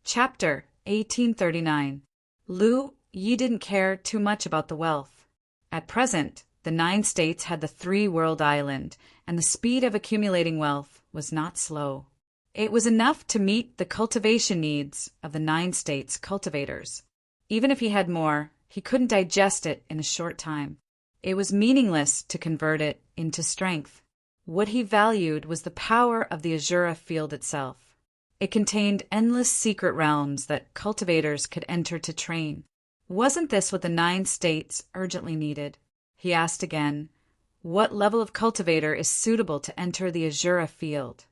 Chapter 1839. Lu Yi didn't care too much about the wealth. At present, the 9 states had the 3-world island, and the speed of accumulating wealth was not slow. It was enough to meet the cultivation needs of the 9 states' cultivators. Even if he had more, he couldn't digest it in a short time. It was meaningless to convert it into strength. What he valued was the power of the Azura field itself. It contained endless secret realms that cultivators could enter to train. Wasn't this what the 9 states urgently needed? He asked again, what level of cultivator is suitable to enter the Azura field?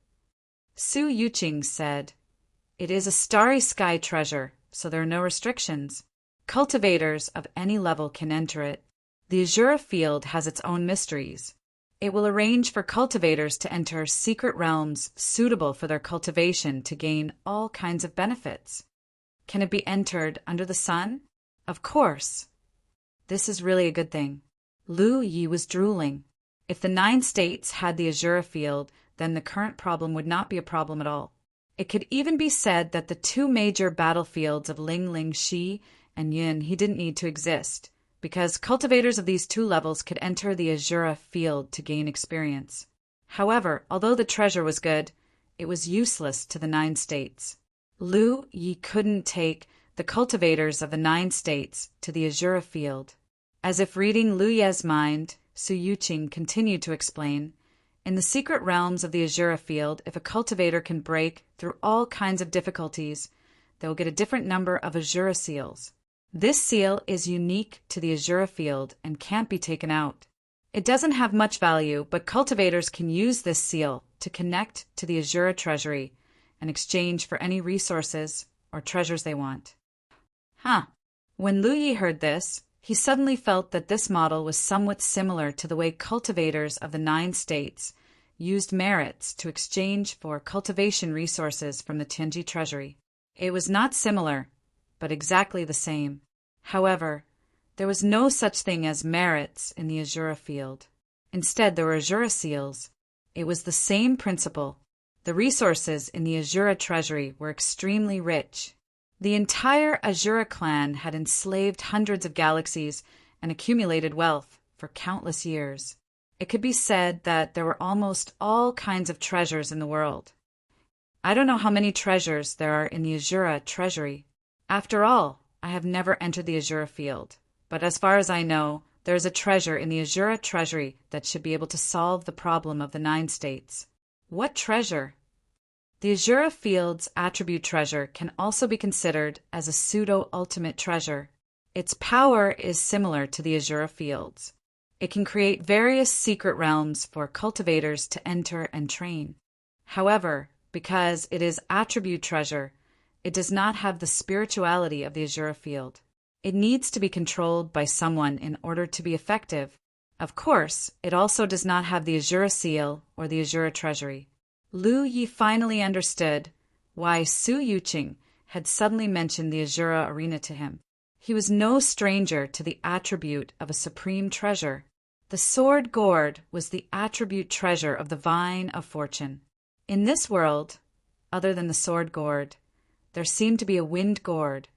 Su Yuqing said, it is a starry sky treasure, so there are no restrictions. Cultivators of any level can enter it. The Azura field has its own mysteries. It will arrange for cultivators to enter secret realms suitable for their cultivation to gain all kinds of benefits. Can it be entered under the sun? Of course. This is really a good thing. Lu Yi was drooling. If the 9 states had the Azura field, then the current problem would not be a problem at all. It could even be said that the 2 major battlefields of Ling Shi and Yin he didn't need to exist, because cultivators of these 2 levels could enter the Azura field to gain experience. However, although the treasure was good, it was useless to the 9 states. Lu Yi couldn't take the cultivators of the 9 states to the Azura field. As if reading Lu Ye's mind, Su Yuqing continued to explain, in the secret realms of the Azura field, if a cultivator can break through all kinds of difficulties, they will get a different number of Azura seals. This seal is unique to the Azura field and can't be taken out. It doesn't have much value, but cultivators can use this seal to connect to the Azura treasury and exchange for any resources or treasures they want. When Lu Yi heard this, he suddenly felt that this model was somewhat similar to the way cultivators of the 9 states used merits to exchange for cultivation resources from the Tianji treasury. It was not similar, but exactly the same. However, there was no such thing as merits in the Azura field. Instead, there were Azura seals. It was the same principle. The resources in the Azura treasury were extremely rich. The entire Azura clan had enslaved hundreds of galaxies and accumulated wealth for countless years. It could be said that there were almost all kinds of treasures in the world. I don't know how many treasures there are in the Azura treasury. After all, I have never entered the Azura field, but as far as I know, there is a treasure in the Azura treasury that should be able to solve the problem of the 9 states. What treasure? The Azura field's attribute treasure can also be considered as a pseudo-ultimate treasure. Its power is similar to the Azura field's. It can create various secret realms for cultivators to enter and train. However, because it is attribute treasure, it does not have the spirituality of the Azura field. It needs to be controlled by someone in order to be effective. Of course, it also does not have the Azura seal or the Azura treasury. Lu Yi finally understood why Su Yuqing had suddenly mentioned the Azura arena to him. He was no stranger to the attribute of a supreme treasure. The sword gourd was the attribute treasure of the vine of fortune. In this world, other than the sword gourd, there seemed to be a wind gourd,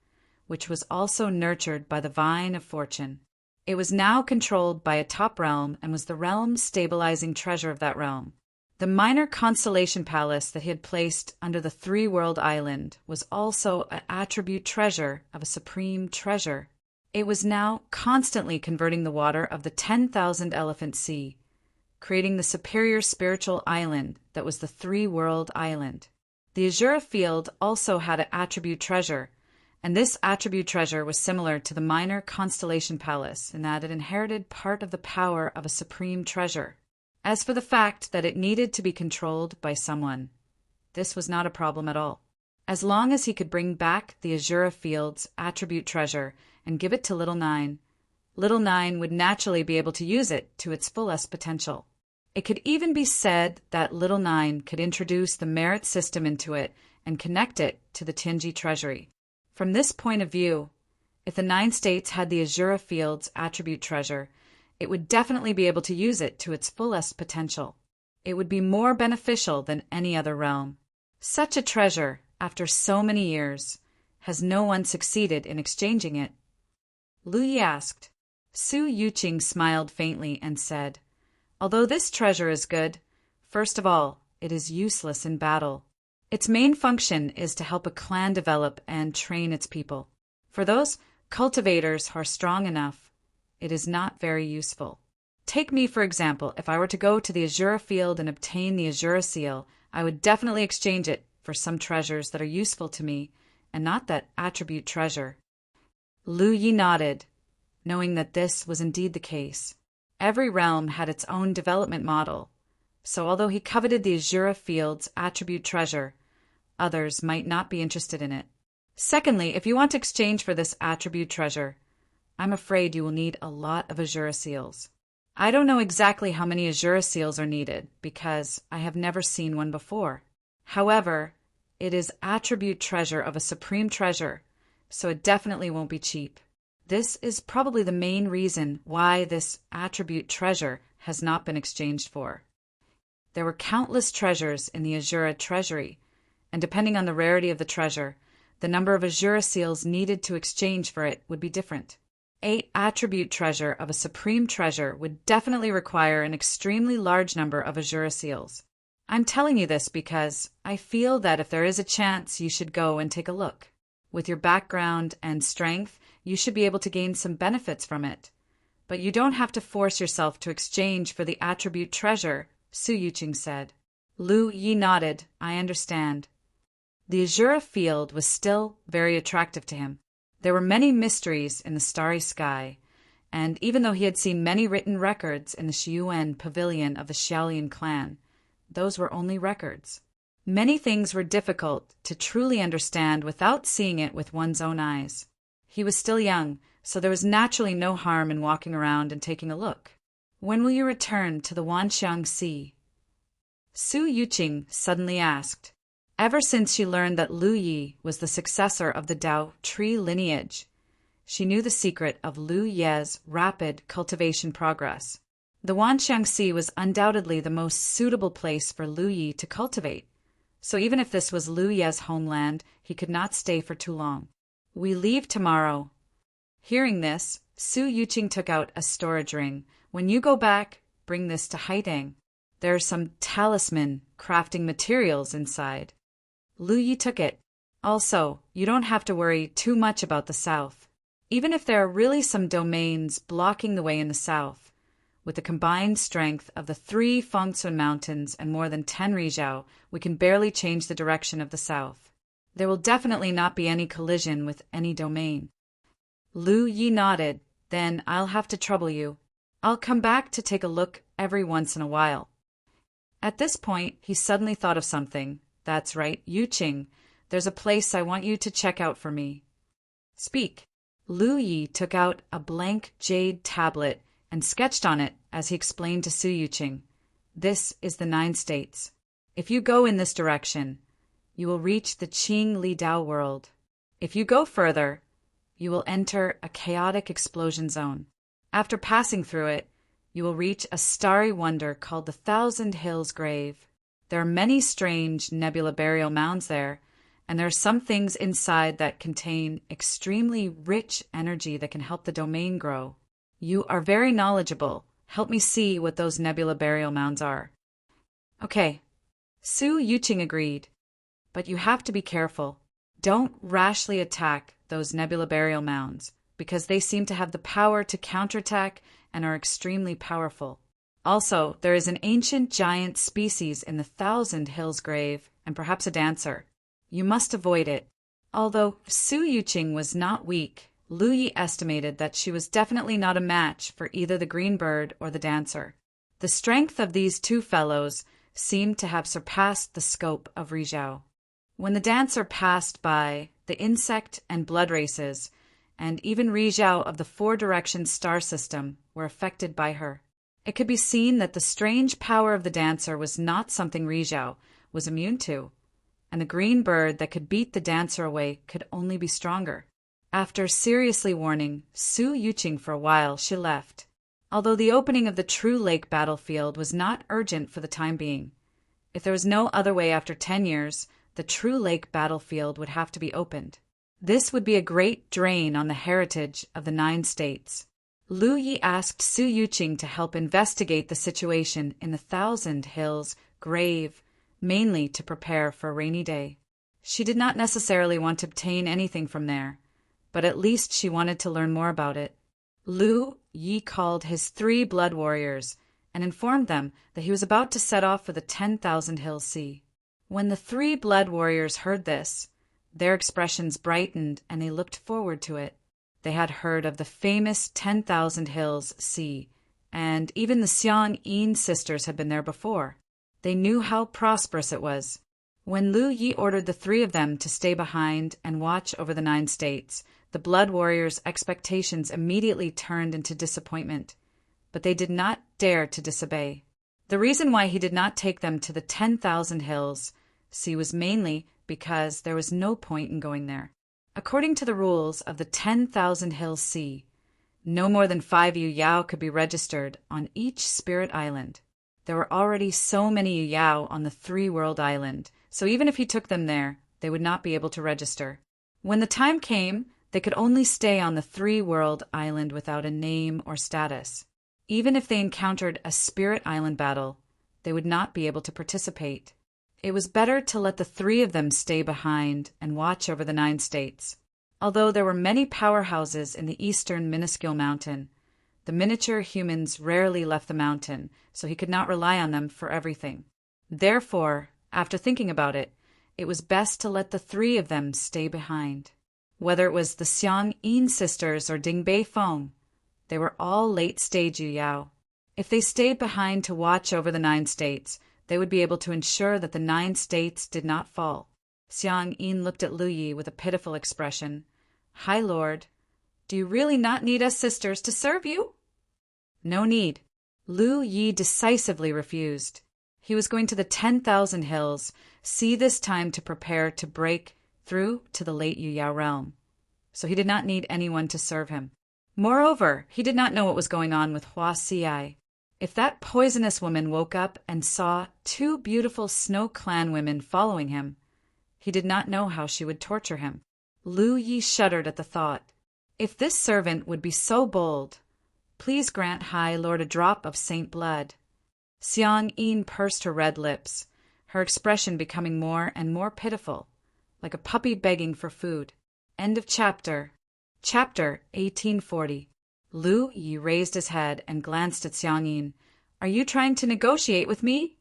which was also nurtured by the vine of fortune. It was now controlled by a top realm and was the realm's stabilizing treasure of that realm. The minor constellation palace that he had placed under the 3-world island was also an attribute treasure of a supreme treasure. It was now constantly converting the water of the 10,000 elephant sea, creating the superior spiritual island that was the 3-world island. The Azura field also had an attribute treasure, and this attribute treasure was similar to the minor constellation palace in that it inherited part of the power of a supreme treasure. As for the fact that it needed to be controlled by someone, this was not a problem at all. As long as he could bring back the Azura field's attribute treasure and give it to Little Nine would naturally be able to use it to its fullest potential. It could even be said that Little Nine could introduce the merit system into it and connect it to the Tianji treasury. From this point of view, if the 9 states had the Azura field's attribute treasure, it would definitely be able to use it to its fullest potential. It would be more beneficial than any other realm. Such a treasure, after so many years, Has no one succeeded in exchanging it? Lu Yi asked. Su Yuqing smiled faintly and said, Although this treasure is good, first of all, it is useless in battle. Its main function is to help a clan develop and train its people. For those cultivators who are strong enough, it is not very useful. Take me, for example. If I were to go to the Azura field and obtain the Azura seal, I would definitely exchange it for some treasures that are useful to me, and not that attribute treasure. Lu Yi nodded, knowing that this was indeed the case. Every realm had its own development model, so although he coveted the Azura field's attribute treasure, others might not be interested in it. Secondly, if you want to exchange for this attribute treasure, I'm afraid you will need a lot of Azura seals. I don't know exactly how many Azura seals are needed, because I have never seen one before. However, it is attribute treasure of a supreme treasure, so it definitely won't be cheap. This is probably the main reason why this attribute treasure has not been exchanged for. There were countless treasures in the Azura treasury, and depending on the rarity of the treasure, the number of Azura seals needed to exchange for it would be different. 8 attribute treasure of a supreme treasure would definitely require an extremely large number of Azura seals. I'm telling you this because I feel that if there is a chance, you should go and take a look. With your background and strength, you should be able to gain some benefits from it. But you don't have to force yourself to exchange for the attribute treasure, Su Yuqing said. Lu Yi nodded. I understand. The Azura field was still very attractive to him. There were many mysteries in the starry sky, and even though he had seen many written records in the Xiuan pavilion of the Xiaolian clan, those were only records. Many things were difficult to truly understand without seeing it with one's own eyes. He was still young, so there was naturally no harm in walking around and taking a look. When will you return to the Wanxiang Sea? Su Yuqing suddenly asked. Ever since she learned that Lu Yi was the successor of the Dao tree lineage, she knew the secret of Lu Ye's rapid cultivation progress. The Wanxiang Sea was undoubtedly the most suitable place for Lu Yi to cultivate, so even if this was Lu Ye's homeland, he could not stay for too long. We leave tomorrow. Hearing this, Su Yuqing took out a storage ring. When you go back, bring this to Haidang. There are some talisman crafting materials inside. Lu Yi took it. Also, you don't have to worry too much about the south. Even if there are really some domains blocking the way in the south, with the combined strength of the 3 Fengsun mountains and more than 10 Rizhao, we can barely change the direction of the south. There will definitely not be any collision with any domain. Lu Yi nodded. Then I'll have to trouble you. I'll come back to take a look every once in a while. At this point, he suddenly thought of something. That's right, Yuqing. There's a place I want you to check out for me. Speak. Lu Yi took out a blank jade tablet and sketched on it as he explained to Su Yuqing. This is the 9 states. If you go in this direction, you will reach the Qing Li Dao world. If you go further, you will enter a chaotic explosion zone. After passing through it, you will reach a starry wonder called the Thousand Hills Grave. There are many strange nebula burial mounds there, and there are some things inside that contain extremely rich energy that can help the domain grow. You are very knowledgeable. Help me see what those nebula burial mounds are. Okay. Su Yuqing agreed. But you have to be careful. Don't rashly attack those nebula burial mounds, because they seem to have the power to counterattack and are extremely powerful. Also, there is an ancient giant species in the Thousand Hills Grave, and perhaps a dancer. You must avoid it. Although Su Yuqing was not weak, Lu Yi estimated that she was definitely not a match for either the green bird or the dancer. The strength of these 2 fellows seemed to have surpassed the scope of Rizhao. When the dancer passed by, the insect and blood races, and even Rizhao of the 4 direction star system, were affected by her. It could be seen that the strange power of the dancer was not something Rizhao was immune to, and the green bird that could beat the dancer away could only be stronger. After seriously warning Su Yuqing for a while, she left. Although the opening of the True Lake battlefield was not urgent for the time being. If there was no other way after 10 years, the True Lake battlefield would have to be opened. This would be a great drain on the heritage of the 9 states. Lu Yi asked Su Yuqing to help investigate the situation in the Thousand Hills grave, mainly to prepare for a rainy day. She did not necessarily want to obtain anything from there, but at least she wanted to learn more about it. Lu Yi called his 3 blood warriors and informed them that he was about to set off for the 10,000 Hills Sea. When the 3 blood warriors heard this, their expressions brightened and they looked forward to it. They had heard of the famous 10,000 Hills Sea, and even the Xiang Yin sisters had been there before. They knew how prosperous it was. When Lu Yi ordered the 3 of them to stay behind and watch over the 9 states, the blood warriors' expectations immediately turned into disappointment, but they did not dare to disobey. The reason why he did not take them to the 10,000 Hills Sea was mainly because there was no point in going there. According to the rules of the 10,000 Hills Sea, no more than 5 Yu Yao could be registered on each spirit island. There were already so many Yu Yao on the 3-world island, so even if he took them there, they would not be able to register. When the time came, they could only stay on the 3-world island without a name or status. Even if they encountered a spirit island battle, they would not be able to participate. It was better to let the 3 of them stay behind and watch over the 9 states. Although there were many powerhouses in the eastern minuscule mountain, the miniature humans rarely left the mountain, so he could not rely on them for everything. Therefore, after thinking about it, it was best to let the 3 of them stay behind. Whether it was the Xiang Yin sisters or Ding Beifeng, they were all late-stage Yu Yao. If they stayed behind to watch over the 9 states, they would be able to ensure that the 9 states did not fall. Xiang Yin looked at Lu Yi with a pitiful expression. "High Lord, do you really not need us sisters to serve you?" "No need." Lu Yi decisively refused. He was going to the 10,000 Hills Sea this time to prepare to break through to the late Yu Yao realm, so he did not need anyone to serve him. Moreover, he did not know what was going on with Hua Xiai. If that poisonous woman woke up and saw 2 beautiful Snow Clan women following him, he did not know how she would torture him. Lu Yi shuddered at the thought. If this servant would be so bold, please grant High Lord a drop of saint blood. Xiang Yin pursed her red lips, her expression becoming more and more pitiful, like a puppy begging for food. End of chapter. Chapter 1840. Lu Yi raised his head and glanced at Xiang Yin. "Are you trying to negotiate with me?"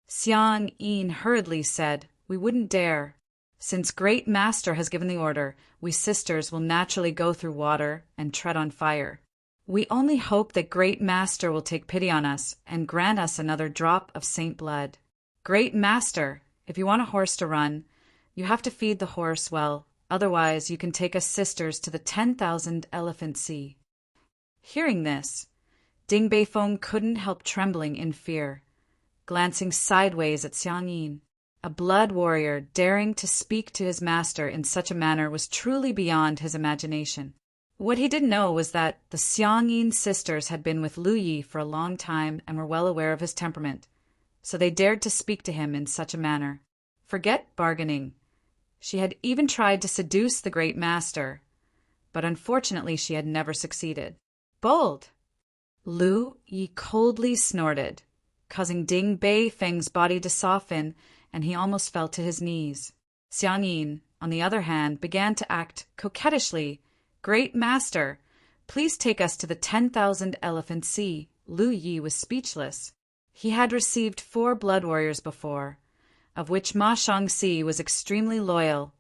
Xiang Yin hurriedly said, "We wouldn't dare. Since Great Master has given the order, we sisters will naturally go through water and tread on fire. We only hope that Great Master will take pity on us and grant us another drop of saint blood. Great Master, if you want a horse to run, you have to feed the horse well. Otherwise, you can take us sisters to the 10,000 Elephant Sea." Hearing this, Ding Beifeng couldn't help trembling in fear, glancing sideways at Xiang Yin. A blood warrior daring to speak to his master in such a manner was truly beyond his imagination. What he didn't know was that the Xiang Yin sisters had been with Lu Yi for a long time and were well aware of his temperament, so they dared to speak to him in such a manner. Forget bargaining. She had even tried to seduce the great master, but unfortunately she had never succeeded. Bold! Lu Yi coldly snorted, causing Ding Beifeng's body to soften, and he almost fell to his knees. Xiang Yin, on the other hand, began to act coquettishly. "Great master, please take us to the 10,000 Elephant Sea." Lu Yi was speechless. He had received 4 blood warriors before, of which Ma Shangxi was extremely loyal.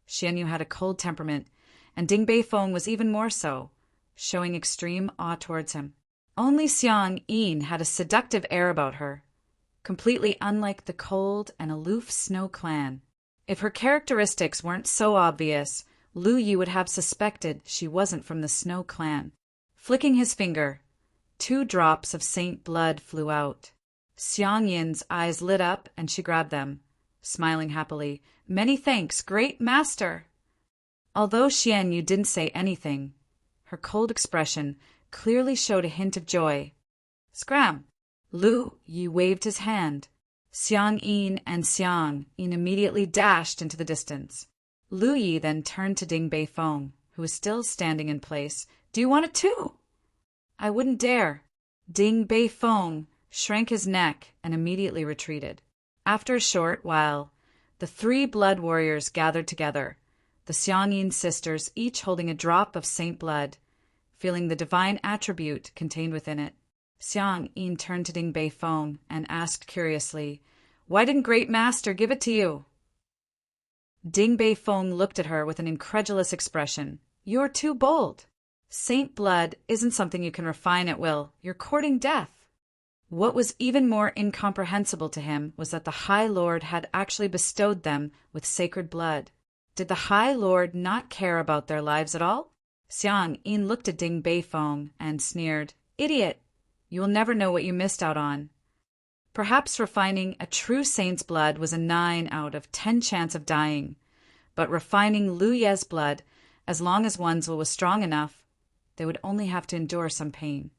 Xian Yu had a cold temperament, and Ding Beifeng was even more so, showing extreme awe towards him. Only Xiang Yin had a seductive air about her, completely unlike the cold and aloof Snow Clan. If her characteristics weren't so obvious, Lu Yi would have suspected she wasn't from the Snow Clan. Flicking his finger, 2 drops of saint blood flew out. Xiang Yin's eyes lit up and she grabbed them, smiling happily. "Many thanks, great master!" Although Xian Yu didn't say anything, her cold expression clearly showed a hint of joy. "Scram!" Lu Yi waved his hand. Xiang Yin and Xiang Yin immediately dashed into the distance. Lu Yi then turned to Ding Beifong, who was still standing in place. Do you want it too? I wouldn't dare. Ding Beifong shrank his neck and immediately retreated. After a short while, the three blood warriors gathered together, the Xiangyin sisters each holding a drop of saint blood, feeling the divine attribute contained within it. Xiangyin turned to Ding Beifong and asked curiously, Why didn't Great Master give it to you? Ding Beifong looked at her with an incredulous expression. You're too bold. Saint blood isn't something you can refine at will. You're courting death. What was even more incomprehensible to him was that the High Lord had actually bestowed them with sacred blood. Did the High Lord not care about their lives at all? Xiangyin looked at Ding Beifong and sneered, Idiot! You will never know what you missed out on. Perhaps refining a true saint's blood was a 9 out of 10 chance of dying, but refining Lu Ye's blood, as long as one's will was strong enough, they would only have to endure some pain.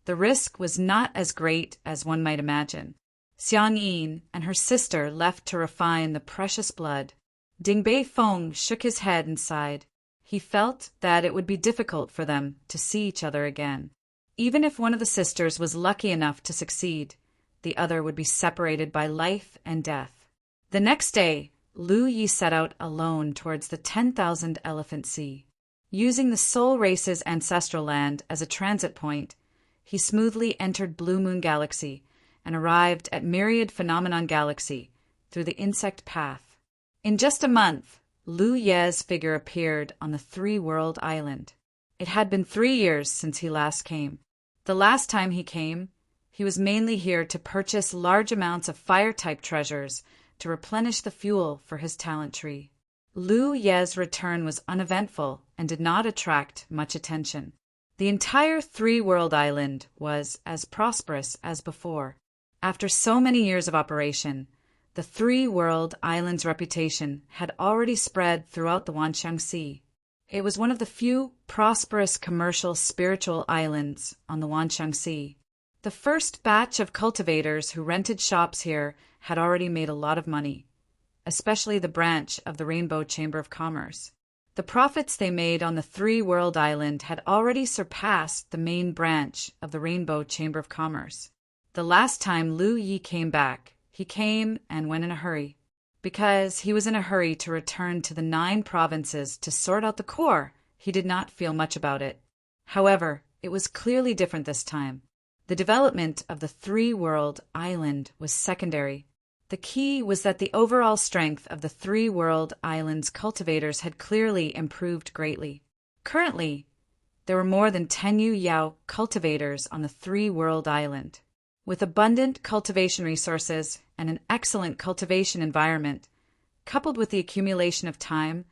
The risk was not as great as one might imagine. Xiangyin and her sister left to refine the precious blood. Ding Beifong shook his head and sighed. He felt that it would be difficult for them to see each other again. Even if one of the sisters was lucky enough to succeed, the other would be separated by life and death. The next day, Lu Yi set out alone towards the 10,000 Elephant Sea. Using the Soul Race's ancestral land as a transit point, he smoothly entered Blue Moon Galaxy and arrived at Myriad Phenomenon Galaxy through the insect path. In just a month, Lu Ye's figure appeared on the Three-World Island. It had been 3 years since he last came. The last time he came, he was mainly here to purchase large amounts of fire-type treasures to replenish the fuel for his talent tree. Lu Ye's return was uneventful and did not attract much attention. The entire Three-World Island was as prosperous as before. After so many years of operation, the Three-World Island's reputation had already spread throughout the Wanxiang Sea. It was one of the few prosperous commercial spiritual islands on the Wanxiang Sea. The first batch of cultivators who rented shops here had already made a lot of money, especially the branch of the Rainbow Chamber of Commerce. The profits they made on the Three-World Island had already surpassed the main branch of the Rainbow Chamber of Commerce. The last time Lu Yi came back, he came and went in a hurry. Because he was in a hurry to return to the 9 provinces to sort out the core, he did not feel much about it. However, it was clearly different this time. The development of the Three-World Island was secondary. The key was that the overall strength of the Three-World Island's cultivators had clearly improved greatly. Currently, there were more than 10 Yu Yao cultivators on the Three-World Island. With abundant cultivation resources and an excellent cultivation environment, coupled with the accumulation of time,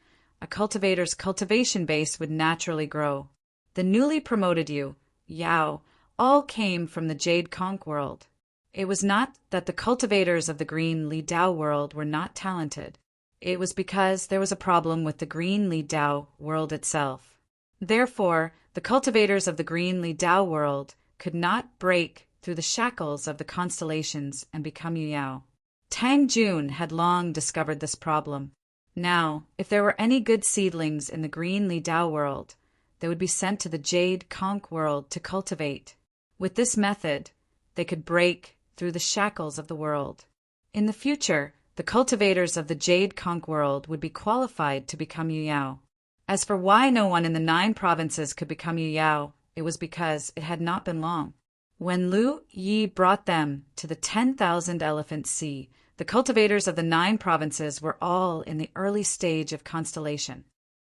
a cultivator's cultivation base would naturally grow. The newly promoted Yu Yao all came from the Jade Conch world. It was not that the cultivators of the Green Li Dao world were not talented. It was because there was a problem with the Green Li Dao world itself. Therefore, the cultivators of the Green Li Dao world could not break through the shackles of the constellations and become Yu Yao. Tang Jun had long discovered this problem. Now, if there were any good seedlings in the Green Li Dao world, they would be sent to the Jade Conch world to cultivate. With this method, they could break through the shackles of the world. In the future, the cultivators of the Jade Conch world would be qualified to become Yu Yao. As for why no one in the 9 provinces could become Yu Yao, it was because it had not been long. When Lu Yi brought them to the 10,000 Elephant Sea, the cultivators of the 9 provinces were all in the early stage of constellation.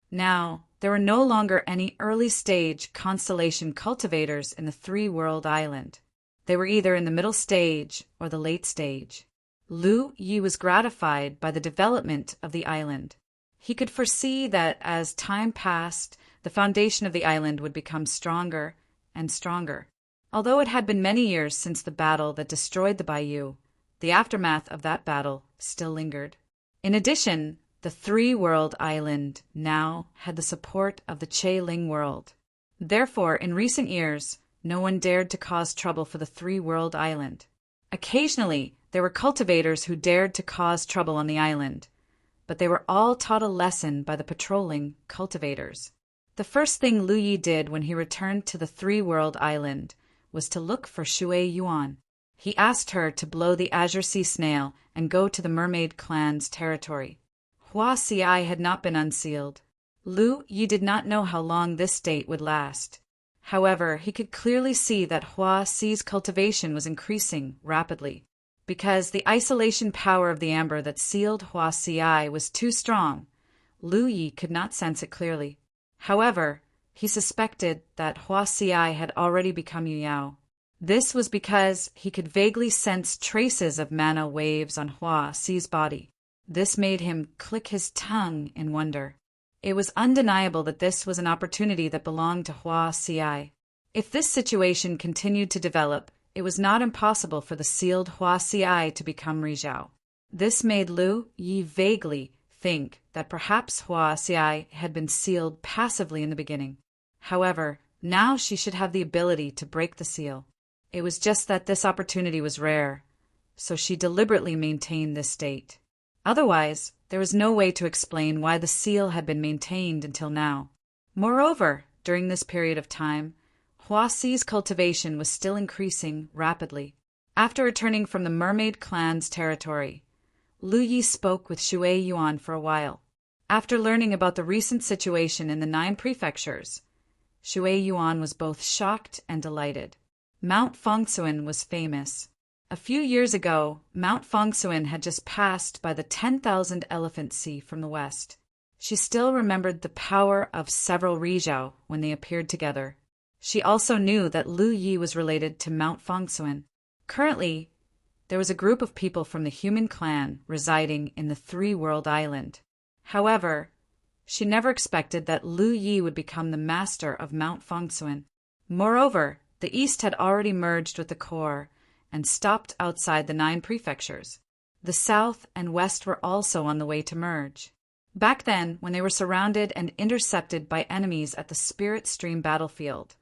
Now, there were no longer any early stage constellation cultivators in the Three-World Island. They were either in the middle stage or the late stage. Lu Yi was gratified by the development of the island. He could foresee that as time passed, the foundation of the island would become stronger and stronger. Although it had been many years since the battle that destroyed the Bayou, the aftermath of that battle still lingered. In addition, the Three-World Island now had the support of the Che-Ling world. Therefore, in recent years, no one dared to cause trouble for the Three-World Island. Occasionally, there were cultivators who dared to cause trouble on the island, but they were all taught a lesson by the patrolling cultivators. The first thing Lu Yi did when he returned to the three-world island was to look for Shui Yuan. He asked her to blow the Azure Sea Snail and go to the Mermaid clan's territory. Hua Xiai had not been unsealed. Lu Yi did not know how long this state would last. However, he could clearly see that Hua Xi's cultivation was increasing rapidly. Because the isolation power of the amber that sealed Hua Xiai was too strong, Lu Yi could not sense it clearly. However, he suspected that Hua Xiai had already become Yu Yao. This was because he could vaguely sense traces of mana waves on Hua Xi's body. This made him click his tongue in wonder. It was undeniable that this was an opportunity that belonged to Hua Xiai. If this situation continued to develop, it was not impossible for the sealed Hua Xiai to become Rizhao. This made Lu Yi vaguely think that perhaps Hua Xiai had been sealed passively in the beginning. However, now she should have the ability to break the seal. It was just that this opportunity was rare, so she deliberately maintained this state. Otherwise, there was no way to explain why the seal had been maintained until now. Moreover, during this period of time, Hua Xi's cultivation was still increasing rapidly. After returning from the Mermaid clan's territory, Lu Yi spoke with Shui Yuan for a while. After learning about the recent situation in the 9 prefectures, Shui Yuan was both shocked and delighted. Mount Fengsuan was famous. A few years ago, Mount Fengsuan had just passed by the 10,000 Elephant Sea from the west. She still remembered the power of several Rizhao when they appeared together. She also knew that Lu Yi was related to Mount Fengsuan. Currently, there was a group of people from the human clan residing in the three-world island. However, she never expected that Lu Yi would become the master of Mount Fengsuan. Moreover, the east had already merged with the core and stopped outside the 9 prefectures. The south and west were also on the way to merge. Back then, when they were surrounded and intercepted by enemies at the Spirit Stream battlefield,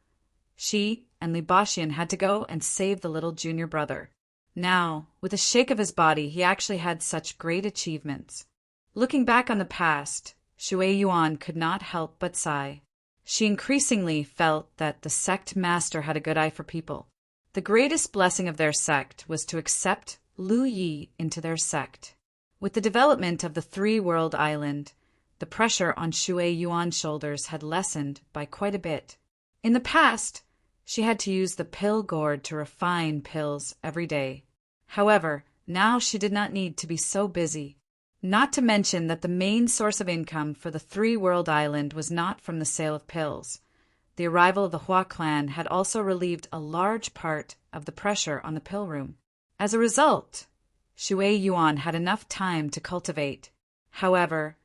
she and Li Baxian had to go and save the little junior brother. Now, with a shake of his body, he actually had such great achievements. Looking back on the past, Shui Yuan could not help but sigh. She increasingly felt that the sect master had a good eye for people. The greatest blessing of their sect was to accept Lu Yi into their sect. With the development of the three-world island, the pressure on Shui Yuan's shoulders had lessened by quite a bit. In the past, she had to use the pill gourd to refine pills every day. However, now she did not need to be so busy. Not to mention that the main source of income for the three-world island was not from the sale of pills. The arrival of the Hua clan had also relieved a large part of the pressure on the pill room. As a result, Shui Yuan had enough time to cultivate. However,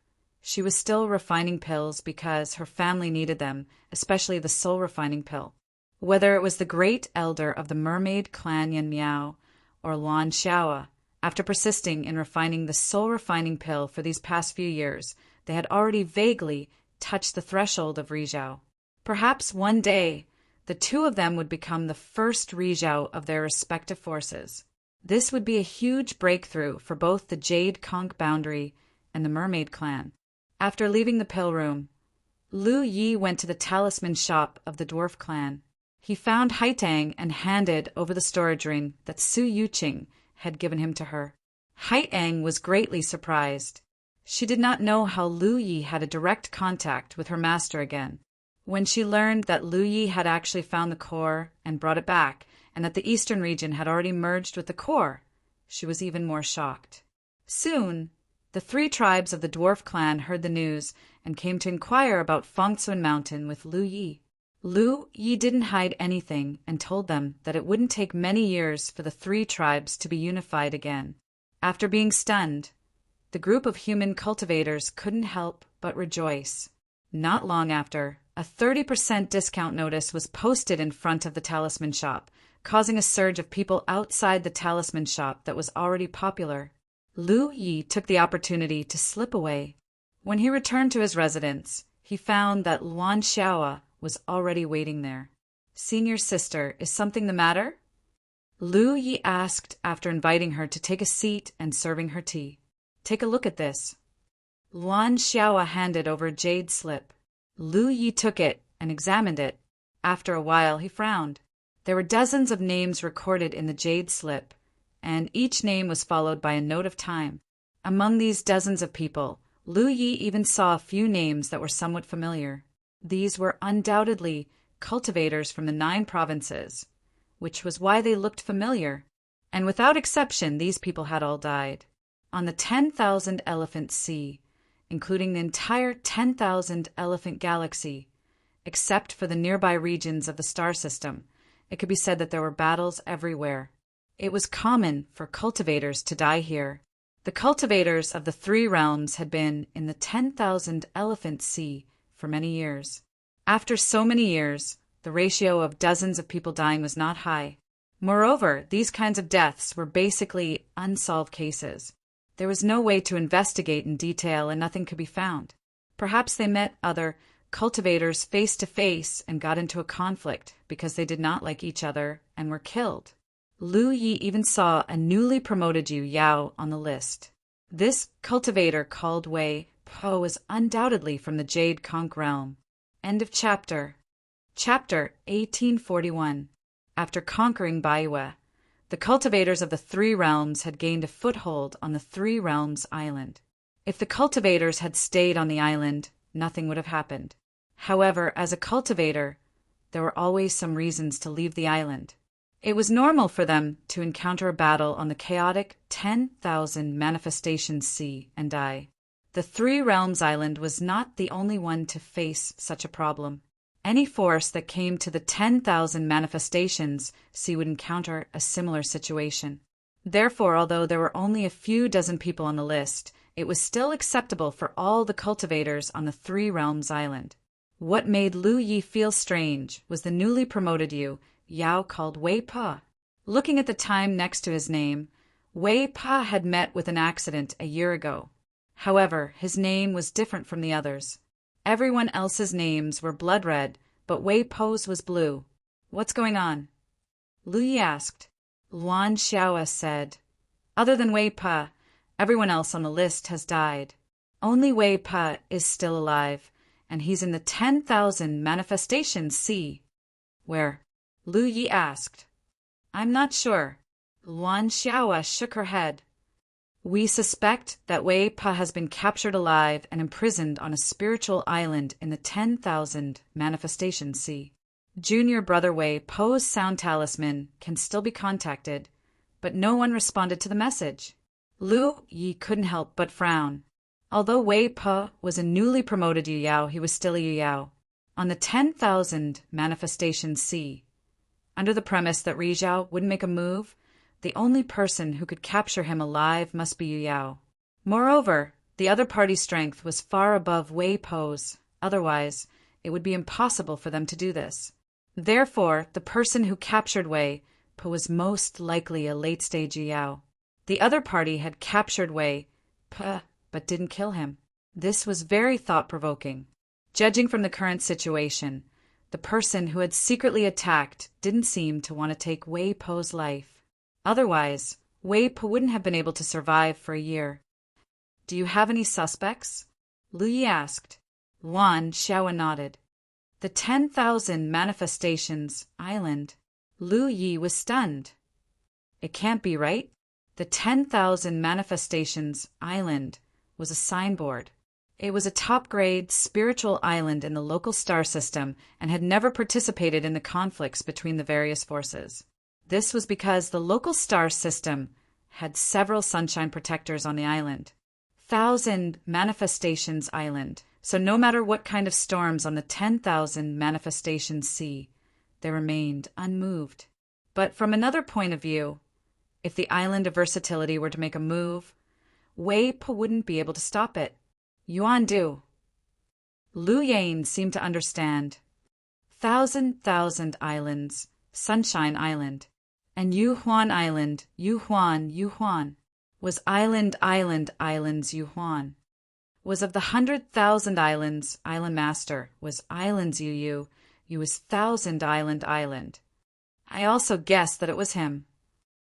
she was still refining pills because her family needed them, especially the soul refining pill. Whether it was the great elder of the mermaid clan Yan Miao or Luan Xiaoa, after persisting in refining the soul refining pill for these past few years, they had already vaguely touched the threshold of Rizhao. Perhaps one day, the two of them would become the first Rizhao of their respective forces. This would be a huge breakthrough for both the Jade Conch boundary and the Mermaid clan. After leaving the pill room, Lu Yi went to the talisman shop of the Dwarf clan. He found Haitang and handed over the storage ring that Su Yuqing had given him to her. Haitang was greatly surprised. She did not know how Lu Yi had a direct contact with her master again. When she learned that Lu Yi had actually found the core and brought it back, and that the eastern region had already merged with the core, she was even more shocked. Soon, the 3 tribes of the dwarf clan heard the news and came to inquire about Fengsuan Mountain with Lu Yi. Lu Yi didn't hide anything and told them that it wouldn't take many years for the 3 tribes to be unified again. After being stunned, the group of human cultivators couldn't help but rejoice. Not long after, a 30% discount notice was posted in front of the talisman shop, causing a surge of people outside the talisman shop that was already popular. Lu Yi took the opportunity to slip away. When he returned to his residence, he found that Luan Xiaoa was already waiting there. "Senior sister, is something the matter?" Lu Yi asked after inviting her to take a seat and serving her tea. "Take a look at this." Luan Xiaoa handed over a jade slip. Lu Yi took it and examined it. After a while, he frowned. There were dozens of names recorded in the jade slip, and each name was followed by a note of time. Among these dozens of people, Lu Yi even saw a few names that were somewhat familiar. These were undoubtedly cultivators from the 9 provinces, which was why they looked familiar. And without exception, these people had all died. On the 10,000 Elephant Sea, including the entire 10,000 Elephant Galaxy, except for the nearby regions of the star system, it could be said that there were battles everywhere. It was common for cultivators to die here. The cultivators of the 3 realms had been in the 10,000 Elephant Sea for many years. After so many years, the ratio of dozens of people dying was not high. Moreover, these kinds of deaths were basically unsolved cases. There was no way to investigate in detail and nothing could be found. Perhaps they met other cultivators face to face and got into a conflict because they did not like each other and were killed. Lu Yi even saw a newly promoted Yu Yao on the list. This cultivator called Wei Po was undoubtedly from the Jade Conch realm. End of chapter. Chapter 1841. After conquering Baiwa, the cultivators of the 3 realms had gained a foothold on the 3 realms island. If the cultivators had stayed on the island, nothing would have happened. However, as a cultivator, there were always some reasons to leave the island. It was normal for them to encounter a battle on the chaotic 10,000 Manifestation Sea and die. The 3 Realms Island was not the only one to face such a problem. Any force that came to the 10,000 Manifestations Sea would encounter a similar situation. Therefore, although there were only a few dozen people on the list, it was still acceptable for all the cultivators on the 3 Realms Island. What made Lu Yi feel strange was the newly promoted Yao called Wei Pa. Looking at the time next to his name, Wei Pa had met with an accident a year ago. However, his name was different from the others. Everyone else's names were blood red, but Wei Po's was blue. What's going on? Lu Yi asked. Luan Xiaoa said, other than Wei Pa, everyone else on the list has died. Only Wei Pa is still alive, and he's in the 10,000 Manifestation Sea. Where? Lu Yi asked. I'm not sure. Luan Xiaoa shook her head. We suspect that Wei Pa has been captured alive and imprisoned on a spiritual island in the 10,000 Manifestation Sea. Junior brother Wei Po's sound talisman can still be contacted, but no one responded to the message. Lu Yi couldn't help but frown. Although Wei Po was a newly promoted Yu Yao, he was still a Yu Yao. On the 10,000 Manifestation Sea, under the premise that Rizhao wouldn't make a move, the only person who could capture him alive must be Yu Yao. Moreover, the other party's strength was far above Wei Po's, otherwise it would be impossible for them to do this. Therefore, the person who captured Wei Po was most likely a late-stage Yu Yao. The other party had captured Wei Po, but didn't kill him. This was very thought-provoking. Judging from the current situation, the person who had secretly attacked didn't seem to want to take Wei Po's life. Otherwise, Wei Po wouldn't have been able to survive for a year. Do you have any suspects? Lu Yi asked. Luan Xiaoa nodded. The 10,000 Manifestations Island. Lu Yi was stunned. It can't be right. The 10,000 Manifestations Island was a signboard. It was a top-grade spiritual island in the local star system and had never participated in the conflicts between the various forces. This was because the local star system had several sunshine protectors on the island. 1,000 Manifestations Island, so no matter what kind of storms on the 10,000 Manifestations Sea, they remained unmoved. But from another point of view, if the island of versatility were to make a move, Wei Po wouldn't be able to stop it. Yuan do. Lu Yan seemed to understand. 1,000 islands, Sunshine Island, and Yu Huan Island, Yu Huan, was islands Yu Huan. Was of the 100,000 islands, Island Master, was islands Yu was 1,000 island. I also guessed that it was him.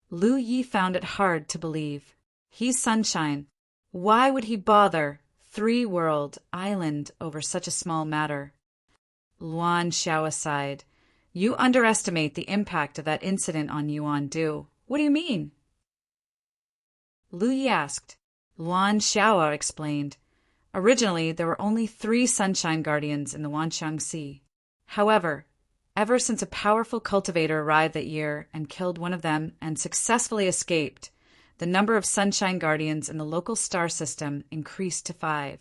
Lu Yi found it hard to believe. He's Sunshine. Why would he bother three-world island over such a small matter. Luan Xiao sighed. You underestimate the impact of that incident on Yuan Du. What do you mean? Lu Yi asked. Luan Xiao explained. Originally, there were only 3 Sunshine Guardians in the Wanxiang Sea. However, ever since a powerful cultivator arrived that year and killed one of them and successfully escaped, the number of Sunshine Guardians in the local star system increased to 5.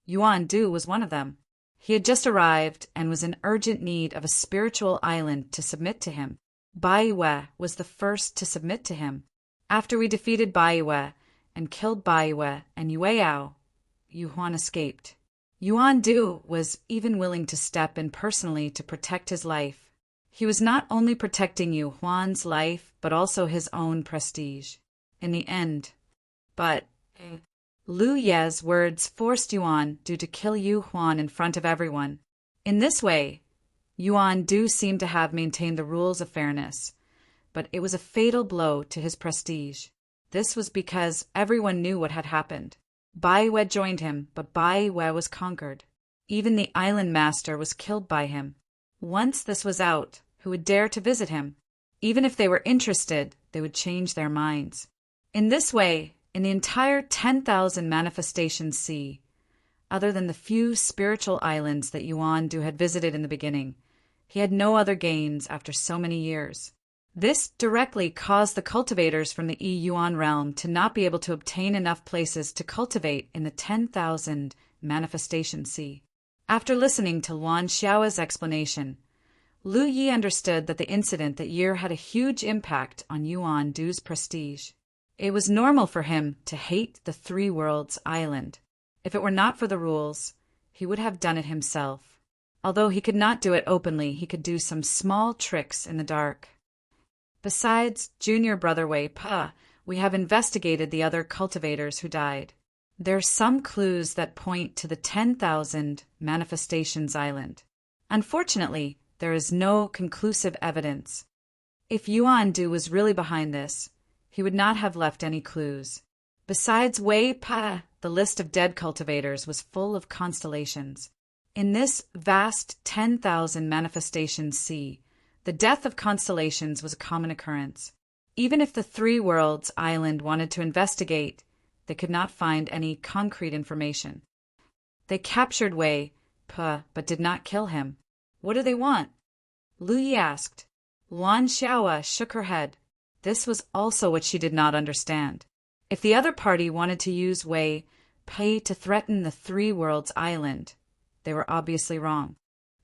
Yuan Du was one of them. He had just arrived and was in urgent need of a spiritual island to submit to him. Baiwei was the first to submit to him. After we defeated Baiwei and killed Baiwei and Yueyao, Yuan escaped. Yuan Du was even willing to step in personally to protect his life. He was not only protecting Yuan's life, but also his own prestige. In the end, but Lu Ye's words forced Yuan Du to kill Yu Huan in front of everyone. In this way, Yuan Du seemed to have maintained the rules of fairness, but it was a fatal blow to his prestige. This was because everyone knew what had happened. Baiwei joined him, but Baiwei was conquered. Even the island master was killed by him. Once this was out, who would dare to visit him? Even if they were interested, they would change their minds. In this way, in the entire 10,000 manifestation sea, other than the few spiritual islands that Yuan Du had visited in the beginning, he had no other gains after so many years. This directly caused the cultivators from the Yuan realm to not be able to obtain enough places to cultivate in the 10,000 manifestation sea. After listening to Luan Xiao's explanation, Lu Yi understood that the incident that year had a huge impact on Yuan Du's prestige. It was normal for him to hate the Three Worlds island. If it were not for the rules, he would have done it himself. Although he could not do it openly, he could do some small tricks in the dark. Besides junior brother Wei Pa, we have investigated the other cultivators who died. There are some clues that point to the 10,000 Manifestations Island. Unfortunately, there is no conclusive evidence. If Yuan Du was really behind this, he would not have left any clues. Besides Wei Pa, the list of dead cultivators was full of constellations. In this vast 10,000 manifestations sea, the death of constellations was a common occurrence. Even if the Three Worlds island wanted to investigate, they could not find any concrete information. They captured Wei Pa, but did not kill him. What do they want? Lu Yi asked. Luan Xiao shook her head. This was also what she did not understand. If the other party wanted to use Wei Pa to threaten the Three Worlds island, they were obviously wrong.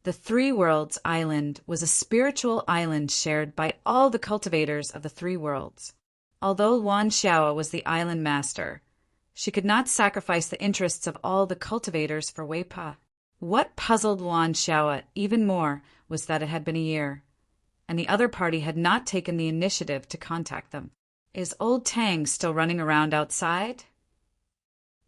The Three Worlds island was a spiritual island shared by all the cultivators of the Three Worlds. Although Luan Xiao was the island master, she could not sacrifice the interests of all the cultivators for Wei Pa. What puzzled Luan Xiao even more was that it had been a year, and the other party had not taken the initiative to contact them. Is old Tang still running around outside?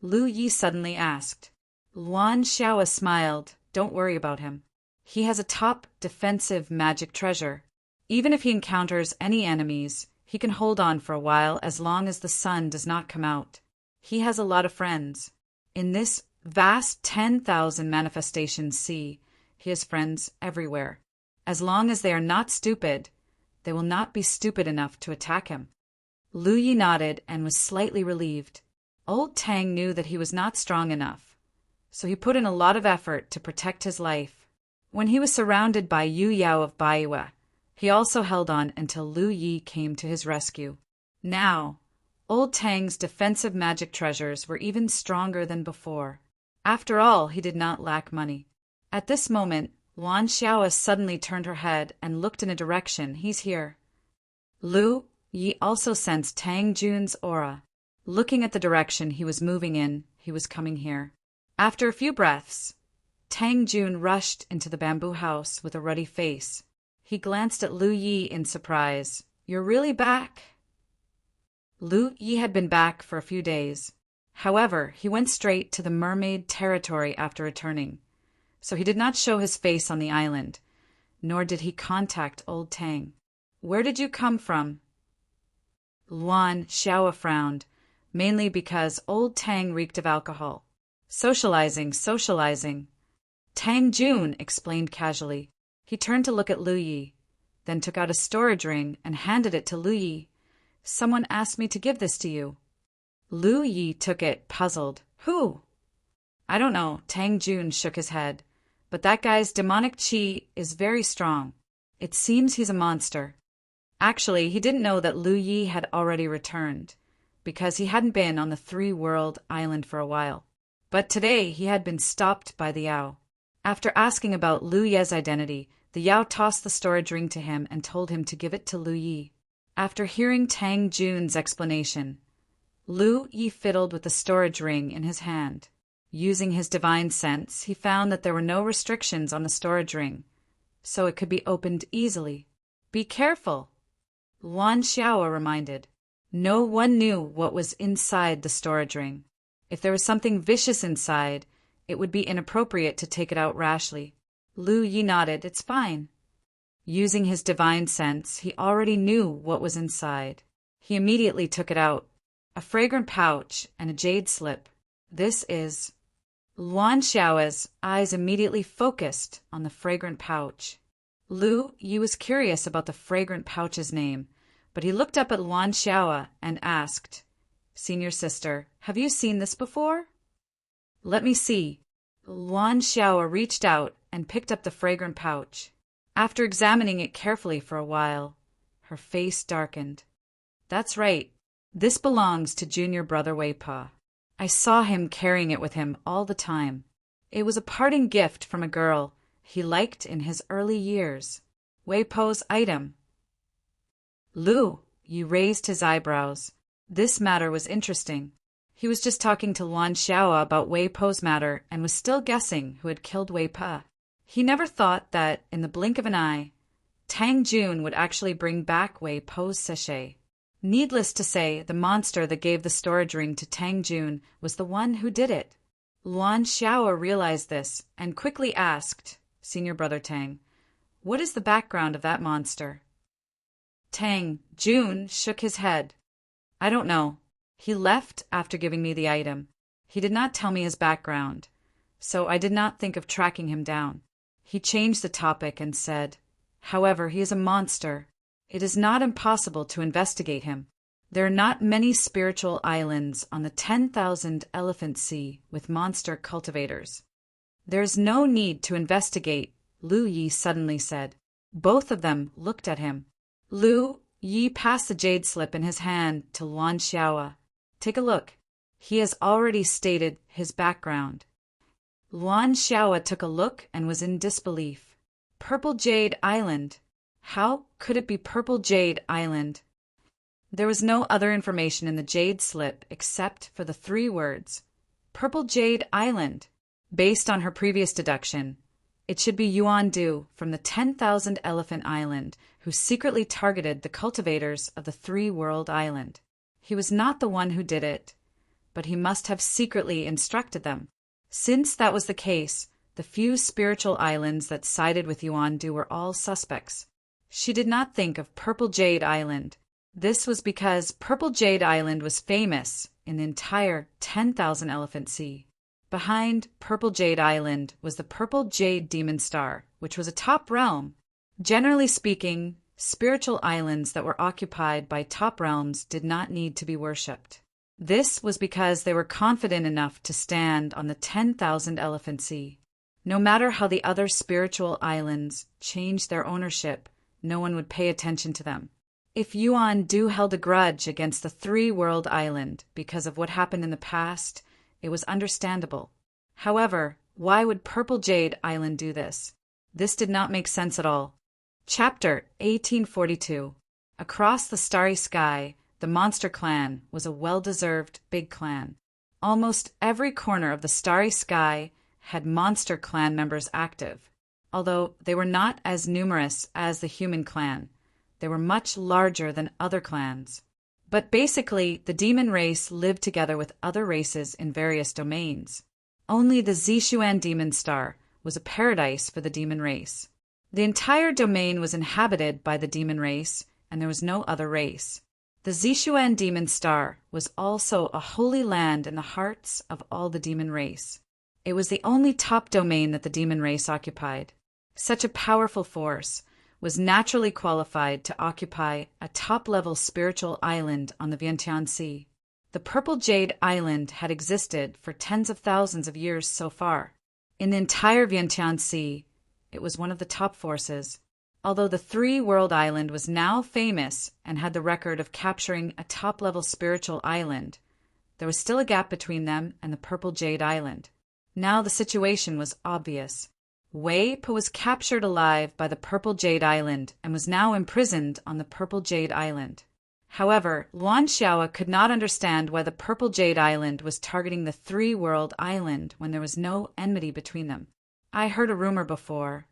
Lu Yi suddenly asked. Luan Xiao smiled. Don't worry about him. He has a top defensive magic treasure. Even if he encounters any enemies, he can hold on for a while as long as the sun does not come out. He has a lot of friends. In this vast 10,000 manifestations sea, he has friends everywhere. As long as they are not stupid, they will not be stupid enough to attack him. Lu Yi nodded and was slightly relieved. Old Tang knew that he was not strong enough, so he put in a lot of effort to protect his life. When he was surrounded by Yu Yao of Baiwei, he also held on until Lu Yi came to his rescue. Now, Old Tang's defensive magic treasures were even stronger than before. After all, he did not lack money. At this moment, Luan Xiao suddenly turned her head and looked in a direction. He's here. Lu Yi also sensed Tang Jun's aura. Looking at the direction he was moving in, he was coming here. After a few breaths, Tang Jun rushed into the bamboo house with a ruddy face. He glanced at Lu Yi in surprise. You're really back? Lu Yi had been back for a few days. However, he went straight to the mermaid territory after returning, so he did not show his face on the island, nor did he contact old Tang. Where did you come from? Luan Xiao frowned, mainly because old Tang reeked of alcohol. Socializing, socializing. Tang Jun explained casually. He turned to look at Lu Yi, then took out a storage ring and handed it to Lu Yi. Someone asked me to give this to you. Lu Yi took it, puzzled. Who? I don't know, Tang Jun shook his head. But that guy's demonic qi is very strong. It seems he's a monster. Actually, he didn't know that Lu Yi had already returned, because he hadn't been on the three-world island for a while. But today he had been stopped by the Yao. After asking about Lu Ye's identity, the Yao tossed the storage ring to him and told him to give it to Lu Yi. After hearing Tang Jun's explanation, Lu Yi fiddled with the storage ring in his hand. Using his divine sense, he found that there were no restrictions on the storage ring, so it could be opened easily. Be careful, Luan Xiao reminded. No one knew what was inside the storage ring. If there was something vicious inside, it would be inappropriate to take it out rashly. Lu Yi nodded. It's fine. Using his divine sense, he already knew what was inside. He immediately took it out. A fragrant pouch and a jade slip. This is... Luan Xiao's eyes immediately focused on the fragrant pouch. Lu Yi was curious about the fragrant pouch's name, but he looked up at Luan Xiao and asked, Senior sister, have you seen this before? Let me see. Luan Xiao reached out and picked up the fragrant pouch. After examining it carefully for a while, her face darkened. That's right. This belongs to junior brother Wei Pa. I saw him carrying it with him all the time. It was a parting gift from a girl he liked in his early years. Wei Po's item. Lu Yi raised his eyebrows. This matter was interesting. He was just talking to Luan Xiao about Wei Po's matter and was still guessing who had killed Wei Pa. He never thought that, in the blink of an eye, Tang Jun would actually bring back Wei Po's sachet. Needless to say, the monster that gave the storage ring to Tang Jun was the one who did it. Luan Xiao realized this and quickly asked, Senior brother Tang, what is the background of that monster? Tang Jun shook his head. I don't know. He left after giving me the item. He did not tell me his background, so I did not think of tracking him down. He changed the topic and said, however, he is a monster. It is not impossible to investigate him. There are not many spiritual islands on the 10,000 Elephant Sea with monster cultivators. There is no need to investigate, Lu Yi suddenly said. Both of them looked at him. Lu Yi passed the jade slip in his hand to Luan Xiao. Take a look. He has already stated his background. Luan Xiao took a look and was in disbelief. Purple Jade Island. How could it be Purple Jade Island? There was no other information in the jade slip except for the 3 words, Purple Jade Island. Based on her previous deduction, it should be Yuan Du from the 10,000 Elephant Island who secretly targeted the cultivators of the 3-world island. He was not the one who did it, but he must have secretly instructed them. Since that was the case, the few spiritual islands that sided with Yuan Du were all suspects. She did not think of Purple Jade Island. This was because Purple Jade Island was famous in the entire 10,000 Elephant Sea. Behind Purple Jade Island was the Purple Jade Demon Star, which was a top realm. Generally speaking, spiritual islands that were occupied by top realms did not need to be worshipped. This was because they were confident enough to stand on the 10,000 Elephant Sea. No matter how the other spiritual islands changed their ownership, no one would pay attention to them. If Yuan Du held a grudge against the 3-world island because of what happened in the past, it was understandable. However, why would Purple Jade Island do this? This did not make sense at all. Chapter 1842. Across the starry sky, the Monster Clan was a well-deserved big clan. Almost every corner of the starry sky had Monster Clan members active. Although they were not as numerous as the human clan, they were much larger than other clans. But basically, the demon race lived together with other races in various domains. Only the Zixuan Demon Star was a paradise for the demon race. The entire domain was inhabited by the demon race, and there was no other race. The Zixuan Demon Star was also a holy land in the hearts of all the demon race. It was the only top domain that the demon race occupied. Such a powerful force was naturally qualified to occupy a top-level spiritual island on the Vientiane Sea. The Purple Jade Island had existed for tens of thousands of years so far. In the entire Vientiane Sea, it was one of the top forces. Although the three-world island was now famous and had the record of capturing a top-level spiritual island, there was still a gap between them and the Purple Jade Island. Now the situation was obvious. Wei Po was captured alive by the Purple Jade Island and was now imprisoned on the Purple Jade Island. However, Luan Xiaoa could not understand why the Purple Jade Island was targeting the three-world island when there was no enmity between them. I heard a rumor before,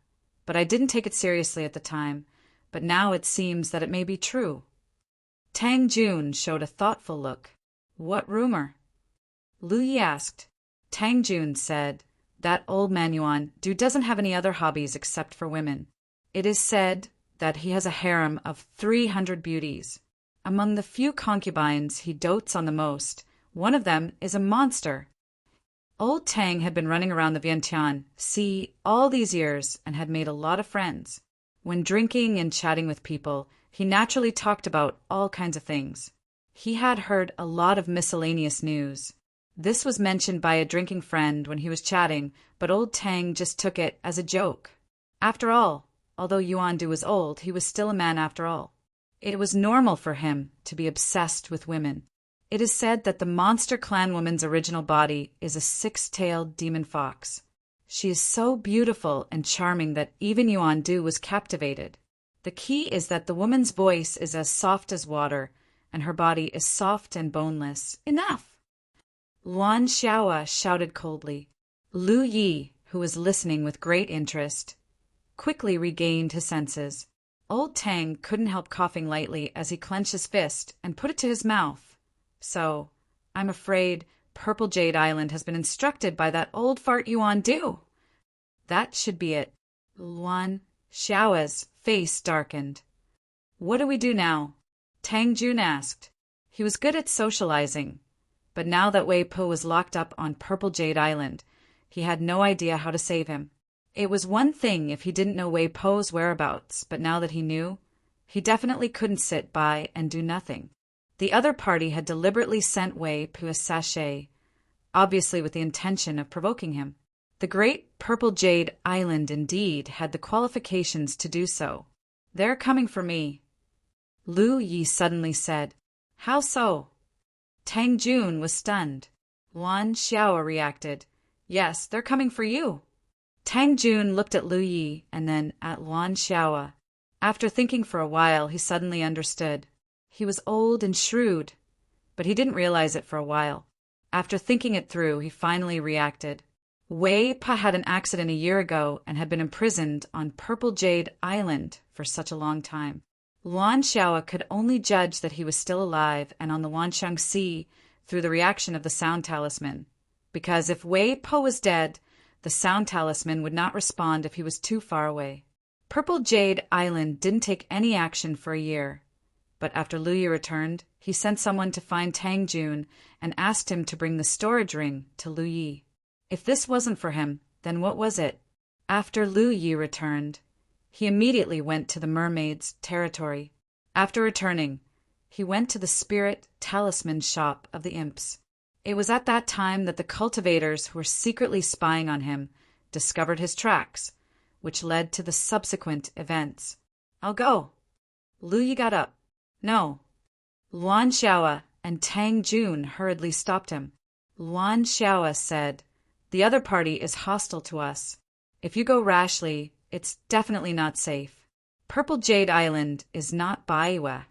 but I didn't take it seriously at the time, but now it seems that it may be true. Tang Jun showed a thoughtful look. What rumor? Lu Yi asked. Tang Jun said, that old man Yuan Du doesn't have any other hobbies except for women. It is said that he has a harem of 300 beauties. Among the few concubines he dotes on the most, one of them is a monster. Old Tang had been running around the Vientiane Sea all these years and had made a lot of friends. When drinking and chatting with people, he naturally talked about all kinds of things. He had heard a lot of miscellaneous news. This was mentioned by a drinking friend when he was chatting, but old Tang just took it as a joke. After all, although Yuan Du was old, he was still a man after all. It was normal for him to be obsessed with women. It is said that the monster clan woman's original body is a six-tailed demon fox. She is so beautiful and charming that even Yuan Du was captivated. The key is that the woman's voice is as soft as water, and her body is soft and boneless. Enough! Luan Xiaoa shouted coldly. Lu Yi, who was listening with great interest, quickly regained his senses. Old Tang couldn't help coughing lightly as he clenched his fist and put it to his mouth. So, I'm afraid Purple Jade Island has been instructed by that old fart Yuan Du. That should be it. Luan Xiaoa's face darkened. What do we do now? Tang Jun asked. He was good at socializing, but now that Wei Po was locked up on Purple Jade Island, he had no idea how to save him. It was one thing if he didn't know Wei Po's whereabouts, but now that he knew, he definitely couldn't sit by and do nothing. The other party had deliberately sent Wei Po a sachet, obviously with the intention of provoking him. The great Purple Jade Island indeed had the qualifications to do so. They're coming for me, Lu Yi suddenly said. How so? Tang Jun was stunned. Luan Xiaoa reacted. Yes, they're coming for you. Tang Jun looked at Lu Yi and then at Luan Xiaoa. After thinking for a while, he suddenly understood. He was old and shrewd, but he didn't realize it for a while. After thinking it through, he finally reacted. Wei Pa had an accident a year ago and had been imprisoned on Purple Jade Island for such a long time. Luan Xiaoa could only judge that he was still alive and on the Wanxiang Sea through the reaction of the sound talisman, because if Wei Po was dead, the sound talisman would not respond if he was too far away. Purple Jade Island didn't take any action for a year, but after Lu Yi returned, he sent someone to find Tang Jun and asked him to bring the storage ring to Lu Yi. If this wasn't for him, then what was it? After Lu Yi returned, he immediately went to the mermaid's territory. After returning, he went to the spirit talisman shop of the imps. It was at that time that the cultivators who were secretly spying on him discovered his tracks, which led to the subsequent events. I'll go. Lu Yi got up. No. Luan Xiaoa and Tang Jun hurriedly stopped him. Luan Xiaoa said, the other party is hostile to us. If you go rashly, it's definitely not safe. Purple Jade Island is not Baiwa.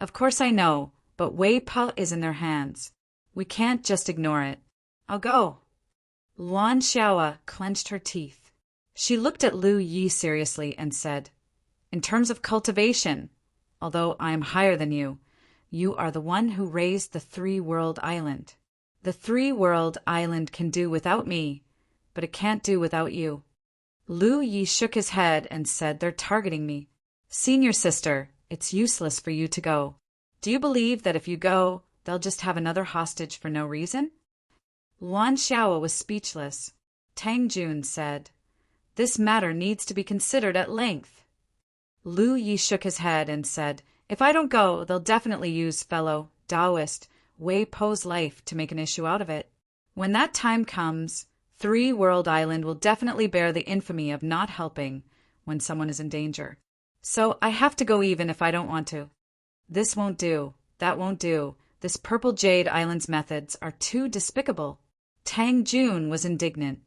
Of course I know, but Wei Pa is in their hands. We can't just ignore it. I'll go. Luan Xiaoa clenched her teeth. She looked at Lu Yi seriously and said, in terms of cultivation, although I am higher than you, you are the one who raised the three-world island. The three-world island can do without me, but it can't do without you. Lu Yi shook his head and said, they're targeting me. Senior sister, it's useless for you to go. Do you believe that if you go, they'll just have another hostage for no reason? Luan Xiaoa was speechless. Tang Jun said, "This matter needs to be considered at length." Lu Yi shook his head and said, "If I don't go, they'll definitely use fellow Taoist Wei Po's life to make an issue out of it. When that time comes, Three World Island will definitely bear the infamy of not helping when someone is in danger. So I have to go even if I don't want to. This won't do. That won't do. This Purple Jade Island's methods are too despicable." Tang Jun was indignant.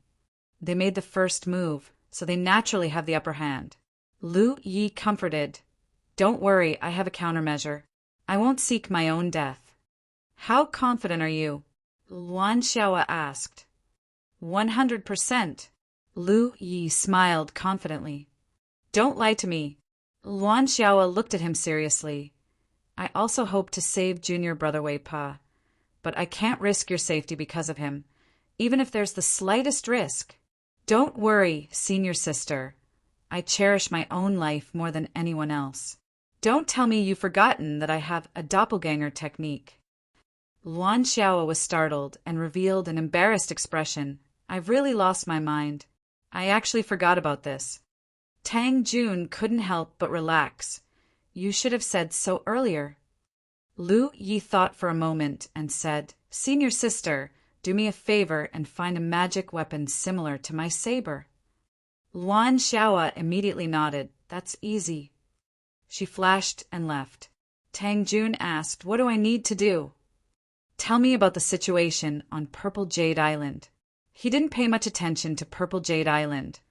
They made the first move, so they naturally have the upper hand. Lu Yi comforted, "Don't worry, I have a countermeasure. I won't seek my own death." "How confident are you?" Luan Xiaoa asked. 100%. Lu Yi smiled confidently. "Don't lie to me." Luan Xiaoa looked at him seriously. "I also hope to save junior brother Wei Pa, but I can't risk your safety because of him, even if there's the slightest risk." "Don't worry, senior sister. I cherish my own life more than anyone else. Don't tell me you've forgotten that I have a doppelganger technique." Luan Xiaoa was startled and revealed an embarrassed expression. "I've really lost my mind. I actually forgot about this." Tang Jun couldn't help but relax. "You should have said so earlier." Lu Yi thought for a moment and said, "Senior sister, do me a favor and find a magic weapon similar to my saber." Luan Xiaoa immediately nodded. "That's easy." She flashed and left. Tang Jun asked, "What do I need to do?" "Tell me about the situation on Purple Jade Island." He didn't pay much attention to Purple Jade Island,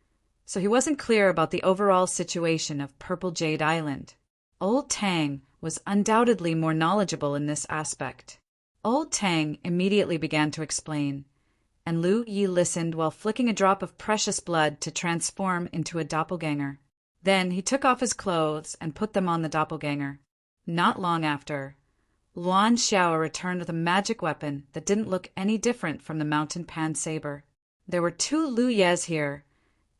so he wasn't clear about the overall situation of Purple Jade Island. Old Tang was undoubtedly more knowledgeable in this aspect. Old Tang immediately began to explain, and Lu Yi listened while flicking a drop of precious blood to transform into a doppelganger. Then he took off his clothes and put them on the doppelganger. Not long after, Luan Xiao returned with a magic weapon that didn't look any different from the mountain pan saber. There were two Lu Yes here,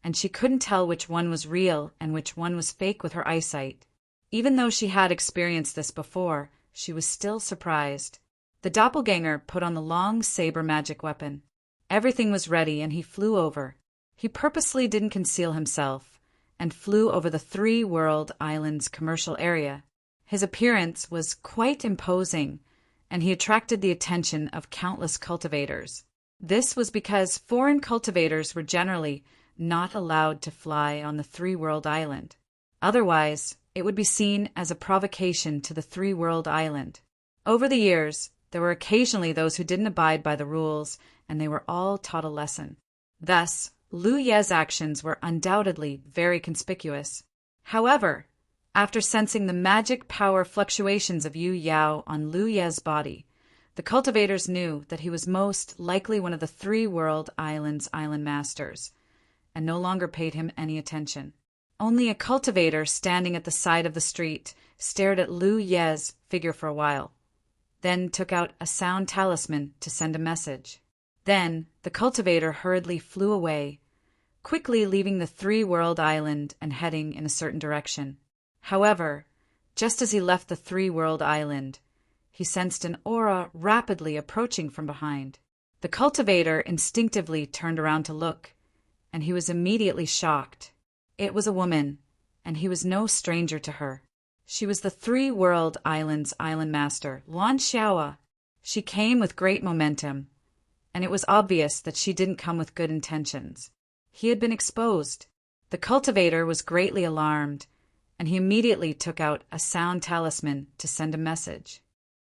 and she couldn't tell which one was real and which one was fake with her eyesight. Even though she had experienced this before, she was still surprised. The doppelganger put on the long saber magic weapon. Everything was ready and he flew over. He purposely didn't conceal himself and flew over the Three World Islands commercial area. His appearance was quite imposing, and he attracted the attention of countless cultivators. This was because foreign cultivators were generally not allowed to fly on the Three World Island. Otherwise, it would be seen as a provocation to the Three World Island. Over the years, there were occasionally those who didn't abide by the rules, and they were all taught a lesson. Thus, Lu Ye's actions were undoubtedly very conspicuous. However, after sensing the magic power fluctuations of Yu Yao on Lu Ye's body, the cultivators knew that he was most likely one of the Three World Islands' island masters, and no longer paid him any attention. Only a cultivator standing at the side of the street stared at Lu Ye's figure for a while, then took out a sound talisman to send a message. Then the cultivator hurriedly flew away, quickly leaving the Three World Island and heading in a certain direction. However, just as he left the Three World Island, he sensed an aura rapidly approaching from behind. The cultivator instinctively turned around to look, and he was immediately shocked. It was a woman, and he was no stranger to her. She was the Three World Islands' island master, Luan Xiaoa. She came with great momentum, and it was obvious that she didn't come with good intentions. He had been exposed. The cultivator was greatly alarmed, and he immediately took out a sound talisman to send a message.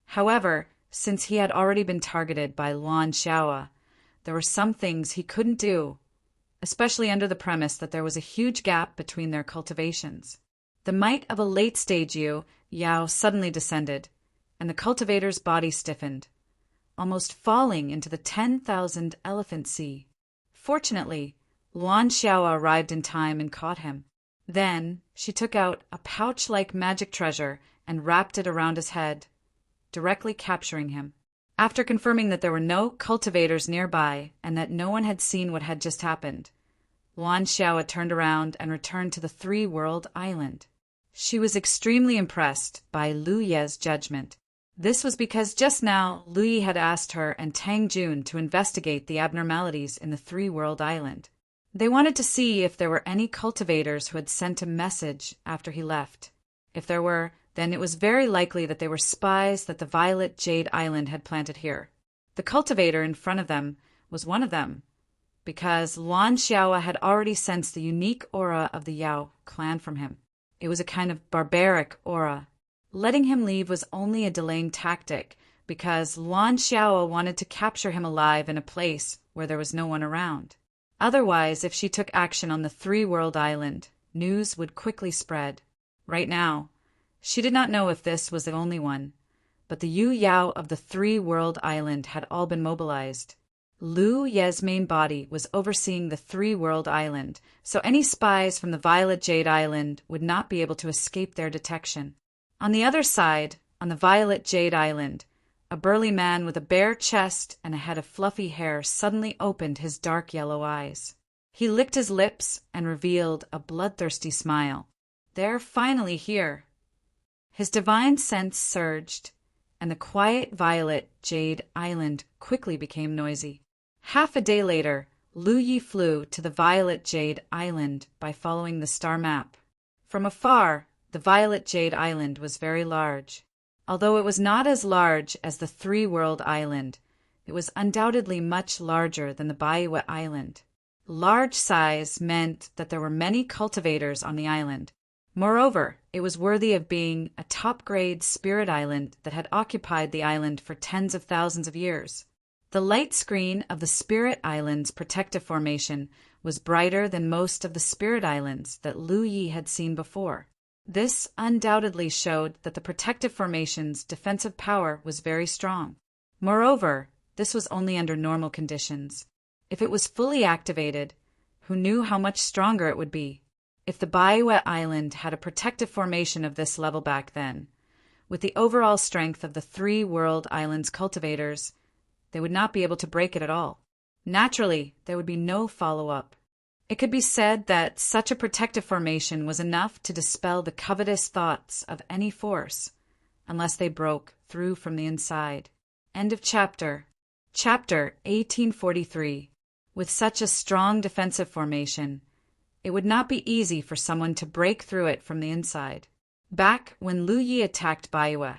However, since he had already been targeted by Luan Xiaoa, there were some things he couldn't do, especially under the premise that there was a huge gap between their cultivations. The might of a late-stage Yao suddenly descended, and the cultivator's body stiffened, almost falling into the 10,000 elephant sea. Fortunately, Luan Xiaoa arrived in time and caught him. Then she took out a pouch-like magic treasure and wrapped it around his head, directly capturing him. After confirming that there were no cultivators nearby and that no one had seen what had just happened, Luan Xiaoa turned around and returned to the Three World Island. She was extremely impressed by Lu Ye's judgment. This was because just now Lu Yi had asked her and Tang Jun to investigate the abnormalities in the three-world island. They wanted to see if there were any cultivators who had sent a message after he left. If there were, then it was very likely that they were spies that the Violet Jade Island had planted here. The cultivator in front of them was one of them, because Luan Xiaoa had already sensed the unique aura of the Yao clan from him. It was a kind of barbaric aura. Letting him leave was only a delaying tactic, because Luan Xiaoa wanted to capture him alive in a place where there was no one around. Otherwise, if she took action on the three-world island, news would quickly spread. Right now, she did not know if this was the only one, but the Yu Yao of the three-world island had all been mobilized. Lu Ye's main body was overseeing the three-world island, so any spies from the Violet Jade Island would not be able to escape their detection. On the other side, on the Violet Jade Island, a burly man with a bare chest and a head of fluffy hair suddenly opened his dark yellow eyes. He licked his lips and revealed a bloodthirsty smile. They're finally here. His divine sense surged, and the quiet Violet Jade Island quickly became noisy. Half a day later, Lu Yi flew to the Violet Jade Island by following the star map. From afar, the Violet Jade Island was very large. Although it was not as large as the three-world island, it was undoubtedly much larger than the Baiwa Island. Large size meant that there were many cultivators on the island. Moreover, it was worthy of being a top-grade spirit island that had occupied the island for tens of thousands of years. The light screen of the Spirit Island's protective formation was brighter than most of the spirit islands that Lu Yi had seen before. This undoubtedly showed that the protective formation's defensive power was very strong. Moreover, this was only under normal conditions. If it was fully activated, who knew how much stronger it would be? If the Baiwa Island had a protective formation of this level back then, with the overall strength of the three-world island's cultivators, they would not be able to break it at all. Naturally, there would be no follow-up. It could be said that such a protective formation was enough to dispel the covetous thoughts of any force, unless they broke through from the inside. End of chapter. Chapter 1843. With such a strong defensive formation, it would not be easy for someone to break through it from the inside. Back when Lu Yi attacked Baiwa,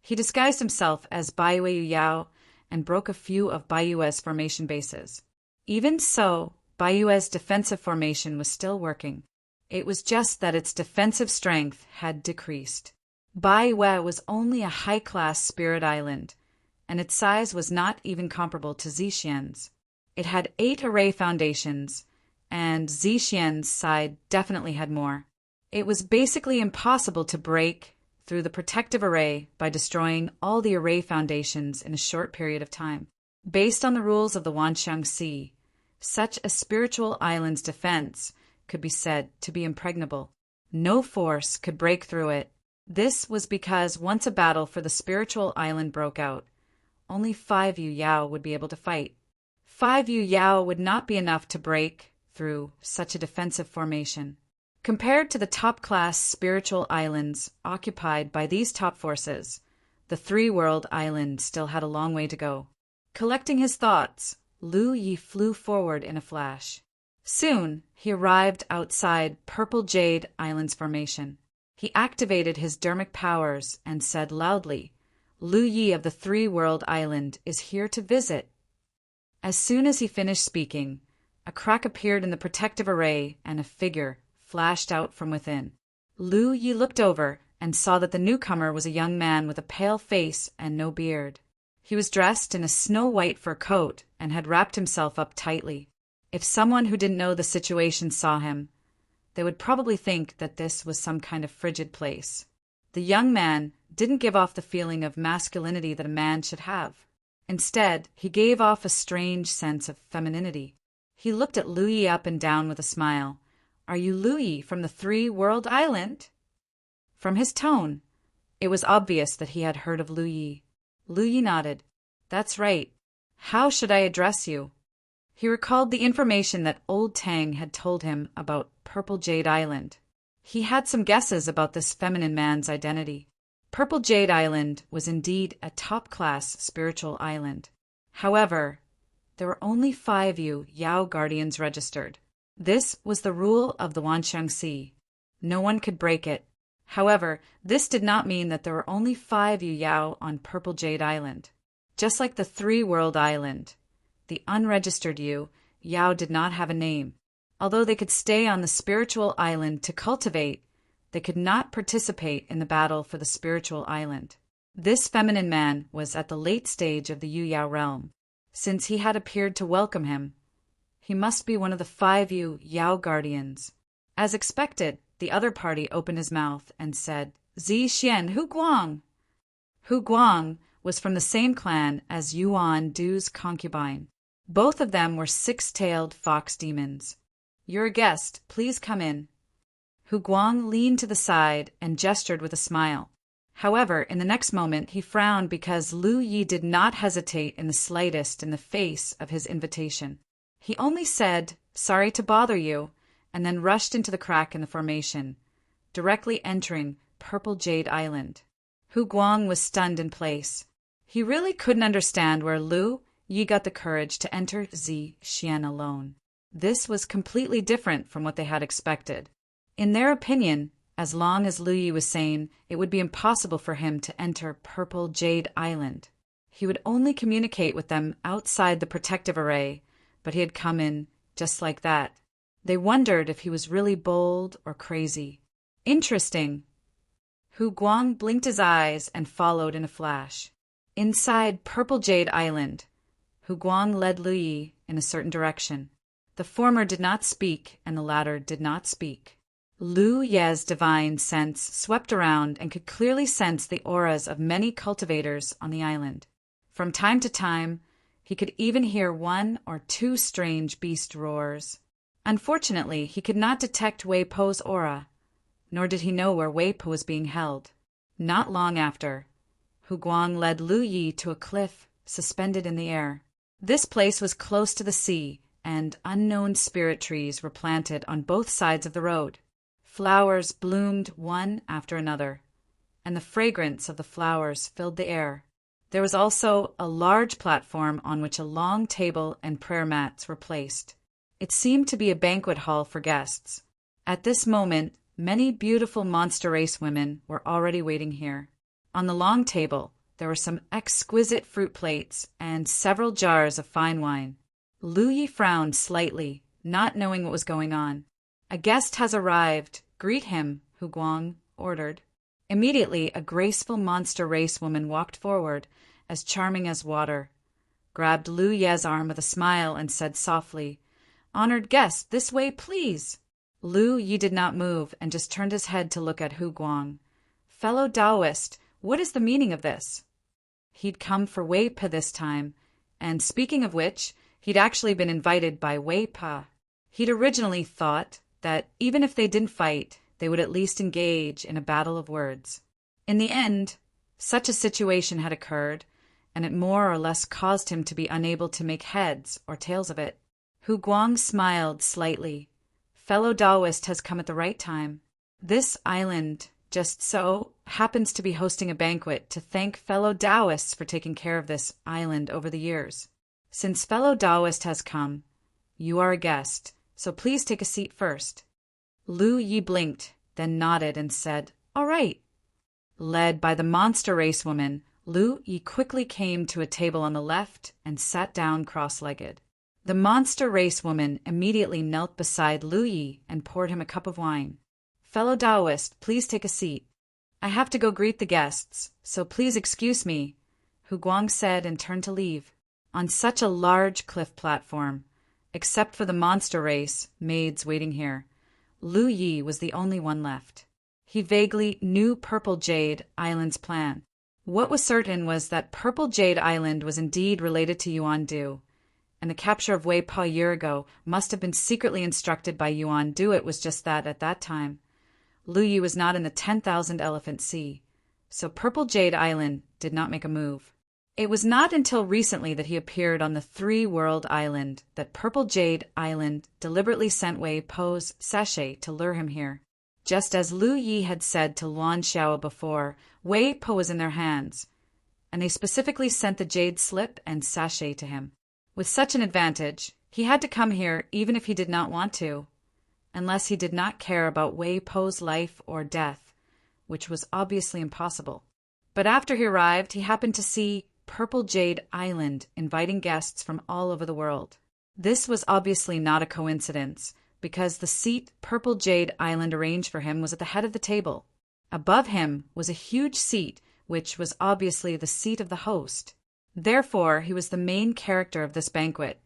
he disguised himself as Baiwa Yu Yao and broke a few of Baiwa's formation bases. Even so, Baiwa's defensive formation was still working. It was just that its defensive strength had decreased. Baiwa was only a high-class spirit island, and its size was not even comparable to Zixian's. It had 8 array foundations, and Zixian's side definitely had more. It was basically impossible to break through the protective array by destroying all the array foundations in a short period of time. Based on the rules of the Wanxiang Sea, such a spiritual island's defense could be said to be impregnable. No force could break through it. This was because once a battle for the spiritual island broke out, only 5 Yu Yao would be able to fight. 5 Yu Yao would not be enough to break through such a defensive formation. Compared to the top-class spiritual islands occupied by these top forces, the three-world island still had a long way to go. Collecting his thoughts, Lu Yi flew forward in a flash. Soon, he arrived outside Purple Jade Island's formation. He activated his dermic powers and said loudly, "Lu Yi of the three-world island is here to visit." As soon as he finished speaking, a crack appeared in the protective array and a figure flashed out from within. Lu Yi looked over and saw that the newcomer was a young man with a pale face and no beard. He was dressed in a snow-white fur coat and had wrapped himself up tightly. If someone who didn't know the situation saw him, they would probably think that this was some kind of frigid place. The young man didn't give off the feeling of masculinity that a man should have. Instead, he gave off a strange sense of femininity. He looked at Lu Yi up and down with a smile. "Are you Lu Yi from the three-world island?" From his tone, it was obvious that he had heard of Lu Yi. Lu Yi nodded. "That's right. How should I address you?" He recalled the information that old Tang had told him about Purple Jade Island. He had some guesses about this feminine man's identity. Purple Jade Island was indeed a top-class spiritual island. However, there were only 5 Yao Guardians registered. This was the rule of the Wanxiang Sea. No one could break it. However, this did not mean that there were only 5 Yao on Purple Jade Island. Just like the 3-world island, the unregistered Yao did not have a name. Although they could stay on the spiritual island to cultivate, they could not participate in the battle for the spiritual island. This feminine man was at the late stage of the Yao realm. Since he had appeared to welcome him, he must be one of the 5 Yao guardians. As expected, the other party opened his mouth and said, "Zi Xian Hu Guang." Hu Guang was from the same clan as Yuan Du's concubine. Both of them were 6-tailed fox demons. "You're a guest, please come in." Hu Guang leaned to the side and gestured with a smile. However, in the next moment he frowned because Lu Yi did not hesitate in the slightest in the face of his invitation. He only said, "Sorry to bother you," and then rushed into the crack in the formation, directly entering Purple Jade Island. Hu Guang was stunned in place. He really couldn't understand where Lu Yi got the courage to enter Zi Xian alone. This was completely different from what they had expected. In their opinion, as long as Lu Yi was sane, it would be impossible for him to enter Purple Jade Island. He would only communicate with them outside the protective array, but he had come in just like that. They wondered if he was really bold or crazy. Interesting. Hu Guang blinked his eyes and followed in a flash. Inside Purple Jade Island, Hu Guang led Lu Yi in a certain direction. The former did not speak, and the latter did not speak. Lu Ye's divine sense swept around and could clearly sense the auras of many cultivators on the island. From time to time, he could even hear 1 or 2 strange beast roars. Unfortunately, he could not detect Wei Po's aura, nor did he know where Wei Po was being held. Not long after, Hu Guang led Lu Yi to a cliff suspended in the air. This place was close to the sea, and unknown spirit trees were planted on both sides of the road. Flowers bloomed one after another, and the fragrance of the flowers filled the air. There was also a large platform on which a long table and prayer mats were placed. It seemed to be a banquet hall for guests. At this moment, many beautiful monster race women were already waiting here. On the long table, there were some exquisite fruit plates and several jars of fine wine. Lu Yi frowned slightly, not knowing what was going on. "A guest has arrived. Greet him," Hu Guang ordered. Immediately, a graceful monster race woman walked forward, as charming as water, grabbed Lu Ye's arm with a smile and said softly, "Honored guest, this way, please." Lu Yi did not move and just turned his head to look at Hu Guang. "Fellow Taoist, what is the meaning of this?" He'd come for Wei Pa this time, and speaking of which, he'd actually been invited by Wei Pa. He'd originally thought that even if they didn't fight, they would at least engage in a battle of words. In the end, such a situation had occurred, and it more or less caused him to be unable to make heads or tails of it. Hu Guang smiled slightly. "Fellow Taoist has come at the right time. This island, just so, happens to be hosting a banquet to thank fellow Taoists for taking care of this island over the years. Since fellow Taoist has come, you are a guest, so please take a seat first." Lu Yi blinked, then nodded and said, "All right." Led by the monster race woman, Lu Yi quickly came to a table on the left and sat down cross-legged. The monster race woman immediately knelt beside Lu Yi and poured him a cup of wine. "Fellow Taoist, please take a seat. I have to go greet the guests, so please excuse me," Hu Guang said and turned to leave. On such a large cliff platform, except for the monster race maids waiting here, Lu Yi was the only one left. He vaguely knew Purple Jade Island's plan. What was certain was that Purple Jade Island was indeed related to Yuan Du, and the capture of Wei Pa a year ago must have been secretly instructed by Yuan Du. It was just that at that time, Lu Yi was not in the 10,000 Elephant Sea, so Purple Jade Island did not make a move. It was not until recently that he appeared on the 3-world island that Purple Jade Island deliberately sent Wei Po's sachet to lure him here. Just as Lu Yi had said to Luan Xiao before, Wei Po was in their hands, and they specifically sent the jade slip and sachet to him. With such an advantage, he had to come here even if he did not want to, unless he did not care about Wei Po's life or death, which was obviously impossible. But after he arrived, he happened to see Purple Jade Island inviting guests from all over the world. This was obviously not a coincidence, because the seat Purple Jade Island arranged for him was at the head of the table. Above him was a huge seat, which was obviously the seat of the host. Therefore, he was the main character of this banquet,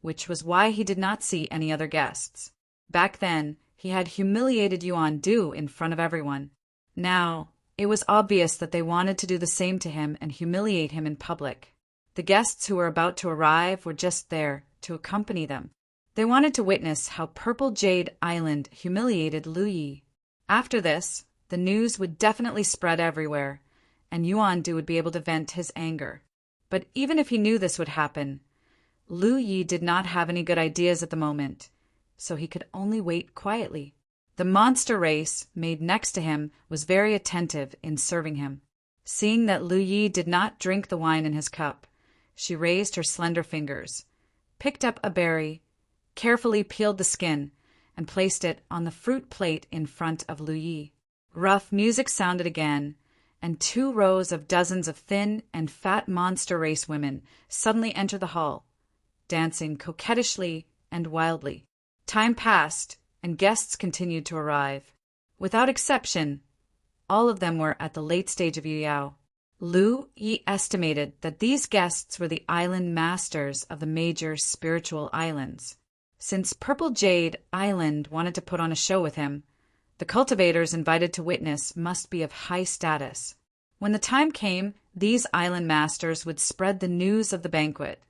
which was why he did not see any other guests. Back then, he had humiliated Yuan Du in front of everyone. Now, it was obvious that they wanted to do the same to him and humiliate him in public. The guests who were about to arrive were just there to accompany them. They wanted to witness how Purple Jade Island humiliated Lu Yi. After this, the news would definitely spread everywhere, and Yuan Du would be able to vent his anger. But even if he knew this would happen, Lu Yi did not have any good ideas at the moment, so he could only wait quietly. The monster race, made next to him, was very attentive in serving him. Seeing that Lu Yi did not drink the wine in his cup, she raised her slender fingers, picked up a berry, carefully peeled the skin, and placed it on the fruit plate in front of Lu Yi. Rough music sounded again, and 2 rows of dozens of thin and fat monster race women suddenly entered the hall, dancing coquettishly and wildly. Time passed, and guests continued to arrive. Without exception, all of them were at the late stage of Yuyao. Lu Yi estimated that these guests were the island masters of the major spiritual islands. Since Purple Jade Island wanted to put on a show with him, the cultivators invited to witness must be of high status. When the time came, these island masters would spread the news of the banquet,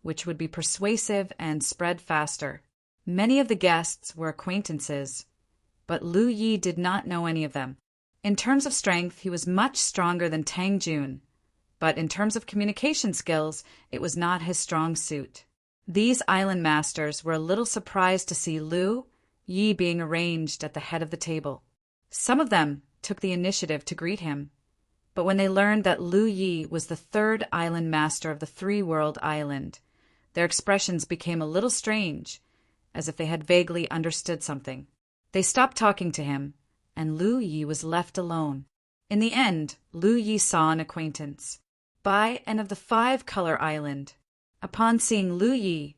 which would be persuasive and spread faster. Many of the guests were acquaintances, but Lu Yi did not know any of them. In terms of strength, he was much stronger than Tang Jun, but in terms of communication skills, it was not his strong suit. These island masters were a little surprised to see Lu Yi being arranged at the head of the table. Some of them took the initiative to greet him, but when they learned that Lu Yi was the 3rd island master of the 3-world island, their expressions became a little strange, as if they had vaguely understood something. They stopped talking to him, and Lu Yi was left alone. In the end, Lu Yi saw an acquaintance, Bai and of the 5-color island. Upon seeing Lu Yi,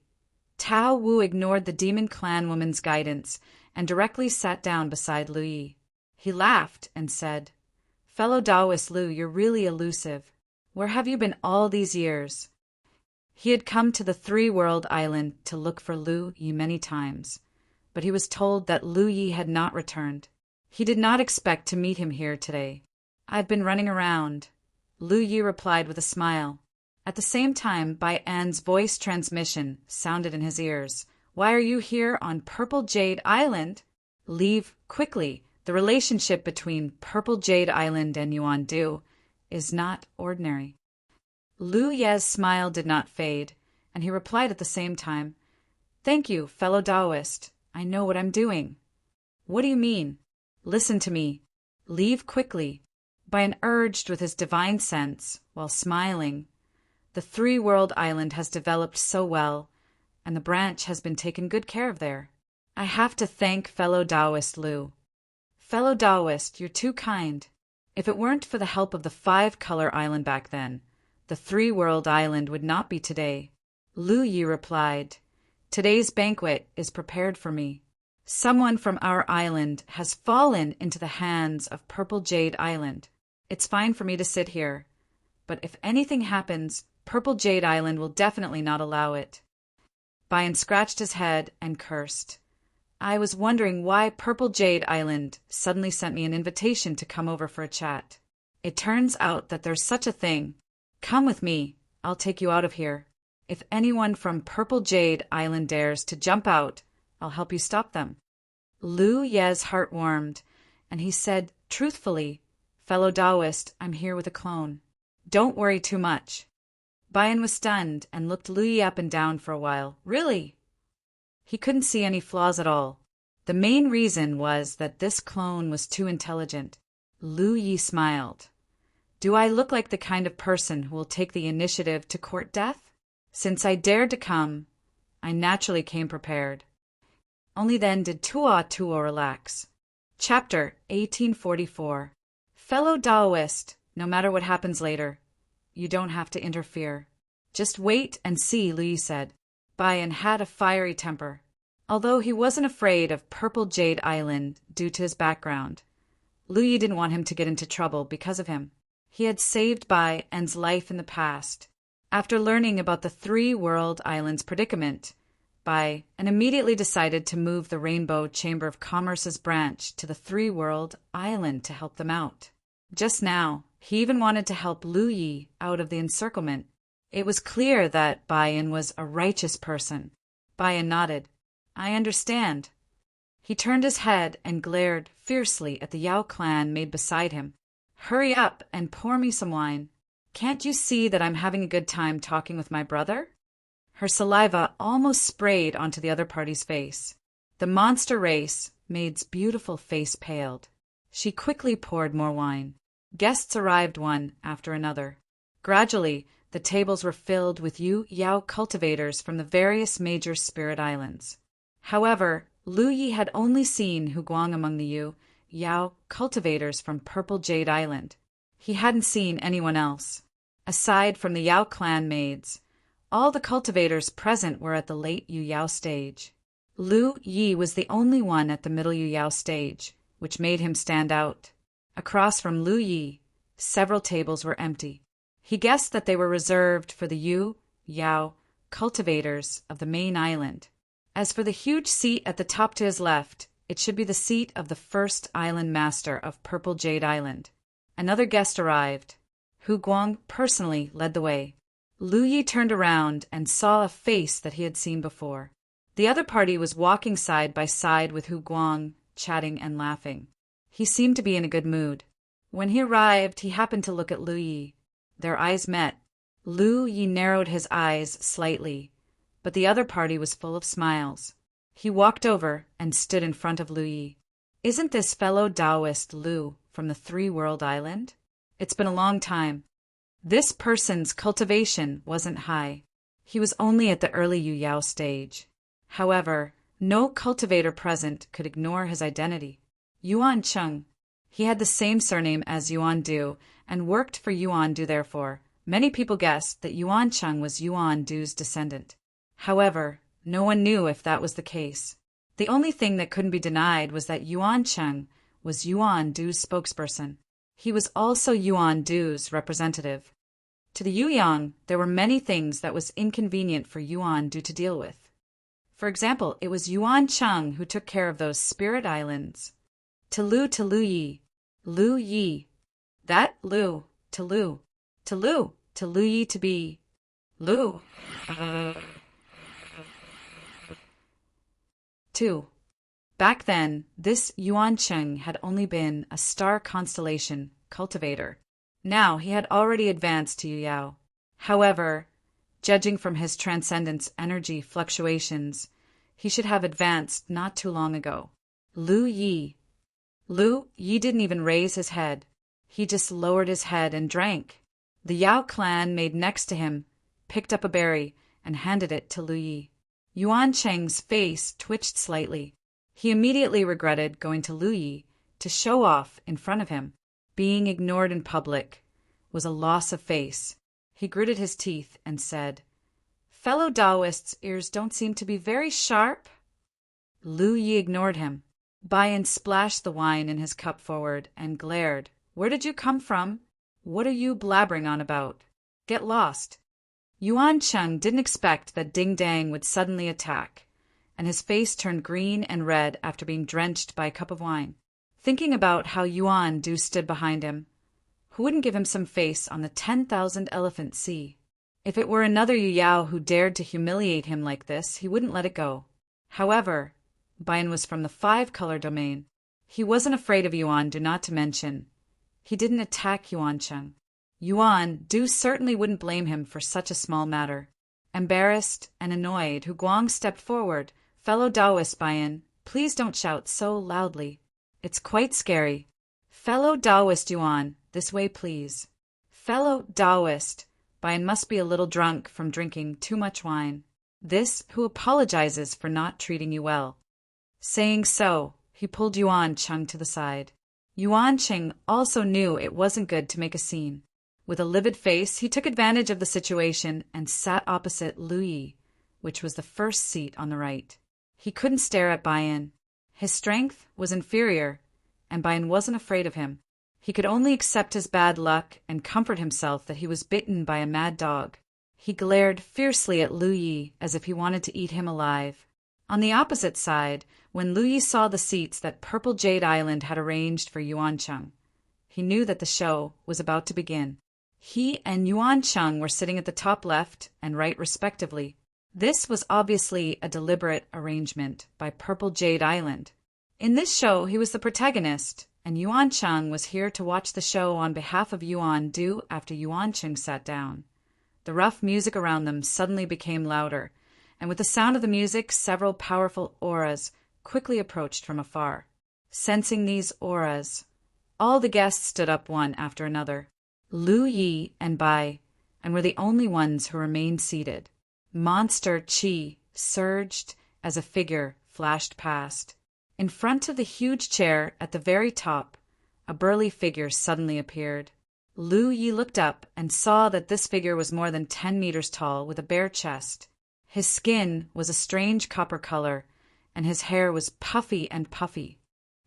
Tao Wu ignored the demon clan woman's guidance and directly sat down beside Lu Yi. He laughed and said, "Fellow Taoist Lu, you're really elusive. Where have you been all these years?" He had come to the 3-world island to look for Lu Yi many times, but he was told that Lu Yi had not returned. He did not expect to meet him here today. "I've been running around," Lu Yi replied with a smile. At the same time, Bai An's voice transmission sounded in his ears. "Why are you here on Purple Jade Island? Leave quickly. The relationship between Purple Jade Island and Yuan Du is not ordinary." Lu Ye's smile did not fade, and he replied at the same time, "Thank you, fellow Taoist. I know what I'm doing." "What do you mean?" "Listen to me. Leave quickly." Bai urged with his divine sense, while smiling. The 3-world island has developed so well, and the branch has been taken good care of there. I have to thank fellow Taoist Lu. "Fellow Taoist, you're too kind. If it weren't for the help of the 5-color island back then, the 3-world island would not be today." Lu Yi replied, "Today's banquet is prepared for me. Someone from our island has fallen into the hands of Purple Jade Island. It's fine for me to sit here, but if anything happens, Purple Jade Island will definitely not allow it." Bayan scratched his head and cursed. "I was wondering why Purple Jade Island suddenly sent me an invitation to come over for a chat. It turns out that there's such a thing. Come with me, I'll take you out of here. If anyone from Purple Jade Island dares to jump out, I'll help you stop them." Lu Ye's heart warmed, and he said truthfully, "Fellow Taoist, I'm here with a clone. Don't worry too much." Bayan was stunned and looked Lu Yi up and down for a while. "Really?" He couldn't see any flaws at all. The main reason was that this clone was too intelligent. Lu Yi smiled. Do I look like the kind of person who will take the initiative to court death? Since I dared to come, I naturally came prepared. Only then did Tuo relax. Chapter 1844. Fellow Taoist, no matter what happens later, you don't have to interfere. Just wait and see, Lu Yi said. Bayan had a fiery temper. Although he wasn't afraid of Purple Jade Island due to his background, Lu Yi didn't want him to get into trouble because of him. He had saved Bayan's life in the past. After learning about the Three World Islands predicament, Bayan immediately decided to move the Rainbow Chamber of Commerce's branch to the Three World Island to help them out. Just now, he even wanted to help Lu Yi out of the encirclement. It was clear that Bayan was a righteous person. Bayan nodded. I understand. He turned his head and glared fiercely at the Yao clan maid beside him. Hurry up and pour me some wine. Can't you see that I'm having a good time talking with my brother? Her saliva almost sprayed onto the other party's face. The monster race maid's beautiful face paled. She quickly poured more wine. Guests arrived one after another. Gradually, the tables were filled with Yao cultivators from the various major spirit islands. However, Lu Yi had only seen Huguang among the Yao cultivators from Purple Jade Island. He hadn't seen anyone else. Aside from the Yao clan maids, all the cultivators present were at the late Yao stage. Lu Yi was the only one at the middle Yao stage, which made him stand out. Across from Lu Yi, several tables were empty. He guessed that they were reserved for the Yao cultivators of the main island. As for the huge seat at the top to his left, it should be the seat of the first island master of Purple Jade Island. Another guest arrived. Huguang personally led the way. Lu Yi turned around and saw a face that he had seen before. The other party was walking side by side with Huguang, chatting and laughing. He seemed to be in a good mood. When he arrived, he happened to look at Lu Yi. Their eyes met. Lu Yi narrowed his eyes slightly, but the other party was full of smiles. He walked over and stood in front of Lu Yi. Isn't this fellow Taoist Lu from the Three World Island? It's been a long time. This person's cultivation wasn't high. He was only at the early Yao stage. However, no cultivator present could ignore his identity. Yuan Cheng. He had the same surname as Yuan Du and worked for Yuan Du. Therefore, many people guessed that Yuan Cheng was Yuan Du's descendant. However, no one knew if that was the case. The only thing that couldn't be denied was that Yuan Cheng was Yuan Du's spokesperson. He was also Yuan Du's representative. To the Yuyang, there were many things that was inconvenient for Yuan Du to deal with. For example, it was Yuan Cheng who took care of those spirit islands. To Lu Yi. Lu Yi. That Lu. To Lu. To Lu. To Lu Yi to be. Lu. 2. Back then, this Yuan Cheng had only been a star constellation cultivator. Now he had already advanced to Yao. However, judging from his transcendence energy fluctuations, he should have advanced not too long ago. Lu Yi. Lu Yi didn't even raise his head. He just lowered his head and drank. The Yao clan maid next to him picked up a berry and handed it to Lu Yi. Yuan Cheng's face twitched slightly. He immediately regretted going to Lu Yi to show off in front of him. Being ignored in public was a loss of face. He gritted his teeth and said, Fellow Taoists' ears don't seem to be very sharp. Lu Yi ignored him. Bayan splashed the wine in his cup forward and glared. Where did you come from? What are you blabbering on about? Get lost. Yuan Cheng didn't expect that Ding Dang would suddenly attack, and his face turned green and red after being drenched by a cup of wine. Thinking about how Yuan Du stood behind him, who wouldn't give him some face on the 10,000 Elephant Sea? If it were another Yao who dared to humiliate him like this, he wouldn't let it go. However, Bayan was from the 5-color domain. He wasn't afraid of Yuan Du, not to mention. He didn't attack Yuan Cheng. Yuan Du certainly wouldn't blame him for such a small matter. Embarrassed and annoyed, Huguang stepped forward. Fellow Taoist Bayan, Please don't shout so loudly. It's quite scary. Fellow Taoist Yuan, this way please. Fellow Taoist, Bayan must be a little drunk from drinking too much wine. This who apologizes for not treating you well. Saying so, he pulled Yuan Cheng to the side. Yuan Cheng also knew it wasn't good to make a scene. With a livid face, he took advantage of the situation and sat opposite Lu Yi, which was the first seat on the right. He couldn't stare at Bayan. His strength was inferior, and Bayan wasn't afraid of him. He could only accept his bad luck and comfort himself that he was bitten by a mad dog. He glared fiercely at Lu Yi as if he wanted to eat him alive. On the opposite side, when Lu Yi saw the seats that Purple Jade Island had arranged for Yuan Cheng, he knew that the show was about to begin. He and Yuan Cheng were sitting at the top left and right respectively. This was obviously a deliberate arrangement by Purple Jade Island. In this show, he was the protagonist, and Yuan Cheng was here to watch the show on behalf of Yuan Du after Yuan Cheng sat down. The rough music around them suddenly became louder, and with the sound of the music, several powerful auras quickly approached from afar. Sensing these auras, all the guests stood up one after another. Lu Yi and Bai, and were the only ones who remained seated. Monster Qi surged as a figure flashed past. In front of the huge chair at the very top, a burly figure suddenly appeared. Lu Yi looked up and saw that this figure was more than 10 meters tall with a bare chest. His skin was a strange copper color, and his hair was puffy and puffy.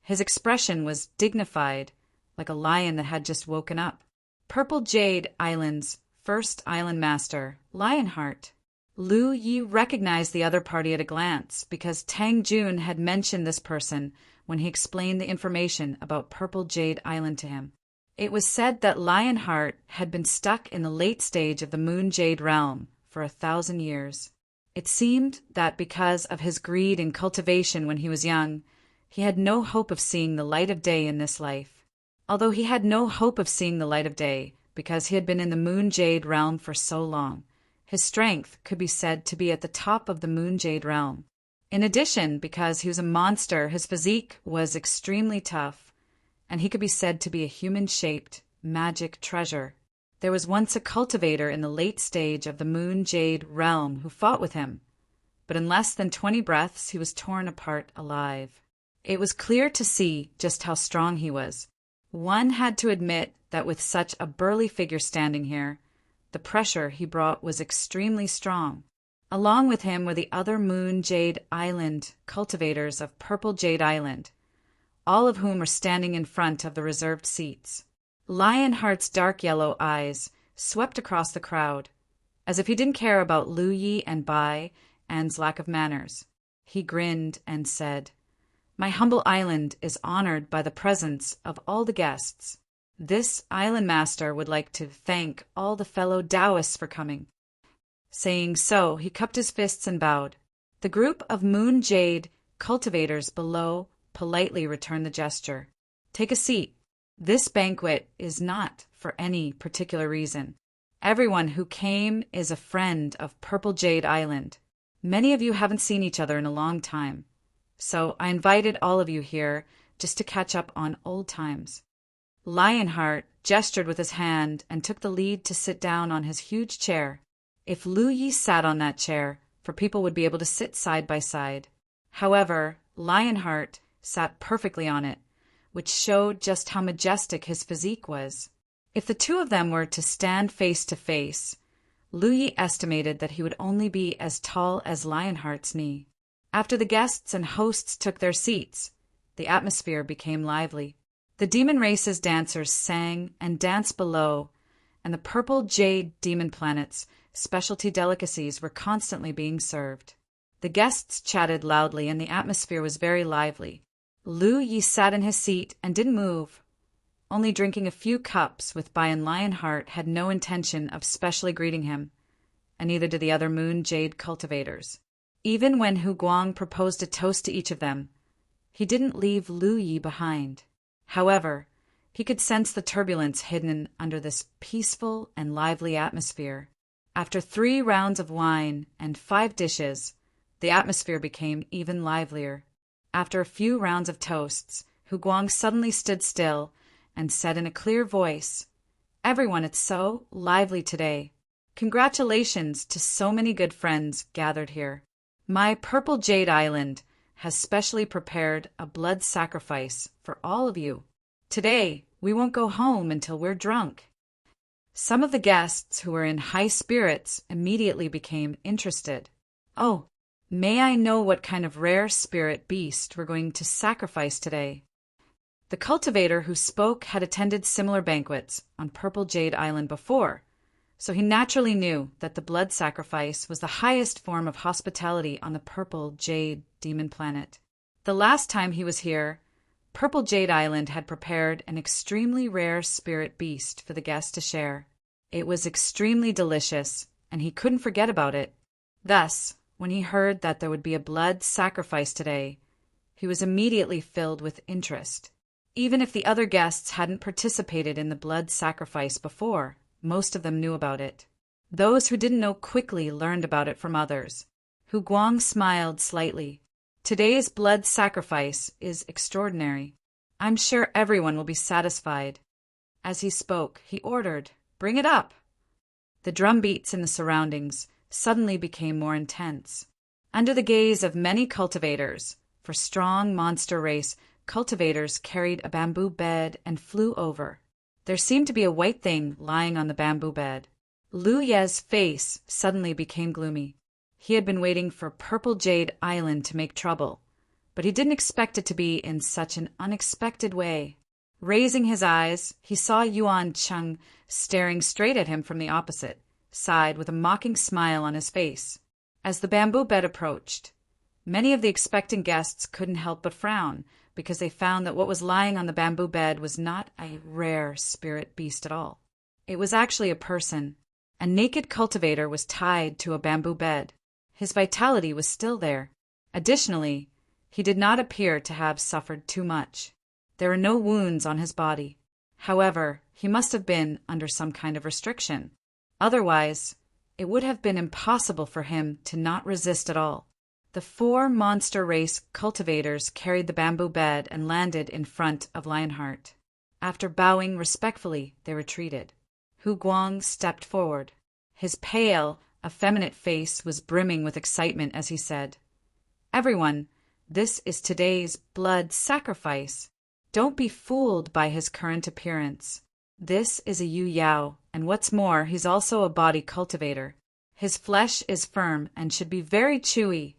His expression was dignified, like a lion that had just woken up. Purple Jade Island's first island master, Lionheart. Lu Yi recognized the other party at a glance because Tang Jun had mentioned this person when he explained the information about Purple Jade Island to him. It was said that Lionheart had been stuck in the late stage of the Moon Jade realm for 1,000 years. It seemed that because of his greed and cultivation when he was young, he had no hope of seeing the light of day in this life. Although he had no hope of seeing the light of day because he had been in the Moon Jade realm for so long, his strength could be said to be at the top of the Moon Jade realm. In addition, because he was a monster, his physique was extremely tough, and he could be said to be a human-shaped magic treasure. There was once a cultivator in the late stage of the Moon Jade realm who fought with him, but in less than 20 breaths he was torn apart alive. It was clear to see just how strong he was. One had to admit that with such a burly figure standing here, the pressure he brought was extremely strong. Along with him were the other Moon Jade Island cultivators of Purple Jade Island, all of whom were standing in front of the reserved seats. Lionheart's dark yellow eyes swept across the crowd, as if he didn't care about Lu Yi and Bai An's lack of manners. He grinned and said, "My humble island is honored by the presence of all the guests. This island master would like to thank all the fellow Taoists for coming." Saying so, he cupped his fists and bowed. The group of Moon Jade cultivators below politely returned the gesture. "Take a seat. This banquet is not for any particular reason. Everyone who came is a friend of Purple Jade Island. Many of you haven't seen each other in a long time, so I invited all of you here just to catch up on old times." Lionheart gestured with his hand and took the lead to sit down on his huge chair. If Lu Yi sat on that chair, for people would be able to sit side by side. However, Lionheart sat perfectly on it, which showed just how majestic his physique was. If the two of them were to stand face to face, Lu Yi estimated that he would only be as tall as Lionheart's knee. After the guests and hosts took their seats, the atmosphere became lively. The demon race's dancers sang and danced below, and the Purple Jade Demon Planet's specialty delicacies were constantly being served. The guests chatted loudly, and the atmosphere was very lively. Lu Yi sat in his seat and didn't move, only drinking a few cups with Bai and Lionheart had no intention of specially greeting him, and neither did the other Moon Jade cultivators. Even when Hu Guang proposed a toast to each of them, he didn't leave Lu Yi behind. However, he could sense the turbulence hidden under this peaceful and lively atmosphere. After 3 rounds of wine and 5 dishes, the atmosphere became even livelier. After a few rounds of toasts, Hu Guang suddenly stood still and said in a clear voice, "Everyone, it's so lively today. Congratulations to so many good friends gathered here. My Purple Jade Island has specially prepared a blood sacrifice for all of you. Today, we won't go home until we're drunk." Some of the guests who were in high spirits immediately became interested. "Oh, may I know what kind of rare spirit beast we're going to sacrifice today?" The cultivator who spoke had attended similar banquets on Purple Jade Island before, so he naturally knew that the blood sacrifice was the highest form of hospitality on the Purple Jade demon planet. The last time he was here, Purple Jade Island had prepared an extremely rare spirit beast for the guests to share. It was extremely delicious, and he couldn't forget about it. Thus, when he heard that there would be a blood sacrifice today, he was immediately filled with interest. Even if the other guests hadn't participated in the blood sacrifice before, most of them knew about it. Those who didn't know quickly learned about it from others. Hu Guang smiled slightly. Today's blood sacrifice is extraordinary. I'm sure everyone will be satisfied. As he spoke, he ordered, "Bring it up." The drum beats in the surroundings suddenly became more intense. Under the gaze of many cultivators, for strong monster race, cultivators carried a bamboo bed and flew over. There seemed to be a white thing lying on the bamboo bed. Lu Ye's face suddenly became gloomy. He had been waiting for Purple Jade Island to make trouble, but he didn't expect it to be in such an unexpected way. Raising his eyes, he saw Yuan Cheng staring straight at him from the opposite side with a mocking smile on his face. As the bamboo bed approached, many of the expectant guests couldn't help but frown, because they found that what was lying on the bamboo bed was not a rare spirit beast at all. It was actually a person. A naked cultivator was tied to a bamboo bed. His vitality was still there. Additionally, he did not appear to have suffered too much. There were no wounds on his body. However, he must have been under some kind of restriction. Otherwise, it would have been impossible for him to not resist at all. The 4 monster race cultivators carried the bamboo bed and landed in front of Lionheart. After bowing respectfully, they retreated. Hu Guang stepped forward. His pale, effeminate face was brimming with excitement as he said, "Everyone, this is today's blood sacrifice. Don't be fooled by his current appearance. This is a Yu Yao, and what's more, he's also a body cultivator. His flesh is firm and should be very chewy."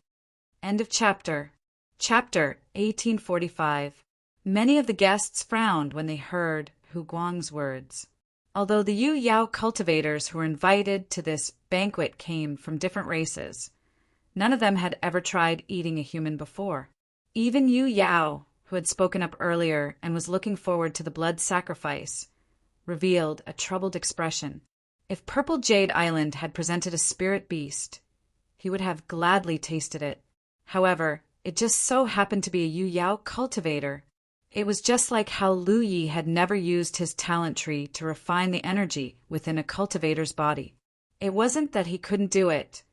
End of chapter. Chapter 1845. Many of the guests frowned when they heard Hu Guang's words. Although the Yu Yao cultivators who were invited to this banquet came from different races, none of them had ever tried eating a human before. Even Yu Yao, who had spoken up earlier and was looking forward to the blood sacrifice, revealed a troubled expression. If Purple Jade Island had presented a spirit beast, he would have gladly tasted it. However, it just so happened to be a Yu Yao cultivator. It was just like how Lu Yi had never used his talent tree to refine the energy within a cultivator's body. It wasn't that he couldn't do it,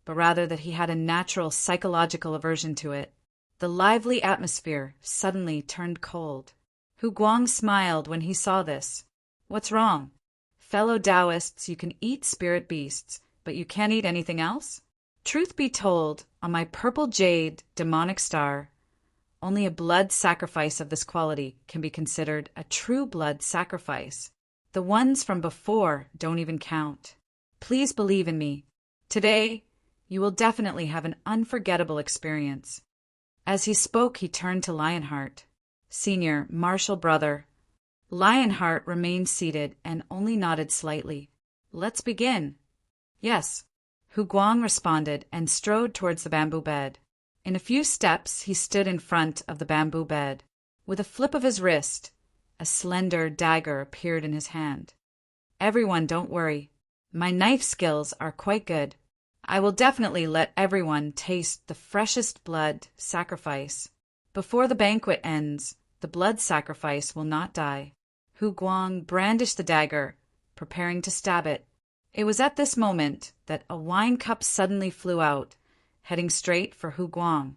but rather that he had a natural psychological aversion to it. The lively atmosphere suddenly turned cold. Hu Guang smiled when he saw this. "What's wrong? Fellow Taoists, you can eat spirit beasts, but you can't eat anything else? Truth be told, on my Purple Jade demonic star, only a blood sacrifice of this quality can be considered a true blood sacrifice. The ones from before don't even count. Please believe in me. Today, you will definitely have an unforgettable experience." As he spoke, he turned to Lionheart. "Senior, martial brother." Lionheart remained seated and only nodded slightly. "Let's begin." "Yes." Hu Guang responded and strode towards the bamboo bed. In a few steps, he stood in front of the bamboo bed. With a flip of his wrist, a slender dagger appeared in his hand. "Everyone, don't worry. My knife skills are quite good. I will definitely let everyone taste the freshest blood sacrifice. Before the banquet ends, the blood sacrifice will not die." Hu Guang brandished the dagger, preparing to stab it. It was at this moment that a wine cup suddenly flew out, heading straight for Hu Guang.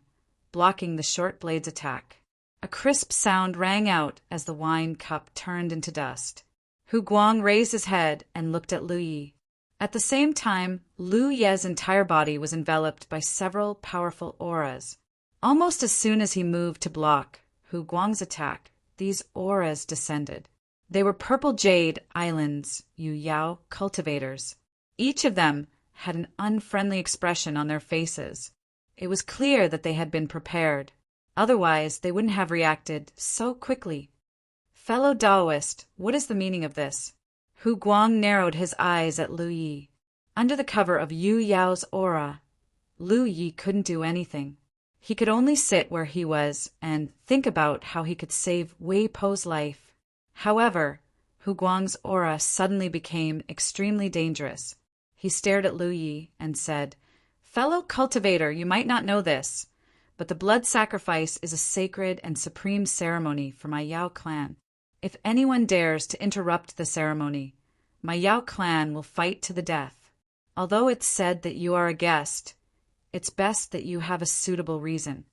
blocking the short blade's attack. A crisp sound rang out as the wine cup turned into dust. Hu Guang raised his head and looked at Lu Yi. At the same time, Lu Ye's entire body was enveloped by several powerful auras. Almost as soon as he moved to block Hu Guang's attack, these auras descended. They were purple jade islands, Yu Yao cultivators. Each of them had an unfriendly expression on their faces. It was clear that they had been prepared. Otherwise, they wouldn't have reacted so quickly. Fellow Taoist, what is the meaning of this? Hu Guang narrowed his eyes at Lu Yi. Under the cover of Yu Yao's aura, Lu Yi couldn't do anything. He could only sit where he was and think about how he could save Wei Po's life. However, Hu Guang's aura suddenly became extremely dangerous. He stared at Lu Yi and said, "Fellow cultivator, you might not know this, but the blood sacrifice is a sacred and supreme ceremony for my Yao clan. If anyone dares to interrupt the ceremony, my Yao clan will fight to the death. Although it's said that you are a guest, it's best that you have a suitable reason."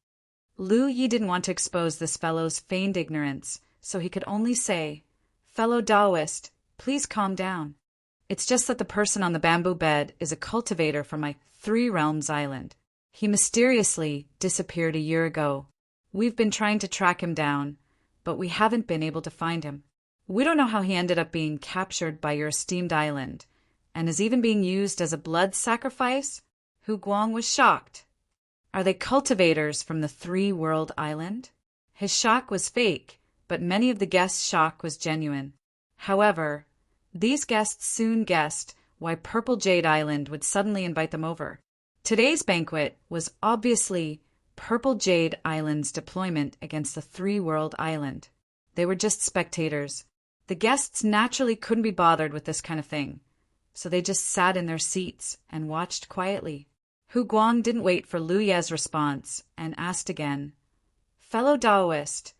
Lu Yi didn't want to expose this fellow's feigned ignorance, so he could only say, "Fellow Taoist, please calm down. It's just that the person on the bamboo bed is a cultivator from my Three Realms Island. He mysteriously disappeared a year ago. We've been trying to track him down, but we haven't been able to find him. We don't know how he ended up being captured by your esteemed island, and is even being used as a blood sacrifice." Hu Guang was shocked. Are they cultivators from the Three-World Island? His shock was fake, but many of the guests' shock was genuine. However, these guests soon guessed why Purple Jade Island would suddenly invite them over. Today's banquet was obviously Purple Jade Island's deployment against the Three-World Island. They were just spectators. The guests naturally couldn't be bothered with this kind of thing, so they just sat in their seats and watched quietly. Hu Guang didn't wait for Lu Ye's response and asked again, "Fellow Taoist,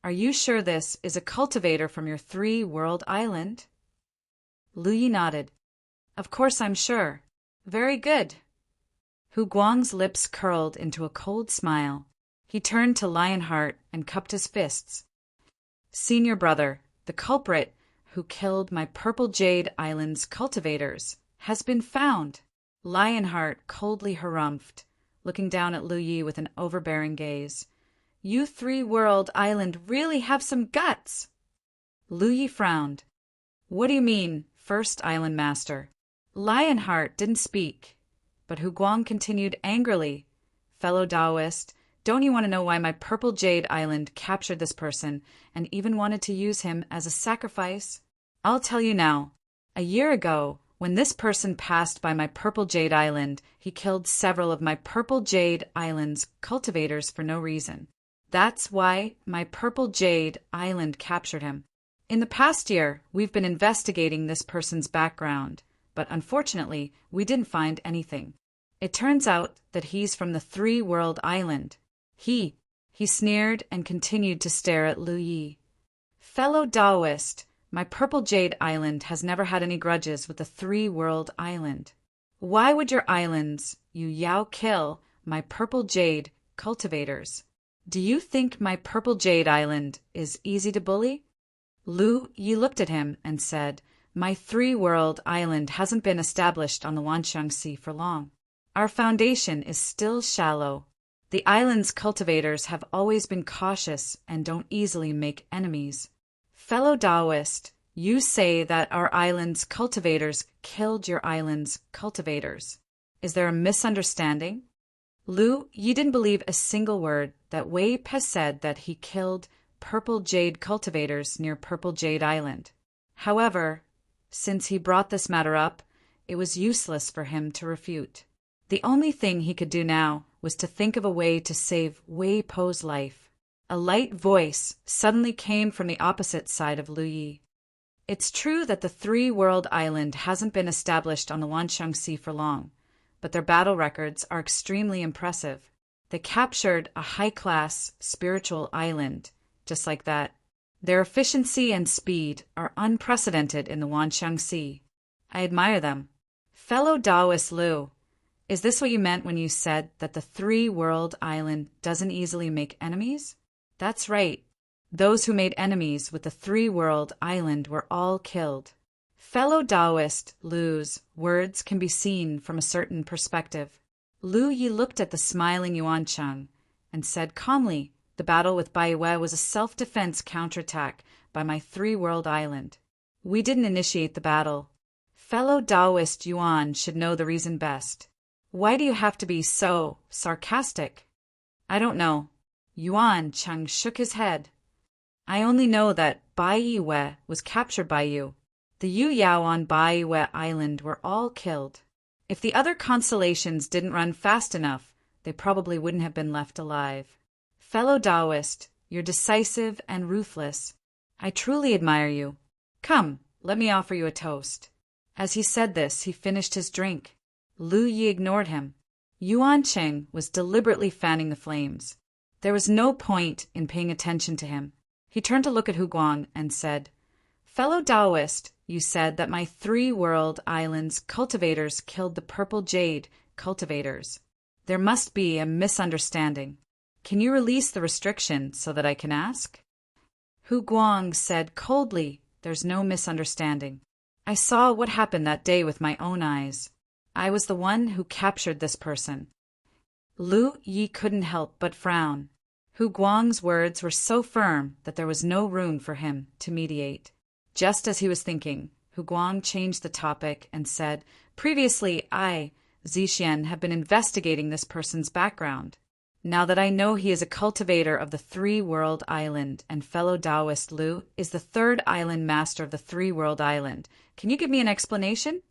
are you sure this is a cultivator from your Three-World Island?" Lu Yi nodded. "Of course I'm sure." "Very good." Hu Guang's lips curled into a cold smile. He turned to Lionheart and cupped his fists. "Senior brother, the culprit who killed my Purple Jade Island's cultivators has been found." Lionheart coldly harumphed, looking down at Lu Yi with an overbearing gaze. "You Three-World Island really have some guts." Lu Yi frowned. "What do you mean, First Island Master?" Lionheart didn't speak, but Hu Guang continued angrily, "Fellow Taoist, don't you want to know why my Purple Jade Island captured this person and even wanted to use him as a sacrifice? I'll tell you now. A year ago, when this person passed by my Purple Jade Island, he killed several of my Purple Jade Island's cultivators for no reason. That's why my Purple Jade Island captured him. In the past year, we've been investigating this person's background, but unfortunately, we didn't find anything. It turns out that he's from the Three-World Island." He sneered and continued to stare at Lu Yi. "Fellow Taoist, my Purple Jade Island has never had any grudges with the Three-World Island. Why would your islands, Yu Yao, kill my Purple Jade cultivators? Do you think my Purple Jade Island is easy to bully?" Lu Yi looked at him and said, "My Three-World Island hasn't been established on the Wanxiang Sea for long. Our foundation is still shallow. The island's cultivators have always been cautious and don't easily make enemies. Fellow Taoist, you say that our island's cultivators killed your island's cultivators. Is there a misunderstanding?" Lu Yi didn't believe a single word that Wei Pe said that he killed Purple Jade cultivators near Purple Jade Island. However, since he brought this matter up, it was useless for him to refute. The only thing he could do now was to think of a way to save Wei Po's life. A light voice suddenly came from the opposite side of Lu Yi. "It's true that the Three-World Island hasn't been established on the Wanxiang Sea for long, but their battle records are extremely impressive. They captured a high-class spiritual island, just like that. Their efficiency and speed are unprecedented in the Wanxiang Sea. I admire them. Fellow Taoist Lu, Is this what you meant when you said that the three-world island doesn't easily make enemies? That's right. Those who made enemies with the three-world island were all killed. Fellow Taoist Lu's words can be seen from a certain perspective. Lu Yi looked at the smiling Yuan Cheng and said calmly, "The battle with Bai Yue was a self-defense counterattack by my three-world island. We didn't initiate the battle. Fellow Taoist Yuan should know the reason best. Why do you have to be so sarcastic?" "I don't know." Yuan Cheng shook his head. "I only know that Bai Yue was captured by you. The Yu Yao on Bai Yue Island were all killed. If the other constellations didn't run fast enough, they probably wouldn't have been left alive. Fellow Taoist, you're decisive and ruthless. I truly admire you. Come, let me offer you a toast." As he said this, he finished his drink. Lu Yi ignored him. Yuan Cheng was deliberately fanning the flames. There was no point in paying attention to him. He turned to look at Hu Guang and said, "Fellow Taoist, you said that my three-world island's cultivators killed the purple jade cultivators. There must be a misunderstanding. Can you release the restriction so that I can ask?" Hu Guang said coldly, "There's no misunderstanding. I saw what happened that day with my own eyes. I was the one who captured this person." Lu Yi couldn't help but frown. Hu Guang's words were so firm that there was no room for him to mediate. Just as he was thinking, Hu Guang changed the topic and said, "Previously, Zixian, have been investigating this person's background. Now that I know he is a cultivator of the three-world island and fellow Taoist Lu is the third island master of the three-world island, can you give me an explanation?"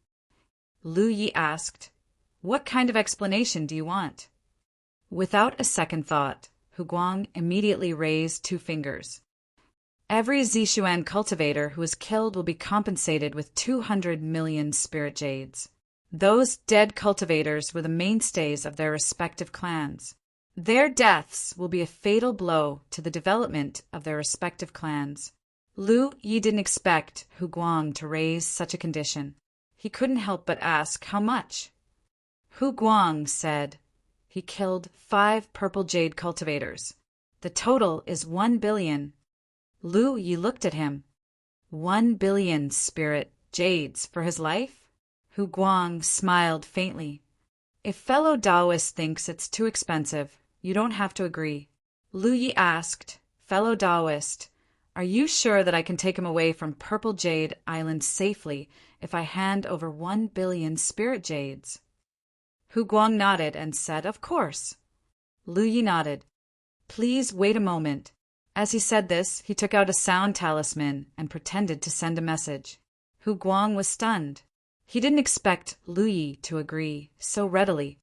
Lu Yi asked, "What kind of explanation do you want?" Without a second thought, Hu Guang immediately raised two fingers. "Every Zixuan cultivator who is killed will be compensated with 200 million spirit jades. Those dead cultivators were the mainstays of their respective clans. Their deaths will be a fatal blow to the development of their respective clans." Lu Yi didn't expect Hu Guang to raise such a condition. He couldn't help but ask how much. Hu Guang said, "He killed 5 purple jade cultivators. The total is 1 billion. Lu Yi looked at him. 1 billion spirit jades for his life? Hu Guang smiled faintly. "If fellow Taoist thinks it's too expensive, you don't have to agree." Lu Yi asked, "Fellow Taoist, are you sure that I can take him away from Purple Jade Island safely if I hand over 1 billion spirit jades?" Hu Guang nodded and said, "Of course." Lu Yi nodded. "Please wait a moment." As he said this, he took out a sound talisman and pretended to send a message. Hu Guang was stunned. He didn't expect Lu Yi to agree so readily.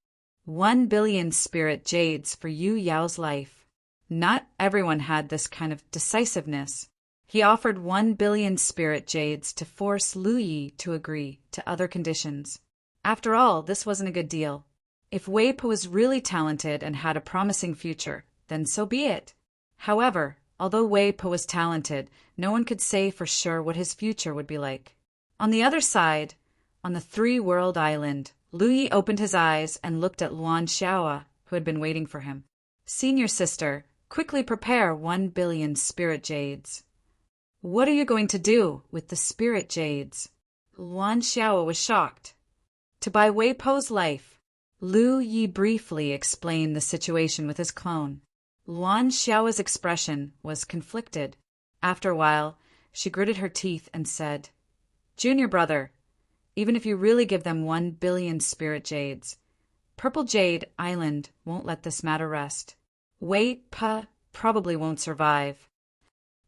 1 billion spirit jades for Yu Yao's life. Not everyone had this kind of decisiveness. He offered 1 billion spirit jades to force Lu Yi to agree to other conditions. After all, this wasn't a good deal. If Wei Po was really talented and had a promising future, then so be it. However, although Wei Po was talented, no one could say for sure what his future would be like. On the other side, on the three-world island, Lu Yi opened his eyes and looked at Luan Xiaoa, who had been waiting for him. "Senior sister, quickly prepare 1 billion spirit jades." "What are you going to do with the spirit jades?" Luan Xiaoa was shocked. "To buy Wei Po's life." Lu Yi briefly explained the situation with his clone. Luan Xiaoa's expression was conflicted. After a while, she gritted her teeth and said, "Junior brother, even if you really give them 1 billion spirit jades, Purple Jade Island won't let this matter rest. Wei Po probably won't survive."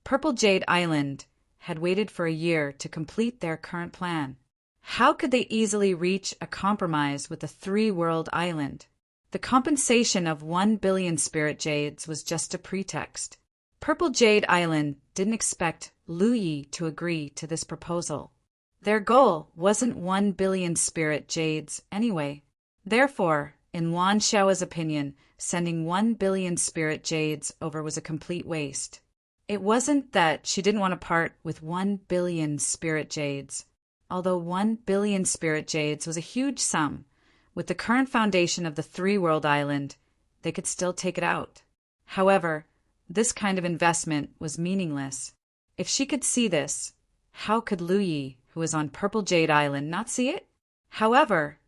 Purple Jade Island had waited for a year to complete their current plan. How could they easily reach a compromise with the three-world island? The compensation of 1 billion spirit jades was just a pretext. Purple Jade Island didn't expect Lu Yi to agree to this proposal. Their goal wasn't 1 billion spirit jades anyway. Therefore, in Luan Xiaoa's opinion, sending 1 billion spirit jades over was a complete waste. It wasn't that she didn't want to part with 1 billion spirit jades. Although 1 billion spirit jades was a huge sum, With the current foundation of the three-world island, they could still take it out. However, this kind of investment was meaningless. If she could see this, how could Lu Yi, who was on Purple Jade Island, not see it? However,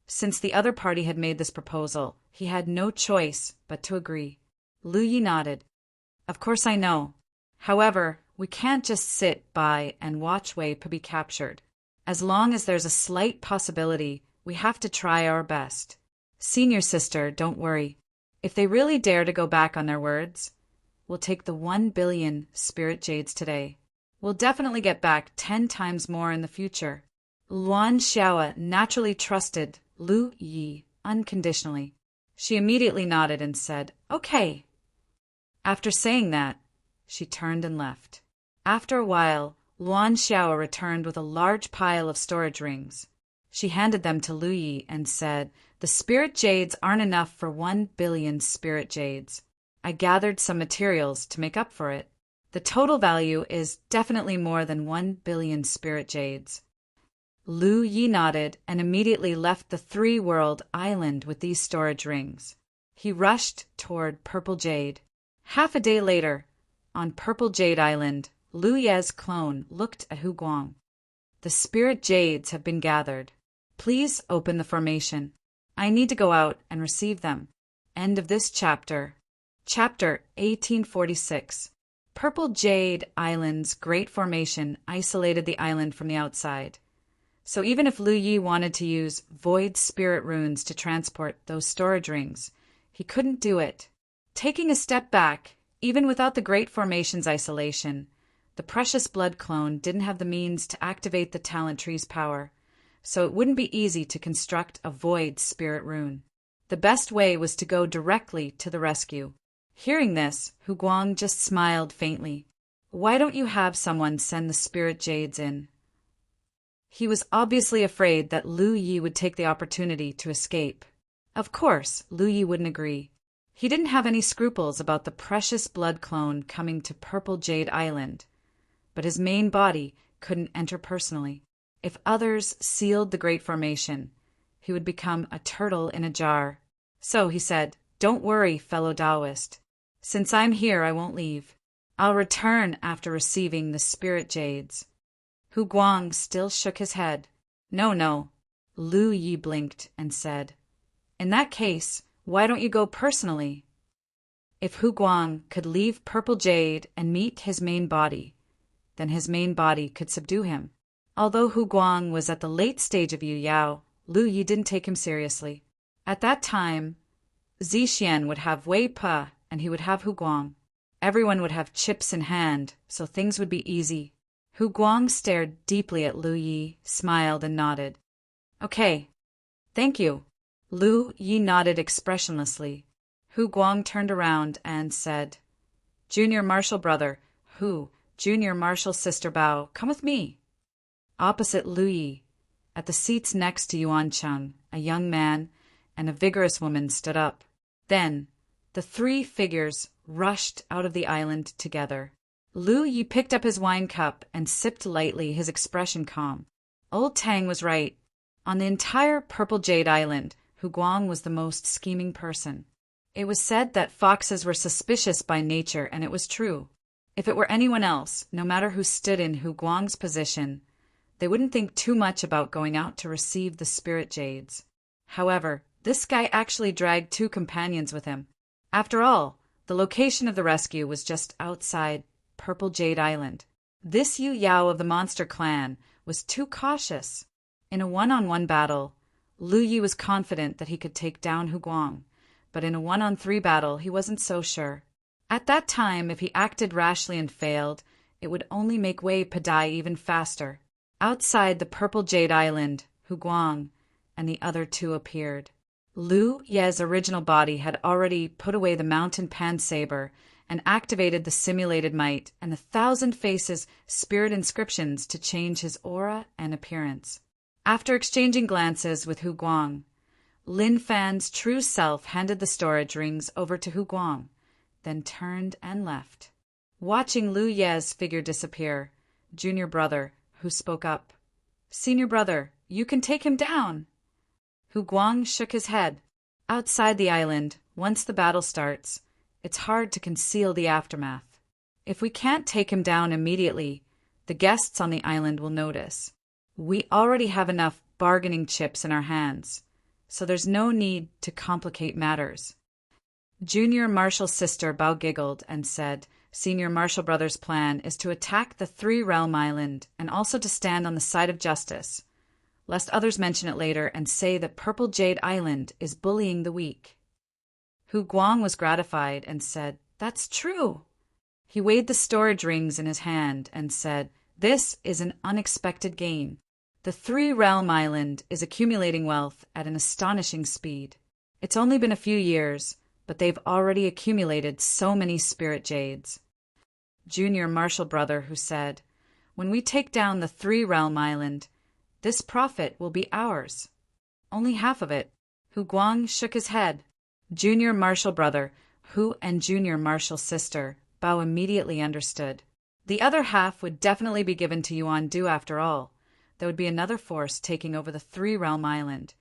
since the other party had made this proposal, he had no choice but to agree. Lu Yi nodded. Of course I know. However, we can't just sit by and watch Wei be captured. As long as there's a slight possibility, we have to try our best. Senior sister, don't worry. If they really dare to go back on their words, we'll take the 1 billion spirit jades today. We'll definitely get back 10 times more in the future. Luan Xiaoa naturally trusted Lu Yi unconditionally. She immediately nodded and said, "Okay." After saying that, she turned and left. After a while, Luan Xiaoa returned with a large pile of storage rings. She handed them to Lu Yi and said, "The spirit jades aren't enough for 1 billion spirit jades. I gathered some materials to make up for it. The total value is definitely more than 1 billion spirit jades." Lu Yi nodded and immediately left the three-world island with these storage rings. He rushed toward Purple Jade. Half a day later, on Purple Jade Island, Lu Ye's clone looked at Hu Guang. "The spirit jades have been gathered. Please open the formation. I need to go out and receive them." End of this chapter. Chapter 1846. Purple Jade Island's Great Formation isolated the island from the outside. So even if Lu Yi wanted to use void spirit runes to transport those storage rings, he couldn't do it. Taking a step back, even without the Great Formation's isolation, the precious blood clone didn't have the means to activate the talent tree's power, so it wouldn't be easy to construct a void spirit rune. The best way was to go directly to the rescue. Hearing this, Hu Guang just smiled faintly. "Why don't you have someone send the spirit jades in?" He was obviously afraid that Lu Yi would take the opportunity to escape. Of course, Lu Yi wouldn't agree. He didn't have any scruples about the precious blood clone coming to Purple Jade Island, but his main body couldn't enter personally. If others sealed the Great Formation, he would become a turtle in a jar. So he said, "Don't worry, fellow Taoist. Since I'm here, I won't leave. I'll return after receiving the spirit jades." Hu Guang still shook his head. No. Lu Yi blinked and said, "In that case, why don't you go personally?" If Hu Guang could leave Purple Jade and meet his main body, then his main body could subdue him. Although Hu Guang was at the late stage of Yu Yao, Lu Yi didn't take him seriously. At that time, Zixian would have Wei Pe and he would have Hu Guang. Everyone would have chips in hand, so things would be easy. Hu Guang stared deeply at Lu Yi, smiled and nodded. "Okay. Thank you." Lu Yi nodded expressionlessly. Hu Guang turned around and said, "Junior Marshal brother, Hu, Junior Marshal sister Bao, come with me." Opposite Lu Yi, at the seats next to Yuan Cheng, a young man and a vigorous woman stood up. Then, the three figures rushed out of the island together. Lu Yi picked up his wine cup and sipped lightly, his expression calm. Old Tang was right. On the entire Purple Jade Island, Hu Guang was the most scheming person. It was said that foxes were suspicious by nature, and it was true. If it were anyone else, no matter who stood in Hu Guang's position, they wouldn't think too much about going out to receive the spirit jades. However, this guy actually dragged 2 companions with him. After all, the location of the rescue was just outside Purple Jade Island. This Yu Yao of the monster clan was too cautious. In a one-on-one battle, Lu Yi was confident that he could take down Hu Guang, but in a 1-on-3 battle he wasn't so sure. At that time, if he acted rashly and failed, it would only make Wei Pe die even faster. Outside the Purple Jade Island, Hu Guang and the other 2 appeared. Lu Ye's original body had already put away the mountain pan saber and activated the simulated might and the 1,000 faces spirit inscriptions to change his aura and appearance. After exchanging glances with Hu Guang, Lin Fan's true self handed the storage rings over to Hu Guang, then turned and left. Watching Lu Ye's figure disappear, Junior brother, who spoke up, "Senior brother, you can take him down." Hu Guang shook his head. Outside the island, once the battle starts, it's hard to conceal the aftermath. If we can't take him down immediately, the guests on the island will notice. We already have enough bargaining chips in our hands, so there's no need to complicate matters. Junior Marshall's sister Bao giggled and said, Senior Marshall Brothers' plan is to attack the Three-Realm Island and also to stand on the side of justice, lest others mention it later and say that Purple Jade Island is bullying the weak. Hu Guang was gratified and said, That's true. He weighed the storage rings in his hand and said, This is an unexpected gain. The Three-Realm Island is accumulating wealth at an astonishing speed. It's only been a few years, but they've already accumulated so many spirit jades. Junior Marshall brother who said, When we take down the Three-Realm Island, this profit will be ours. Only half of it. Hu Guang shook his head. Junior Marshall brother, Hu and Junior Marshall sister, Bao immediately understood. The other half would definitely be given to Yuan Du after all. There would be another force taking over the Three-Realm Island,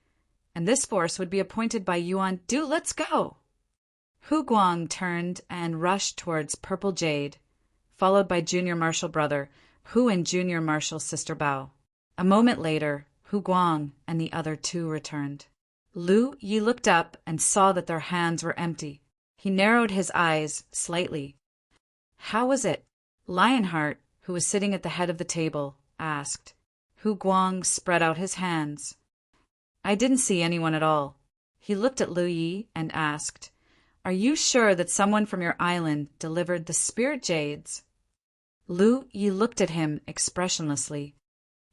and this force would be appointed by Yuan Du. Let's go! Hu Guang turned and rushed towards Purple Jade, followed by Junior Marshall brother, Hu and Junior Marshall sister Bao. A moment later, Hu Guang and the other two returned. Lu Yi looked up and saw that their hands were empty. He narrowed his eyes slightly. How was it? Lionheart, who was sitting at the head of the table, asked. Hu Guang spread out his hands. I didn't see anyone at all. He looked at Lu Yi and asked, Are you sure that someone from your island delivered the spirit jades? Lu Yi looked at him expressionlessly.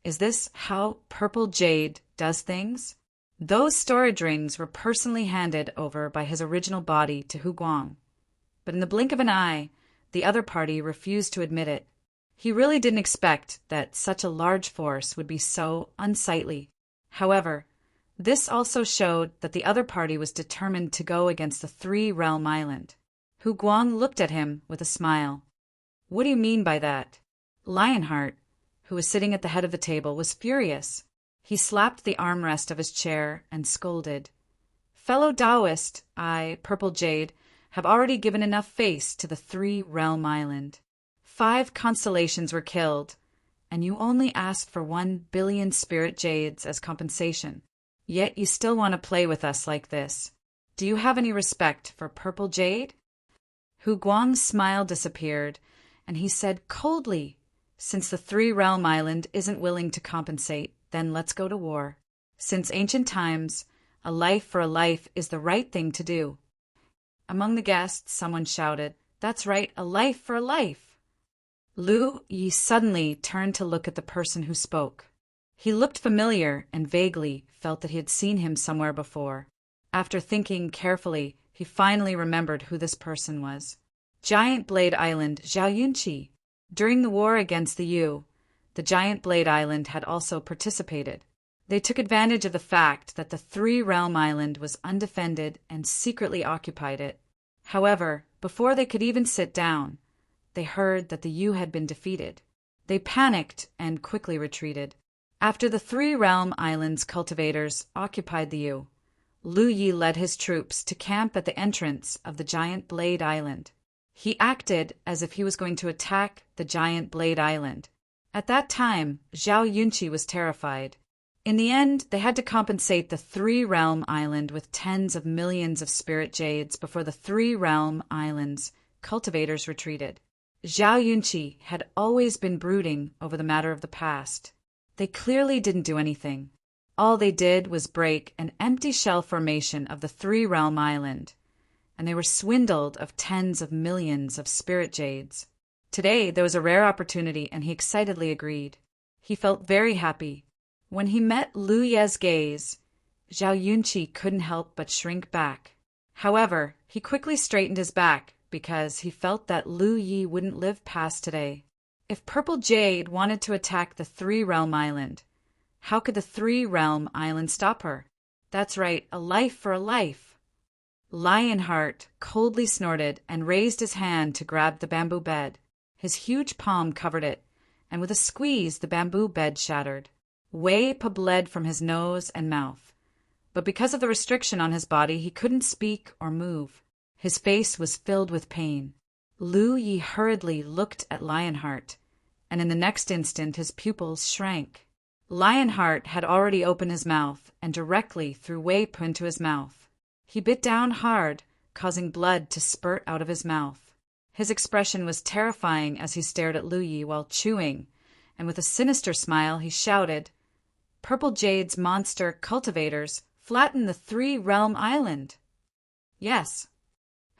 Is this how Purple Jade does things? Those storage rings were personally handed over by his original body to Hu Guang. But in the blink of an eye, the other party refused to admit it. He really didn't expect that such a large force would be so unsightly. However, this also showed that the other party was determined to go against the Three-Realm Island. Hu Guang looked at him with a smile. What do you mean by that? Lionheart, who was sitting at the head of the table, was furious. He slapped the armrest of his chair and scolded. Fellow Taoist, I, Purple Jade, have already given enough face to the Three-Realm Island. 5 constellations were killed, and you only asked for 1 billion spirit jades as compensation. Yet you still want to play with us like this. Do you have any respect for Purple Jade? Hu Guang's smile disappeared, and he said coldly, Since the Three-Realm Island isn't willing to compensate, then let's go to war. Since ancient times, a life for a life is the right thing to do. Among the guests, someone shouted, That's right, a life for a life. Lu Yi suddenly turned to look at the person who spoke. He looked familiar and vaguely felt that he had seen him somewhere before. After thinking carefully, he finally remembered who this person was. Giant Blade Island Zhao Yunqi. During the war against the Yu, the Giant Blade Island had also participated. They took advantage of the fact that the Three-Realm Island was undefended and secretly occupied it. However, before they could even sit down, they heard that the Yu had been defeated. They panicked and quickly retreated. After the Three-Realm Island's cultivators occupied the Yu, Lu Yi led his troops to camp at the entrance of the Giant Blade Island. He acted as if he was going to attack the Giant Blade Island. At that time, Zhao Yunqi was terrified. In the end, they had to compensate the Three-Realm Island with tens of millions of spirit jades before the Three-Realm Island's cultivators retreated. Zhao Yunqi had always been brooding over the matter of the past. They clearly didn't do anything. All they did was break an empty shell formation of the Three-Realm Island, and they were swindled of tens of millions of spirit jades. Today, there was a rare opportunity, and he excitedly agreed. He felt very happy. When he met Lu Ye's gaze, Zhao Yunqi couldn't help but shrink back. However, he quickly straightened his back because he felt that Lu Yi wouldn't live past today. If Purple Jade wanted to attack the Three-Realm Island, how could the Three-Realm Island stop her? That's right, a life for a life. Lionheart coldly snorted and raised his hand to grab the bamboo bed. His huge palm covered it, and with a squeeze the bamboo bed shattered. Whey bled from his nose and mouth. but because of the restriction on his body, he couldn't speak or move. His face was filled with pain. Lu Yi hurriedly looked at Lionheart, and in the next instant his pupils shrank. Lionheart had already opened his mouth and directly threw Wei Pu into his mouth. He bit down hard, causing blood to spurt out of his mouth. His expression was terrifying as he stared at Lu Yi while chewing, and with a sinister smile he shouted, "Purple Jade's monster cultivators flatten the three-realm island!" Yes.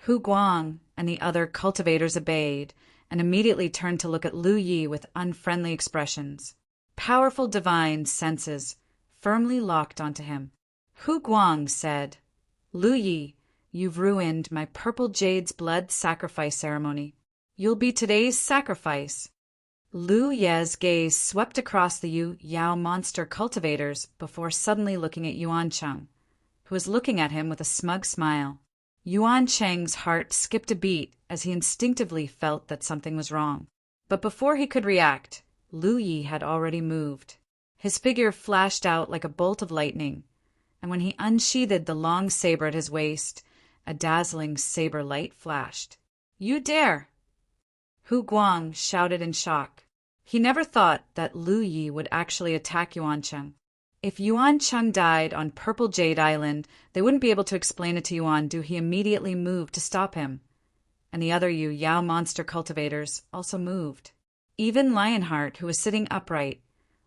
Hu Guang and the other cultivators obeyed and immediately turned to look at Lu Yi with unfriendly expressions. Powerful divine senses firmly locked onto him. Hu Guang said, "Lu Yi, you've ruined my Purple Jade's blood sacrifice ceremony. You'll be today's sacrifice." Lu Ye's gaze swept across the Yu Yao monster cultivators before suddenly looking at Yuan Cheng, who was looking at him with a smug smile. Yuan Cheng's heart skipped a beat as he instinctively felt that something was wrong. But before he could react, Lu Yi had already moved. His figure flashed out like a bolt of lightning, and when he unsheathed the long saber at his waist, a dazzling saber light flashed. "You dare!" Hu Guang shouted in shock. He never thought that Lu Yi would actually attack Yuan Cheng. If Yuan Cheng died on Purple Jade Island, they wouldn't be able to explain it to Yuan, do he immediately moved to stop him. And the other Yu Yao monster cultivators also moved. Even Lionheart, who was sitting upright,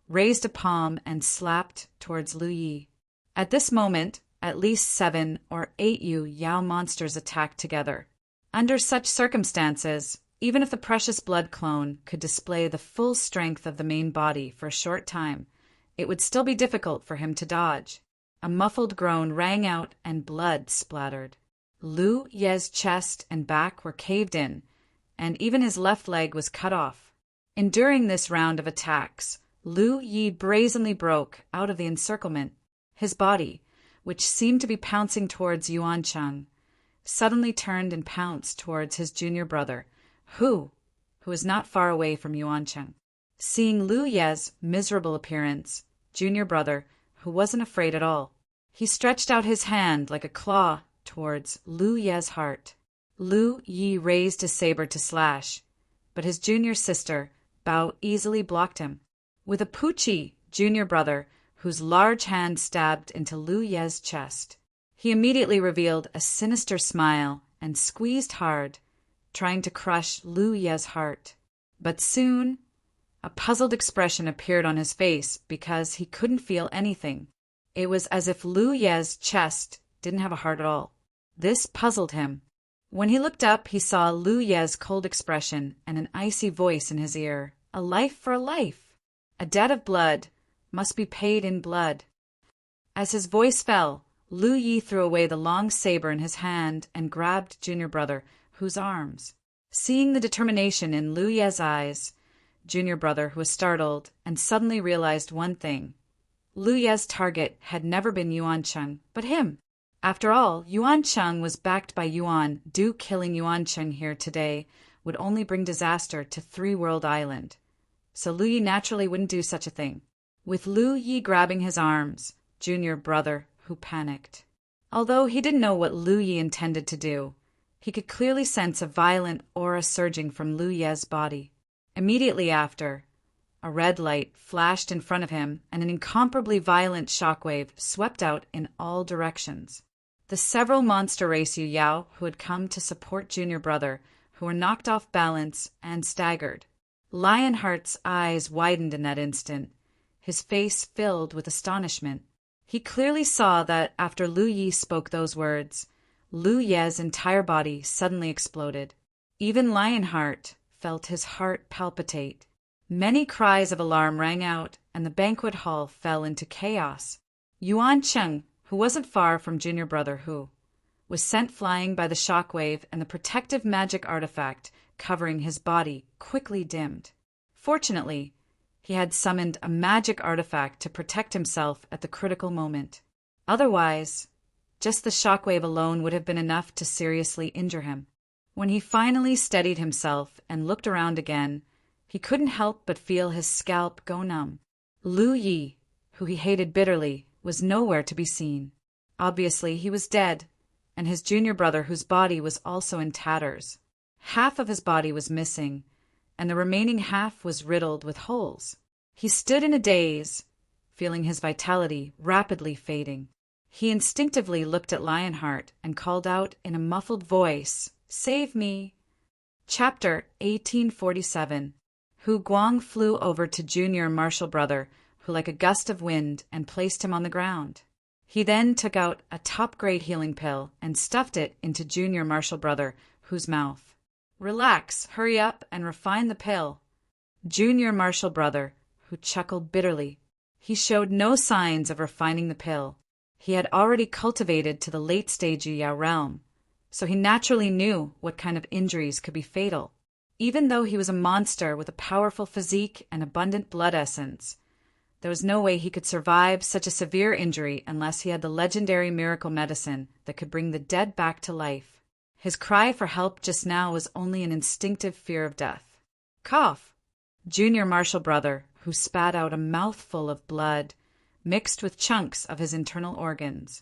raised a palm and slapped towards Lu Yi. At this moment, at least 7 or 8 Yu Yao monsters attacked together. Under such circumstances, even if the precious blood clone could display the full strength of the main body for a short time, it would still be difficult for him to dodge. A muffled groan rang out and blood splattered. Lu Ye's chest and back were caved in, and even his left leg was cut off. Enduring this round of attacks, Lu Yi brazenly broke out of the encirclement. His body, which seemed to be pouncing towards Yuan Cheng, suddenly turned and pounced towards his junior brother, who was not far away from Yuan Cheng. Seeing Lu Ye's miserable appearance, junior brother, who wasn't afraid at all, he stretched out his hand like a claw towards Lu Ye's heart. Lu Yi raised his saber to slash, but his junior sister, Bao, easily blocked him. With a Puchi, junior brother, whose large hand stabbed into Lu Ye's chest, he immediately revealed a sinister smile and squeezed hard, trying to crush Lu Ye's heart. But soon, a puzzled expression appeared on his face because he couldn't feel anything. It was as if Lu Ye's chest didn't have a heart at all. This puzzled him. When he looked up, he saw Lu Ye's cold expression and an icy voice in his ear. A life for a life. A debt of blood must be paid in blood. As his voice fell, Lu Yi threw away the long saber in his hand and grabbed junior brother, Hu's arms. Seeing the determination in Lu Ye's eyes, junior brother, who was startled and suddenly realized one thing. Lu Ye's target had never been Yuan Cheng, but him. After all, Yuan Cheng was backed by Yuan. Killing Yuan Cheng here today would only bring disaster to Three World Island. So Lu Yi naturally wouldn't do such a thing. With Lu Yi grabbing his arms, junior brother, who panicked. Although he didn't know what Lu Yi intended to do, he could clearly sense a violent aura surging from Lu Ye's body. Immediately after, a red light flashed in front of him and an incomparably violent shockwave swept out in all directions. The several monster race Yu Yao who had come to support junior brother, who were knocked off balance and staggered. Lionheart's eyes widened in that instant, his face filled with astonishment. He clearly saw that after Lu Yi spoke those words, Lu Ye's entire body suddenly exploded. Even Lionheart felt his heart palpitate. Many cries of alarm rang out, and the banquet hall fell into chaos. Yuan Cheng, who wasn't far from junior brother Hu, was sent flying by the shockwave, and the protective magic artifact covering his body quickly dimmed. Fortunately, he had summoned a magic artifact to protect himself at the critical moment. Otherwise, just the shockwave alone would have been enough to seriously injure him. When he finally steadied himself and looked around again, he couldn't help but feel his scalp go numb. Lu Yi, who he hated bitterly, was nowhere to be seen. Obviously, he was dead, and his junior brother, whose body was also in tatters. Half of his body was missing, and the remaining half was riddled with holes. He stood in a daze, feeling his vitality rapidly fading. He instinctively looked at Lionheart and called out in a muffled voice, "Save me!" Chapter 1847. Hu Guang flew over to junior martial brother, who like a gust of wind, and placed him on the ground. He then took out a top-grade healing pill and stuffed it into junior martial brother, whose mouth. "Relax, hurry up, and refine the pill." Junior martial brother, who chuckled bitterly. He showed no signs of refining the pill. He had already cultivated to the late stage Yao realm, so he naturally knew what kind of injuries could be fatal. Even though he was a monster with a powerful physique and abundant blood essence, there was no way he could survive such a severe injury unless he had the legendary miracle medicine that could bring the dead back to life. His cry for help just now was only an instinctive fear of death. Cough! Junior martial brother, who spat out a mouthful of blood, mixed with chunks of his internal organs.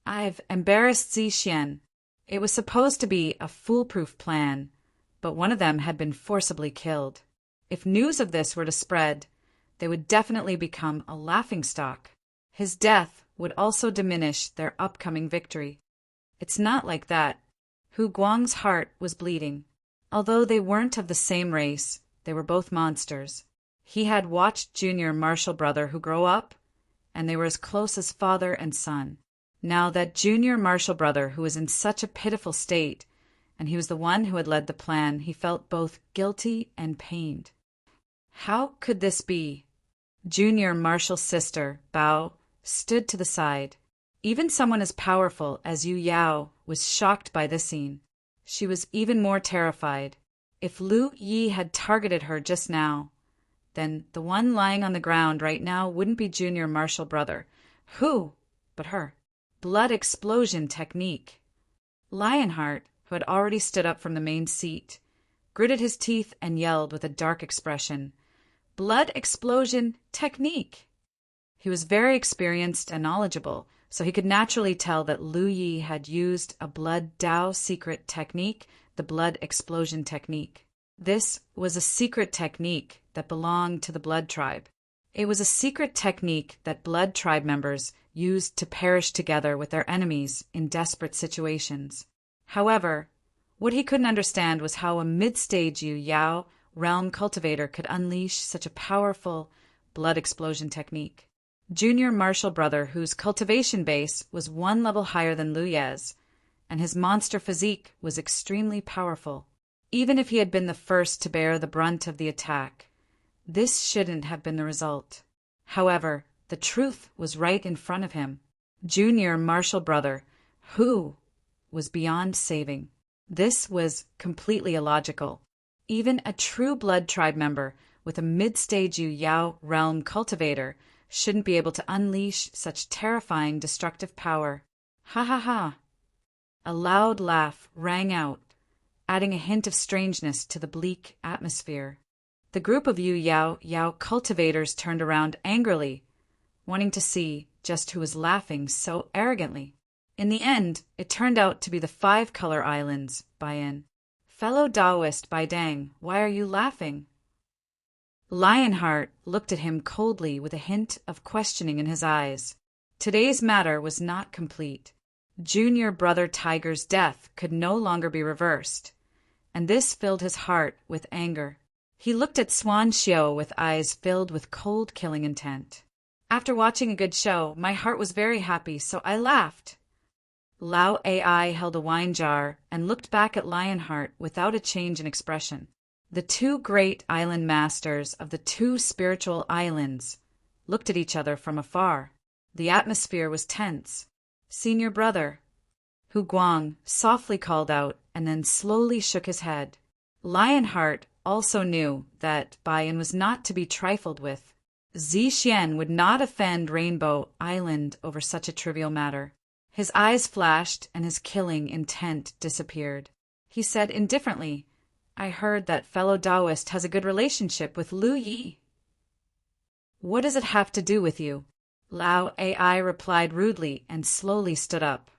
"I've embarrassed Zixian. It was supposed to be a foolproof plan, but one of them had been forcibly killed. If news of this were to spread, they would definitely become a laughingstock. His death would also diminish their upcoming victory. It's not like that." Hu Guang's heart was bleeding. Although they weren't of the same race, they were both monsters. He had watched junior martial brother who grow up, and they were as close as father and son. Now that junior martial brother who was in such a pitiful state, and he was the one who had led the plan, he felt both guilty and pained. How could this be? Junior martial sister, Bao, stood to the side. Even someone as powerful as Yu Yao was shocked by this scene. She was even more terrified. If Lu Yi had targeted her just now, then the one lying on the ground right now wouldn't be junior martial brother. Who but her? Blood explosion technique. Lionheart, who had already stood up from the main seat, gritted his teeth and yelled with a dark expression, "Blood explosion technique!" He was very experienced and knowledgeable, so he could naturally tell that Lu Yi had used a blood Dao secret technique, the blood explosion technique. This was a secret technique that belonged to the blood tribe. It was a secret technique that blood tribe members used to perish together with their enemies in desperate situations. However, what he couldn't understand was how a mid-stage Yu Yao realm cultivator could unleash such a powerful blood explosion technique. Junior martial brother, whose cultivation base was one level higher than Lu Ye's, and his monster physique was extremely powerful. Even if he had been the first to bear the brunt of the attack, this shouldn't have been the result. However, the truth was right in front of him. Junior martial brother, who was beyond saving. This was completely illogical. Even a true blood tribe member with a mid-stage Yu Yao realm cultivator shouldn't be able to unleash such terrifying destructive power. Ha ha ha! A loud laugh rang out, adding a hint of strangeness to the bleak atmosphere. The group of Yu Yao cultivators turned around angrily, wanting to see just who was laughing so arrogantly. In the end, it turned out to be the Five Color Islands, Baiyan. "Fellow Taoist Bai Dang, why are you laughing?" Lionheart looked at him coldly with a hint of questioning in his eyes. Today's matter was not complete. Junior brother Tiger's death could no longer be reversed, and this filled his heart with anger. He looked at Swan Xiao with eyes filled with cold killing intent. "After watching a good show, my heart was very happy, so I laughed." Lao Ai held a wine jar and looked back at Lionheart without a change in expression. The two great island masters of the two spiritual islands looked at each other from afar. The atmosphere was tense. "Senior brother," Hu Guang softly called out and then slowly shook his head. Lionheart also knew that Baiyan was not to be trifled with. Zixian would not offend Rainbow Island over such a trivial matter. His eyes flashed and his killing intent disappeared. He said indifferently, "I heard that fellow Taoist has a good relationship with Lu Yi." "What does it have to do with you?" Lao AI replied rudely and slowly stood up.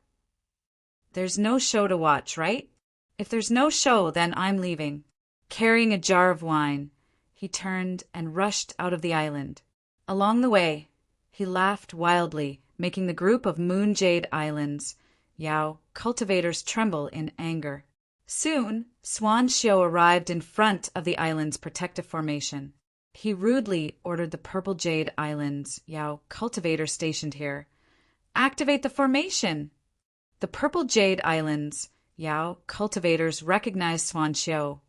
There's no show to watch, right? If there's no show, then I'm leaving. Carrying a jar of wine, he turned and rushed out of the island. Along the way, he laughed wildly, making the group of Moonjade Islands, Yao, cultivators tremble in anger. Soon, Swan Shio arrived in front of the island's protective formation. He rudely ordered the Purple Jade Islands, Yao, cultivators stationed here, activate the formation. The Purple Jade Islands, Yao, cultivators recognized Swan Shio,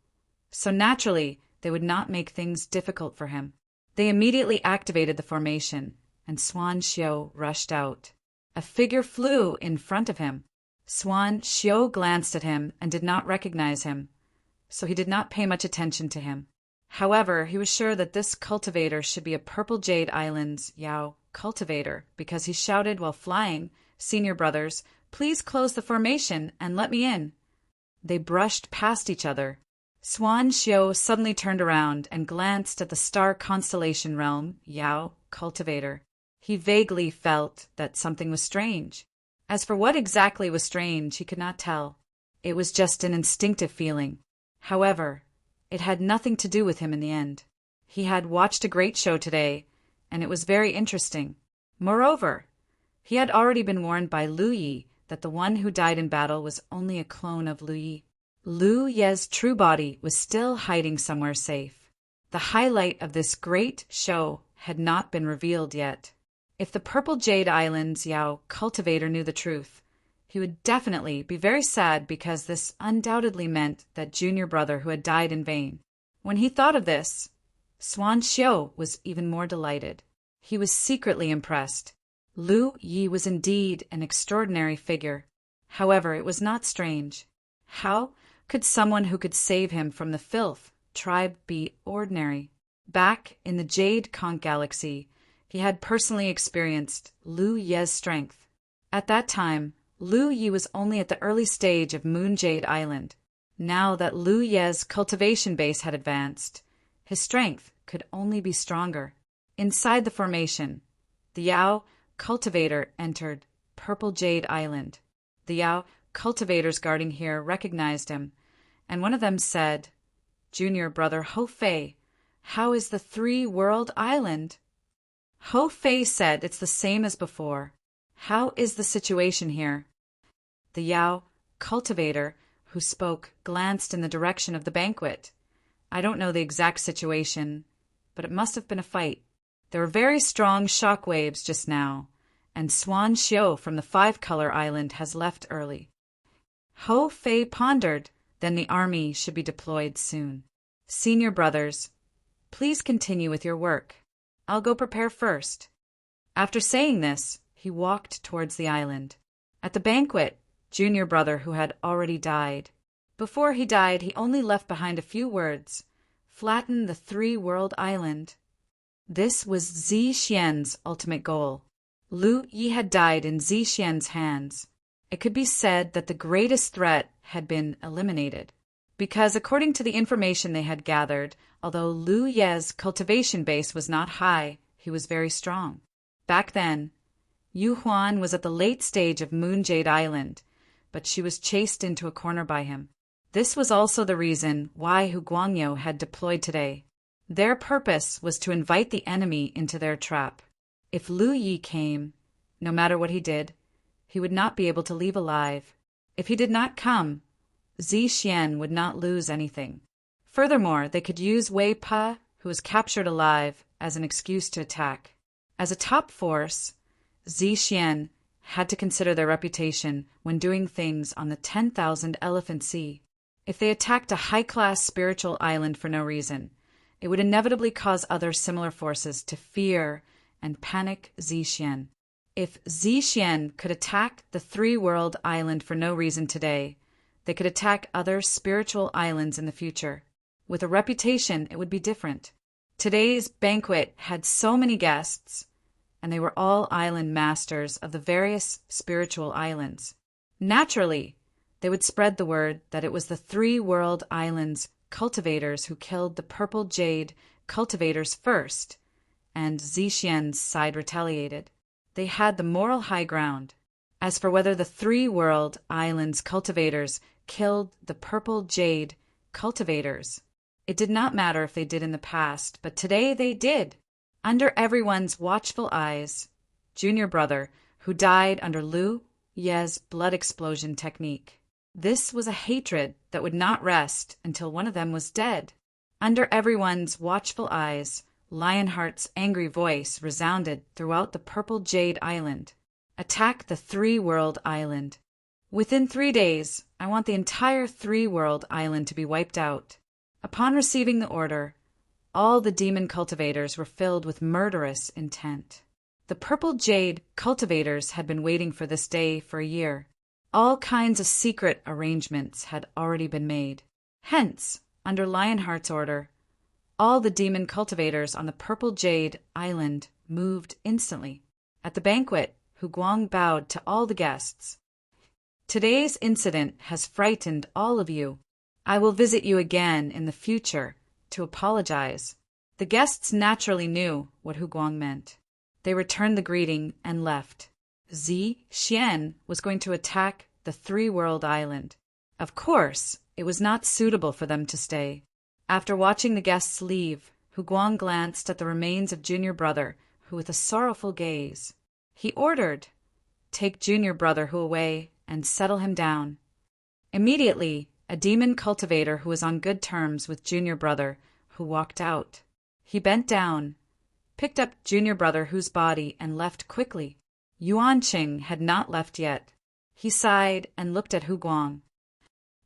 so naturally they would not make things difficult for him. They immediately activated the formation, and Swan Shio rushed out. A figure flew in front of him. Swan Shio glanced at him and did not recognize him, so he did not pay much attention to him. However, he was sure that this cultivator should be a Purple Jade Islands, Yao, cultivator, because he shouted while flying, "Senior brothers, please close the formation and let me in." They brushed past each other. Swan Shio suddenly turned around and glanced at the star constellation realm, Yao, cultivator. He vaguely felt that something was strange. As for what exactly was strange, he could not tell. It was just an instinctive feeling. However, it had nothing to do with him in the end. He had watched a great show today, and it was very interesting. Moreover, he had already been warned by Lu Yi that the one who died in battle was only a clone of Lu Yi. Lu Ye's true body was still hiding somewhere safe. The highlight of this great show had not been revealed yet. If the Purple Jade Islands Yao cultivator knew the truth, he would definitely be very sad because this undoubtedly meant that junior brother who had died in vain. When he thought of this, Swan Shio was even more delighted. He was secretly impressed. Lu Yi was indeed an extraordinary figure. However, it was not strange. How could someone who could save him from the filth tribe be ordinary? Back in the Jade Conch Galaxy, he had personally experienced Lu Ye's strength. At that time, Lu Yi was only at the early stage of Moonjade Island. Now that Lu Ye's cultivation base had advanced, his strength could only be stronger. Inside the formation, the Yao cultivator entered Purple Jade Island. The Yao cultivators guarding here recognized him, and one of them said, "Junior brother Ho Fei, how is the three-world island?" Ho Fei said it's the same as before. How is the situation here? The Yao cultivator who spoke glanced in the direction of the banquet. I don't know the exact situation, but it must have been a fight. There were very strong shock waves just now, and Swan Shio from the Five-Color Island has left early. Ho Fei pondered, then the army should be deployed soon. Senior brothers, please continue with your work. I'll go prepare first. After saying this, he walked towards the island. At the banquet, junior brother who had already died. Before he died, he only left behind a few words. Flatten the three-world island. This was Zi Xian's ultimate goal. Lu Yi had died in Zi Xian's hands. It could be said that the greatest threat had been eliminated. Because according to the information they had gathered, although Lu Ye's cultivation base was not high, he was very strong. Back then, Yu Huan was at the late stage of Moonjade Island, but she was chased into a corner by him. This was also the reason why Hu Guangyo had deployed today. Their purpose was to invite the enemy into their trap. If Lu Yi came, no matter what he did, he would not be able to leave alive. If he did not come, Zi Xian would not lose anything. Furthermore, they could use Wei Pa, who was captured alive, as an excuse to attack. As a top force, Zi Xian had to consider their reputation when doing things on the 10,000 Elephant Sea. If they attacked a high-class spiritual island for no reason, it would inevitably cause other similar forces to fear and panic Zi Xian. If Zi Xian could attack the three-world island for no reason today, they could attack other spiritual islands in the future. With a reputation, it would be different. Today's banquet had so many guests, and they were all island masters of the various spiritual islands. Naturally, they would spread the word that it was the three-world islands cultivators who killed the Purple Jade cultivators first, and Zi Xian's side retaliated. They had the moral high ground. As for whether the Three World Islands cultivators killed the Purple Jade cultivators, it did not matter if they did in the past, but today they did. Under everyone's watchful eyes, Junior Brother, who died under Lu Ye's blood explosion technique. This was a hatred that would not rest until one of them was dead. Under everyone's watchful eyes, Lionheart's angry voice resounded throughout the Purple Jade Island. Attack the Three World Island. Within 3 days, I want the entire Three World Island to be wiped out. Upon receiving the order, all the demon cultivators were filled with murderous intent. The Purple Jade cultivators had been waiting for this day for a year. All kinds of secret arrangements had already been made. Hence, under Lionheart's order, all the demon cultivators on the Purple Jade Island moved instantly. At the banquet, Huguang bowed to all the guests. Today's incident has frightened all of you. I will visit you again in the future to apologize. The guests naturally knew what Huguang meant. They returned the greeting and left. Zi Xian was going to attack the Three World Island. Of course, it was not suitable for them to stay. After watching the guests leave, Huguang glanced at the remains of Junior Brother, who with a sorrowful gaze. He ordered, "Take Junior Brother Hu away and settle him down." Immediately, a demon cultivator who was on good terms with Junior Brother Hu walked out. He bent down, picked up Junior Brother Hu's body and left quickly. Yuan Qing had not left yet. He sighed and looked at Huguang.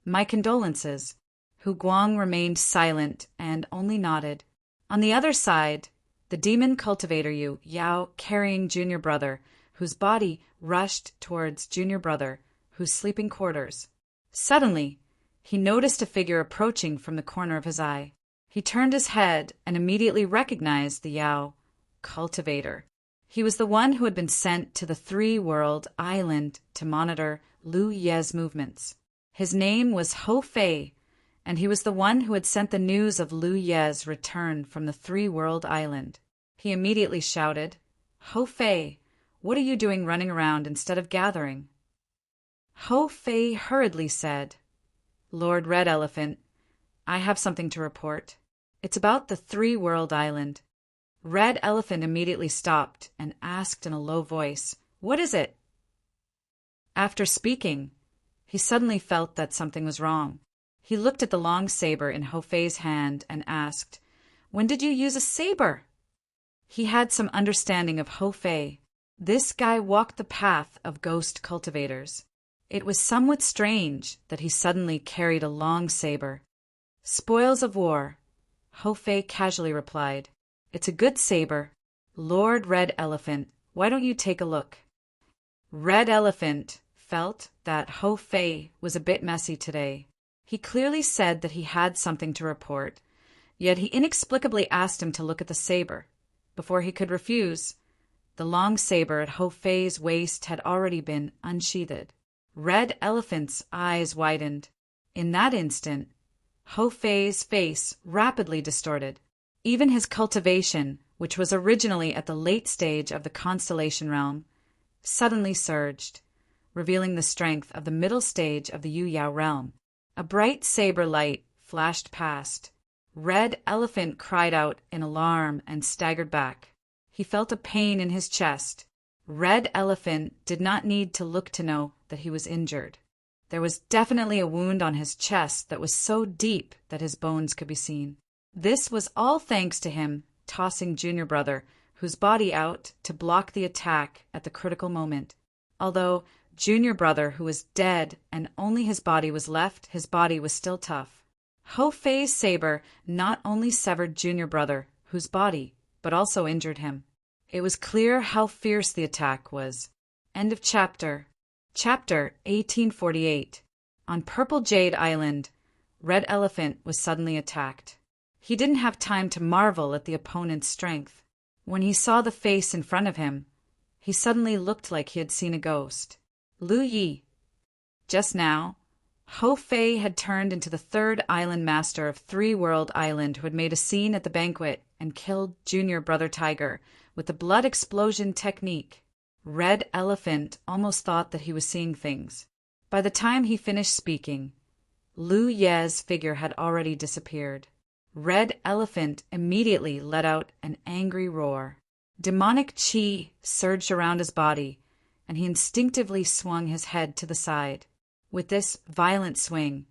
"My condolences." Huguang remained silent and only nodded. On the other side, the demon cultivator Yu Yao carrying Junior Brother, whose body rushed towards Junior Brother, whose sleeping quarters. Suddenly, he noticed a figure approaching from the corner of his eye. He turned his head and immediately recognized the Yao cultivator. He was the one who had been sent to the Three World Island to monitor Lu Ye's movements. His name was Ho Fei, and he was the one who had sent the news of Lu Ye's return from the Three World Island. He immediately shouted, "Ho Fei, what are you doing running around instead of gathering?" Ho Fei hurriedly said, "Lord Red Elephant, I have something to report. It's about the Three World Island." Red Elephant immediately stopped and asked in a low voice, "What is it?" After speaking, he suddenly felt that something was wrong. He looked at the long saber in Ho Fei's hand and asked, "When did you use a saber?" He had some understanding of Ho Fei. This guy walked the path of ghost cultivators. It was somewhat strange that he suddenly carried a long saber. "Spoils of war," Ho Fei casually replied. "It's a good saber. Lord Red Elephant, why don't you take a look?" Red Elephant felt that Ho Fei was a bit messy today. He clearly said that he had something to report, yet he inexplicably asked him to look at the saber. Before he could refuse, the long saber at Ho Fei's waist had already been unsheathed. Red Elephant's eyes widened. In that instant, Ho Fei's face rapidly distorted. Even his cultivation, which was originally at the late stage of the constellation realm, suddenly surged, revealing the strength of the middle stage of the Yu Yao realm. A bright saber light flashed past. Red Elephant cried out in alarm and staggered back. He felt a pain in his chest. Red Elephant did not need to look to know that he was injured. There was definitely a wound on his chest that was so deep that his bones could be seen. This was all thanks to him tossing Junior Brother, whose body out to block the attack at the critical moment. Although Junior Brother, who was dead and only his body was left, his body was still tough. Ho Fei's saber not only severed Junior Brother, whose body, but also injured him. It was clear how fierce the attack was. End of chapter. Chapter 1848. On Purple Jade Island, Red Elephant was suddenly attacked. He didn't have time to marvel at the opponent's strength. When he saw the face in front of him, he suddenly looked like he had seen a ghost. Lu Yi. Just now, Ho Fei had turned into the third island master of Three World Island who had made a scene at the banquet and killed Junior Brother Tiger with the blood explosion technique. Red Elephant almost thought that he was seeing things. By the time he finished speaking, Lu Ye's figure had already disappeared. Red Elephant immediately let out an angry roar. Demonic chi surged around his body, and he instinctively swung his head to the side. With this violent swing,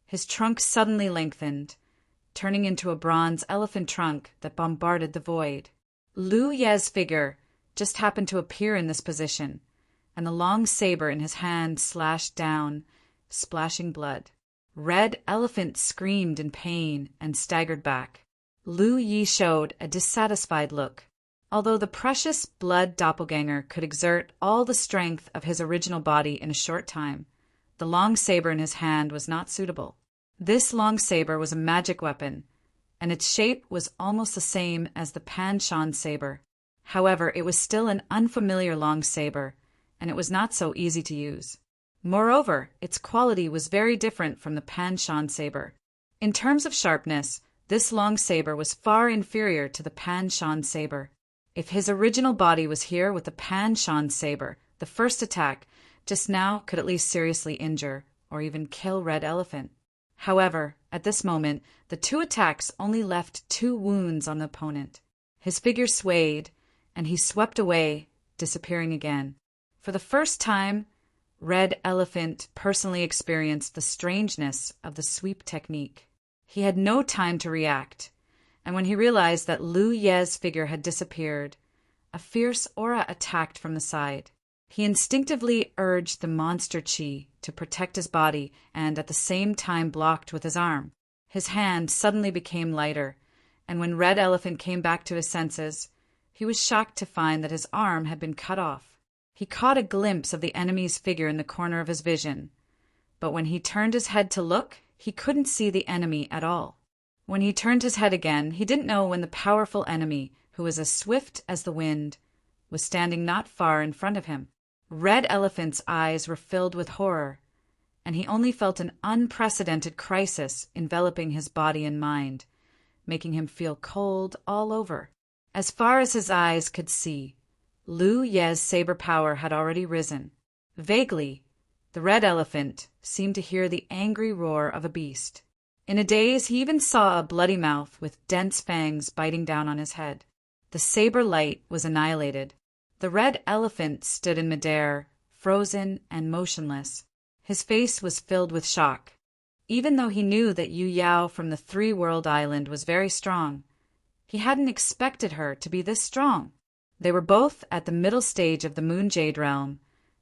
his trunk suddenly lengthened, turning into a bronze elephant trunk that bombarded the void. Lu Ye's figure just happened to appear in this position, and the long saber in his hand slashed down, splashing blood. Red Elephant screamed in pain and staggered back. Lu Yi showed a dissatisfied look. Although the precious blood doppelganger could exert all the strength of his original body in a short time, the long saber in his hand was not suitable. This long saber was a magic weapon, and its shape was almost the same as the Pan Shan saber. However, it was still an unfamiliar long saber, and it was not so easy to use. Moreover, its quality was very different from the Pan Shan saber. In terms of sharpness, this long saber was far inferior to the Pan Shan saber. If his original body was here with the Pan Shan saber, the first attack just now could at least seriously injure or even kill Red Elephant. However, at this moment, the two attacks only left 2 wounds on the opponent. His figure swayed, and he swept away, disappearing again. For the first time, Red Elephant personally experienced the strangeness of the sweep technique. He had no time to react, and when he realized that Lu Ye's figure had disappeared, a fierce aura attacked from the side. He instinctively urged the monster chi to protect his body and at the same time blocked with his arm. His hand suddenly became lighter, and when Red Elephant came back to his senses, he was shocked to find that his arm had been cut off. He caught a glimpse of the enemy's figure in the corner of his vision, but when he turned his head to look, he couldn't see the enemy at all. When he turned his head again, he didn't know when the powerful enemy, who was as swift as the wind, was standing not far in front of him. Red Elephant's eyes were filled with horror, and he only felt an unprecedented crisis enveloping his body and mind, making him feel cold all over. As far as his eyes could see, Lu Ye's saber power had already risen. Vaguely, the Red Elephant seemed to hear the angry roar of a beast. In a daze, he even saw a bloody mouth with dense fangs biting down on his head. The saber light was annihilated. The Red Elephant stood in midair, frozen and motionless. His face was filled with shock. Even though he knew that Yu Yao from the Three-World Island was very strong, he hadn't expected her to be this strong. They were both at the middle stage of the Moon Jade Realm,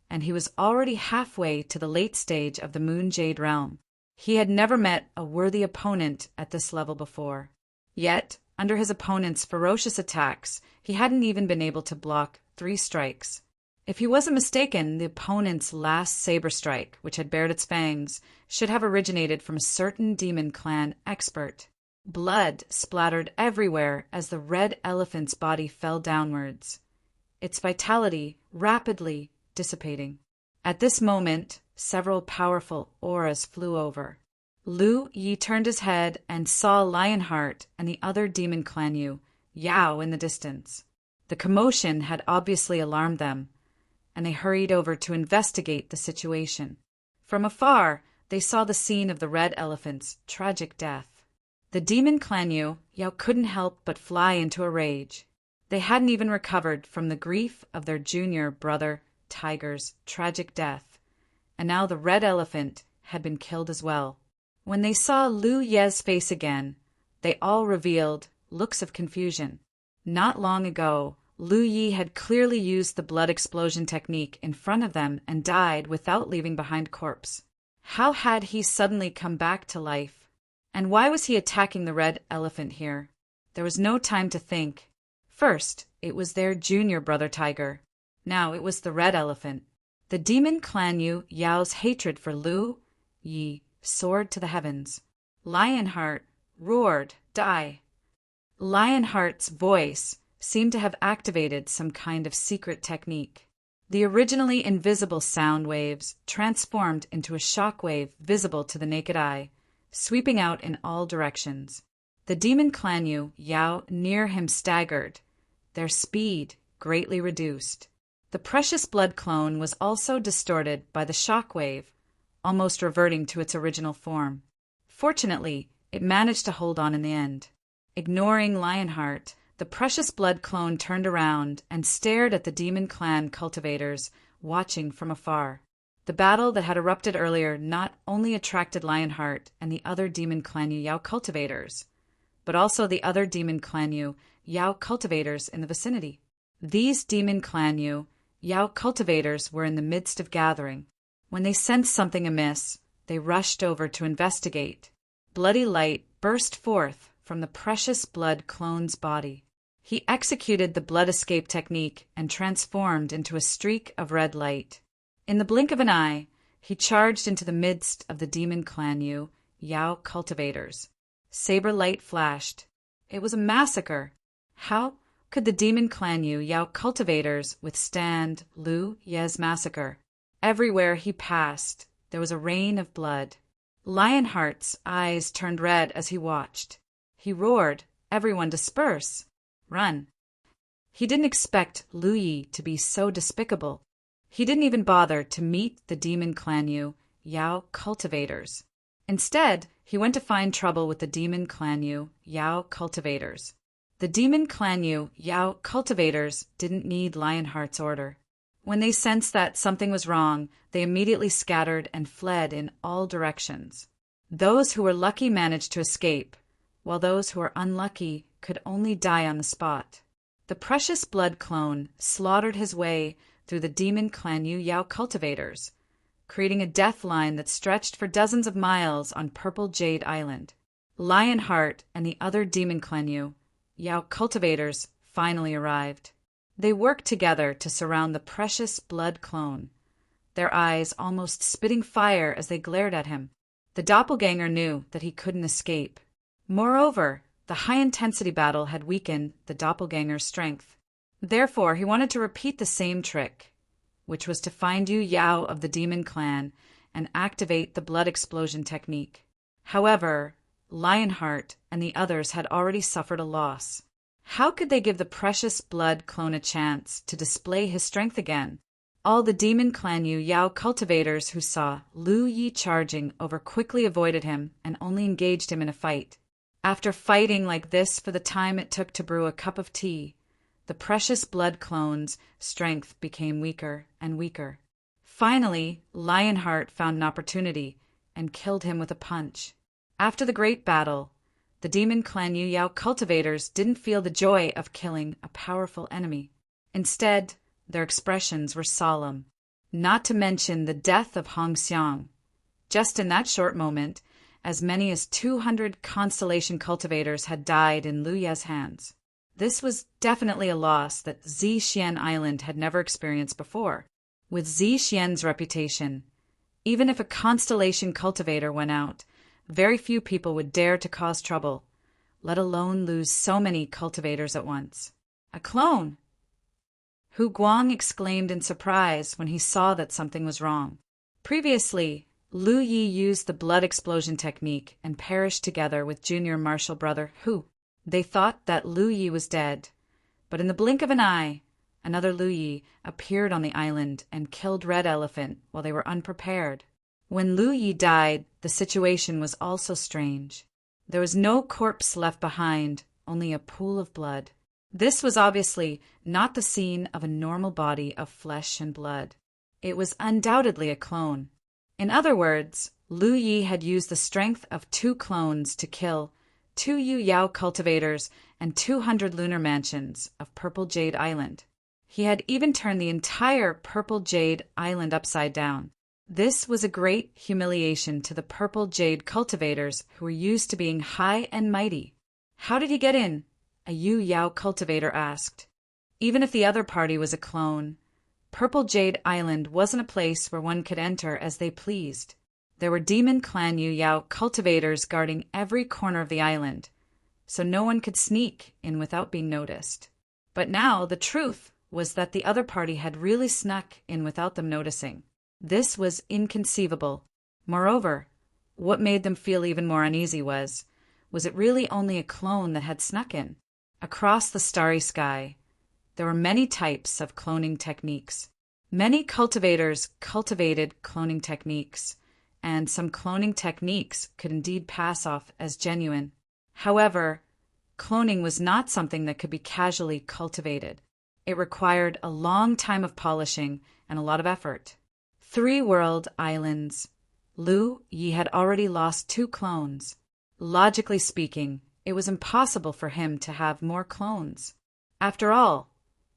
and he was already halfway to the late stage of the Moon Jade Realm. He had never met a worthy opponent at this level before. Yet, under his opponent's ferocious attacks, he hadn't even been able to block 3 strikes. If he wasn't mistaken, the opponent's last saber strike, which had bared its fangs, should have originated from a certain demon clan expert. Blood splattered everywhere as the Red Elephant's body fell downwards, its vitality rapidly dissipating. At this moment, several powerful auras flew over. Lu Yi turned his head and saw Lionheart and the other demon clan Yao in the distance. The commotion had obviously alarmed them, and they hurried over to investigate the situation. From afar, they saw the scene of the Red Elephant's tragic death. The demon clan Yao couldn't help but fly into a rage. They hadn't even recovered from the grief of their junior brother Tiger's tragic death, and now the Red Elephant had been killed as well. When they saw Lu Ye's face again, they all revealed looks of confusion. Not long ago, Lu Yi had clearly used the blood explosion technique in front of them and died without leaving behind corpse. How had he suddenly come back to life? And why was he attacking the Red Elephant here? There was no time to think. First, it was their junior brother Tiger. Now it was the Red Elephant. The demon clan Yao's hatred for Lu Yi soared to the heavens. Lionheart roared, "Die!" Lionheart's voice seemed to have activated some kind of secret technique. The originally invisible sound waves transformed into a shock wave visible to the naked eye, sweeping out in all directions. The demon clan Yao near him staggered, their speed greatly reduced. The precious blood clone was also distorted by the shock wave, almost reverting to its original form. Fortunately, it managed to hold on in the end. Ignoring Lionheart, the precious blood clone turned around and stared at the Demon Clan cultivators, watching from afar. The battle that had erupted earlier not only attracted Lionheart and the other Demon Clan Yao cultivators, but also the other Demon Clan Yao cultivators in the vicinity. These Demon Clan Yao cultivators were in the midst of gathering. When they sensed something amiss, they rushed over to investigate. Bloody light burst forth from the precious blood clone's body. He executed the blood escape technique and transformed into a streak of red light. In the blink of an eye, he charged into the midst of the Demon Clan Yao cultivators. Saber light flashed. It was a massacre. How could the Demon Clan Yao cultivators withstand Lu Ye's massacre? Everywhere he passed, there was a rain of blood. Lionheart's eyes turned red as he watched. He roared, "Everyone disperse! Run!" He didn't expect Lu Yi to be so despicable. He didn't even bother to meet the Demon Clan Yao cultivators. Instead, he went to find trouble with the Demon Clan Yao cultivators. The Demon Clan Yao cultivators didn't need Lionheart's order. When they sensed that something was wrong, they immediately scattered and fled in all directions. Those who were lucky managed to escape, while those who were unlucky could only die on the spot. The precious blood clone slaughtered his way through the Demon Clan Yao cultivators, creating a death line that stretched for dozens of miles on Purple Jade Island. Lionheart and the other Demon Clan Yao cultivators finally arrived. They worked together to surround the precious blood clone, their eyes almost spitting fire as they glared at him. The doppelganger knew that he couldn't escape. Moreover, the high-intensity battle had weakened the doppelganger's strength. Therefore, he wanted to repeat the same trick, which was to find Yu Yao of the Demon Clan and activate the blood explosion technique. However, Lionheart and the others had already suffered a loss. How could they give the precious blood clone a chance to display his strength again? All the Demon Clan Yao cultivators who saw Lu Yi charging over quickly avoided him and only engaged him in a fight. After fighting like this for the time it took to brew a cup of tea, the precious blood clone's strength became weaker and weaker. Finally, Lionheart found an opportunity and killed him with a punch. After the great battle, the Demon Clan Yao cultivators didn't feel the joy of killing a powerful enemy. Instead, their expressions were solemn, not to mention the death of Hong Xiang. Just in that short moment, as many as 200 Constellation cultivators had died in Lu Ye's hands. This was definitely a loss that Zixian Island had never experienced before. With Zixian's reputation, even if a Constellation cultivator went out, very few people would dare to cause trouble, let alone lose so many cultivators at once. A clone! Hu Guang exclaimed in surprise when he saw that something was wrong. Previously, Lu Yi used the blood explosion technique and perished together with junior martial brother Hu. They thought that Lu Yi was dead, but in the blink of an eye, another Lu Yi appeared on the island and killed Red Elephant while they were unprepared. When Lu Yi died, the situation was also strange. There was no corpse left behind, only a pool of blood. This was obviously not the scene of a normal body of flesh and blood. It was undoubtedly a clone. In other words, Lu Yi had used the strength of 2 clones to kill 2 Yu Yao cultivators and 200 lunar mansions of Purple Jade Island. He had even turned the entire Purple Jade Island upside down. This was a great humiliation to the Purple Jade cultivators who were used to being high and mighty. "How did he get in?" a Yu Yao cultivator asked. Even if the other party was a clone, Purple Jade Island wasn't a place where one could enter as they pleased. There were Demon Clan Yu Yao cultivators guarding every corner of the island, so no one could sneak in without being noticed. But now the truth was that the other party had really snuck in without them noticing. This was inconceivable. Moreover, what made them feel even more uneasy was it really only a clone that had snuck in? Across the starry sky, There were many types of cloning techniques. Many cultivators cultivated cloning techniques, and some cloning techniques could indeed pass off as genuine. However, cloning was not something that could be casually cultivated. It required a long time of polishing and a lot of effort. 3 world islands. Lu Yi had already lost 2 clones. Logically speaking, it was impossible for him to have more clones. After all,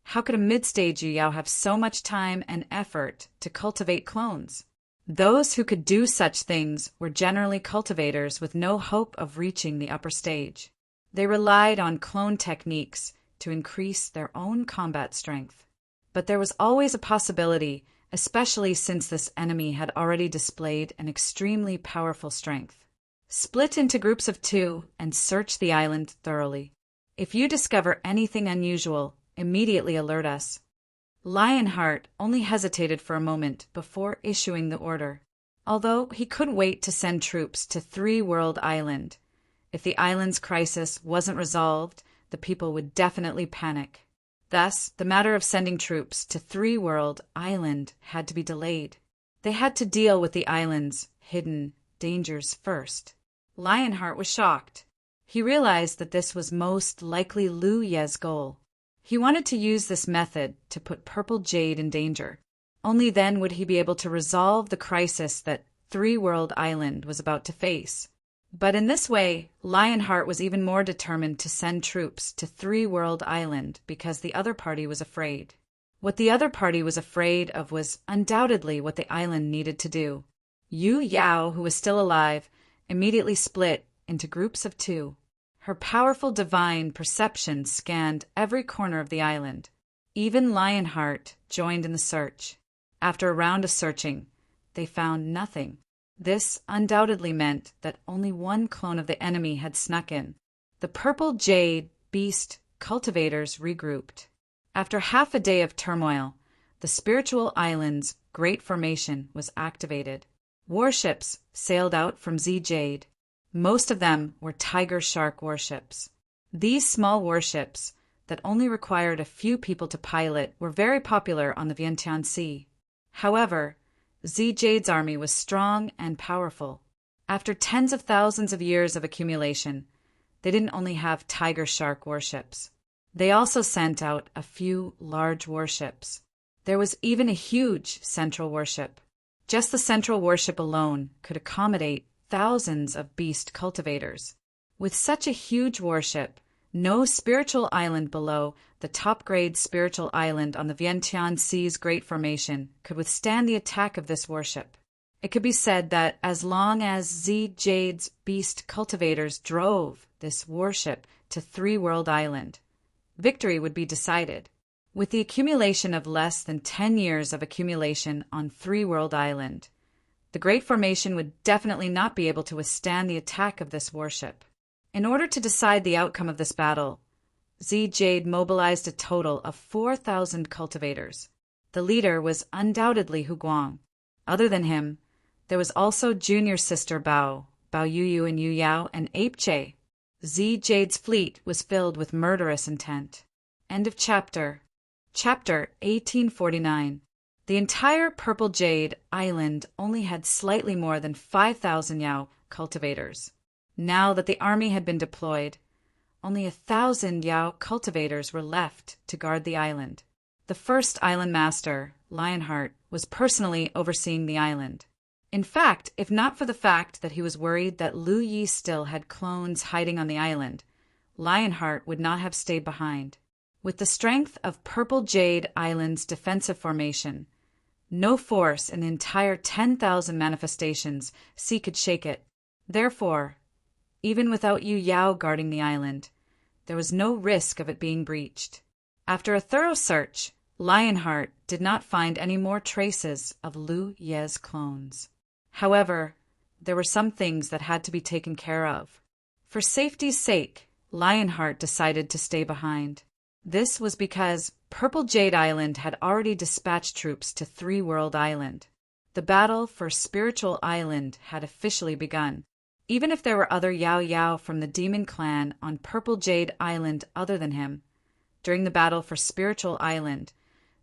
how could a mid-stage Yu Yao have so much time and effort to cultivate clones? Those who could do such things were generally cultivators with no hope of reaching the upper stage. They relied on clone techniques to increase their own combat strength. But there was always a possibility, especially since this enemy had already displayed an extremely powerful strength. Split into groups of 2 and search the island thoroughly. If you discover anything unusual, immediately alert us. Lionheart only hesitated for a moment before issuing the order, although he couldn't wait to send troops to 3 World Island. If the island's crisis wasn't resolved, the people would definitely panic. Thus, the matter of sending troops to 3 World Island had to be delayed. They had to deal with the island's hidden dangers first. Lionheart was shocked. He realized that this was most likely Lu Ye's goal. He wanted to use this method to put Purple Jade in danger. Only then would he be able to resolve the crisis that 3 World Island was about to face. But in this way, Lionheart was even more determined to send troops to 3 World Island because the other party was afraid. What the other party was afraid of was undoubtedly what the island needed to do. Yu Yao, who was still alive, immediately split into groups of 2. Her powerful divine perception scanned every corner of the island. Even Lionheart joined in the search. After a round of searching, they found nothing. This undoubtedly meant that only 1 clone of the enemy had snuck in. The Purple Jade Beast cultivators regrouped. After half a day of turmoil, the spiritual island's Great Formation was activated. Warships sailed out from Z Jade. Most of them were Tiger Shark warships. These small warships, that only required a few people to pilot, were very popular on the Vientiane Sea. However, Z Jade's army was strong and powerful. After tens of thousands of years of accumulation, they didn't only have Tiger Shark warships. They also sent out a few large warships. There was even a huge central warship. Just the central warship alone could accommodate thousands of beast cultivators. With such a huge warship, no spiritual island below the top-grade spiritual island on the Vientiane Sea's Great Formation could withstand the attack of this warship. It could be said that as long as Z Jade's beast cultivators drove this warship to 3 World Island, victory would be decided. With the accumulation of less than 10 years of accumulation on 3 World Island, the Great Formation would definitely not be able to withstand the attack of this warship. In order to decide the outcome of this battle, Z Jade mobilized a total of 4,000 cultivators. The leader was undoubtedly Hu Guang. Other than him, there was also junior sister Bao Yuyu and Yu Yao, and Ape Che. Z Jade's fleet was filled with murderous intent. End of chapter. Chapter 1849. The entire Purple Jade Island only had slightly more than 5,000 Yao cultivators. Now that the army had been deployed, only 1,000 Yao cultivators were left to guard the island. The first island master, Lionheart, was personally overseeing the island. In fact, if not for the fact that he was worried that Lu Yi still had clones hiding on the island, Lionheart would not have stayed behind. With the strength of Purple Jade Island's defensive formation, no force in the entire 10,000 manifestations sea could shake it. Therefore, even without Yu Yao guarding the island, there was no risk of it being breached. After a thorough search, Lionheart did not find any more traces of Lu Ye's clones. However, there were some things that had to be taken care of. For safety's sake, Lionheart decided to stay behind. This was because Purple Jade Island had already dispatched troops to 3 World Island. The battle for Spiritual Island had officially begun. Even if there were other Yao Yao from the Demon Clan on Purple Jade Island other than him, during the battle for Spiritual Island,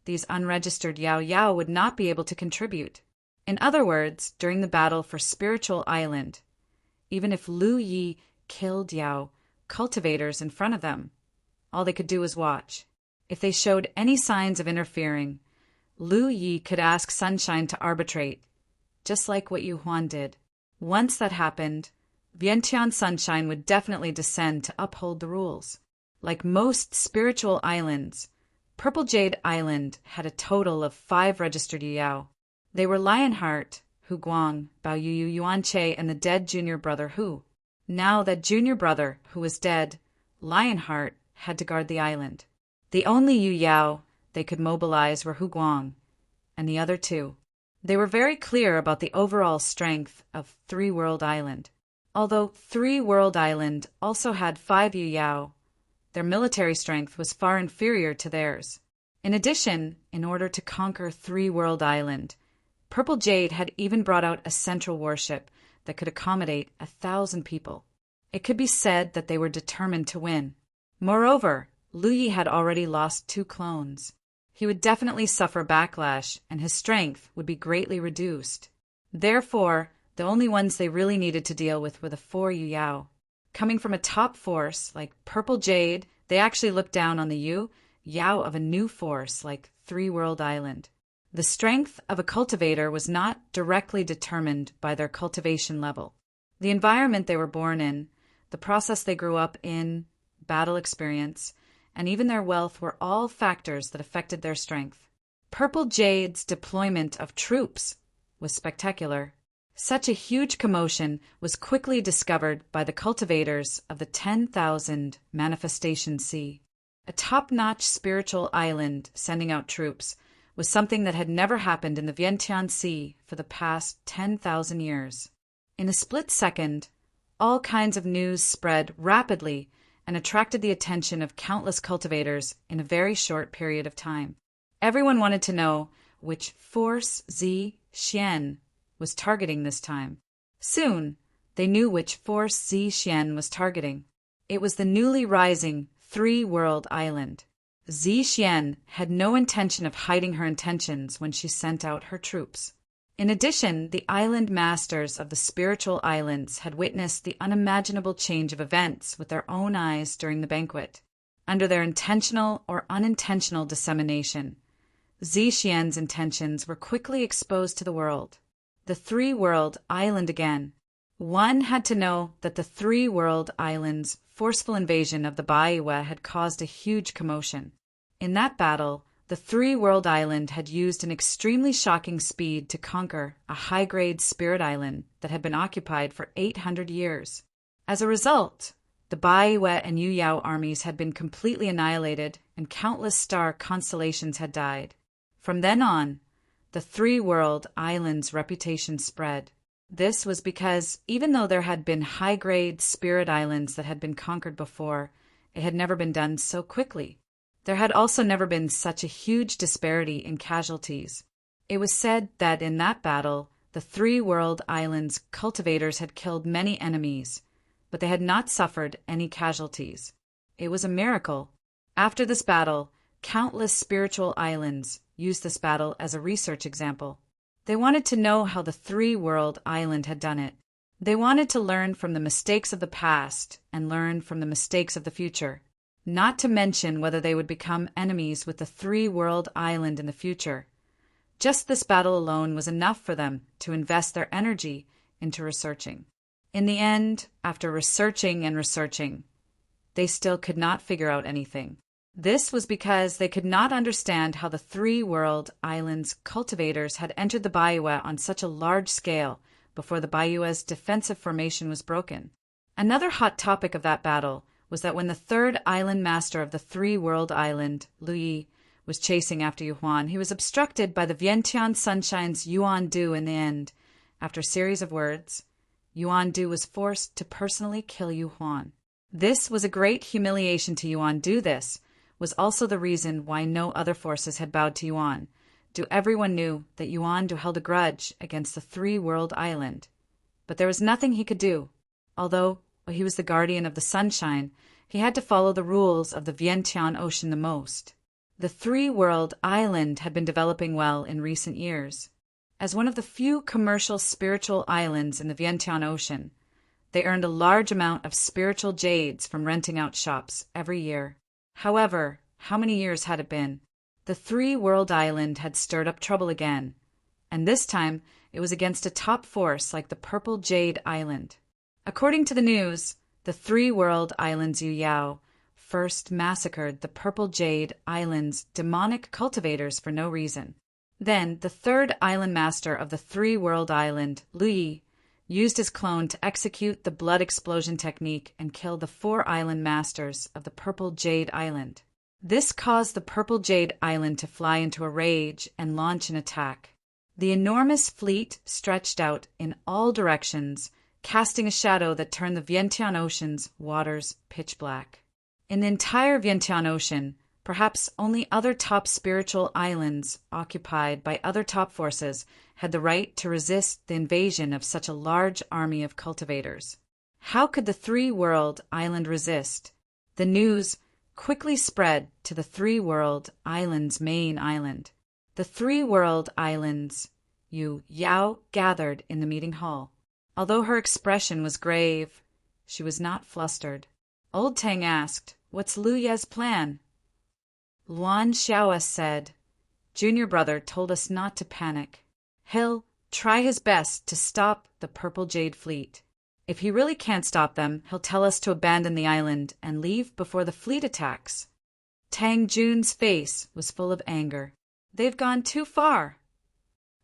these unregistered Yao Yao would not be able to contribute. In other words, during the battle for Spiritual Island, even if Lu Yi killed Yao cultivators in front of them, all they could do was watch. If they showed any signs of interfering, Lu Yi could ask Sunshine to arbitrate, just like what Yu Huan did. Once that happened, Vientiane Sunshine would definitely descend to uphold the rules. Like most spiritual islands, Purple Jade Island had a total of 5 registered Yao. They were Lionheart, Hu Guang, Bao Yu, Yuan Che, and the dead junior brother Hu. Now that junior brother, who was dead, Lionheart had to guard the island. The only Yu Yao they could mobilize were Hu Guang and the other 2. They were very clear about the overall strength of Three World Island. Although Three World Island also had 5 Yu Yao, their military strength was far inferior to theirs. In addition, in order to conquer Three World Island, Purple Jade had even brought out a central warship that could accommodate 1,000 people. It could be said that they were determined to win. Moreover, Lu Yi had already lost 2 clones. He would definitely suffer backlash, and his strength would be greatly reduced. Therefore, the only ones they really needed to deal with were the 4 Yu Yao. Coming from a top force like Purple Jade, they actually looked down on the Yu Yao of a new force like Three World Island. The strength of a cultivator was not directly determined by their cultivation level. The environment they were born in, the process they grew up in, battle experience, and even their wealth were all factors that affected their strength. Purple Jade's deployment of troops was spectacular. Such a huge commotion was quickly discovered by the cultivators of the 10,000 Manifestation Sea. A top-notch spiritual island sending out troops was something that had never happened in the Vientiane Sea for the past 10,000 years. In a split second, all kinds of news spread rapidly and attracted the attention of countless cultivators in a very short period of time. Everyone wanted to know which force Zi Xian was targeting this time. Soon, they knew which force Zi Xian was targeting. It was the newly rising Three World Island. Zi Xian had no intention of hiding her intentions when she sent out her troops. In addition, the island masters of the spiritual islands had witnessed the unimaginable change of events with their own eyes during the banquet. Under their intentional or unintentional dissemination, Zi Xian's intentions were quickly exposed to the world. The Three World Island again. One had to know that the Three World Island's forceful invasion of the Baiyiwe had caused a huge commotion. In that battle, the Three World Island had used an extremely shocking speed to conquer a high-grade spirit island that had been occupied for 800 years. As a result, the Baiyiwe and Yu Yao armies had been completely annihilated and countless star constellations had died. From then on, the Three World Island's reputation spread. This was because even though there had been high-grade spirit islands that had been conquered before, it had never been done so quickly. There had also never been such a huge disparity in casualties. It was said that in that battle, the Three World Islands' cultivators had killed many enemies, but they had not suffered any casualties. It was a miracle. After this battle, countless spiritual islands used this battle as a research example. They wanted to know how the Three World Island had done it. They wanted to learn from the mistakes of the past and learn from the mistakes of the future. Not to mention whether they would become enemies with the Three World Island in the future. Just this battle alone was enough for them to invest their energy into researching. In the end, after researching and researching, they still could not figure out anything. This was because they could not understand how the Three World Islands' cultivators had entered the Baiyiwe on such a large scale before the Baiyiwe's defensive formation was broken. Another hot topic of that battle was that when the third island master of the Three World Island, Lu Yi, was chasing after Yu Huan, he was obstructed by the Vientiane Sunshine's Yuan Du in the end. After a series of words, Yuan Du was forced to personally kill Yu Huan. This was a great humiliation to Yuan Du. This was also the reason why no other forces had bowed to Yuan. Everyone knew that Yuan Du held a grudge against the Three World Island. But there was nothing he could do. Although he was the guardian of the sunshine, He had to follow the rules of the Vientiane Ocean the most. The three-world island had been developing well in recent years. As one of the few commercial spiritual islands in the Vientiane Ocean, they earned a large amount of spiritual jades from renting out shops every year. However, how many years had it been? The three-world island had stirred up trouble again, and this time it was against a top force like the Purple Jade Island. According to the news, the three-world island's Yu Yao first massacred the Purple Jade Island's demonic cultivators for no reason. Then, the third island master of the three-world island, Lu Yi, used his clone to execute the blood explosion technique and kill the four island masters of the Purple Jade Island. This caused the Purple Jade Island to fly into a rage and launch an attack. The enormous fleet stretched out in all directions, casting a shadow that turned the Vientiane Ocean's waters pitch black. In the entire Vientiane Ocean, perhaps only other top spiritual islands occupied by other top forces had the right to resist the invasion of such a large army of cultivators. How could the three-world island resist? The news quickly spread to the three-world island's main island. The three-world island's Yu Yao gathered in the meeting hall. Although her expression was grave, she was not flustered. Old Tang asked, "What's Lu Ye's plan?" Luan Xiaoa said, "Junior brother told us not to panic. He'll try his best to stop the Purple Jade fleet. If he really can't stop them, he'll tell us to abandon the island and leave before the fleet attacks." Tang Jun's face was full of anger. They've gone too far.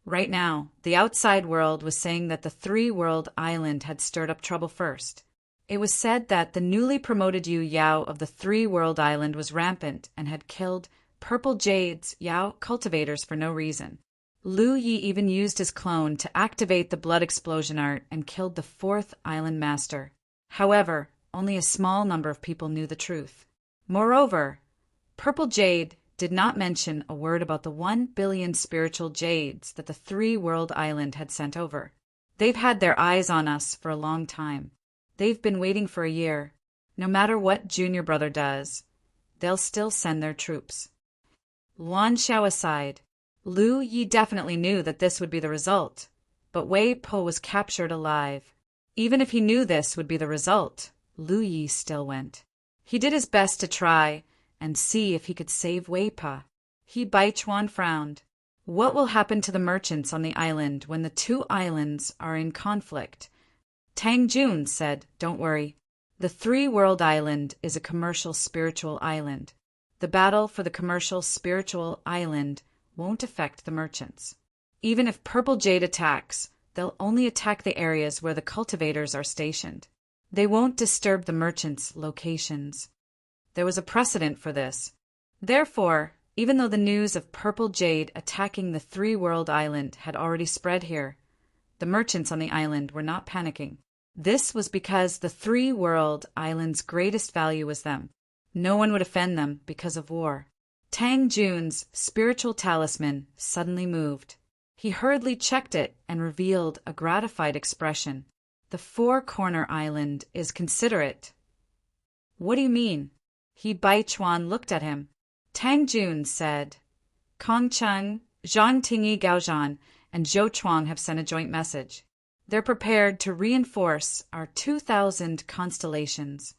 Right now, the outside world was saying that the three-world island had stirred up trouble first. It was said that the newly promoted Yu Yao of the three-world island was rampant and had killed Purple Jade's Yao cultivators for no reason. Lu Yi even used his clone to activate the blood explosion art and killed the fourth island master. However, only a small number of people knew the truth. Moreover, Purple Jade did not mention a word about the 1 billion spiritual jades that the three-world island had sent over. They've had their eyes on us for a long time. They've been waiting for a year. No matter what Junior Brother does, they'll still send their troops. Luan Xiao sighed. Lu Yi definitely knew that this would be the result, but Wei Po was captured alive. Even if he knew this would be the result, Lu Yi still went. He did his best to try and see if he could save Wei Po. He Baichuan frowned. What will happen to the merchants on the island when the two islands are in conflict? Tang Jun said, "Don't worry. The three-world island is a commercial spiritual island. The battle for the commercial spiritual island won't affect the merchants. Even if Purple Jade attacks, they'll only attack the areas where the cultivators are stationed. They won't disturb the merchants' locations." There was a precedent for this. Therefore, even though the news of Purple Jade attacking the three-world island had already spread here, the merchants on the island were not panicking. This was because the three-world island's greatest value was them. No one would offend them because of war. Tang Jun's spiritual talisman suddenly moved. He hurriedly checked it and revealed a gratified expression. "The four-corner island is considerate." "What do you mean?" He Baichuan looked at him. Tang Jun said, "Kong Cheng, Zhang Tingyi Gaozhan, and Zhou Chuang have sent a joint message. They're prepared to reinforce our 2,000 constellations."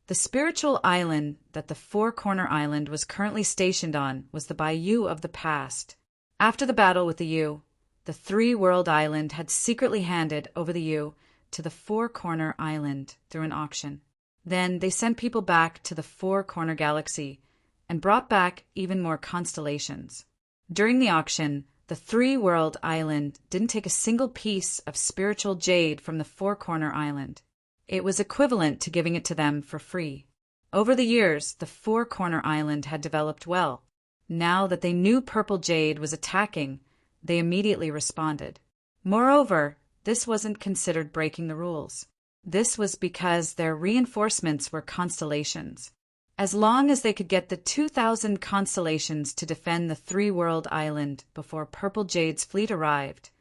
The spiritual island that the Four-Corner Island was currently stationed on was the Bayou of the past. After the battle with the Yu, the three-world island had secretly handed over the Yu to the Four-Corner Island through an auction. Then they sent people back to the Four-Corner Galaxy and brought back even more constellations. During the auction, the three-world island didn't take a single piece of spiritual jade from the Four-Corner Island. It was equivalent to giving it to them for free. Over the years, the Four-Corner Island had developed well. Now that they knew Purple Jade was attacking, they immediately responded. Moreover, this wasn't considered breaking the rules. This was because their reinforcements were constellations. As long as they could get the 2,000 constellations to defend the three-world island before Purple Jade's fleet arrived,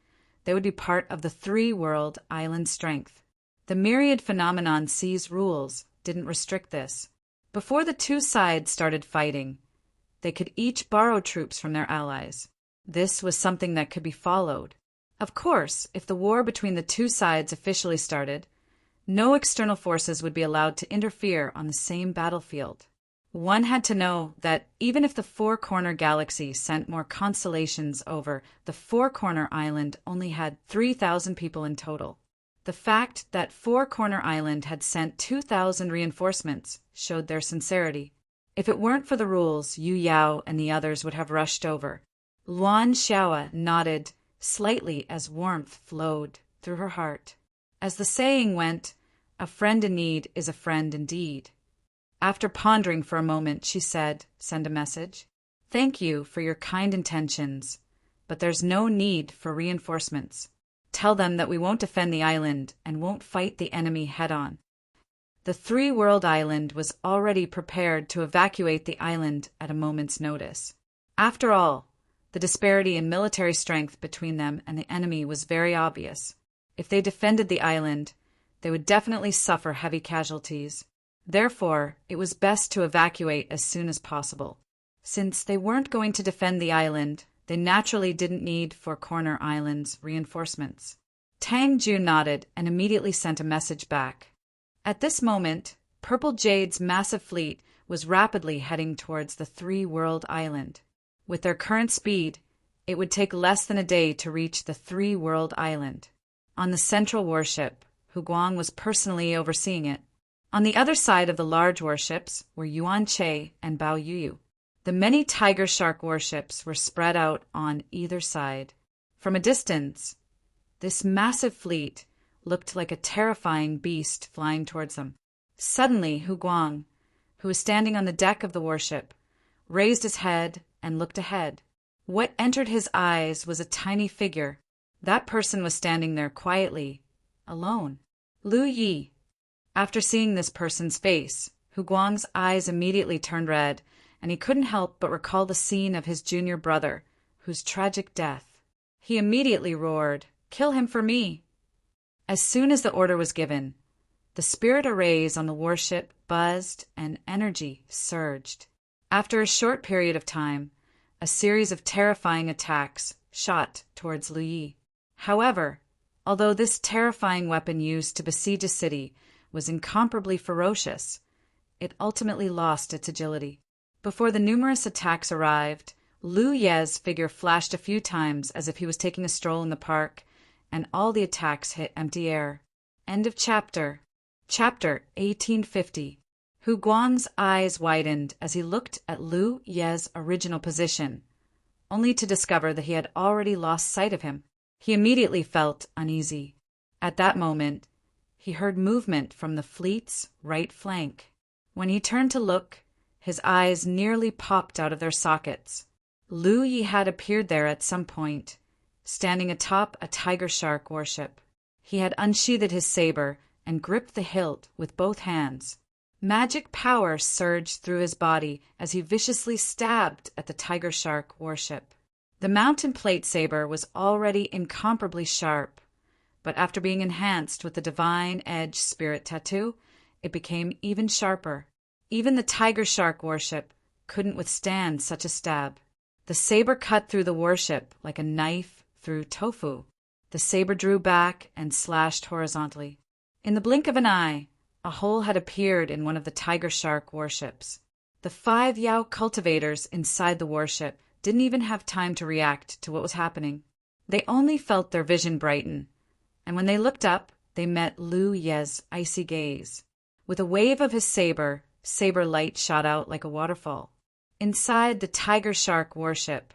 they would be part of the three-world island strength. The myriad phenomenon C's rules didn't restrict this. Before the two sides started fighting, they could each borrow troops from their allies. This was something that could be followed. Of course, if the war between the two sides officially started, no external forces would be allowed to interfere on the same battlefield. One had to know that even if the Four-Corner Galaxy sent more constellations over, the Four-Corner Island only had 3,000 people in total. The fact that Four-Corner Island had sent 2,000 reinforcements showed their sincerity. If it weren't for the rules, Yu Yao and the others would have rushed over. Luan Xiaoa nodded slightly as warmth flowed through her heart. As the saying went, a friend in need is a friend indeed. After pondering for a moment, she said, "Send a message. Thank you for your kind intentions, but there's no need for reinforcements. Tell them that we won't defend the island and won't fight the enemy head-on." The three-world island was already prepared to evacuate the island at a moment's notice. After all, the disparity in military strength between them and the enemy was very obvious. If they defended the island, they would definitely suffer heavy casualties. Therefore, it was best to evacuate as soon as possible. Since they weren't going to defend the island, they naturally didn't need Four-Corner Island's reinforcements. Tang Ju nodded and immediately sent a message back. At this moment, Purple Jade's massive fleet was rapidly heading towards the three-world island. With their current speed, it would take less than a day to reach the three-world island. On the central warship, Huguang was personally overseeing it. On the other side of the large warships were Yuan Che and Bao Yuyu. The many Tiger Shark warships were spread out on either side. From a distance, this massive fleet looked like a terrifying beast flying towards them. Suddenly, Huguang, who was standing on the deck of the warship, raised his head and looked ahead. What entered his eyes was a tiny figure. That person was standing there quietly, alone. Lu Yi. After seeing this person's face, Huguang's eyes immediately turned red, and he couldn't help but recall the scene of his junior brother, whose tragic death. He immediately roared, "Kill him for me!" As soon as the order was given, the spirit arrays on the warship buzzed and energy surged. After a short period of time, a series of terrifying attacks shot towards Lu Yi. However, although this terrifying weapon used to besiege a city was incomparably ferocious, it ultimately lost its agility. Before the numerous attacks arrived, Lu Ye's figure flashed a few times as if he was taking a stroll in the park, and all the attacks hit empty air. End of chapter. Chapter 1850. Huguang's eyes widened as he looked at Lu Ye's original position, only to discover that he had already lost sight of him. He immediately felt uneasy. At that moment, he heard movement from the fleet's right flank. When he turned to look, his eyes nearly popped out of their sockets. Lu Yi had appeared there at some point, standing atop a Tiger Shark warship. He had unsheathed his saber and gripped the hilt with both hands. Magic power surged through his body as he viciously stabbed at the Tiger Shark warship. The mountain plate saber was already incomparably sharp, but after being enhanced with the Divine Edge Spirit Tattoo, it became even sharper. Even the Tiger Shark warship couldn't withstand such a stab. The saber cut through the warship like a knife through tofu. The saber drew back and slashed horizontally. In the blink of an eye, a hole had appeared in one of the Tiger Shark warships. The 5 Yao cultivators inside the warship didn't even have time to react to what was happening. They only felt their vision brighten, and when they looked up, they met Lu Ye's icy gaze. With a wave of his saber light shot out like a waterfall. Inside the Tiger Shark warship,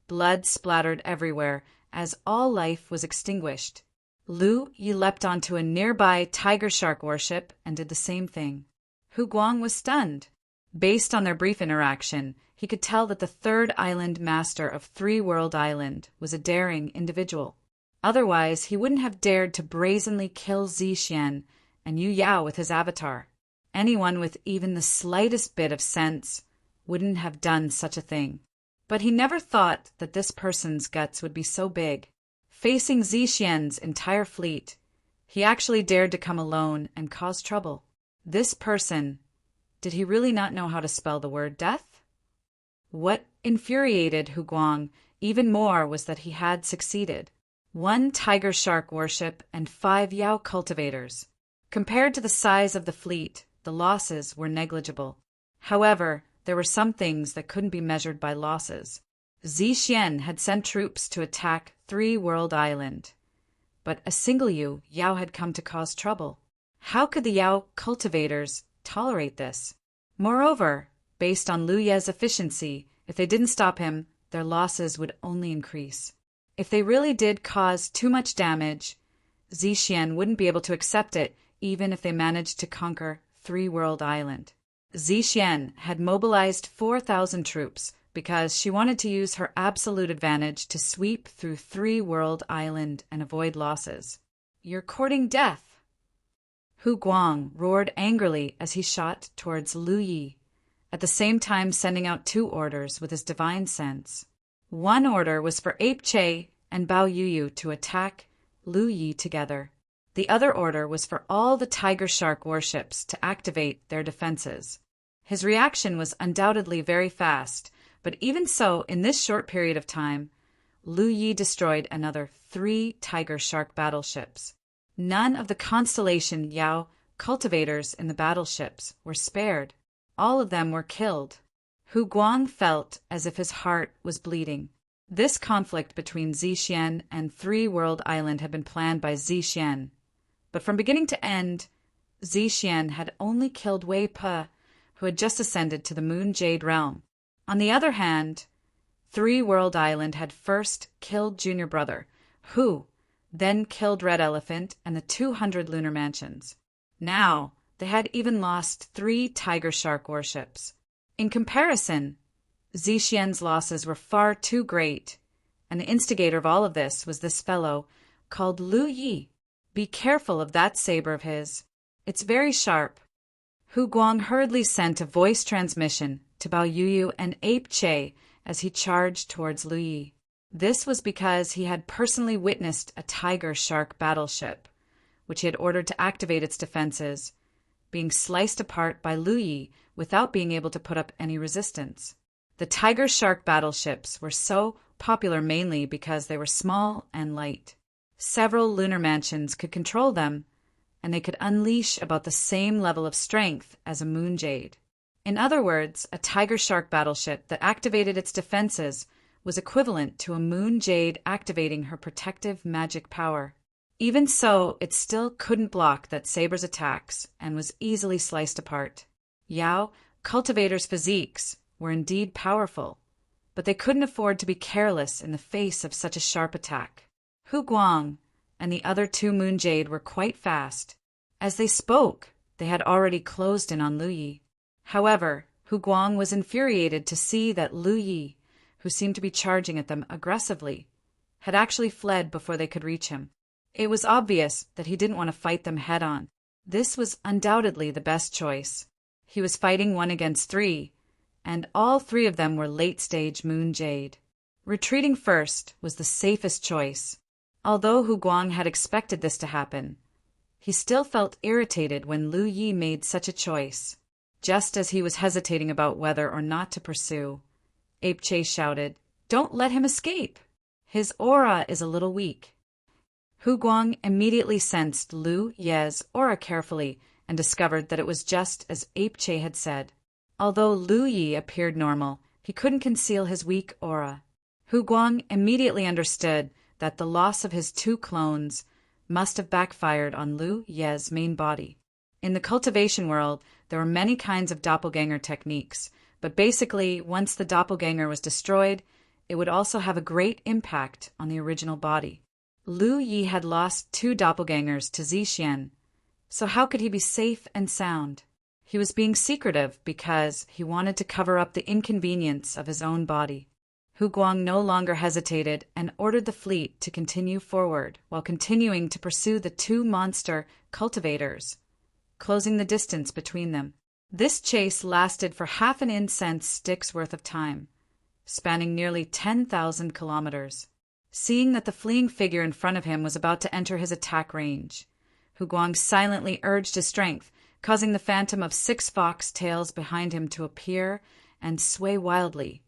blood splattered everywhere as all life was extinguished. Lu Yi leapt onto a nearby Tiger Shark warship and did the same thing. Huguang was stunned. Based on their brief interaction, he could tell that the third island master of Three World Island was a daring individual. Otherwise, he wouldn't have dared to brazenly kill Zixian and Yu Yao with his avatar. Anyone with even the slightest bit of sense wouldn't have done such a thing. But he never thought that this person's guts would be so big. Facing Zixian's entire fleet, he actually dared to come alone and cause trouble. This person Did he really not know how to spell the word death? What infuriated Hu Guang even more was that he had succeeded. 1 tiger shark warship and 5 Yao cultivators. Compared to the size of the fleet, the losses were negligible. However, there were some things that couldn't be measured by losses. Zixian had sent troops to attack 3 World Island, but a single Yao had come to cause trouble. How could the Yao cultivators tolerate this? Moreover, based on Lu Ye's efficiency, if they didn't stop him, their losses would only increase. If they really did cause too much damage, Zixian wouldn't be able to accept it even if they managed to conquer 3 World Island. Zixian had mobilized 4,000 troops because she wanted to use her absolute advantage to sweep through 3 World Island and avoid losses. "You're courting death!" Hu Guang roared angrily as he shot towards Lu Yi, at the same time sending out 2 orders with his divine sense. 1 order was for Ape Che and Bao Yuyu to attack Lu Yi together. The other order was for all the tiger shark warships to activate their defenses. His reaction was undoubtedly very fast, but even so, in this short period of time, Lu Yi destroyed another 3 tiger shark battleships. None of the Constellation Yao cultivators in the battleships were spared. All of them were killed. Hu Guang felt as if his heart was bleeding. This conflict between Zixian and 3 World Island had been planned by Zixian, but from beginning to end, Zixian had only killed Wei Pe, who had just ascended to the Moon Jade realm. On the other hand, 3 World Island had first killed Junior Brother, who then killed Red Elephant and the 200 lunar mansions. Now, they had even lost 3 tiger shark warships. In comparison, Zixian's losses were far too great, and the instigator of all of this was this fellow called Lu Yi. "Be careful of that saber of his. It's very sharp." Hu Guang hurriedly sent a voice transmission to Bao Yuyu and Ape Che as he charged towards Lu Yi. This was because he had personally witnessed a tiger shark battleship, which he had ordered to activate its defenses, being sliced apart by Lu Yi without being able to put up any resistance. The tiger shark battleships were so popular mainly because they were small and light. Several lunar mansions could control them, and they could unleash about the same level of strength as a moon jade. In other words, a tiger shark battleship that activated its defenses was equivalent to a moon jade activating her protective magic power. Even so, it still couldn't block that saber's attacks and was easily sliced apart. Yao cultivators' physiques were indeed powerful, but they couldn't afford to be careless in the face of such a sharp attack. Hu Guang and the other 2 moon jade were quite fast. As they spoke, they had already closed in on Lu Yi. However, Hu Guang was infuriated to see that Lu Yi, who seemed to be charging at them aggressively, had actually fled before they could reach him. It was obvious that he didn't want to fight them head-on. This was undoubtedly the best choice. He was fighting 1 against 3, and all 3 of them were late-stage moon jade. Retreating first was the safest choice. Although Hu Guang had expected this to happen, he still felt irritated when Lu Yi made such a choice. Just as he was hesitating about whether or not to pursue, Ape Che shouted, "Don't let him escape! His aura is a little weak." Hu Guang immediately sensed Lu Ye's aura carefully and discovered that it was just as Ape Che had said. Although Lu Yi appeared normal, he couldn't conceal his weak aura. Hu Guang immediately understood that the loss of his 2 clones must have backfired on Lu Ye's main body. In the cultivation world, there were many kinds of doppelganger techniques, but basically, once the doppelganger was destroyed, it would also have a great impact on the original body. Lu Yi had lost 2 doppelgangers to Zixian, so how could he be safe and sound? He was being secretive because he wanted to cover up the inconvenience of his own body. Hu Guang no longer hesitated and ordered the fleet to continue forward while continuing to pursue the 2 monster cultivators, closing the distance between them. This chase lasted for half an incense stick's worth of time, spanning nearly 10,000 kilometers. Seeing that the fleeing figure in front of him was about to enter his attack range, Hu Guang silently urged his strength, causing the phantom of 6 fox tails behind him to appear and sway wildly,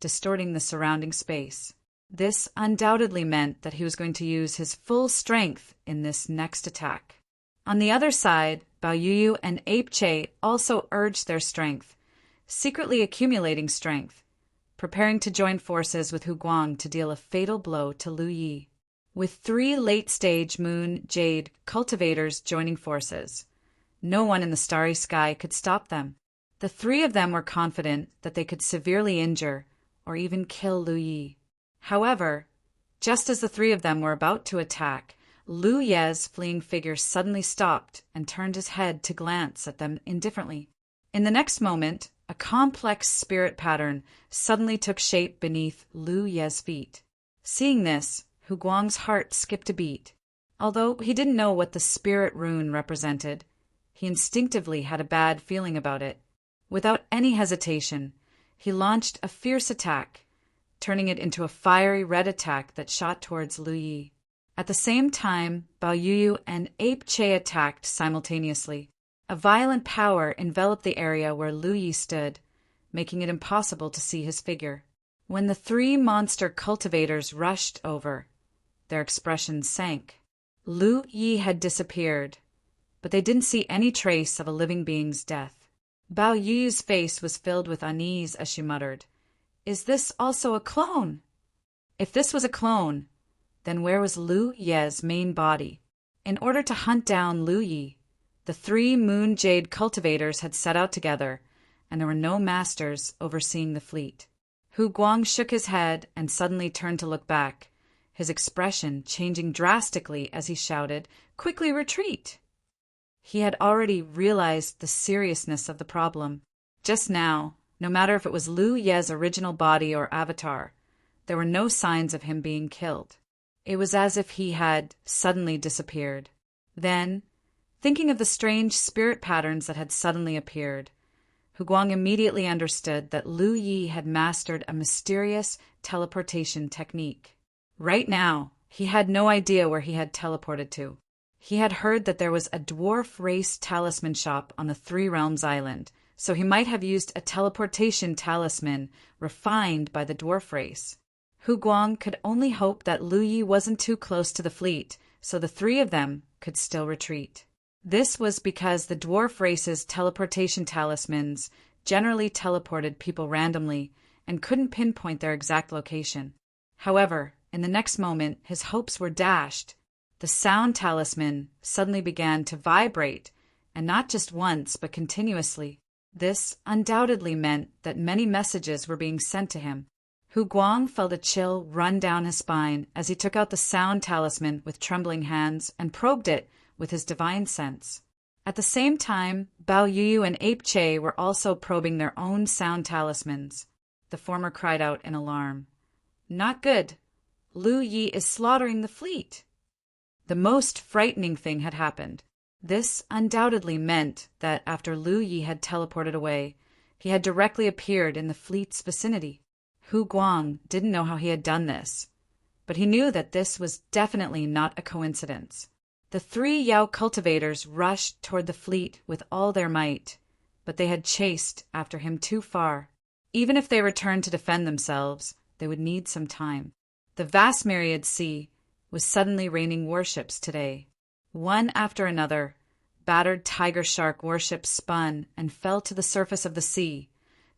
distorting the surrounding space. This undoubtedly meant that he was going to use his full strength in this next attack. On the other side, Bao Yuyu and Ape Che also urged their strength, secretly accumulating strength, preparing to join forces with Hu Guang to deal a fatal blow to Lu Yi. With 3 late-stage Moon Jade cultivators joining forces, no one in the starry sky could stop them. The 3 of them were confident that they could severely injure or even kill Lu Yi. However, just as the 3 of them were about to attack, Lu Ye's fleeing figure suddenly stopped and turned his head to glance at them indifferently. In the next moment, a complex spirit pattern suddenly took shape beneath Lu Ye's feet. Seeing this, Hu Guang's heart skipped a beat. Although he didn't know what the spirit rune represented, he instinctively had a bad feeling about it. Without any hesitation, he launched a fierce attack, turning it into a fiery red attack that shot towards Lu Yi. At the same time, Bao Yuyu and Ape Che attacked simultaneously. A violent power enveloped the area where Lu Yi stood, making it impossible to see his figure. When the 3 monster cultivators rushed over, their expressions sank. Lu Yi had disappeared, but they didn't see any trace of a living being's death. Bao Yuyu's face was filled with unease as she muttered, "Is this also a clone?" If this was a clone, then where was Lu Ye's main body? In order to hunt down Lu Yi, the 3 Moon Jade cultivators had set out together, and there were no masters overseeing the fleet. Hu Guang shook his head and suddenly turned to look back, his expression changing drastically as he shouted, "Quickly retreat!" He had already realized the seriousness of the problem. Just now, no matter if it was Lu Ye's original body or avatar, there were no signs of him being killed. It was as if he had suddenly disappeared. Then, thinking of the strange spirit patterns that had suddenly appeared, Hu Guang immediately understood that Lu Yi had mastered a mysterious teleportation technique. Right now, he had no idea where he had teleported to. He had heard that there was a dwarf race talisman shop on the 3 Realms Island, so he might have used a teleportation talisman refined by the dwarf race. Hu Guang could only hope that Lu Yi wasn't too close to the fleet, so the 3 of them could still retreat. This was because the dwarf race's teleportation talismans generally teleported people randomly and couldn't pinpoint their exact location. However, in the next moment, his hopes were dashed. The sound talisman suddenly began to vibrate, and not just once, but continuously. This undoubtedly meant that many messages were being sent to him. Hu Guang felt a chill run down his spine as he took out the sound talisman with trembling hands and probed it with his divine sense. At the same time, Bao Yuyu and Ape Che were also probing their own sound talismans. The former cried out in alarm, "Not good! Lu Yi is slaughtering the fleet!" The most frightening thing had happened. This undoubtedly meant that after Lu Yi had teleported away, he had directly appeared in the fleet's vicinity. Hu Guang didn't know how he had done this, but he knew that this was definitely not a coincidence. The 3 Yao cultivators rushed toward the fleet with all their might, but they had chased after him too far. Even if they returned to defend themselves, they would need some time. The vast myriad sea was suddenly raining warships today. One after another, battered tiger shark warships spun and fell to the surface of the sea,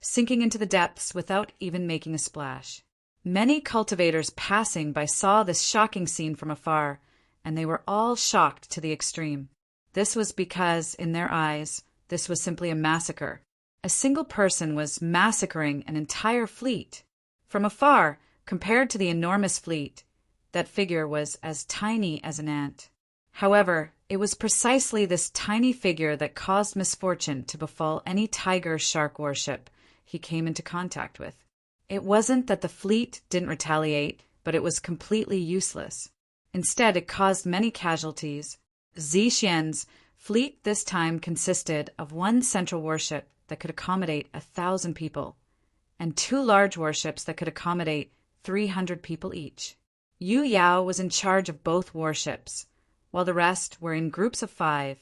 sinking into the depths without even making a splash. Many cultivators passing by saw this shocking scene from afar, and they were all shocked to the extreme. This was because, in their eyes, this was simply a massacre. A single person was massacring an entire fleet. From afar, compared to the enormous fleet, that figure was as tiny as an ant. However, it was precisely this tiny figure that caused misfortune to befall any tiger shark warship he came into contact with. It wasn't that the fleet didn't retaliate, but it was completely useless. Instead, it caused many casualties. Zixian's fleet this time consisted of 1 central warship that could accommodate 1,000 people, and 2 large warships that could accommodate 300 people each. Yu Yao was in charge of both warships, while the rest were in groups of 5.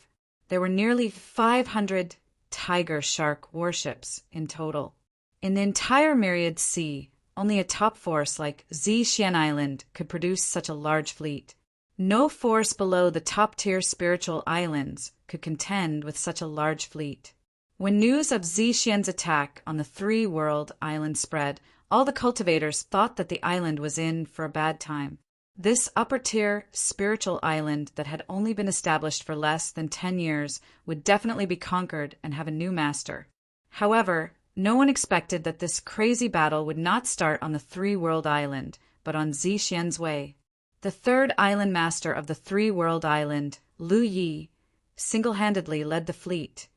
There were nearly 500 tiger shark warships in total. In the entire Myriad Sea, only a top force like Zhejiang Island could produce such a large fleet. No force below the top-tier spiritual islands could contend with such a large fleet. When news of Zhejiang's attack on the three-world island spread, all the cultivators thought that the island was in for a bad time. This upper-tier spiritual island that had only been established for less than 10 years would definitely be conquered and have a new master. However, no one expected that this crazy battle would not start on the three-world island, but on Zhejiang's way. The third island master of the three-world island, Lu Yi, single-handedly led the fleet,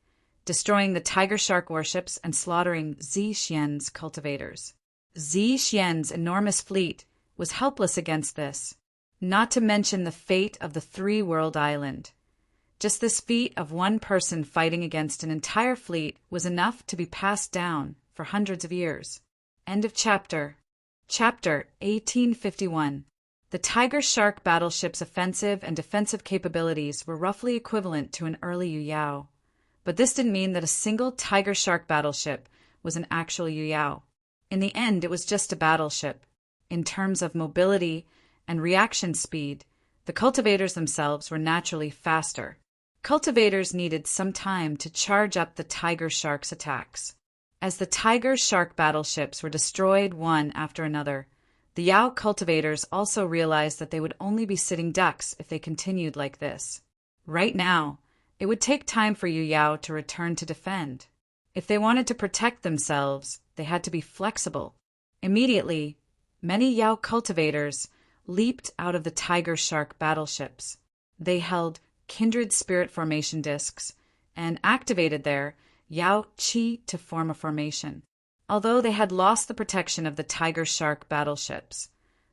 destroying the tiger shark warships and slaughtering Zhejiang's cultivators. Zhejiang's enormous fleet was helpless against this, not to mention the fate of the three-world island. Just this feat of one person fighting against an entire fleet was enough to be passed down for hundreds of years. End of chapter. Chapter 1851. The tiger shark battleship's offensive and defensive capabilities were roughly equivalent to an early Yu-Yao, but this didn't mean that a single tiger shark battleship was an actual Yu-Yao. In the end, it was just a battleship. In terms of mobility and reaction speed, the cultivators themselves were naturally faster. Cultivators needed some time to charge up the tiger shark's attacks. As the tiger shark battleships were destroyed one after another, the Yao cultivators also realized that they would only be sitting ducks if they continued like this. Right now, it would take time for Yu Yao to return to defend. If they wanted to protect themselves, they had to be flexible. Immediately, many Yao cultivators leaped out of the tiger shark battleships. They held kindred spirit formation discs and activated their Yao Qi to form a formation. Although they had lost the protection of the tiger shark battleships,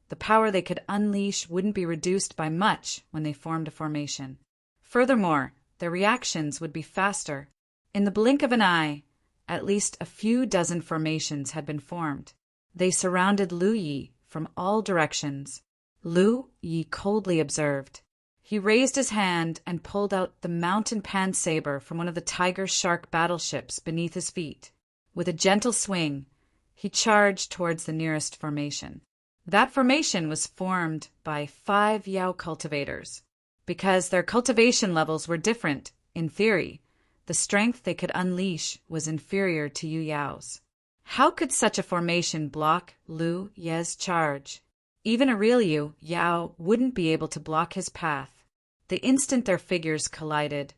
the power they could unleash wouldn't be reduced by much when they formed a formation. Furthermore, their reactions would be faster. In the blink of an eye, at least a few dozen formations had been formed. They surrounded Lu Yi from all directions. Lu Yi coldly observed. He raised his hand and pulled out the mountain pan saber from one of the tiger shark battleships beneath his feet. With a gentle swing, he charged towards the nearest formation. That formation was formed by 5 Yao cultivators. Because their cultivation levels were different, in theory, the strength they could unleash was inferior to Yu Yao's. How could such a formation block Lu Ye's charge? Even a real Yu Yao wouldn't be able to block his path. The instant their figures collided,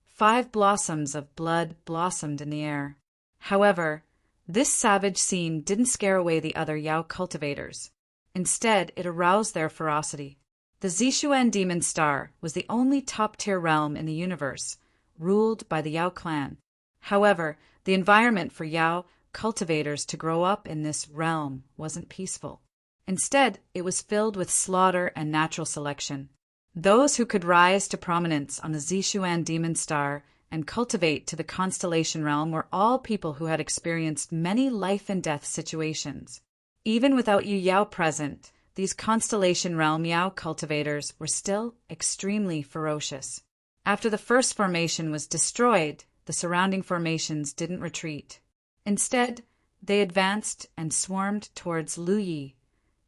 5 blossoms of blood blossomed in the air. However, this savage scene didn't scare away the other Yao cultivators. Instead, it aroused their ferocity. The Zhejiang Demon Star was the only top-tier realm in the universe, ruled by the Yao clan. However, the environment for Yao cultivators to grow up in this realm wasn't peaceful. Instead, it was filled with slaughter and natural selection. Those who could rise to prominence on the Zhejiang Demon Star and cultivate to the constellation realm were all people who had experienced many life-and-death situations. Even without Yu Yao present, these constellation realm Yao cultivators were still extremely ferocious. After the first formation was destroyed, the surrounding formations didn't retreat. Instead, they advanced and swarmed towards Lu Yi,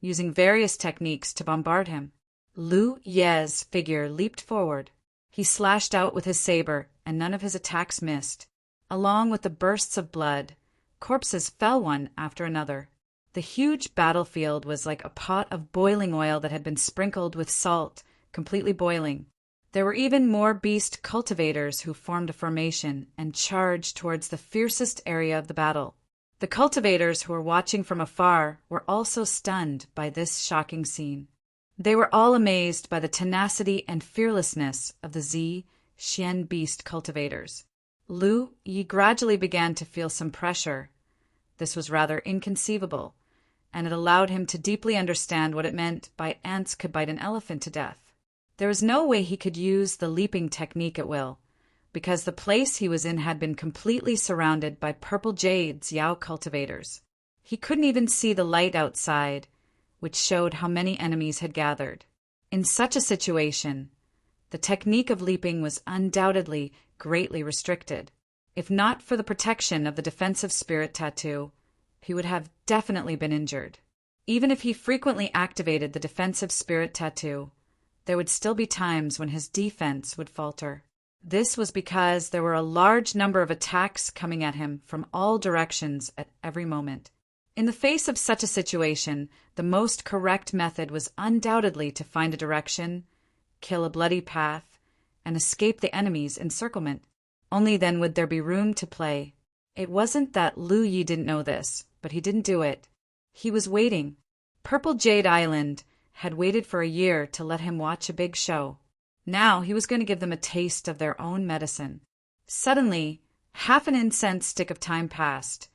using various techniques to bombard him. Lu Ye's figure leaped forward. He slashed out with his saber, and none of his attacks missed. Along with the bursts of blood, corpses fell one after another. The huge battlefield was like a pot of boiling oil that had been sprinkled with salt, completely boiling. There were even more beast cultivators who formed a formation and charged towards the fiercest area of the battle. The cultivators who were watching from afar were also stunned by this shocking scene. They were all amazed by the tenacity and fearlessness of the Zhejiang beast cultivators. Lu Yi gradually began to feel some pressure. This was rather inconceivable, and it allowed him to deeply understand what it meant by ants could bite an elephant to death. There was no way he could use the leaping technique at will, because the place he was in had been completely surrounded by purple jades Yao cultivators. He couldn't even see the light outside, which showed how many enemies had gathered. In such a situation, the technique of leaping was undoubtedly greatly restricted. If not for the protection of the defensive spirit tattoo, he would have definitely been injured. Even if he frequently activated the defensive spirit tattoo, there would still be times when his defense would falter. This was because there were a large number of attacks coming at him from all directions at every moment. In the face of such a situation, the most correct method was undoubtedly to find a direction, kill a bloody path, and escape the enemy's encirclement. Only then would there be room to play. It wasn't that Lu Yi didn't know this, but he didn't do it. He was waiting. Purple Jade Island had waited for a year to let him watch a big show. Now he was going to give them a taste of their own medicine. Suddenly, half an incense stick of time passed,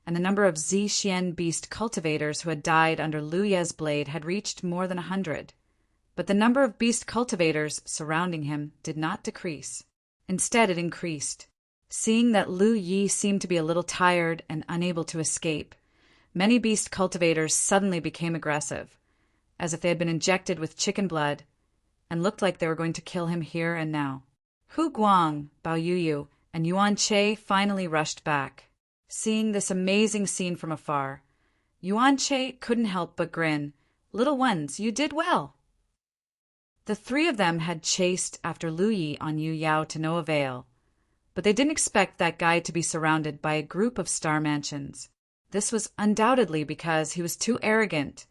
and the number of Zixian beast cultivators who had died under Lu Ye's blade had reached more than 100. But the number of beast cultivators surrounding him did not decrease. Instead, it increased. Seeing that Lu Yi seemed to be a little tired and unable to escape, many beast cultivators suddenly became aggressive, as if they had been injected with chicken blood, and looked like they were going to kill him here and now. Hu Guang, Bao Yuyu, and Yuan Che finally rushed back. Seeing this amazing scene from afar, Yuan Che couldn't help but grin. "Little ones, you did well." The three of them had chased after Lu Yi on Yu Yao to no avail, but they didn't expect that guy to be surrounded by a group of star mansions. This was undoubtedly because he was too arrogant,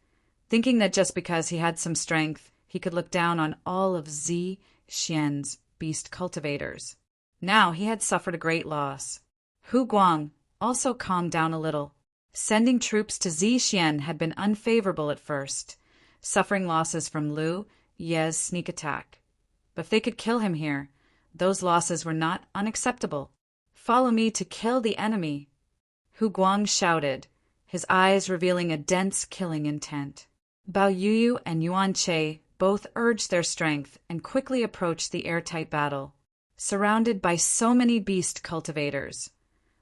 thinking that just because he had some strength, he could look down on all of Zixian's beast cultivators. Now he had suffered a great loss. Hu Guang also calmed down a little. Sending troops to Zixian had been unfavorable at first, suffering losses from Lu Ye's sneak attack. But if they could kill him here, those losses were not unacceptable. "Follow me to kill the enemy," Hu Guang shouted, his eyes revealing a dense killing intent. Bao Yuyu and Yuan Che both urged their strength and quickly approached the airtight battle. Surrounded by so many beast cultivators,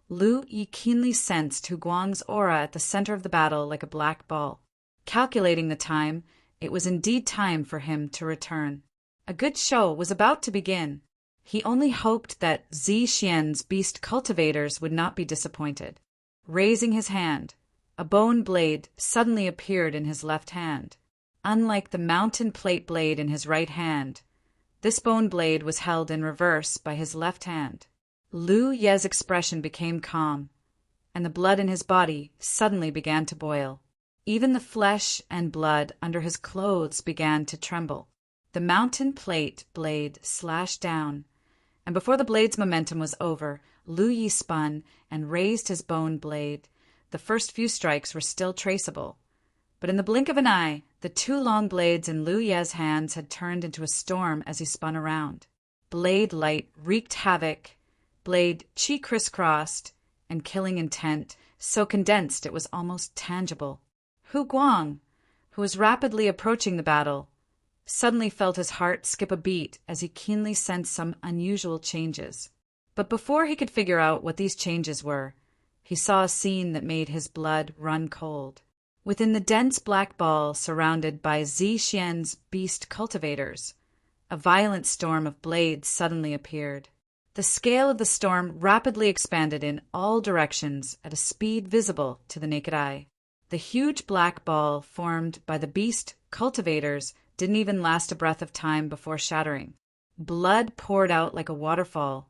Lu Yi keenly sensed Hu Guang's aura at the center of the battle like a black ball. Calculating the time, it was indeed time for him to return. A good show was about to begin. He only hoped that Zixian's beast cultivators would not be disappointed. Raising his hand, a bone blade suddenly appeared in his left hand. Unlike the mountain plate blade in his right hand, this bone blade was held in reverse by his left hand. Lu Ye's expression became calm, and the blood in his body suddenly began to boil. Even the flesh and blood under his clothes began to tremble. The mountain plate blade slashed down, and before the blade's momentum was over, Lu Yi spun and raised his bone blade. The first few strikes were still traceable, but in the blink of an eye, the two long blades in Lu Ye's hands had turned into a storm as he spun around. Blade light wreaked havoc, blade chi crisscrossed, and killing intent, so condensed it was almost tangible. Hu Guang, who was rapidly approaching the battle, suddenly felt his heart skip a beat as he keenly sensed some unusual changes. But before he could figure out what these changes were, he saw a scene that made his blood run cold. Within the dense black ball surrounded by Zixian's beast cultivators, a violent storm of blades suddenly appeared. The scale of the storm rapidly expanded in all directions at a speed visible to the naked eye. The huge black ball formed by the beast cultivators didn't even last a breath of time before shattering. Blood poured out like a waterfall,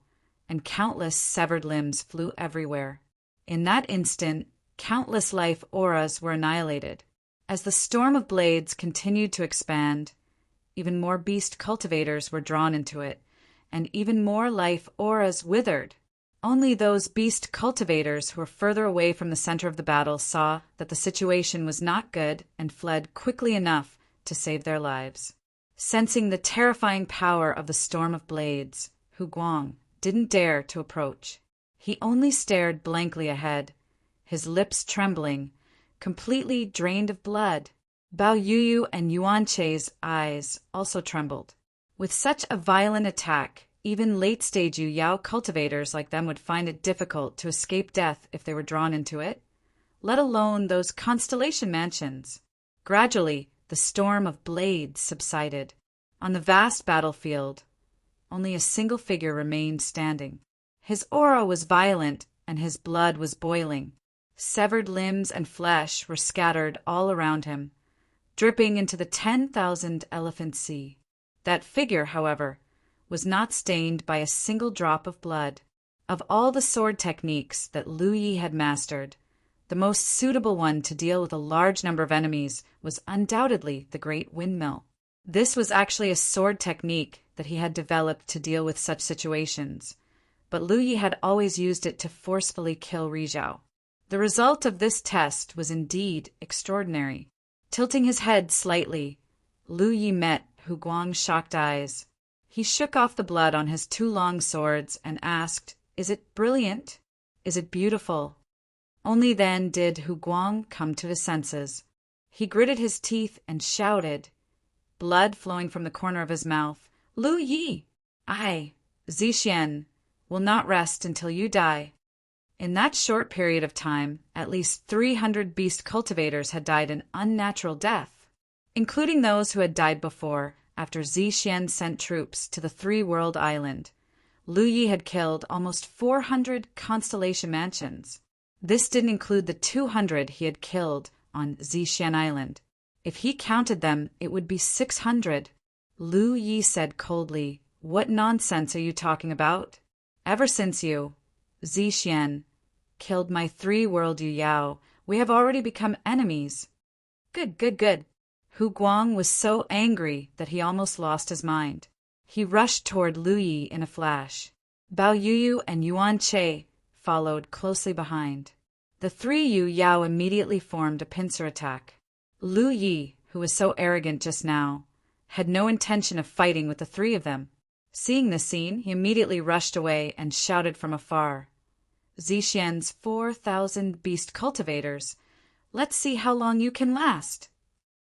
and countless severed limbs flew everywhere. In that instant, countless life auras were annihilated. As the storm of blades continued to expand, even more beast cultivators were drawn into it, and even more life auras withered. Only those beast cultivators who were further away from the center of the battle saw that the situation was not good and fled quickly enough to save their lives. Sensing the terrifying power of the storm of blades, Hu Guang didn't dare to approach. He only stared blankly ahead, his lips trembling, completely drained of blood. Bao Yuyu and Yuan Che's eyes also trembled. With such a violent attack, even late-stage Yu Yao cultivators like them would find it difficult to escape death if they were drawn into it, let alone those constellation mansions. Gradually, the storm of blades subsided. On the vast battlefield, only a single figure remained standing. His aura was violent, and his blood was boiling. Severed limbs and flesh were scattered all around him, dripping into the 10,000 elephant sea. That figure, however, was not stained by a single drop of blood. Of all the sword techniques that Lu Yi had mastered, the most suitable one to deal with a large number of enemies was undoubtedly the Great Windmill. This was actually a sword technique that he had developed to deal with such situations, but Lu Yi had always used it to forcefully kill Rizhao. The result of this test was indeed extraordinary. Tilting his head slightly, Lu Yi met Hu Guang's shocked eyes. He shook off the blood on his two long swords and asked, "Is it brilliant? Is it beautiful?" Only then did Hu Guang come to his senses. He gritted his teeth and shouted, blood flowing from the corner of his mouth, "Lu Yi! I, Zixian, will not rest until you die." In that short period of time, at least 300 beast cultivators had died an unnatural death, including those who had died before, after Zixian sent troops to the Three-World Island. Lu Yi had killed almost 400 Constellation Mansions. This didn't include the 200 he had killed on Zixian Island. If he counted them, it would be 600. Lu Yi said coldly, "What nonsense are you talking about? Ever since you, Zixian, killed my three-world Yu Yao, we have already become enemies." Good, good, good. Hu Guang was so angry that he almost lost his mind. He rushed toward Lu Yi in a flash. Bao Yuyu and Yuan Che followed closely behind. The three Yu Yao immediately formed a pincer attack. Lu Yi, who was so arrogant just now, had no intention of fighting with the three of them. Seeing this scene, he immediately rushed away and shouted from afar, "Zixian's 4,000 beast cultivators, let's see how long you can last."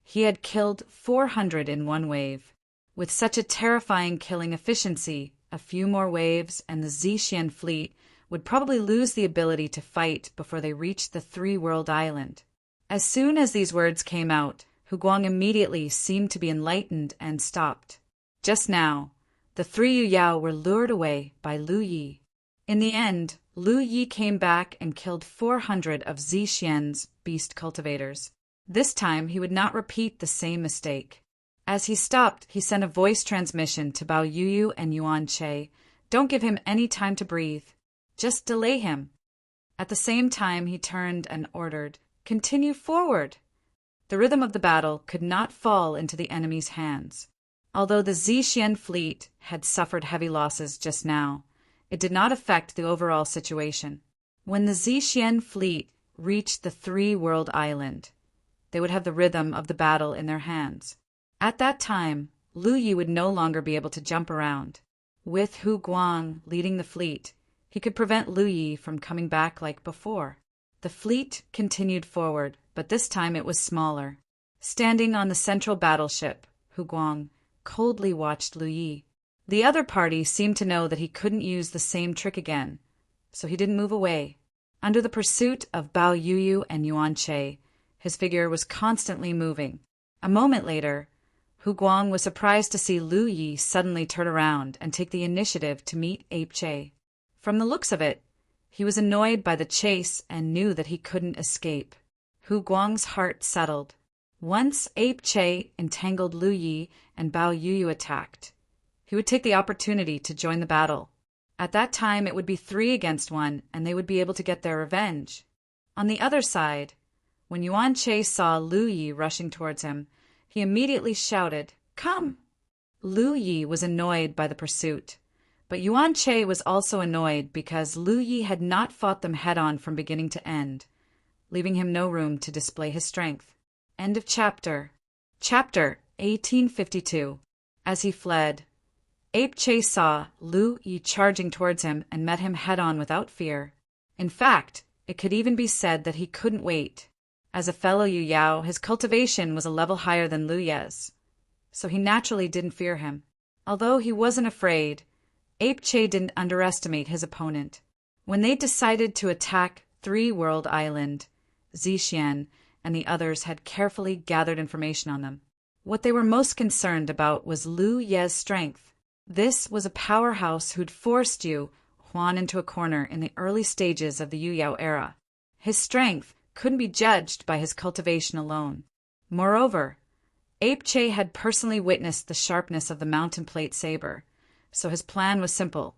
He had killed 400 in one wave. With such a terrifying killing efficiency, a few more waves and the Zixian fleet would probably lose the ability to fight before they reached the Three-World Island. As soon as these words came out, Hu Guang immediately seemed to be enlightened and stopped. Just now, the three Yu Yao were lured away by Lu Yi. In the end, Lu Yi came back and killed 400 of Zixian's beast cultivators. This time, he would not repeat the same mistake. As he stopped, he sent a voice transmission to Bao Yuyu and Yuan Che. "Don't give him any time to breathe. Just delay him." At the same time, he turned and ordered, "Continue forward." The rhythm of the battle could not fall into the enemy's hands. Although the Zixian fleet had suffered heavy losses just now, it did not affect the overall situation. When the Zixian fleet reached the Three-World Island, they would have the rhythm of the battle in their hands. At that time, Lu Yi would no longer be able to jump around. With Hu Guang leading the fleet, he could prevent Lu Yi from coming back like before. The fleet continued forward, but this time it was smaller. Standing on the central battleship, Hu Guang coldly watched Lu Yi. The other party seemed to know that he couldn't use the same trick again, so he didn't move away. Under the pursuit of Bao Yuyu and Yuan Che, his figure was constantly moving. A moment later, Hu Guang was surprised to see Lu Yi suddenly turn around and take the initiative to meet Ape Che. From the looks of it, he was annoyed by the chase and knew that he couldn't escape. Hu Guang's heart settled. Once Ape Che entangled Lu Yi and Bao Yuyu attacked, he would take the opportunity to join the battle. At that time, it would be 3 against 1, and they would be able to get their revenge. On the other side, when Yuan Che saw Lu Yi rushing towards him, he immediately shouted, "Come!" Lu Yi was annoyed by the pursuit, but Yuan Che was also annoyed because Lu Yi had not fought them head-on from beginning to end, leaving him no room to display his strength. End of chapter. Chapter 1852. As he fled, Ape Che saw Lu Yi charging towards him and met him head-on without fear. In fact, it could even be said that he couldn't wait. As a fellow Yu Yao, his cultivation was a level higher than Lu Ye's, so he naturally didn't fear him. Although he wasn't afraid, Ape Che didn't underestimate his opponent. When they decided to attack Three-World Island, Zixian and the others had carefully gathered information on them. What they were most concerned about was Lu Ye's strength. This was a powerhouse who'd forced Huan into a corner in the early stages of the Yu Yao era. His strength couldn't be judged by his cultivation alone. Moreover, Ape Che had personally witnessed the sharpness of the mountain plate saber, so his plan was simple.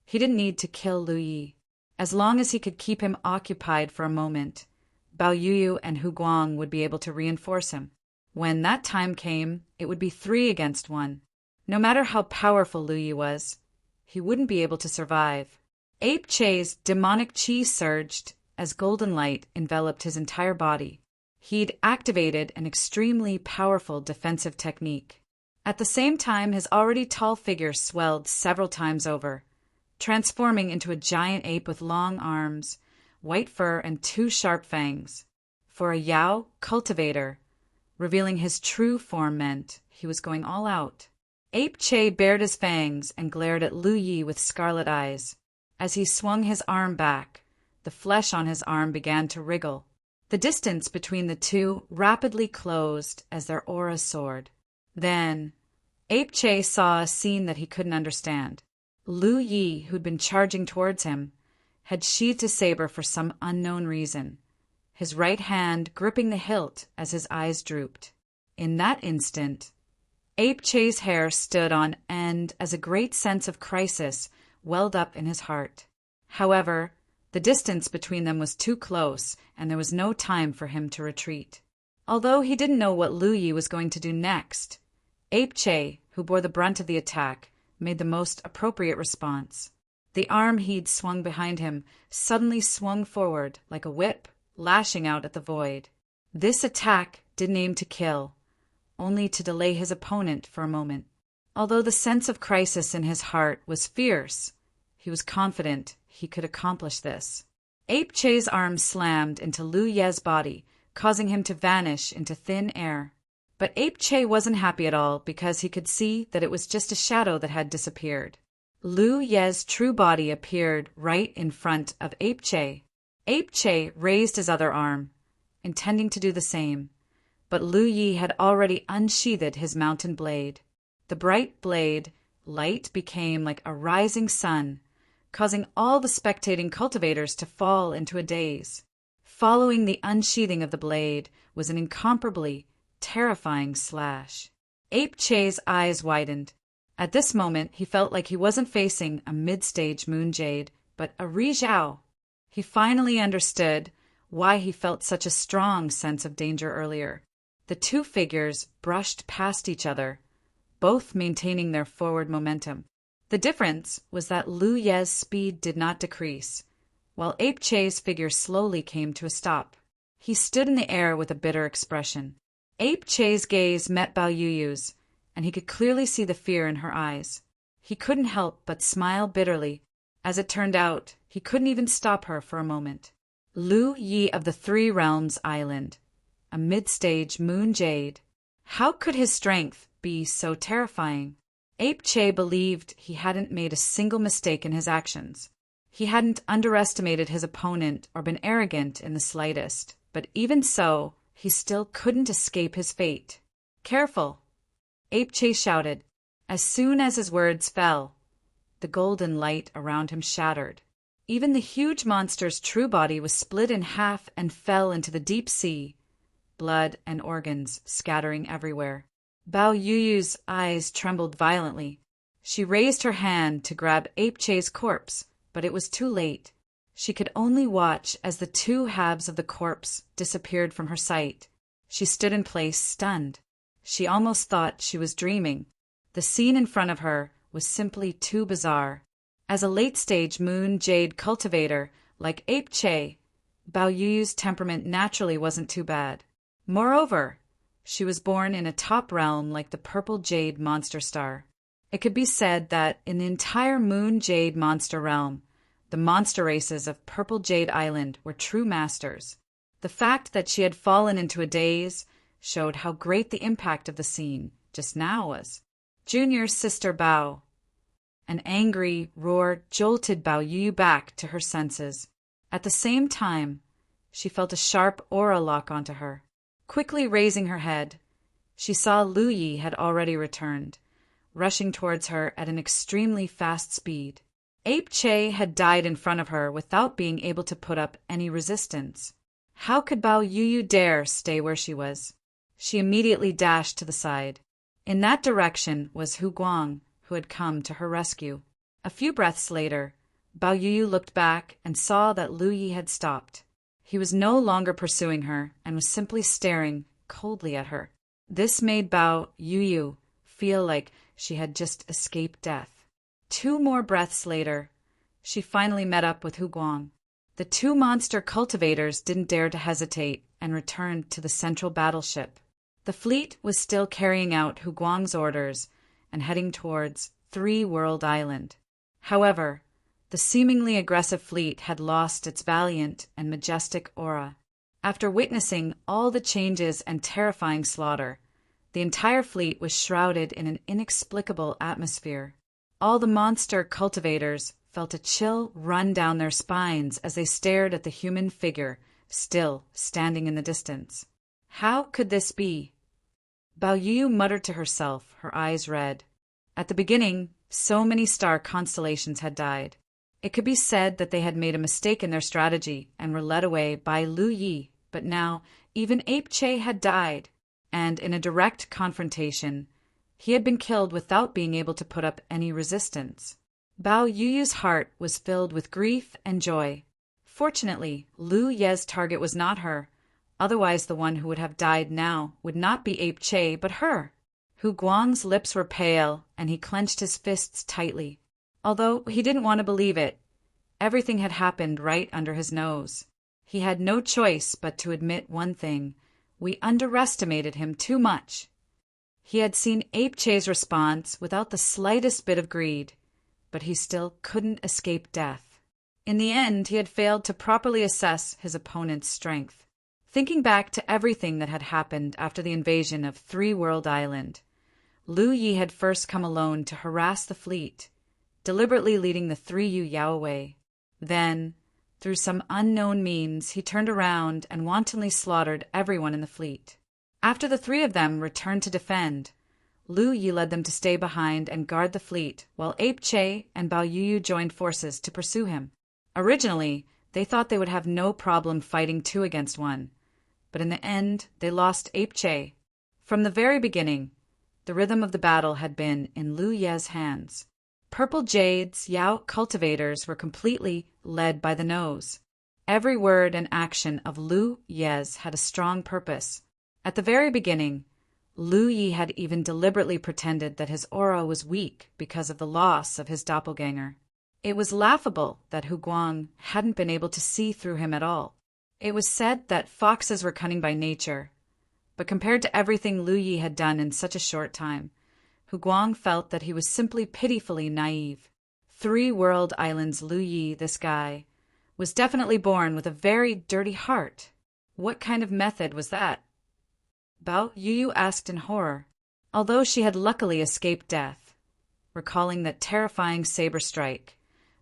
He didn't need to kill Lu Yi. As long as he could keep him occupied for a moment, Bao Yuyu and Hu Guang would be able to reinforce him. When that time came, it would be 3 against 1. No matter how powerful Lu Yi was, he wouldn't be able to survive. Ape Che's demonic chi surged as golden light enveloped his entire body. He'd activated an extremely powerful defensive technique. At the same time, his already tall figure swelled several times over, transforming into a giant ape with long arms, white fur, and 2 sharp fangs. For a Yao cultivator, revealing his true form meant he was going all out. Ape Che bared his fangs and glared at Lu Yi with scarlet eyes. As he swung his arm back, the flesh on his arm began to wriggle. The distance between the two rapidly closed as their auras soared. Then, Ape Che saw a scene that he couldn't understand. Lu Yi, who'd been charging towards him, had sheathed his saber for some unknown reason, his right hand gripping the hilt as his eyes drooped. In that instant, Ape Che's hair stood on end as a great sense of crisis welled up in his heart. However, the distance between them was too close, and there was no time for him to retreat. Although he didn't know what Lu Yi was going to do next, Ape Che, who bore the brunt of the attack, made the most appropriate response. The arm he'd swung behind him suddenly swung forward like a whip, lashing out at the void. This attack didn't aim to kill, only to delay his opponent for a moment. Although the sense of crisis in his heart was fierce, he was confident he could accomplish this. Ape Che's arm slammed into Lu Ye's body, causing him to vanish into thin air. But Ape Che wasn't happy at all because he could see that it was just a shadow that had disappeared. Lu Ye's true body appeared right in front of Ape Che. Ape Che raised his other arm, intending to do the same, but Lu Yi had already unsheathed his mountain blade. The bright blade light became like a rising sun, causing all the spectating cultivators to fall into a daze. Following the unsheathing of the blade was an incomparably terrifying slash. Ape Che's eyes widened. At this moment, he felt like he wasn't facing a mid-stage moon jade, but a Rizhao. He finally understood why he felt such a strong sense of danger earlier. The two figures brushed past each other, both maintaining their forward momentum. The difference was that Lu Ye's speed did not decrease, while Ape Che's figure slowly came to a stop. He stood in the air with a bitter expression. Ape Che's gaze met Bao Yuyu's, and he could clearly see the fear in her eyes. He couldn't help but smile bitterly. As it turned out, he couldn't even stop her for a moment. Lu Yi of the Three Realms Island, a mid-stage moon jade. How could his strength be so terrifying? Ape Che believed he hadn't made a single mistake in his actions. He hadn't underestimated his opponent or been arrogant in the slightest, but even so, he still couldn't escape his fate. "Careful!" Ape Che shouted. As soon as his words fell, the golden light around him shattered. Even the huge monster's true body was split in half and fell into the deep sea, blood and organs scattering everywhere. Bao Yuyu's eyes trembled violently. She raised her hand to grab Ape Che's corpse, but it was too late. She could only watch as the two halves of the corpse disappeared from her sight. She stood in place, stunned. She almost thought she was dreaming. The scene in front of her was simply too bizarre. As a late-stage moon jade cultivator like Ape Che, Bao Yuyu's temperament naturally wasn't too bad. Moreover, she was born in a top realm like the purple jade monster star. It could be said that in the entire moon jade monster realm, the monster races of Purple Jade Island were true masters. The fact that she had fallen into a daze showed how great the impact of the scene just now was. Junior's sister Bao. An angry roar jolted Bao Yu back to her senses. At the same time, she felt a sharp aura lock onto her. Quickly raising her head, she saw Lu Yi had already returned. rushing towards her at an extremely fast speed. Ape Che had died in front of her without being able to put up any resistance. How could Bao Yuyu dare stay where she was? She immediately dashed to the side. In that direction was Hu Guang, who had come to her rescue. A few breaths later, Bao Yuyu looked back and saw that Lu Yi had stopped. He was no longer pursuing her and was simply staring coldly at her. This made Bao Yuyu feel like she had just escaped death. 2 more breaths later, she finally met up with Hu Guang. The 2 monster cultivators didn't dare to hesitate and returned to the central battleship. The fleet was still carrying out Hu Guang's orders and heading towards 3 World Island. However, the seemingly aggressive fleet had lost its valiant and majestic aura. After witnessing all the changes and terrifying slaughter, the entire fleet was shrouded in an inexplicable atmosphere. All the monster cultivators felt a chill run down their spines as they stared at the human figure still standing in the distance. How could this be? Bao Yu muttered to herself, her eyes red. At the beginning, so many star constellations had died. It could be said that they had made a mistake in their strategy and were led away by Lu Yi, but now even Ape Che had died, and in a direct confrontation, he had been killed without being able to put up any resistance. Bao Yuyu's heart was filled with grief and joy. Fortunately, Lu Ye's target was not her. Otherwise, the one who would have died now would not be Ape Che, but her. Hu Guang's lips were pale, and he clenched his fists tightly. Although he didn't want to believe it, everything had happened right under his nose. He had no choice but to admit one thing: we underestimated him too much. He had seen Ape Che's response without the slightest bit of greed, but he still couldn't escape death. In the end, he had failed to properly assess his opponent's strength. Thinking back to everything that had happened after the invasion of 3 World Island, Lu Yi had first come alone to harass the fleet, deliberately leading the 3 Yu Yao away. Then, through some unknown means, he turned around and wantonly slaughtered everyone in the fleet. After the 3 of them returned to defend, Lu Yi led them to stay behind and guard the fleet, while Ape Che and Bao Yuyu joined forces to pursue him. Originally, they thought they would have no problem fighting 2 against 1, but in the end, they lost Ape Che. From the very beginning, the rhythm of the battle had been in Lu Ye's hands. Purple Jade's Yao cultivators were completely led by the nose. Every word and action of Lu Ye's had a strong purpose. At the very beginning, Lu Yi had even deliberately pretended that his aura was weak because of the loss of his doppelganger. It was laughable that Hu Guang hadn't been able to see through him at all. It was said that foxes were cunning by nature, but compared to everything Lu Yi had done in such a short time, Hu Guang felt that he was simply pitifully naive. 3 World Islands Lu Yi, this guy, was definitely born with a very dirty heart. What kind of method was that? Bao Yuyu asked in horror, although she had luckily escaped death. Recalling that terrifying saber strike,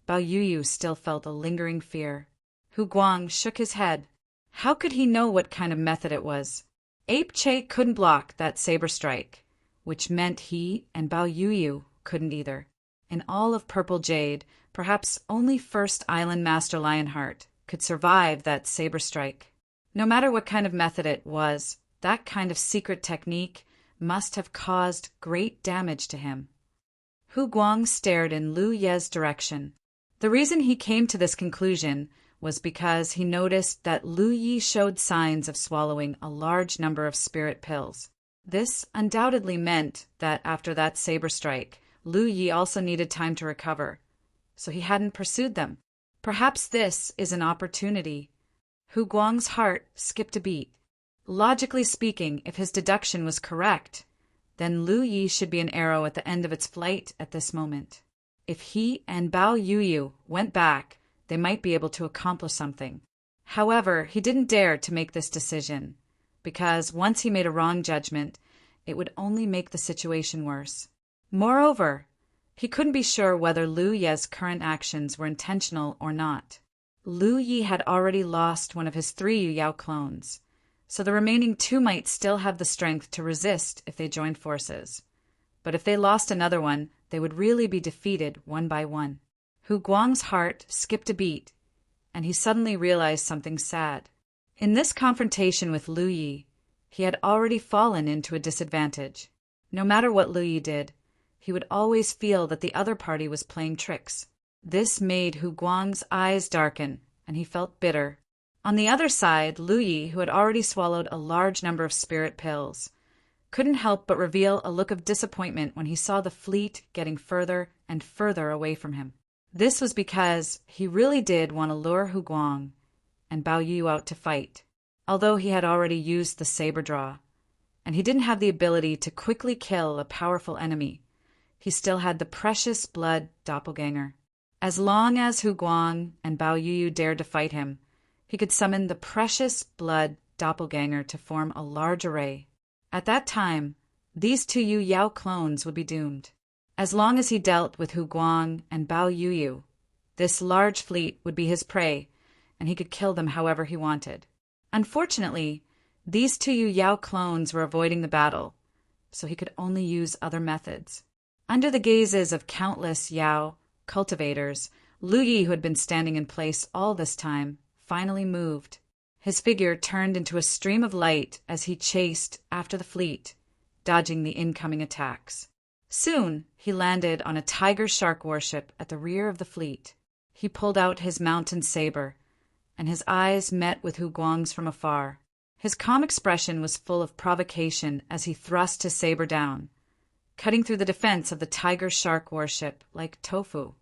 Bao Yuyu still felt a lingering fear. Hu Guang shook his head. How could he know what kind of method it was? Ape Che couldn't block that saber strike, which meant he and Bao Yuyu couldn't either. In all of Purple Jade, perhaps only First Island Master Lionheart could survive that saber strike. No matter what kind of method it was, that kind of secret technique must have caused great damage to him. Hu Guang stared in Lu Ye's direction. The reason he came to this conclusion was because he noticed that Lu Yi showed signs of swallowing a large number of spirit pills. This undoubtedly meant that after that saber strike, Lu Yi also needed time to recover, so he hadn't pursued them. Perhaps this is an opportunity. Hu Guang's heart skipped a beat. Logically speaking, if his deduction was correct, then Lu Yi should be an arrow at the end of its flight at this moment. If he and Bao Yuyu went back, they might be able to accomplish something. However, he didn't dare to make this decision, because once he made a wrong judgment, it would only make the situation worse. Moreover, he couldn't be sure whether Lu Ye's current actions were intentional or not. Lu Yi had already lost one of his 3 Yu Yao clones, so the remaining 2 might still have the strength to resist if they joined forces. but if they lost another one, they would really be defeated one by one. Hu Guang's heart skipped a beat, and he suddenly realized something sad. In this confrontation with Lu Yi, he had already fallen into a disadvantage. No matter what Lu Yi did, he would always feel that the other party was playing tricks. This made Hu Guang's eyes darken, and he felt bitter. On the other side, Lu Yi, who had already swallowed a large number of spirit pills, couldn't help but reveal a look of disappointment when he saw the fleet getting further and further away from him. This was because he really did want to lure Hu Guang and Bao Yu out to fight, although he had already used the saber draw, and he didn't have the ability to quickly kill a powerful enemy. He still had the precious blood doppelganger. As long as Hu Guang and Bao Yu dared to fight him, he could summon the precious blood doppelganger to form a large array. At that time, these two Yu Yao clones would be doomed. As long as he dealt with Hu Guang and Bao Yu, this large fleet would be his prey, and he could kill them however he wanted. Unfortunately, these two Yu Yao clones were avoiding the battle, so he could only use other methods. Under the gazes of countless Yao cultivators, Lu Yi, who had been standing in place all this time, finally moved. His figure turned into a stream of light as he chased after the fleet, dodging the incoming attacks. Soon, he landed on a tiger-shark warship at the rear of the fleet. He pulled out his mountain saber, and his eyes met with Hu Guang's from afar. His calm expression was full of provocation as he thrust his saber down, cutting through the defense of the tiger-shark warship like tofu.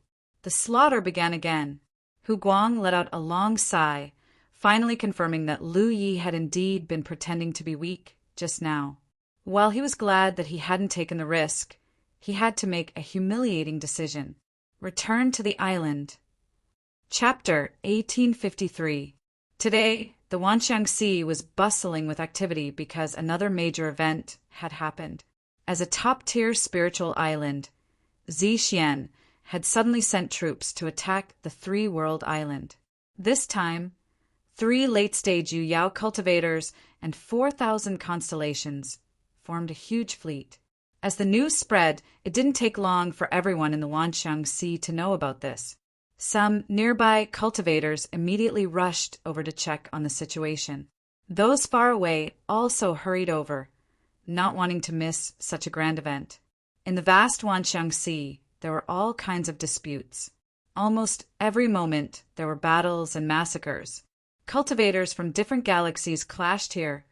The slaughter began again. Hu Guang let out a long sigh, finally confirming that Lu Yi had indeed been pretending to be weak just now. While he was glad that he hadn't taken the risk, he had to make a humiliating decision: return to the island. Chapter 1853. Today, the Wanxiang Sea was bustling with activity because another major event had happened. As a top-tier spiritual island, Zixian had suddenly sent troops to attack the three-world island. This time, 3 late-stage Yu Yao cultivators and 4,000 constellations formed a huge fleet. As the news spread, it didn't take long for everyone in the Wanxiang Sea to know about this. Some nearby cultivators immediately rushed over to check on the situation. Those far away also hurried over, not wanting to miss such a grand event. In the vast Wanxiang Sea, there were all kinds of disputes. Almost every moment, there were battles and massacres. Cultivators from different galaxies clashed here,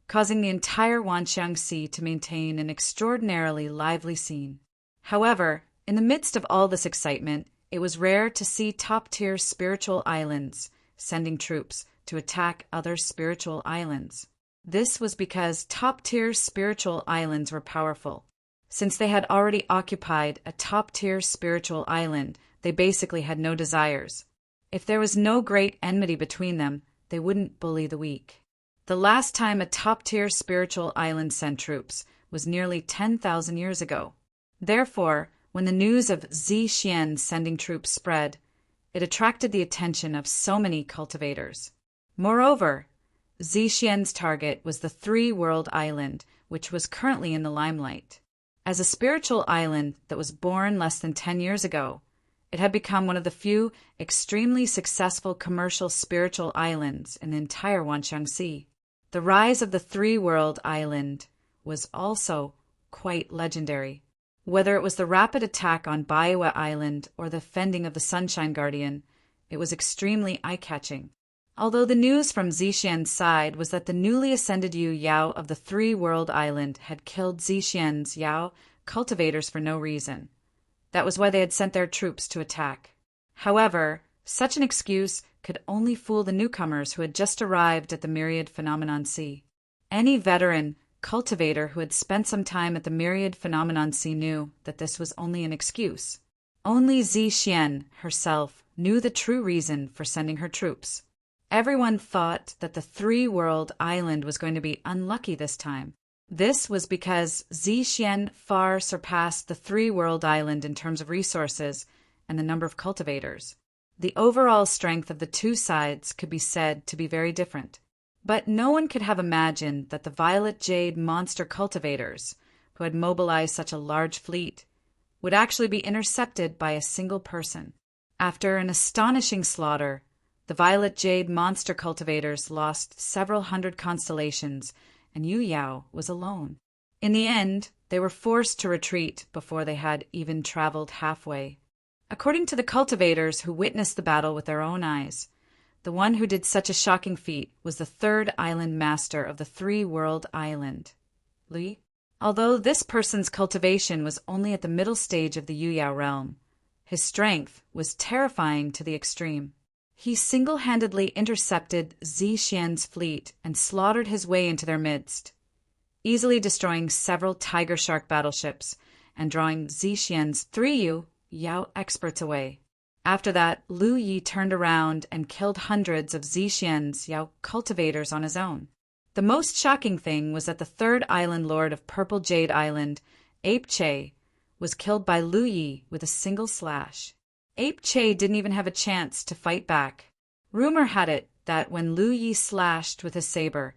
causing the entire Wanxiang Sea to maintain an extraordinarily lively scene. However, in the midst of all this excitement, it was rare to see top-tier spiritual islands sending troops to attack other spiritual islands. This was because top-tier spiritual islands were powerful. Since they had already occupied a top-tier spiritual island, they basically had no desires. If there was no great enmity between them, they wouldn't bully the weak. The last time a top-tier spiritual island sent troops was nearly 10,000 years ago. Therefore, when the news of Zixian sending troops spread, it attracted the attention of so many cultivators. Moreover, Zixian's target was the three-world island, which was currently in the limelight. As a spiritual island that was born less than 10 years ago, it had become one of the few extremely successful commercial spiritual islands in the entire Wanxiang Sea. The rise of the three-world island was also quite legendary. Whether it was the rapid attack on Baiwa Island or the fending of the Sunshine Guardian, it was extremely eye-catching. Although the news from Zixian's side was that the newly ascended Yu Yao of the three-world island had killed Zixian's Yao cultivators for no reason. That was why they had sent their troops to attack. However, such an excuse could only fool the newcomers who had just arrived at the Myriad Phenomenon Sea. Any veteran cultivator who had spent some time at the Myriad Phenomenon Sea knew that this was only an excuse. Only Zixian herself knew the true reason for sending her troops. Everyone thought that the three-world island was going to be unlucky this time. This was because Zixian far surpassed the three-world island in terms of resources and the number of cultivators. The overall strength of the two sides could be said to be very different. But no one could have imagined that the Violet Jade monster cultivators who had mobilized such a large fleet, would actually be intercepted by a single person. After an astonishing slaughter, the violet jade monster cultivators lost several hundred constellations, and Yu Yao was alone. In the end, they were forced to retreat before they had even traveled halfway. According to the cultivators who witnessed the battle with their own eyes, the one who did such a shocking feat was the third island master of the three-world island, Li. Although this person's cultivation was only at the middle stage of the Yu Yao realm, his strength was terrifying to the extreme. He single-handedly intercepted Zi Xian's fleet and slaughtered his way into their midst, easily destroying several tiger shark battleships and drawing Zi Xian's 3 Yu Yao experts away. After that, Lu Yi turned around and killed hundreds of Zi Xian's Yao cultivators on his own. The most shocking thing was that the third island lord of Purple Jade Island, Ape Che, was killed by Lu Yi with a single slash. Ape Che didn't even have a chance to fight back. Rumor had it that when Lu Yi slashed with his saber,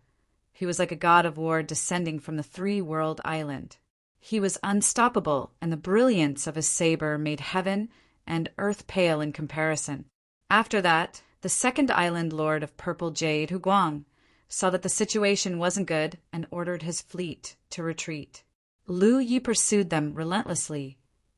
he was like a god of war descending from the three-world island. He was unstoppable, and the brilliance of his saber made heaven and earth pale in comparison. After that, the second island lord of Purple Jade, Huguang, saw that the situation wasn't good and ordered his fleet to retreat. Lu Yi pursued them relentlessly,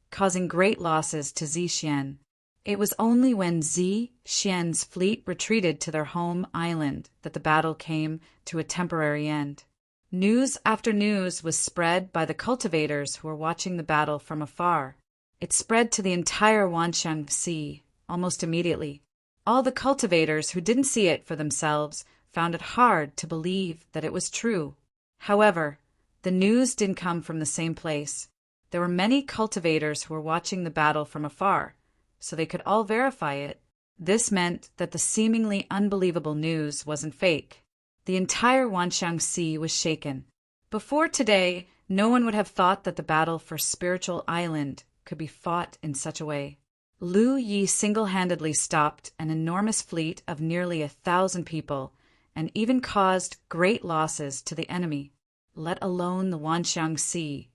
causing great losses to Zi Xian. It was only when Zi Xian's fleet retreated to their home island that the battle came to a temporary end. News after news was spread by the cultivators who were watching the battle from afar. It spread to the entire Wanxiang Sea almost immediately. All the cultivators who didn't see it for themselves found it hard to believe that it was true. However, the news didn't come from the same place. There were many cultivators who were watching the battle from afar, so they could all verify it. This meant that the seemingly unbelievable news wasn't fake. The entire Wanxiang Sea was shaken. Before today, no one would have thought that the battle for Spiritual Island could be fought in such a way. Lu Yi single-handedly stopped an enormous fleet of nearly 1,000 people and even caused great losses to the enemy, let alone the Wanxiang Sea.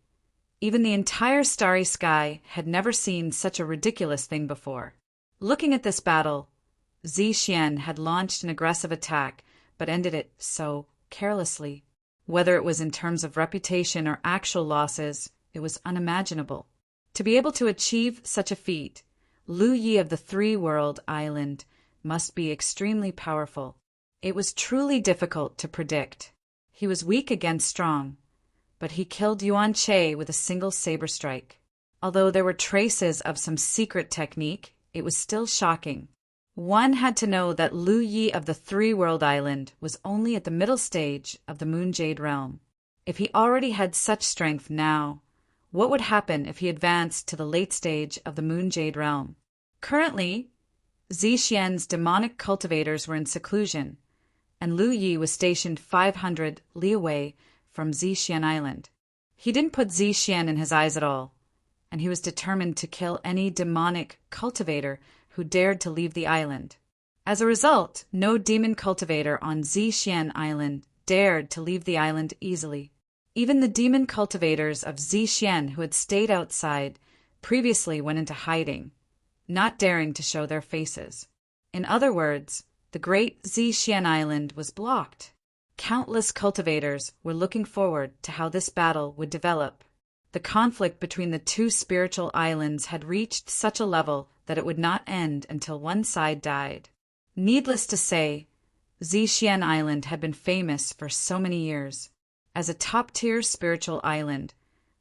Even the entire starry sky had never seen such a ridiculous thing before. Looking at this battle, Zi Xian had launched an aggressive attack, but ended it so carelessly. Whether it was in terms of reputation or actual losses, it was unimaginable. To be able to achieve such a feat, Lu Yi of the three-world island must be extremely powerful. It was truly difficult to predict. He was weak against strong, but he killed Yuan Che with a single saber strike. Although there were traces of some secret technique, it was still shocking. One had to know that Lu Yi of the three-world island was only at the middle stage of the Moon Jade realm. If he already had such strength now, what would happen if he advanced to the late stage of the Moon Jade realm? Currently, Zi Xian's demonic cultivators were in seclusion, and Lu Yi was stationed 500 li away from Zi Xian Island. He didn't put Zi Xian in his eyes at all, and he was determined to kill any demonic cultivator who dared to leave the island. As a result, no demon cultivator on Zi Xian Island dared to leave the island easily. Even the demon cultivators of Zi Xian who had stayed outside previously went into hiding, not daring to show their faces. In other words, the great Zi Xian Island was blocked. Countless cultivators were looking forward to how this battle would develop. The conflict between the two spiritual islands had reached such a level that it would not end until one side died. Needless to say, Zi Xian Island had been famous for so many years. As a top-tier spiritual island,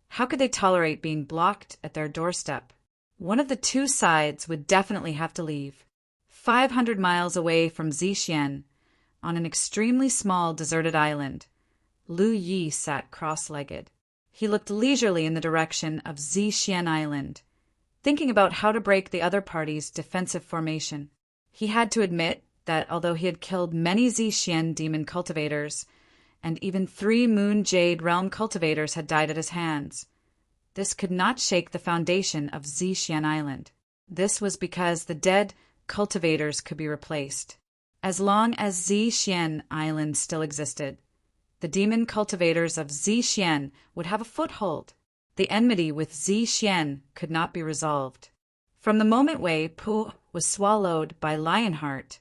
how could they tolerate being blocked at their doorstep? One of the two sides would definitely have to leave. 500 miles away from Zi Xian, on an extremely small deserted island, Lu Yi sat cross-legged. He looked leisurely in the direction of Zi Xian Island, thinking about how to break the other party's defensive formation. He had to admit that although he had killed many Zi Xian demon cultivators, and even 3 Moon Jade realm cultivators had died at his hands, this could not shake the foundation of Zi Xian Island. This was because the dead cultivators could be replaced. As long as Zi Xian Island still existed, the demon cultivators of Zixian would have a foothold. The enmity with Zixian could not be resolved. From the moment Wei Pu was swallowed by Lionheart,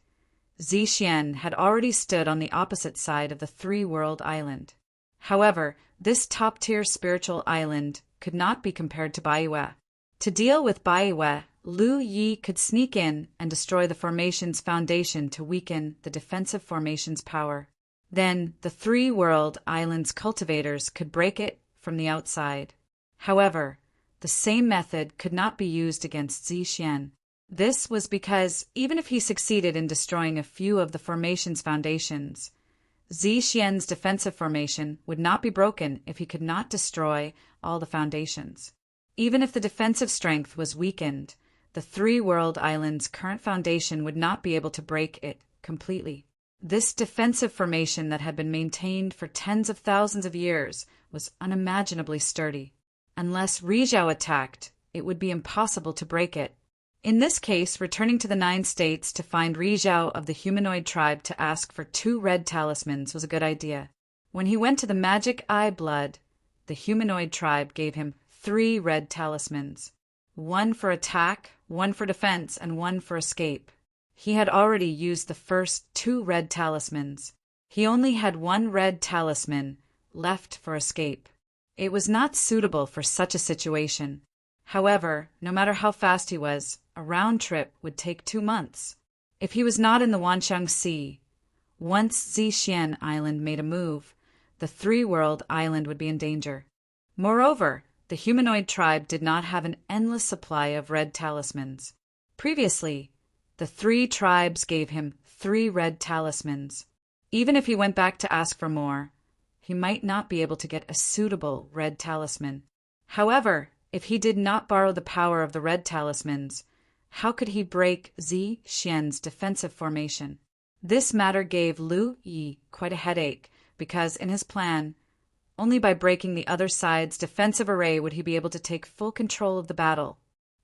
Zixian had already stood on the opposite side of the three-world island. However, this top-tier spiritual island could not be compared to Baiwei. To deal with Baiwei, Lu Yi could sneak in and destroy the formation's foundation to weaken the defensive formation's power. Then, the three-world island's cultivators could break it from the outside. However, the same method could not be used against Zixian. This was because, even if he succeeded in destroying a few of the formation's foundations, Zixian's defensive formation would not be broken if he could not destroy all the foundations. Even if the defensive strength was weakened, the three-world island's current foundation would not be able to break it completely. This defensive formation that had been maintained for tens of thousands of years was unimaginably sturdy. Unless Rizhao attacked, it would be impossible to break it. In this case, returning to the 9 states to find Rizhao of the humanoid tribe to ask for 2 red talismans was a good idea. When he went to the Magic Eye Blood, the humanoid tribe gave him 3 red talismans. 1 for attack, 1 for defense, and 1 for escape. He had already used the first 2 red talismans. He only had 1 red talisman left for escape. It was not suitable for such a situation. However, no matter how fast he was, a round trip would take 2 months. If he was not in the Wanxiang Sea, once Zixian Island made a move, the three-world island would be in danger. Moreover, the humanoid tribe did not have an endless supply of red talismans. Previously, the 3 tribes gave him 3 red talismans. Even if he went back to ask for more, he might not be able to get a suitable red talisman. However, if he did not borrow the power of the red talismans, how could he break Zixian's defensive formation? This matter gave Lu Yi quite a headache, because in his plan, only by breaking the other side's defensive array would he be able to take full control of the battle.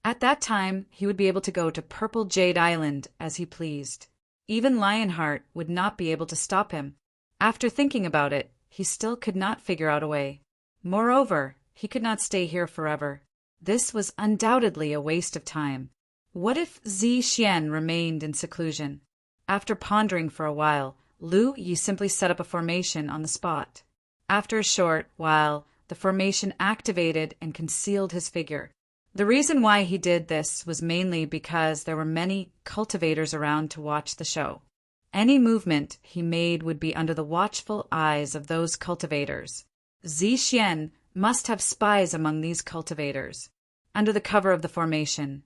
At that time, he would be able to go to Purple Jade Island as he pleased. Even Lionheart would not be able to stop him. After thinking about it, he still could not figure out a way. Moreover, he could not stay here forever. This was undoubtedly a waste of time. What if Zixian remained in seclusion? After pondering for a while, Lu Yi simply set up a formation on the spot. After a short while, the formation activated and concealed his figure. The reason why he did this was mainly because there were many cultivators around to watch the show. Any movement he made would be under the watchful eyes of those cultivators. Zixian must have spies among these cultivators. Under the cover of the formation,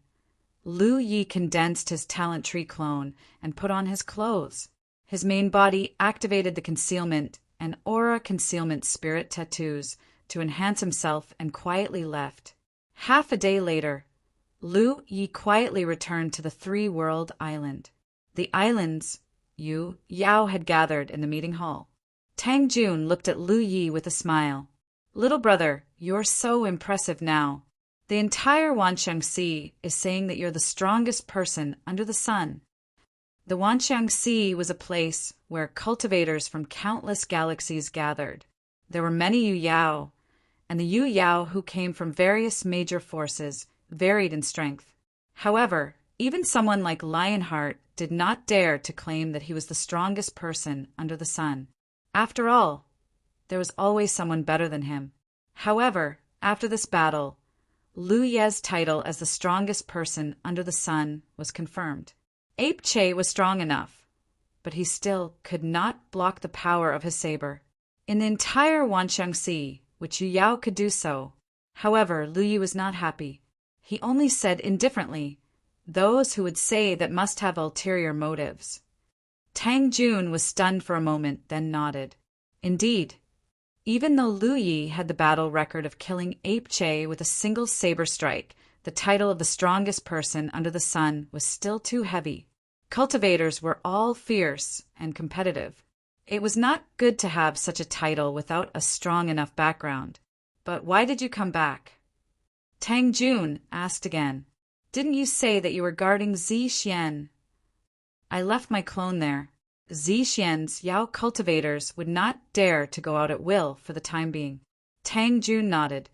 Lu Yi condensed his talent tree clone and put on his clothes. His main body activated the concealment and aura concealment spirit tattoos to enhance himself and quietly left. Half a day later, Lu Yi quietly returned to the three-world island. The island's Yu Yao had gathered in the meeting hall. Tang Jun looked at Lu Yi with a smile. "Little brother, you're so impressive now. The entire Wanxiang Sea is saying that you're the strongest person under the sun." The Wanxiang Sea was a place where cultivators from countless galaxies gathered. There were many Yu Yao, and the Yu Yao who came from various major forces varied in strength. However, even someone like Lionheart did not dare to claim that he was the strongest person under the sun. After all, there was always someone better than him. However, after this battle, Lu Ye's title as the strongest person under the sun was confirmed. Ape Che was strong enough, but he still could not block the power of his saber. In the entire Wanxiang Sea, which Yu Yao could do so. However, Lu Yi was not happy. He only said indifferently, "Those who would say that must have ulterior motives." Tang Jun was stunned for a moment, then nodded. Indeed, even though Lu Yi had the battle record of killing Ape Che with a single saber strike, the title of the strongest person under the sun was still too heavy. Cultivators were all fierce and competitive. It was not good to have such a title without a strong enough background. But why did you come back? Tang Jun asked again. Didn't you say that you were guarding Zixian? I left my clone there. Zixian's Yao cultivators would not dare to go out at will for the time being. Tang Jun nodded.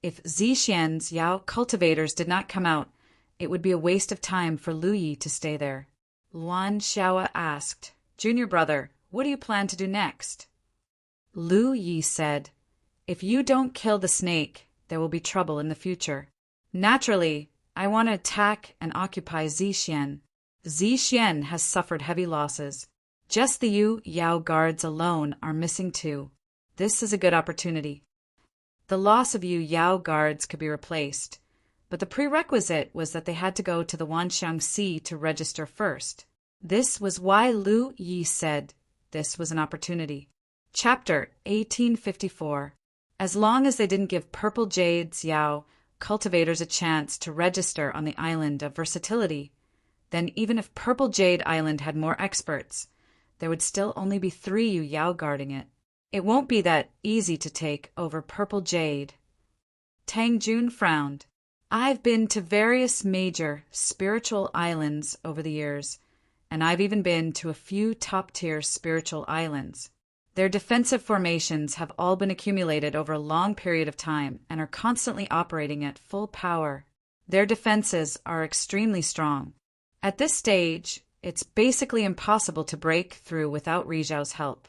If Zixian's Yao cultivators did not come out, it would be a waste of time for Lu Yi to stay there. Luan Xiaoa asked, "Junior brother, what do you plan to do next?" Lu Yi said, "If you don't kill the snake, there will be trouble in the future. Naturally, I want to attack and occupy Zixian. Zixian has suffered heavy losses. Just the Yu Yao guards alone are missing too. This is a good opportunity." The loss of Yu Yao guards could be replaced, but the prerequisite was that they had to go to the Wanxiang Sea to register first. This was why Lu Yi said this was an opportunity. Chapter 1854. As long as they didn't give Purple Jade's Yao cultivators a chance to register on the island of versatility, then even if Purple Jade Island had more experts, there would still only be 3 Yu Yao guarding it. It won't be that easy to take over Purple Jade. Tang Jun frowned. I've been to various major spiritual islands over the years, and I've even been to a few top-tier spiritual islands. Their defensive formations have all been accumulated over a long period of time and are constantly operating at full power. Their defenses are extremely strong. At this stage, it's basically impossible to break through without Rizhao's help.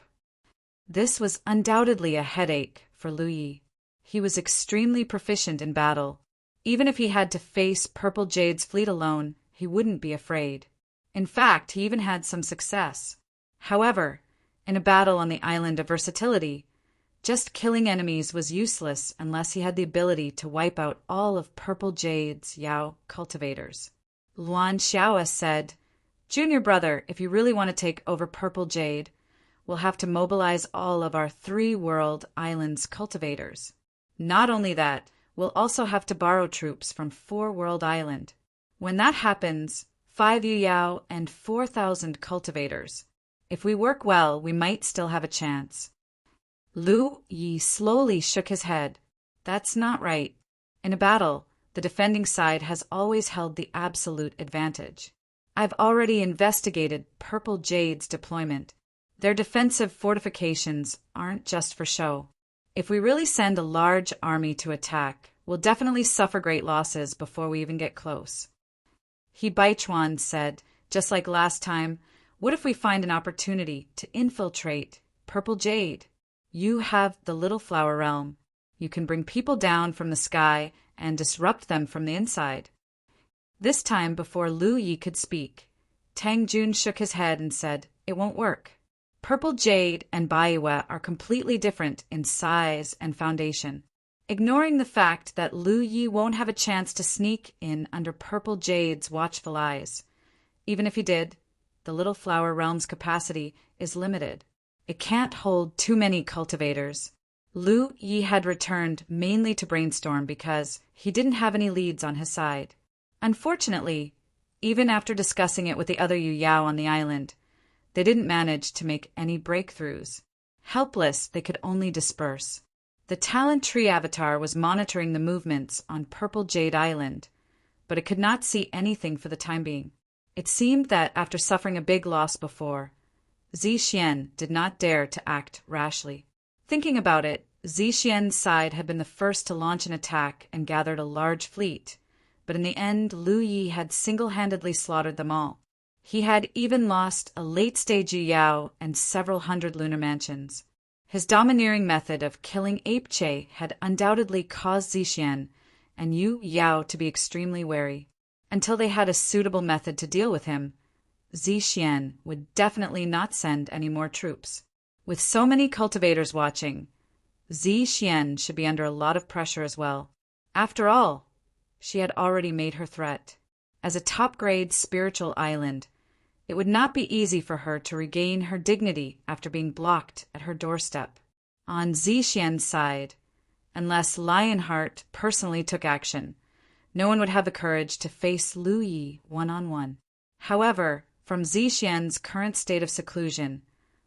This was undoubtedly a headache for Lu Yi. He was extremely proficient in battle. Even if he had to face Purple Jade's fleet alone, he wouldn't be afraid. In fact, he even had some success. However, in a battle on the island of versatility, just killing enemies was useless unless he had the ability to wipe out all of Purple Jade's Yao cultivators. Luan Xiaoa said, "Junior brother, if you really want to take over Purple Jade, we'll have to mobilize all of our 3 world islands cultivators. Not only that, we'll also have to borrow troops from 4 world island. When that happens, 5 Yu Yao and 4,000 cultivators. If we work well, we might still have a chance." Lu Yi slowly shook his head. That's not right. In a battle, the defending side has always held the absolute advantage. I've already investigated Purple Jade's deployment. Their defensive fortifications aren't just for show. If we really send a large army to attack, we'll definitely suffer great losses before we even get close. He Baichuan said, just like last time, what if we find an opportunity to infiltrate Purple Jade? You have the Little Flower Realm. You can bring people down from the sky and disrupt them from the inside. This time, before Lu Yi could speak, Tang Jun shook his head and said, "It won't work. Purple Jade and Baiwa are completely different in size and foundation. Ignoring the fact that Lu Yi won't have a chance to sneak in under Purple Jade's watchful eyes. Even if he did, the Little Flower Realm's capacity is limited. It can't hold too many cultivators." Lu Yi had returned mainly to brainstorm because he didn't have any leads on his side. Unfortunately, even after discussing it with the other Yu Yao on the island, they didn't manage to make any breakthroughs. Helpless, they could only disperse. The Talent Tree Avatar was monitoring the movements on Purple Jade Island, but it could not see anything for the time being. It seemed that after suffering a big loss before, Zixian did not dare to act rashly. Thinking about it, Zixian's side had been the first to launch an attack and gathered a large fleet, but in the end Lu Yi had single-handedly slaughtered them all. He had even lost a late-stage Yu Yao and several hundred lunar mansions. His domineering method of killing Apeche had undoubtedly caused Zixian and Yu Yao to be extremely wary. Until they had a suitable method to deal with him, Zixian would definitely not send any more troops. With so many cultivators watching, Zixian should be under a lot of pressure as well. After all, she had already made her threat. As a top-grade spiritual island, it would not be easy for her to regain her dignity after being blocked at her doorstep. On Zixian's side, unless Lionheart personally took action, no one would have the courage to face Lu Yi one-on-one. However, from Zixian's current state of seclusion,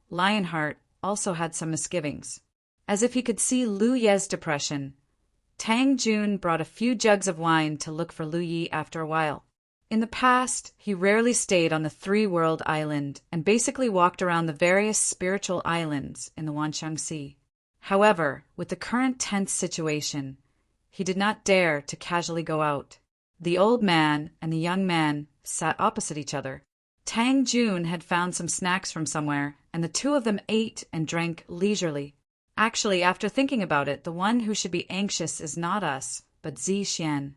Lionheart also had some misgivings. As if he could see Lu Ye's depression, Tang Jun brought a few jugs of wine to look for Lu Yi after a while. In the past, he rarely stayed on the three-world island and basically walked around the various spiritual islands in the Wanxiang Sea. However, with the current tense situation, he did not dare to casually go out. The old man and the young man sat opposite each other. Tang Jun had found some snacks from somewhere, and the two of them ate and drank leisurely. Actually, after thinking about it, the one who should be anxious is not us, but Zixian.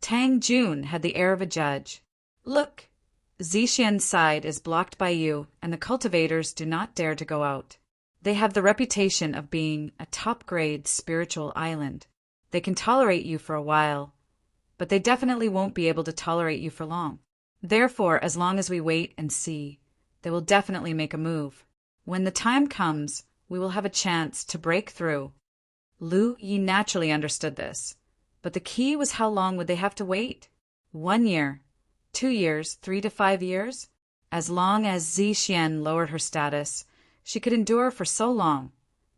Tang Jun had the air of a judge. Look, Zixian's side is blocked by you, and the cultivators do not dare to go out. They have the reputation of being a top-grade spiritual island. They can tolerate you for a while, but they definitely won't be able to tolerate you for long. Therefore, as long as we wait and see, they will definitely make a move. When the time comes, we will have a chance to break through. Lu Yi naturally understood this, but the key was how long would they have to wait? 1 year, 2 years, 3 to 5 years? As long as Zixian lowered her status, she could endure for so long,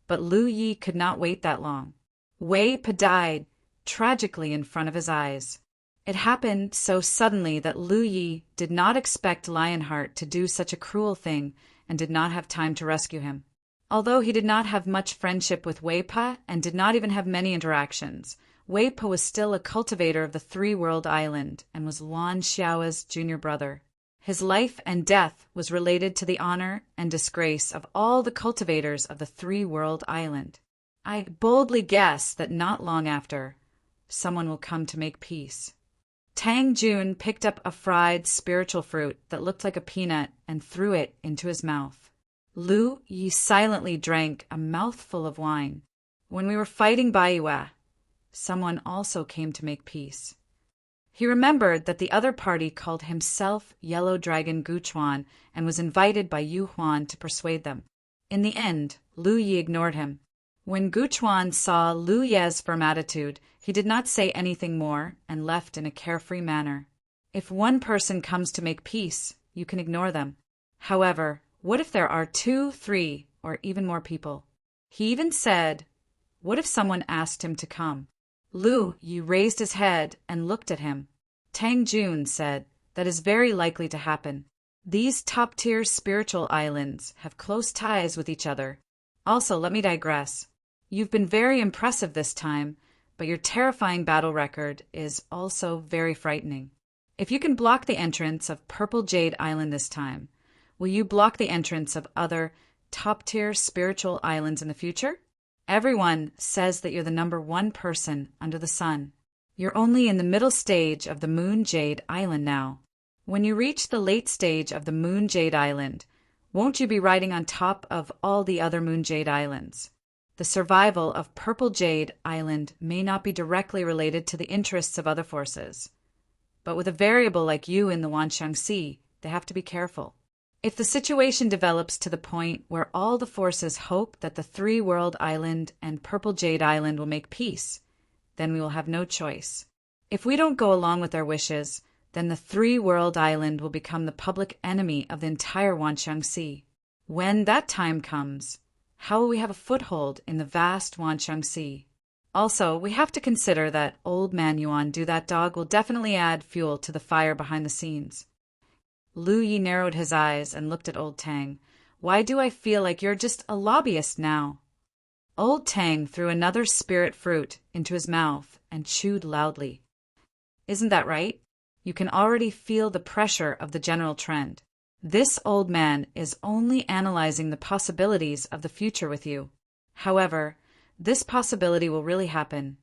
but Lu Yi could not wait that long. Wei Pa died tragically in front of his eyes. It happened so suddenly that Lu Yi did not expect Lionheart to do such a cruel thing and did not have time to rescue him. Although he did not have much friendship with Wei Pa and did not even have many interactions, Wei Pa was still a cultivator of the three-world island and was Luan Xiao's junior brother. His life and death was related to the honor and disgrace of all the cultivators of the three-world island. I boldly guess that not long after, someone will come to make peace. Tang Jun picked up a fried spiritual fruit that looked like a peanut and threw it into his mouth. Lu Yi silently drank a mouthful of wine. When we were fighting Baiwa, someone also came to make peace. He remembered that the other party called himself Yellow Dragon Guchuan and was invited by Yu Huan to persuade them. In the end, Lu Yi ignored him. When Guchuan saw Lu Ye's firm attitude, he did not say anything more and left in a carefree manner. If one person comes to make peace, you can ignore them. However, what if there are 2, 3, or even more people? He even said, what if someone asked him to come? Lu Yi raised his head and looked at him. Tang Jun said, that is very likely to happen. These top-tier spiritual islands have close ties with each other. Also, let me digress. You've been very impressive this time, but your terrifying battle record is also very frightening. If you can block the entrance of Purple Jade Island this time, will you block the entrance of other top-tier spiritual islands in the future? Everyone says that you're the #1 person under the sun. You're only in the middle stage of the Moon Jade Island now. When you reach the late stage of the Moon Jade Island, won't you be riding on top of all the other Moon Jade Islands? The survival of Purple Jade Island may not be directly related to the interests of other forces. But with a variable like you in the Wanxiang Sea, they have to be careful. If the situation develops to the point where all the forces hope that the three-world island and Purple Jade Island will make peace, then we will have no choice. If we don't go along with our wishes, then the three-world island will become the public enemy of the entire Wanxiang Sea. When that time comes, how will we have a foothold in the vast Wanxiang Sea? Also, we have to consider that old man Yuan Do That Dog will definitely add fuel to the fire behind the scenes. Lu Yi narrowed his eyes and looked at Old Tang. Why do I feel like you're just a lobbyist now? Old Tang threw another spirit fruit into his mouth and chewed loudly. Isn't that right? You can already feel the pressure of the general trend. This old man is only analyzing the possibilities of the future with you. However, this possibility will really happen,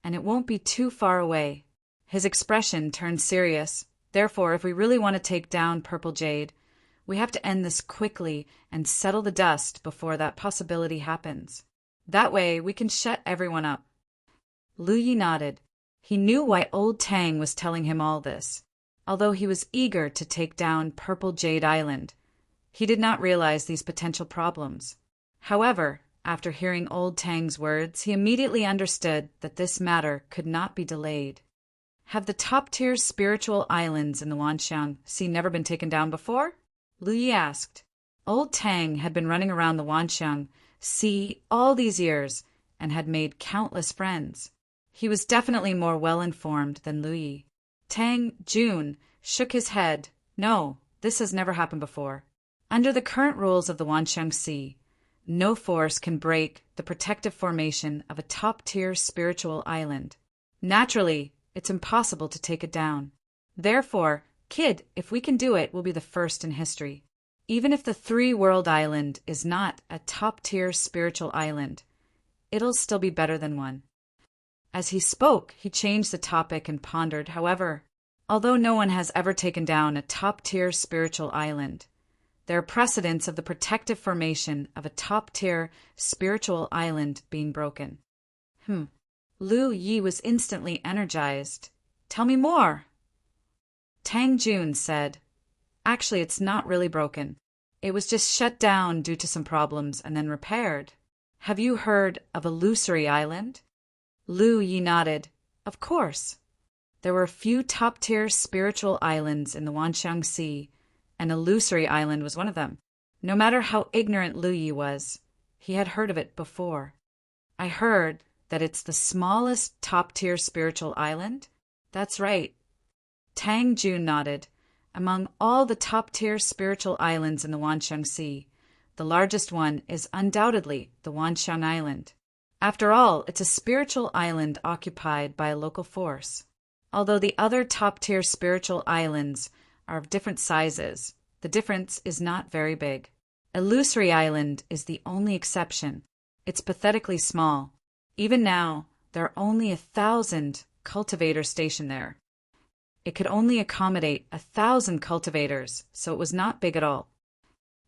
and it won't be too far away. His expression turned serious. Therefore, if we really want to take down Purple Jade, we have to end this quickly and settle the dust before that possibility happens. That way, we can shut everyone up. Lu Yi nodded. He knew why Old Tang was telling him all this. Although he was eager to take down Purple Jade Island, he did not realize these potential problems. However, after hearing Old Tang's words, he immediately understood that this matter could not be delayed. Have the top-tier spiritual islands in the Wanxiang Sea never been taken down before? Lu Yi asked. Old Tang had been running around the Wanxiang Sea all these years and had made countless friends. He was definitely more well-informed than Lu Yi. Tang Jun shook his head. No, this has never happened before. Under the current rules of the Wanxiang Sea, no force can break the protective formation of a top-tier spiritual island. Naturally, it's impossible to take it down. Therefore, kid, if we can do it, we'll be the first in history. Even if the three-world island is not a top-tier spiritual island, it'll still be better than one. As he spoke, he changed the topic and pondered. However, although no one has ever taken down a top-tier spiritual island, there are precedents of the protective formation of a top-tier spiritual island being broken. Lu Yi was instantly energized. Tell me more. Tang Jun said, actually, it's not really broken. It was just shut down due to some problems and then repaired. Have you heard of Illusory Island? Lu Yi nodded. Of course. There were a few top-tier spiritual islands in the Wanxiang Sea, and Illusory Island was one of them. No matter how ignorant Lu Yi was, he had heard of it before. I heard that it's the smallest top-tier spiritual island? That's right. Tang Jun nodded. Among all the top-tier spiritual islands in the Wanxiang Sea, the largest one is undoubtedly the Wanxiang Island. After all, it's a spiritual island occupied by a local force. Although the other top-tier spiritual islands are of different sizes, the difference is not very big. Illusory Island is the only exception. It's pathetically small. Even now, there are only 1,000 cultivators stationed there. It could only accommodate 1,000 cultivators, so it was not big at all.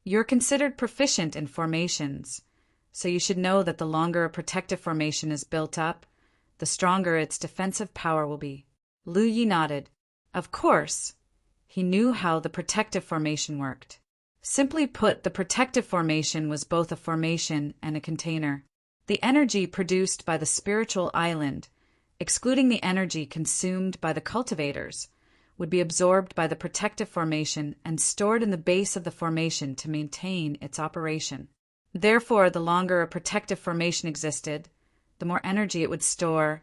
You're considered proficient in formations, so you should know that the longer a protective formation is built up, the stronger its defensive power will be. Lu Yi nodded. Of course. He knew how the protective formation worked. Simply put, the protective formation was both a formation and a container. The energy produced by the spiritual island, excluding the energy consumed by the cultivators, would be absorbed by the protective formation and stored in the base of the formation to maintain its operation. Therefore, the longer a protective formation existed, the more energy it would store,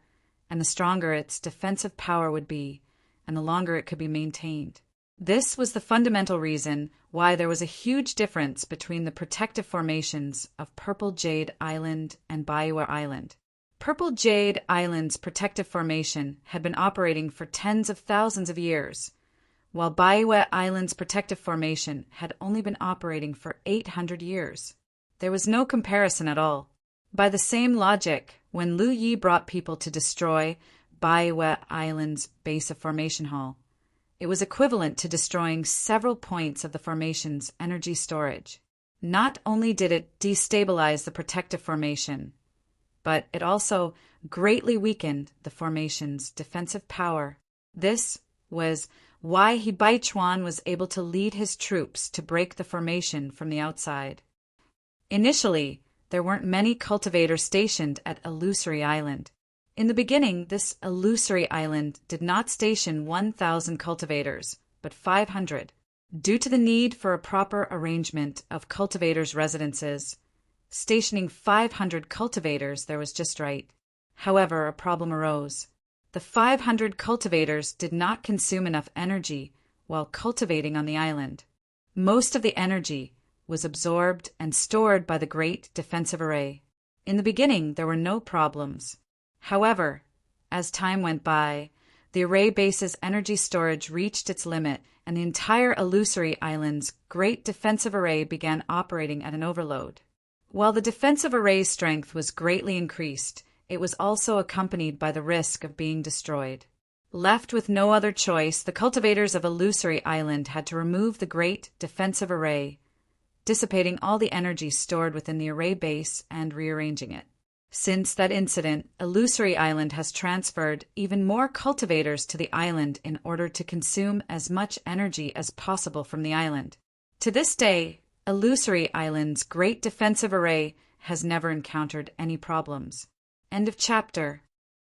and the stronger its defensive power would be, and the longer it could be maintained. This was the fundamental reason why there was a huge difference between the protective formations of Purple Jade Island and Baiwa Island. Purple Jade Island's protective formation had been operating for tens of thousands of years, while Baiwa Island's protective formation had only been operating for 800 years. There was no comparison at all. By the same logic, when Lu Yi brought people to destroy Baiwa Island's base of formation hall, it was equivalent to destroying several points of the formation's energy storage. Not only did it destabilize the protective formation, but it also greatly weakened the formation's defensive power. This was why He Baichuan was able to lead his troops to break the formation from the outside. Initially, there weren't many cultivators stationed at Illusory Island. In the beginning, this Illusory Island did not station 1,000 cultivators, but 500. Due to the need for a proper arrangement of cultivators' residences, stationing 500 cultivators there was just right. However, a problem arose. The 500 cultivators did not consume enough energy while cultivating on the island. Most of the energy was absorbed and stored by the Great Defensive Array. In the beginning, there were no problems. However, as time went by, the array base's energy storage reached its limit, and the entire Illusory Island's Great Defensive Array began operating at an overload. While the defensive array's strength was greatly increased, it was also accompanied by the risk of being destroyed. Left with no other choice, the cultivators of Illusory Island had to remove the Great Defensive Array, dissipating all the energy stored within the array base and rearranging it. Since that incident, Illusory Island has transferred even more cultivators to the island in order to consume as much energy as possible from the island. To this day, Illusory Island's Great Defensive Array has never encountered any problems. End of chapter.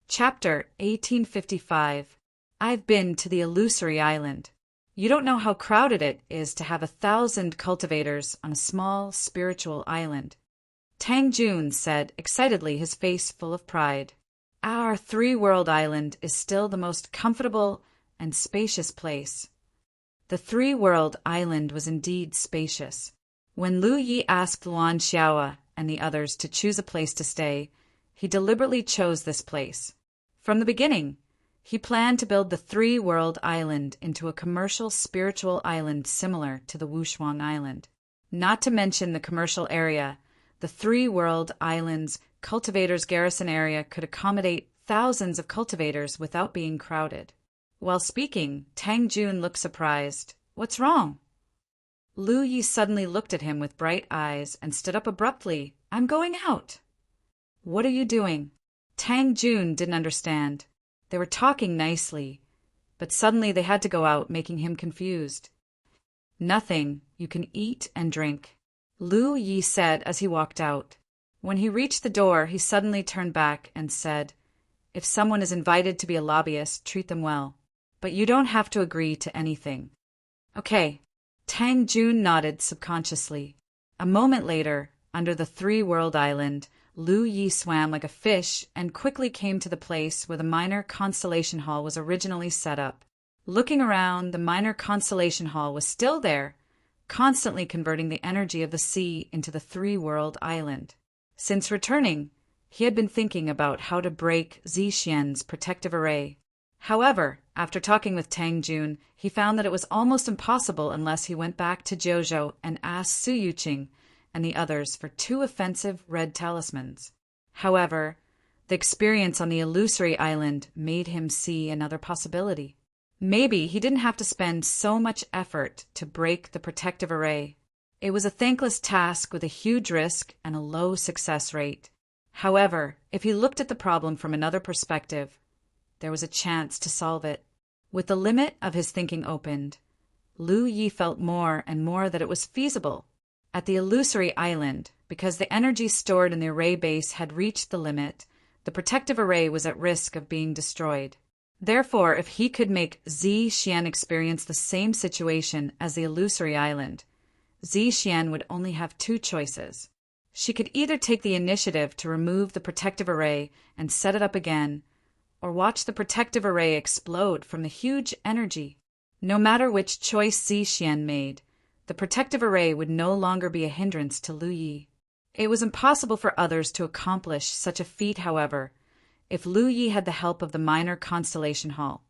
Chapter 1855. I've been to the Illusory Island. You don't know how crowded it is to have 1,000 cultivators on a small spiritual island. Tang Jun said excitedly, his face full of pride. Our three-world island is still the most comfortable and spacious place. The three-world island was indeed spacious. When Lu Yi asked Luan Xiaoa and the others to choose a place to stay, he deliberately chose this place. From the beginning, he planned to build the three-world island into a commercial spiritual island similar to the Wushuang Island. Not to mention the commercial area, the three-world island's cultivators' garrison area could accommodate thousands of cultivators without being crowded. While speaking, Tang Jun looked surprised. "What's wrong?" Lu Yi suddenly looked at him with bright eyes and stood up abruptly. "I'm going out." "What are you doing?" Tang Jun didn't understand. They were talking nicely, but suddenly they had to go out, making him confused. "Nothing. You can eat and drink," Lu Yi said as he walked out. When he reached the door, he suddenly turned back and said, "If someone is invited to be a lobbyist, treat them well. But you don't have to agree to anything." "Okay." Tang Jun nodded subconsciously. A moment later, under the three-world island, Lu Yi swam like a fish and quickly came to the place where the minor constellation hall was originally set up. Looking around, the minor constellation hall was still there, constantly converting the energy of the sea into the three-world island. Since returning, he had been thinking about how to break Zixian's protective array. However, after talking with Tang Jun, he found that it was almost impossible unless he went back to Jouzhou and asked Su Yuqing and the others for 2 offensive red talismans. However, the experience on the illusory island made him see another possibility. Maybe he didn't have to spend so much effort to break the protective array. It was a thankless task with a huge risk and a low success rate. However, if he looked at the problem from another perspective, there was a chance to solve it. With the limit of his thinking opened, Lu Yi felt more and more that it was feasible. At the illusory island, because the energy stored in the array base had reached the limit, the protective array was at risk of being destroyed. Therefore, if he could make Zixian experience the same situation as the illusory island, Zixian would only have 2 choices. She could either take the initiative to remove the protective array and set it up again, or watch the protective array explode from the huge energy. No matter which choice Zixian made, the protective array would no longer be a hindrance to Lu Yi. It was impossible for others to accomplish such a feat, however. If Lu Yi had the help of the minor constellation hall,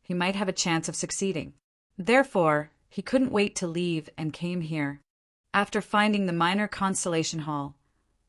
he might have a chance of succeeding. Therefore, he couldn't wait to leave and came here. After finding the minor constellation hall,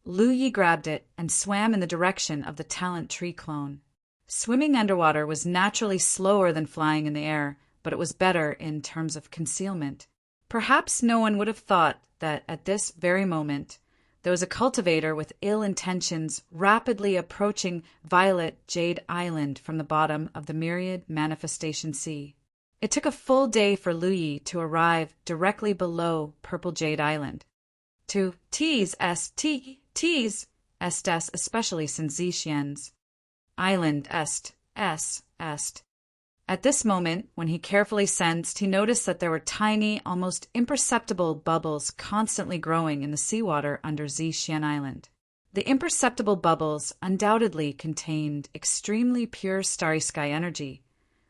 Lu Yi grabbed it and swam in the direction of the talent tree clone. Swimming underwater was naturally slower than flying in the air, but it was better in terms of concealment. Perhaps no one would have thought that at this very moment, there was a cultivator with ill intentions rapidly approaching Violet Jade Island from the bottom of the Myriad Manifestation Sea. It took a full day for Lu Yi to arrive directly below Purple Jade Island. To tease especially since Zixian's island est. At this moment, when he carefully sensed, he noticed that there were tiny, almost imperceptible bubbles constantly growing in the seawater under Zixian Island. The imperceptible bubbles undoubtedly contained extremely pure starry sky energy,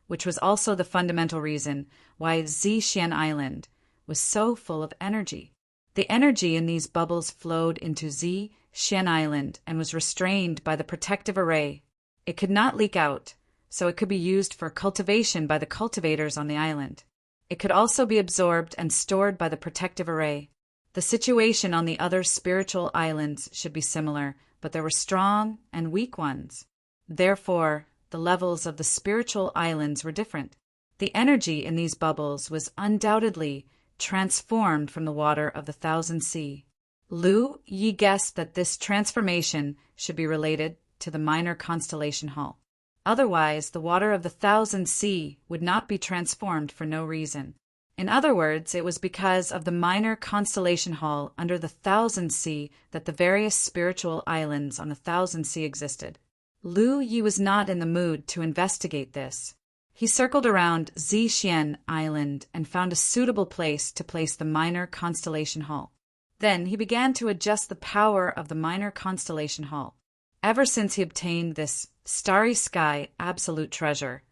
which was also the fundamental reason why Zixian Island was so full of energy. The energy in these bubbles flowed into Zixian Island and was restrained by the protective array. It could not leak out, so it could be used for cultivation by the cultivators on the island. It could also be absorbed and stored by the protective array. The situation on the other spiritual islands should be similar, but there were strong and weak ones. Therefore, the levels of the spiritual islands were different. The energy in these bubbles was undoubtedly transformed from the water of the Thousand Sea. Lu Yi guessed that this transformation should be related to the minor constellation hall. Otherwise, the water of the Thousand Sea would not be transformed for no reason. In other words, it was because of the minor constellation hall under the Thousand Sea that the various spiritual islands on the Thousand Sea existed. Lu Yi was not in the mood to investigate this. He circled around Zixian Island and found a suitable place to place the minor constellation hall. Then he began to adjust the power of the minor constellation hall. Ever since he obtained this starry sky absolute treasure,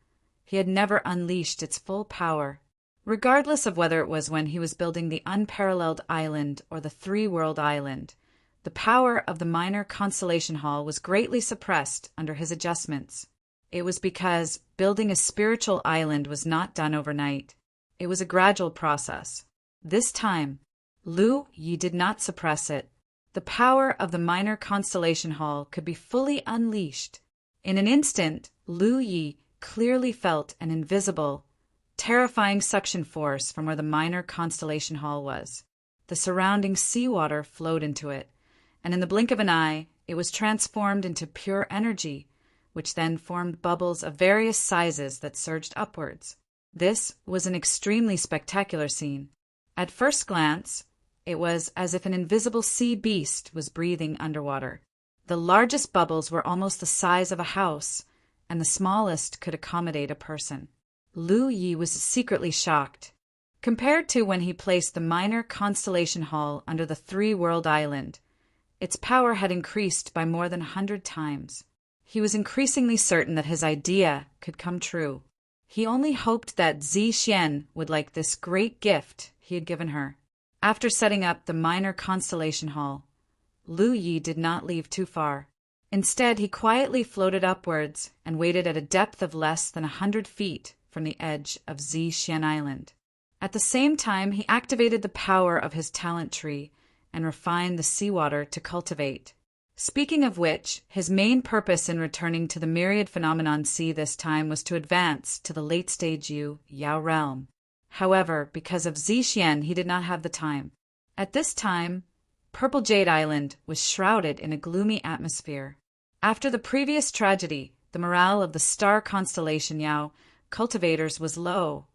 he had never unleashed its full power. Regardless of whether it was when he was building the unparalleled island or the three-world island, the power of the minor constellation hall was greatly suppressed under his adjustments. It was because building a spiritual island was not done overnight. It was a gradual process. This time, Lu Yi did not suppress it. The power of the minor constellation hall could be fully unleashed. In an instant, Lu Yi clearly felt an invisible, terrifying suction force from where the minor constellation hall was. The surrounding seawater flowed into it, and in the blink of an eye, it was transformed into pure energy, which then formed bubbles of various sizes that surged upwards. This was an extremely spectacular scene. At first glance, it was as if an invisible sea beast was breathing underwater. The largest bubbles were almost the size of a house, and the smallest could accommodate a person. Lu Yi was secretly shocked. Compared to when he placed the minor constellation hall under the three-world island, its power had increased by more than 100 times. He was increasingly certain that his idea could come true. He only hoped that Zixian would like this great gift he had given her. After setting up the minor constellation hall, Lu Yi did not leave too far. Instead, he quietly floated upwards and waited at a depth of less than 100 feet from the edge of Zixian Island. At the same time, he activated the power of his talent tree and refined the seawater to cultivate. Speaking of which, his main purpose in returning to the myriad phenomenon sea this time was to advance to the late-stage Yao realm. However, because of Zixian, he did not have the time. At this time, Purple Jade Island was shrouded in a gloomy atmosphere. After the previous tragedy, the morale of the star constellation Yao cultivators was low,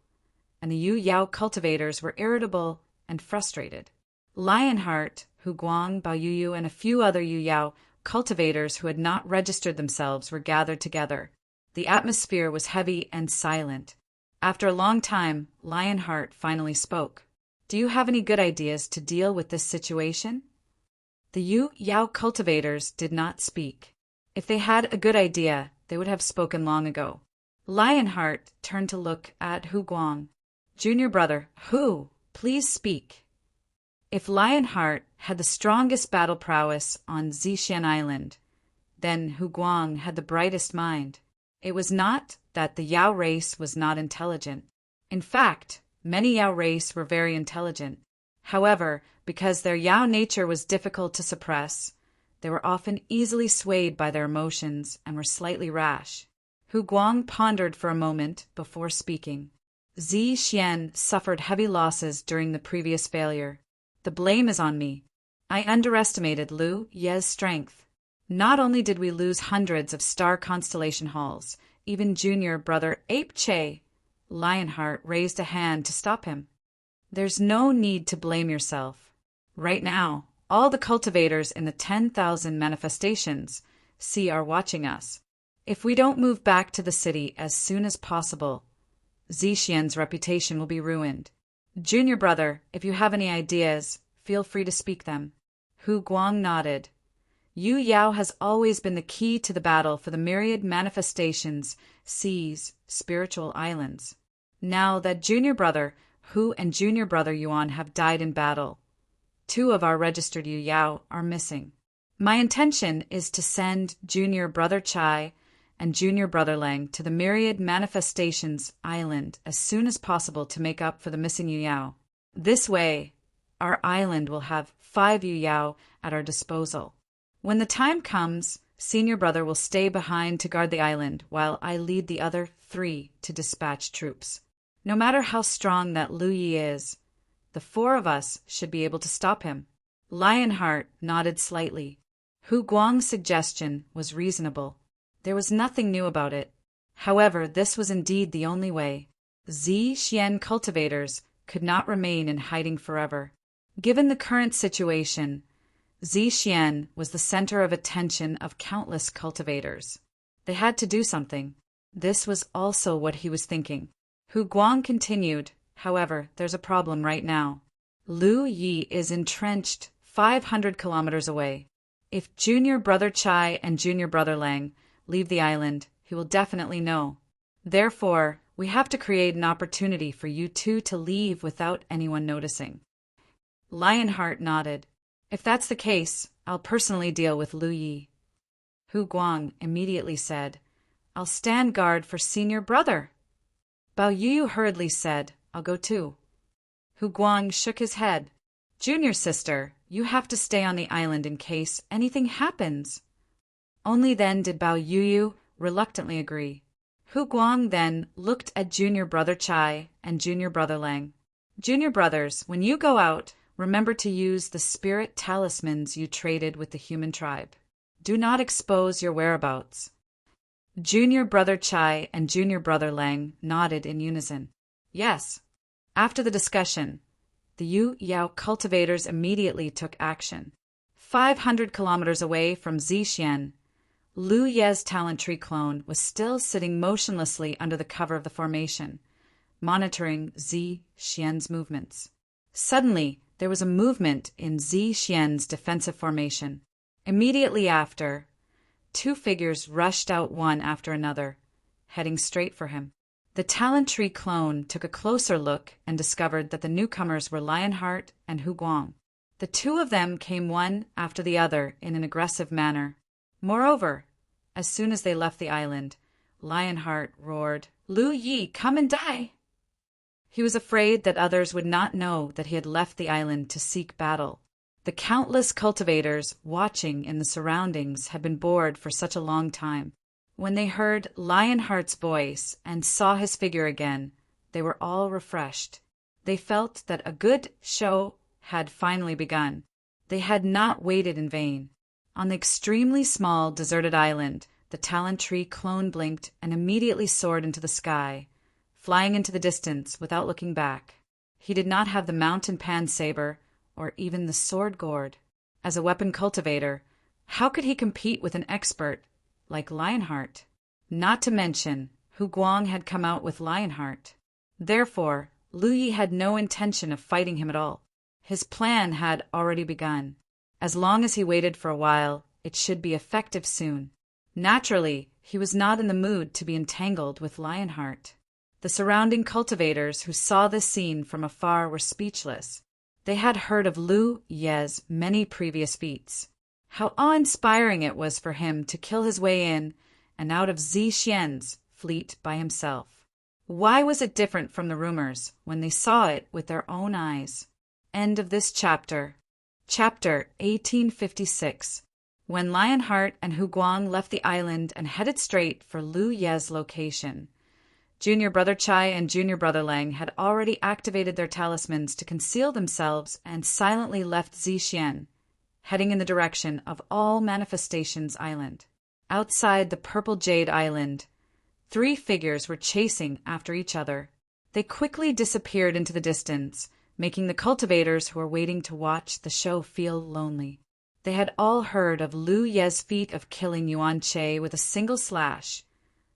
and the Yao cultivators were irritable and frustrated. Lionheart, Hu Guang, Bao Yuyu, and a few other Yao cultivators who had not registered themselves were gathered together. The atmosphere was heavy and silent. After a long time, Lionheart finally spoke. "Do you have any good ideas to deal with this situation?" The Yao cultivators did not speak. If they had a good idea, they would have spoken long ago. Lionheart turned to look at Hu Guang. "Junior brother, Hu, please speak." If Lionheart had the strongest battle prowess on Zixian Island, then Hu Guang had the brightest mind. It was not that the Yao race was not intelligent. In fact, many Yao race were very intelligent. However, because their Yao nature was difficult to suppress, they were often easily swayed by their emotions and were slightly rash. Hu Guang pondered for a moment before speaking. Zixian suffered heavy losses during the previous failure. The blame is on me. I underestimated Lu Ye's strength. Not only did we lose hundreds of star constellation halls, even junior brother Ape Che, Lionheart raised a hand to stop him. "There's no need to blame yourself. Right now, all the cultivators in the 10,000 manifestations are watching us. If we don't move back to the city as soon as possible, Zixian's reputation will be ruined. Junior brother, if you have any ideas, feel free to speak them." Hu Guang nodded. Yu Yao has always been the key to the battle for the myriad manifestations, seas, spiritual islands. Now that junior brother Hu and junior brother Yuan have died in battle, 2 of our registered Yu Yao are missing. My intention is to send junior brother Chai and junior brother Lang to the myriad manifestations island as soon as possible to make up for the missing Yu Yao. This way, our island will have 5 Yu Yao at our disposal. When the time comes, senior brother will stay behind to guard the island while I lead the other 3 to dispatch troops. No matter how strong that Lu Yi is, the 4 of us should be able to stop him. Lionheart nodded slightly. Hu Guang's suggestion was reasonable. There was nothing new about it. However, this was indeed the only way. Zixian cultivators could not remain in hiding forever. Given the current situation, Zixian was the center of attention of countless cultivators. They had to do something. This was also what he was thinking. Hu Guang continued, "However, there's a problem right now. Lu Yi is entrenched 500 kilometers away. If junior brother Chai and junior brother Lang leave the island, he will definitely know. Therefore, We have to create an opportunity for you two to leave without anyone noticing. Lionheart nodded. If that's the case, I'll personally deal with Lu Yi. Hu Guang immediately said, I'll stand guard for senior brother. Bao Yu hurriedly said, I'll go too. Hu Guang shook his head. Junior sister, you have to stay on the island in case anything happens. Only then did Bao Yu reluctantly agree. Hu Guang then looked at junior brother Chai and junior brother Lang. Junior brothers, when you go out, remember to use the spirit talismans you traded with the human tribe. Do not expose your whereabouts. Junior brother Chai and junior brother Lang nodded in unison. Yes. After the discussion, the Yu Yao cultivators immediately took action. 500 kilometers away from Zixian, Lu Ye's talent tree clone was still sitting motionlessly under the cover of the formation, monitoring Zixian's movements. Suddenly, there was a movement in Zixian's defensive formation. Immediately after, two figures rushed out one after another, heading straight for him. The talent tree clone took a closer look and discovered that the newcomers were Lionheart and Hu Guang. The two of them came one after the other in an aggressive manner. Moreover, as soon as they left the island, Lionheart roared, Lu Yi, come and die! He was afraid that others would not know that he had left the island to seek battle. The countless cultivators watching in the surroundings had been bored for such a long time. When they heard Lionheart's voice and saw his figure again, they were all refreshed. They felt that a good show had finally begun. They had not waited in vain. On the extremely small, deserted island, the talent tree clone blinked and immediately soared into the sky, flying into the distance without looking back. He did not have the mountain pan saber or even the sword gourd. As a weapon cultivator, how could he compete with an expert like Lionheart? Not to mention, Hu Guang had come out with Lionheart. Therefore, Lu Yi had no intention of fighting him at all. His plan had already begun. As long as he waited for a while, it should be effective soon. Naturally, he was not in the mood to be entangled with Lionheart. The surrounding cultivators who saw this scene from afar were speechless. They had heard of Lu Ye's many previous feats. How awe-inspiring it was for him to kill his way in and out of Zixian's fleet by himself. Why was it different from the rumors when they saw it with their own eyes? End of this chapter. Chapter 1856. When Lionheart and Hu Guang left the island and headed straight for Lu Ye's location, Junior Brother Chai and Junior Brother Lang had already activated their talismans to conceal themselves and silently left Zixian, heading in the direction of All Manifestations Island. Outside the Purple Jade Island, three figures were chasing after each other. They quickly disappeared into the distance, making the cultivators who were waiting to watch the show feel lonely. They had all heard of Lu Ye's feat of killing Yuan Che with a single slash,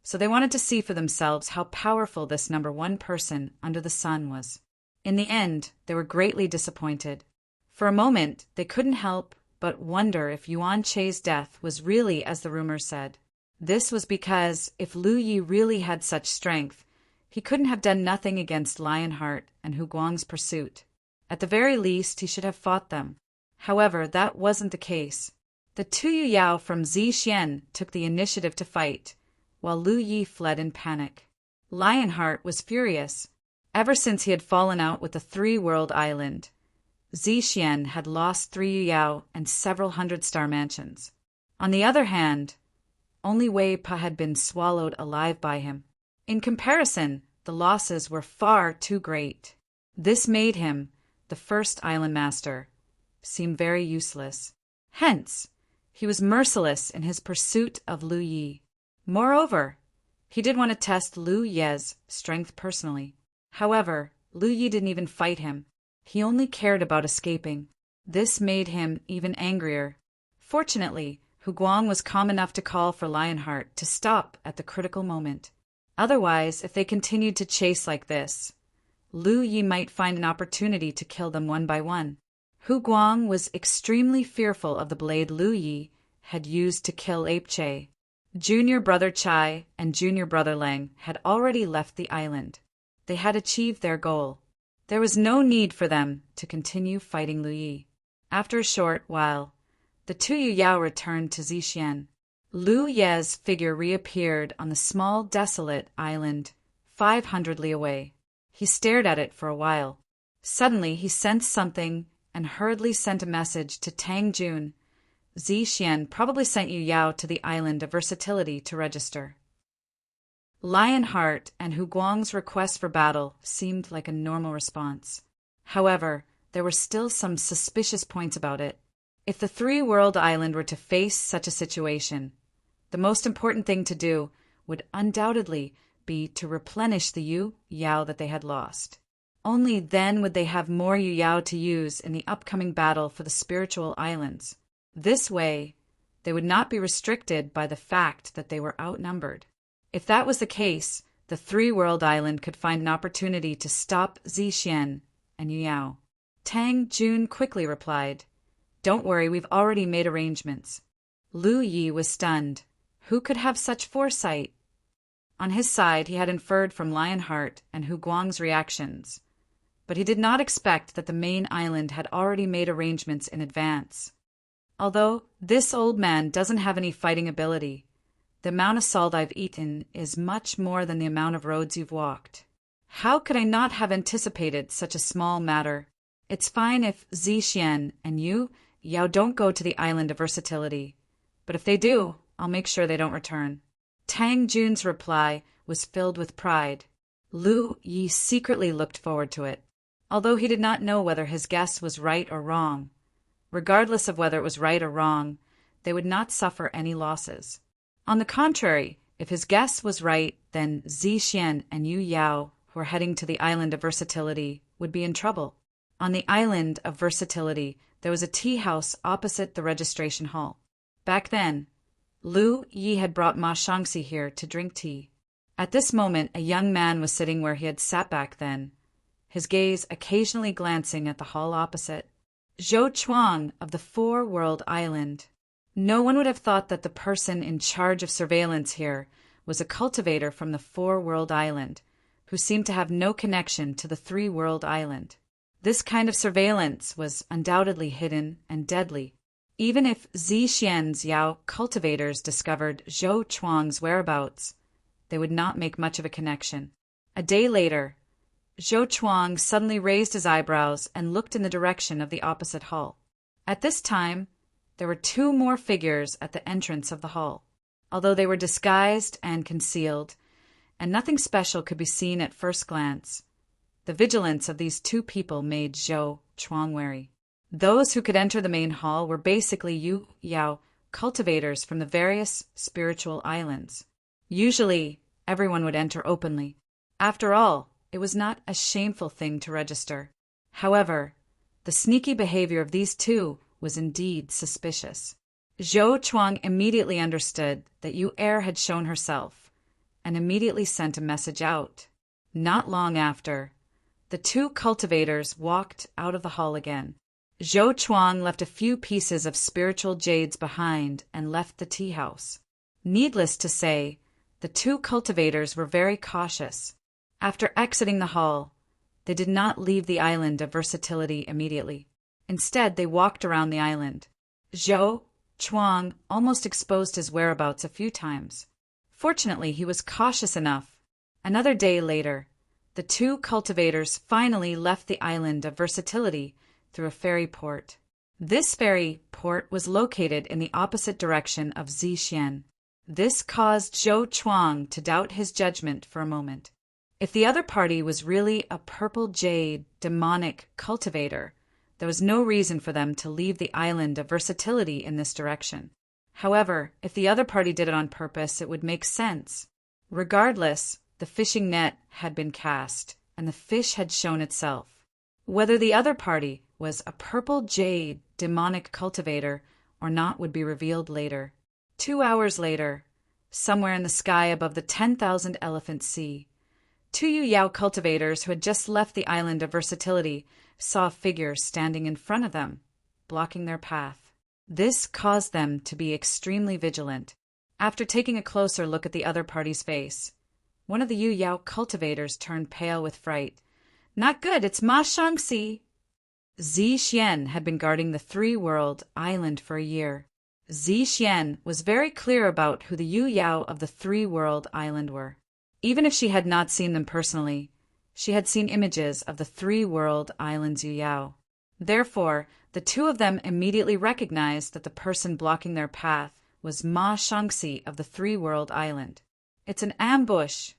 so they wanted to see for themselves how powerful this number one person under the sun was. In the end, they were greatly disappointed. For a moment, they couldn't help but wonder if Yuan Che's death was really as the rumors said. This was because if Lu Yi really had such strength, he couldn't have done nothing against Lionheart and Hu Guang's pursuit. At the very least, he should have fought them. However, that wasn't the case. The two Yu Yao from Zixian took the initiative to fight, while Lu Yi fled in panic. Lionheart was furious. Ever since he had fallen out with the three-world island, Zixian had lost 3 Yu Yao and several hundred star mansions. On the other hand, only Wei Pa had been swallowed alive by him. In comparison, the losses were far too great. This made him, the first island master, seem very useless. Hence, he was merciless in his pursuit of Lu Yi. Moreover, he did want to test Lu Ye's strength personally. However, Lu Yi didn't even fight him. He only cared about escaping. This made him even angrier. Fortunately, Hu Guang was calm enough to call for Lionheart to stop at the critical moment. Otherwise, if they continued to chase like this, Lu Yi might find an opportunity to kill them one by one. Hu Guang was extremely fearful of the blade Lu Yi had used to kill Ape Che. Junior brother Chai and junior brother Lang had already left the island. They had achieved their goal. There was no need for them to continue fighting Lu Yi. After a short while, the two Yu Yao returned to Zixian. Lu Ye's figure reappeared on the small, desolate island 500 li away. He stared at it for a while. Suddenly, he sensed something and hurriedly sent a message to Tang Jun. Zixian probably sent Yu Yao to the island of versatility to register. Lionheart and Hu Guang's request for battle seemed like a normal response. However, there were still some suspicious points about it. If the three-world island were to face such a situation, the most important thing to do would undoubtedly be to replenish the Yu Yao that they had lost. Only then would they have more Yu Yao to use in the upcoming battle for the spiritual islands. This way, they would not be restricted by the fact that they were outnumbered. If that was the case, the three-world island could find an opportunity to stop Zixian and Yu Yao. Tang Jun quickly replied, "Don't worry, we've already made arrangements." Lu Yi was stunned. Who could have such foresight? On his side, he had inferred from Lionheart and Hu Guang's reactions, but he did not expect that the main island had already made arrangements in advance. Although this old man doesn't have any fighting ability, the amount of salt I've eaten is much more than the amount of roads you've walked. How could I not have anticipated such a small matter? It's fine if Zixian and Yu Yao don't go to the island of versatility, but if they do, I'll make sure they don't return. Tang Jun's reply was filled with pride. Lu Yi secretly looked forward to it, although he did not know whether his guess was right or wrong. Regardless of whether it was right or wrong, they would not suffer any losses. On the contrary, if his guess was right, then Zixian and Yu Yao, who were heading to the island of versatility, would be in trouble. On the island of versatility, there was a tea house opposite the registration hall. Back then, Lu Yi had brought Ma Shangxi here to drink tea. At this moment, a young man was sitting where he had sat back then, his gaze occasionally glancing at the hall opposite. Zhou Chuang of the Four-World Island. No one would have thought that the person in charge of surveillance here was a cultivator from the Four-World Island, who seemed to have no connection to the Three-World Island. This kind of surveillance was undoubtedly hidden and deadly. Even if Zixian's Yao cultivators discovered Zhou Chuang's whereabouts, they would not make much of a connection. A day later, Zhou Chuang suddenly raised his eyebrows and looked in the direction of the opposite hall. At this time, there were two more figures at the entrance of the hall. Although they were disguised and concealed, and nothing special could be seen at first glance, the vigilance of these two people made Zhou Chuang wary. Those who could enter the main hall were basically Yu Yao cultivators from the various spiritual islands. Usually, everyone would enter openly. After all, it was not a shameful thing to register. However, the sneaky behavior of these two was indeed suspicious. Zhou Chuang immediately understood that Yu Er had shown herself, and immediately sent a message out. Not long after, the two cultivators walked out of the hall again. Zhou Chuang left a few pieces of spiritual jades behind and left the tea house. Needless to say, the two cultivators were very cautious. After exiting the hall, they did not leave the island of versatility immediately. Instead, they walked around the island. Zhou Chuang almost exposed his whereabouts a few times. Fortunately, he was cautious enough. Another day later, the two cultivators finally left the island of versatility through a ferry port. This ferry port was located in the opposite direction of Zixian. This caused Zhou Chuang to doubt his judgment for a moment. If the other party was really a purple jade demonic cultivator, there was no reason for them to leave the island of versatility in this direction. However, if the other party did it on purpose, it would make sense. Regardless, the fishing net had been cast, and the fish had shown itself. Whether the other party was a purple jade demonic cultivator or not would be revealed later. 2 hours later, somewhere in the sky above the 10,000 Elephant Sea, two Yu Yao cultivators who had just left the island of versatility saw a figure standing in front of them, blocking their path. This caused them to be extremely vigilant. After taking a closer look at the other party's face, one of the Yu Yao cultivators turned pale with fright. Not good, it's Ma Shangxi. Zi Xian had been guarding the three-world island for a year. Zi Xian was very clear about who the Yu Yao of the three-world island were. Even if she had not seen them personally, she had seen images of the three-world island's Yu Yao. Therefore, the two of them immediately recognized that the person blocking their path was Ma Shangxi of the three-world island. It's an ambush!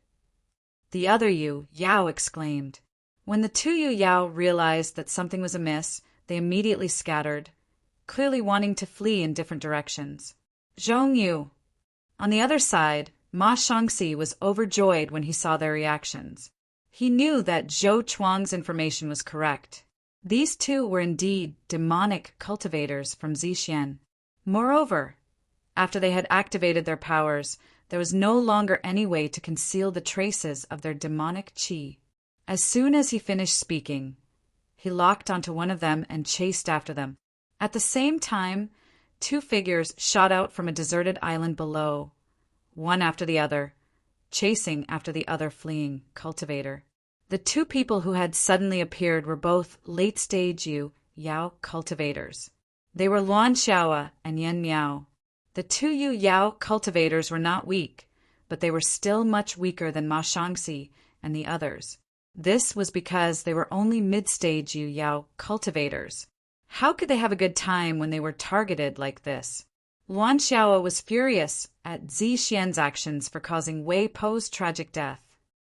The other Yu Yao exclaimed. When the two Yu Yao realized that something was amiss, they immediately scattered, clearly wanting to flee in different directions. Zhong Yu. On the other side, Ma Shangxi was overjoyed when he saw their reactions. He knew that Zhou Chuang's information was correct. These two were indeed demonic cultivators from Zixian. Moreover, after they had activated their powers, there was no longer any way to conceal the traces of their demonic qi. As soon as he finished speaking, he locked onto one of them and chased after them. At the same time, two figures shot out from a deserted island below, one after the other, chasing after the other fleeing cultivator. The two people who had suddenly appeared were both late-stage Yu Yao cultivators. They were Luan Xiaoa and Yan Miao. The two Yu Yao cultivators were not weak, but they were still much weaker than Ma Shangxi and the others. This was because they were only mid-stage Yu Yao cultivators. How could they have a good time when they were targeted like this? Luan Xiaoa was furious at Zi Xian's actions for causing Wei Po's tragic death.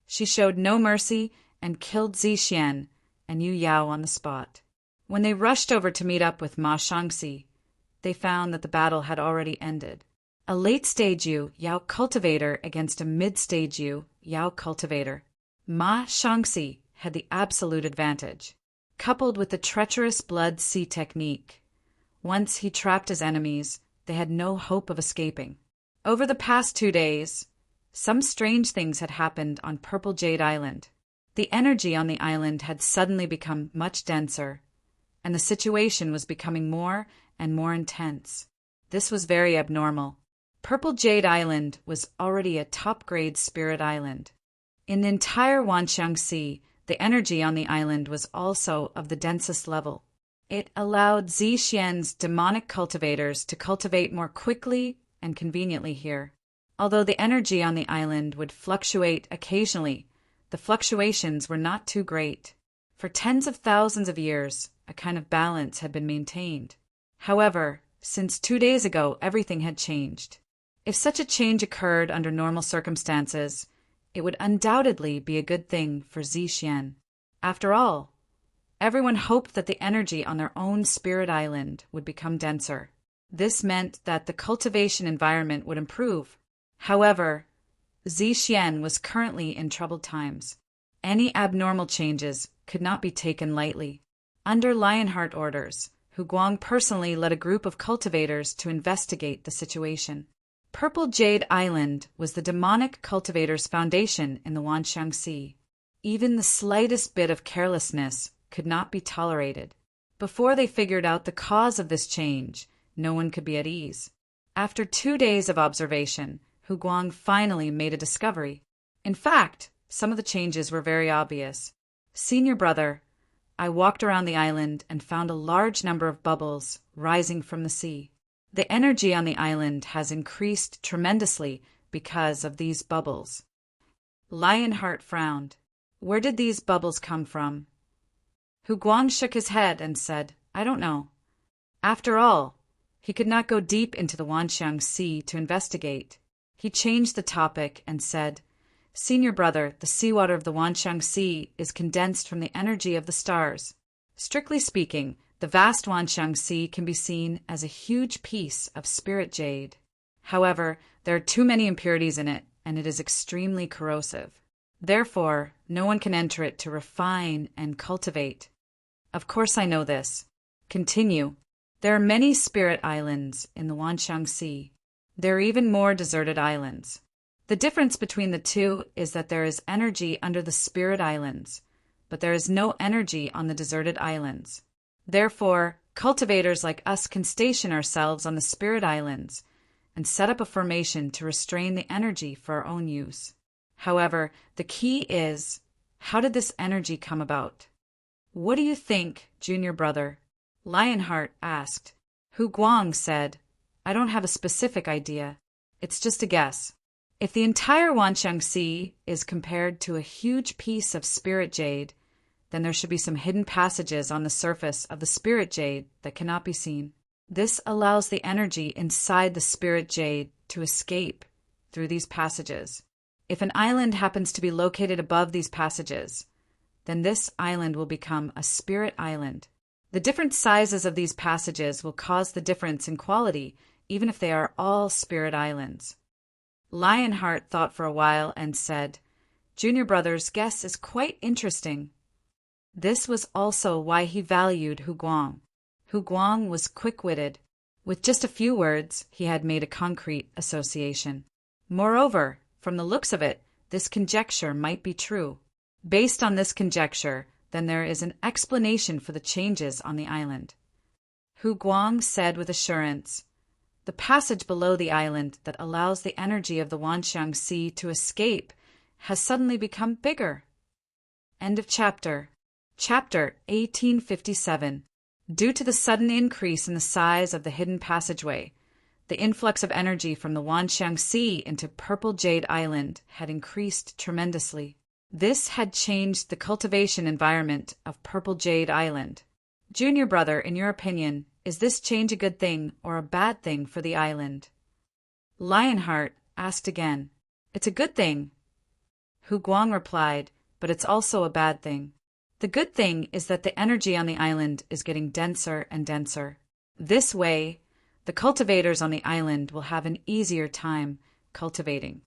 She showed no mercy and killed Zi Xian and Yu Yao on the spot. When they rushed over to meet up with Ma Shangxi, they found that the battle had already ended. A late-stage Yu Yao cultivator against a mid-stage Yu Yao cultivator. Ma Shangxi had the absolute advantage, coupled with the treacherous blood sea technique. Once he trapped his enemies, they had no hope of escaping. Over the past 2 days, some strange things had happened on Purple Jade Island. The energy on the island had suddenly become much denser, and the situation was becoming more and more intense. This was very abnormal. Purple Jade Island was already a top-grade spirit island. In the entire Wanxiang Sea, the energy on the island was also of the densest level. It allowed Zi Xian's demonic cultivators to cultivate more quickly and conveniently here. Although the energy on the island would fluctuate occasionally, the fluctuations were not too great. For tens of thousands of years, a kind of balance had been maintained. However, since 2 days ago, everything had changed. If such a change occurred under normal circumstances, it would undoubtedly be a good thing for Zi Xian. After all, everyone hoped that the energy on their own spirit island would become denser. This meant that the cultivation environment would improve. However, Zi Xian was currently in troubled times. Any abnormal changes could not be taken lightly. Under Lionheart orders, Hu Guang personally led a group of cultivators to investigate the situation. Purple Jade Island was the demonic cultivator's foundation in the Wanxiang Sea. Even the slightest bit of carelessness could not be tolerated. Before they figured out the cause of this change, no one could be at ease. After 2 days of observation, Hu Guang finally made a discovery. In fact, some of the changes were very obvious. Senior brother, I walked around the island and found a large number of bubbles rising from the sea. The energy on the island has increased tremendously because of these bubbles. Lionheart frowned. Where did these bubbles come from? Hu Guang shook his head and said, I don't know. After all, he could not go deep into the Wanxiang Sea to investigate. He changed the topic and said, Senior brother, the seawater of the Wanxiang Sea is condensed from the energy of the stars. Strictly speaking, the vast Wanxiang Sea can be seen as a huge piece of spirit jade. However, there are too many impurities in it, and it is extremely corrosive. Therefore, no one can enter it to refine and cultivate. Of course I know this. Continue. There are many spirit islands in the Wanxiang Sea. There are even more deserted islands. The difference between the two is that there is energy under the spirit islands, but there is no energy on the deserted islands. Therefore, cultivators like us can station ourselves on the spirit islands and set up a formation to restrain the energy for our own use. However, the key is, how did this energy come about? What do you think, junior brother? Lionheart asked. Hu Guang said, I don't have a specific idea. It's just a guess. If the entire Wanxiang Sea is compared to a huge piece of spirit jade, then there should be some hidden passages on the surface of the spirit jade that cannot be seen. This allows the energy inside the spirit jade to escape through these passages. If an island happens to be located above these passages, then this island will become a spirit island. The different sizes of these passages will cause the difference in quality, even if they are all spirit islands. Lionheart thought for a while and said, Junior brother's guess is quite interesting. This was also why he valued Hu Guang. Hu Guang was quick-witted. With just a few words, he had made a concrete association. Moreover, from the looks of it, this conjecture might be true. Based on this conjecture, then there is an explanation for the changes on the island. Hu Guang said with assurance, the passage below the island that allows the energy of the Wanxiang Sea to escape has suddenly become bigger. End of chapter. Chapter 1857. Due to the sudden increase in the size of the hidden passageway, the influx of energy from the Wanxiang Sea into Purple Jade Island had increased tremendously. This had changed the cultivation environment of Purple Jade Island. Junior brother, in your opinion, is this change a good thing or a bad thing for the island? Lionheart asked again. It's a good thing. Hu Guang replied, but it's also a bad thing. The good thing is that the energy on the island is getting denser and denser. This way, the cultivators on the island will have an easier time cultivating.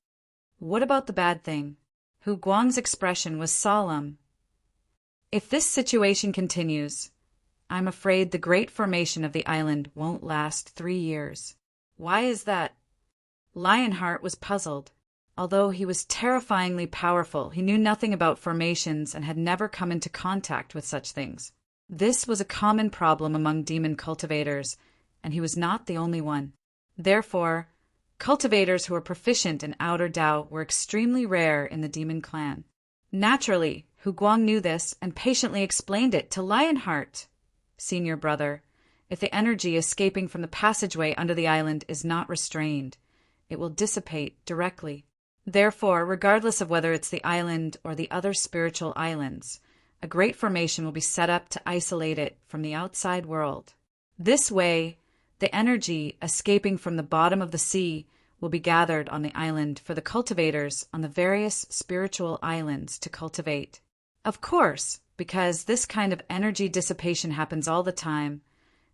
What about the bad thing? Hu Guang's expression was solemn. If this situation continues, I'm afraid the great formation of the island won't last 3 years. Why is that? Lionheart was puzzled. Although he was terrifyingly powerful, he knew nothing about formations and had never come into contact with such things. This was a common problem among demon cultivators, and he was not the only one. Therefore, cultivators who were proficient in outer Dao were extremely rare in the demon clan. Naturally, Hu Guang knew this and patiently explained it to Lionheart. Senior brother, if the energy escaping from the passageway under the island is not restrained, it will dissipate directly. Therefore, regardless of whether it's the island or the other spiritual islands, a great formation will be set up to isolate it from the outside world. This way, the energy escaping from the bottom of the sea will be gathered on the island for the cultivators on the various spiritual islands to cultivate. Of course, because this kind of energy dissipation happens all the time,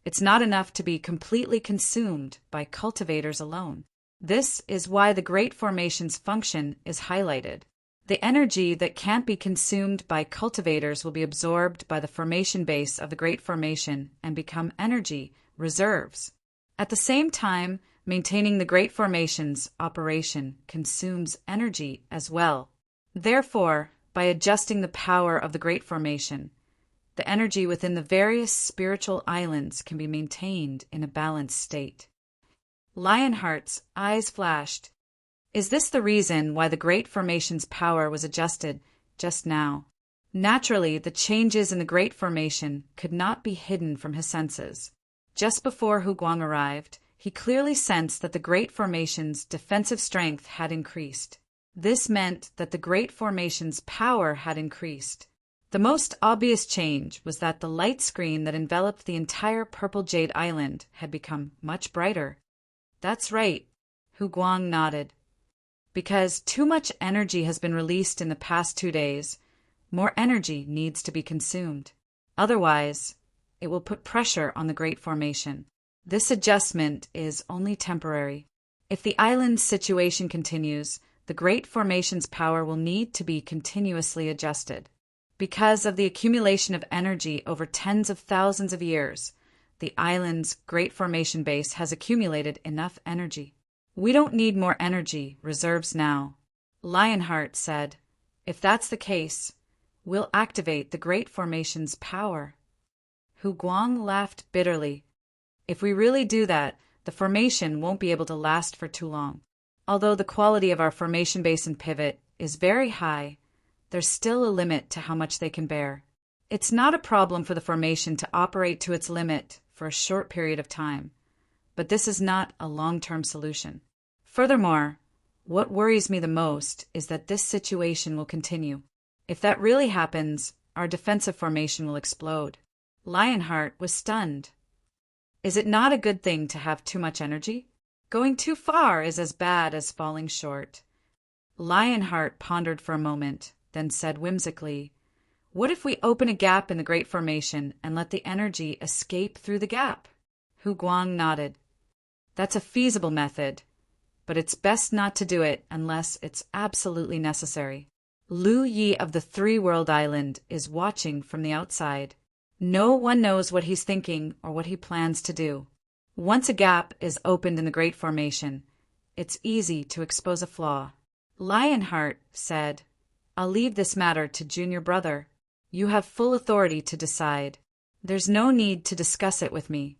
it's not enough to be completely consumed by cultivators alone. This is why the Great Formation's function is highlighted. The energy that can't be consumed by cultivators will be absorbed by the formation base of the Great Formation and become energy reserves. At the same time, maintaining the Great Formation's operation consumes energy as well. Therefore, by adjusting the power of the Great Formation, the energy within the various spiritual islands can be maintained in a balanced state. Lionheart's eyes flashed. Is this the reason why the Great Formation's power was adjusted just now? Naturally, the changes in the Great Formation could not be hidden from his senses. Just before Hu Guang arrived, he clearly sensed that the Great Formation's defensive strength had increased. This meant that the Great Formation's power had increased. The most obvious change was that the light screen that enveloped the entire Purple Jade Island had become much brighter. That's right, Hu Guang nodded. Because too much energy has been released in the past 2 days, more energy needs to be consumed. Otherwise, it will put pressure on the Great Formation. This adjustment is only temporary. If the island's situation continues, the Great Formation's power will need to be continuously adjusted. Because of the accumulation of energy over tens of thousands of years, the island's Great Formation base has accumulated enough energy. We don't need more energy reserves now, Lionheart said. If that's the case, we'll activate the Great Formation's power. Hu Guang laughed bitterly. If we really do that, the formation won't be able to last for too long. Although the quality of our formation base and pivot is very high, there's still a limit to how much they can bear. It's not a problem for the formation to operate to its limit for a short period of time, but this is not a long-term solution. Furthermore, what worries me the most is that this situation will continue. If that really happens, our defensive formation will explode. Lionheart was stunned. Is it not a good thing to have too much energy? Going too far is as bad as falling short. Lionheart pondered for a moment, then said whimsically, "What if we open a gap in the Great Formation and let the energy escape through the gap?" Hu Guang nodded. "That's a feasible method, but it's best not to do it unless it's absolutely necessary." Lu Yi of the Three-World Island is watching from the outside. No one knows what he's thinking or what he plans to do. Once a gap is opened in the Great Formation, it's easy to expose a flaw. Lionheart said, "I'll leave this matter to junior brother. You have full authority to decide. There's no need to discuss it with me."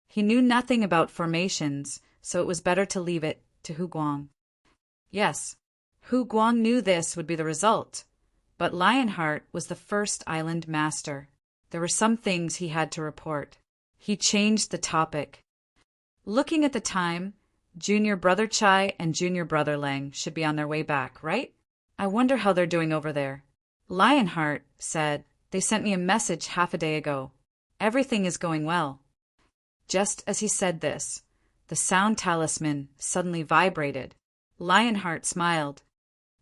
He knew nothing about formations, so it was better to leave it to Hu Guang. Yes, Hu Guang knew this would be the result, but Lionheart was the first island master. There were some things he had to report. He changed the topic. "Looking at the time, Junior Brother Chai and Junior Brother Lang should be on their way back, right? I wonder how they're doing over there." Lionheart said, "They sent me a message half a day ago. Everything is going well." Just as he said this, the sound talisman suddenly vibrated. Lionheart smiled.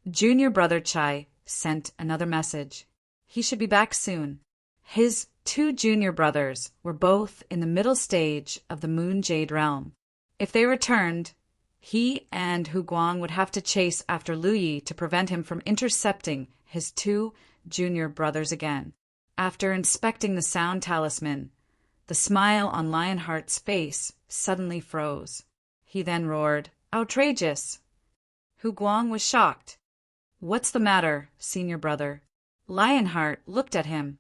Junior Brother Chai sent another message. He should be back soon. His two junior brothers were both in the middle stage of the Moon Jade realm. If they returned, he and Hu Guang would have to chase after Lu Yi to prevent him from intercepting his two junior brothers again. After inspecting the sound talisman, the smile on Lionheart's face suddenly froze. He then roared, "Outrageous!" Hu Guang was shocked. "What's the matter, senior brother?" Lionheart looked at him.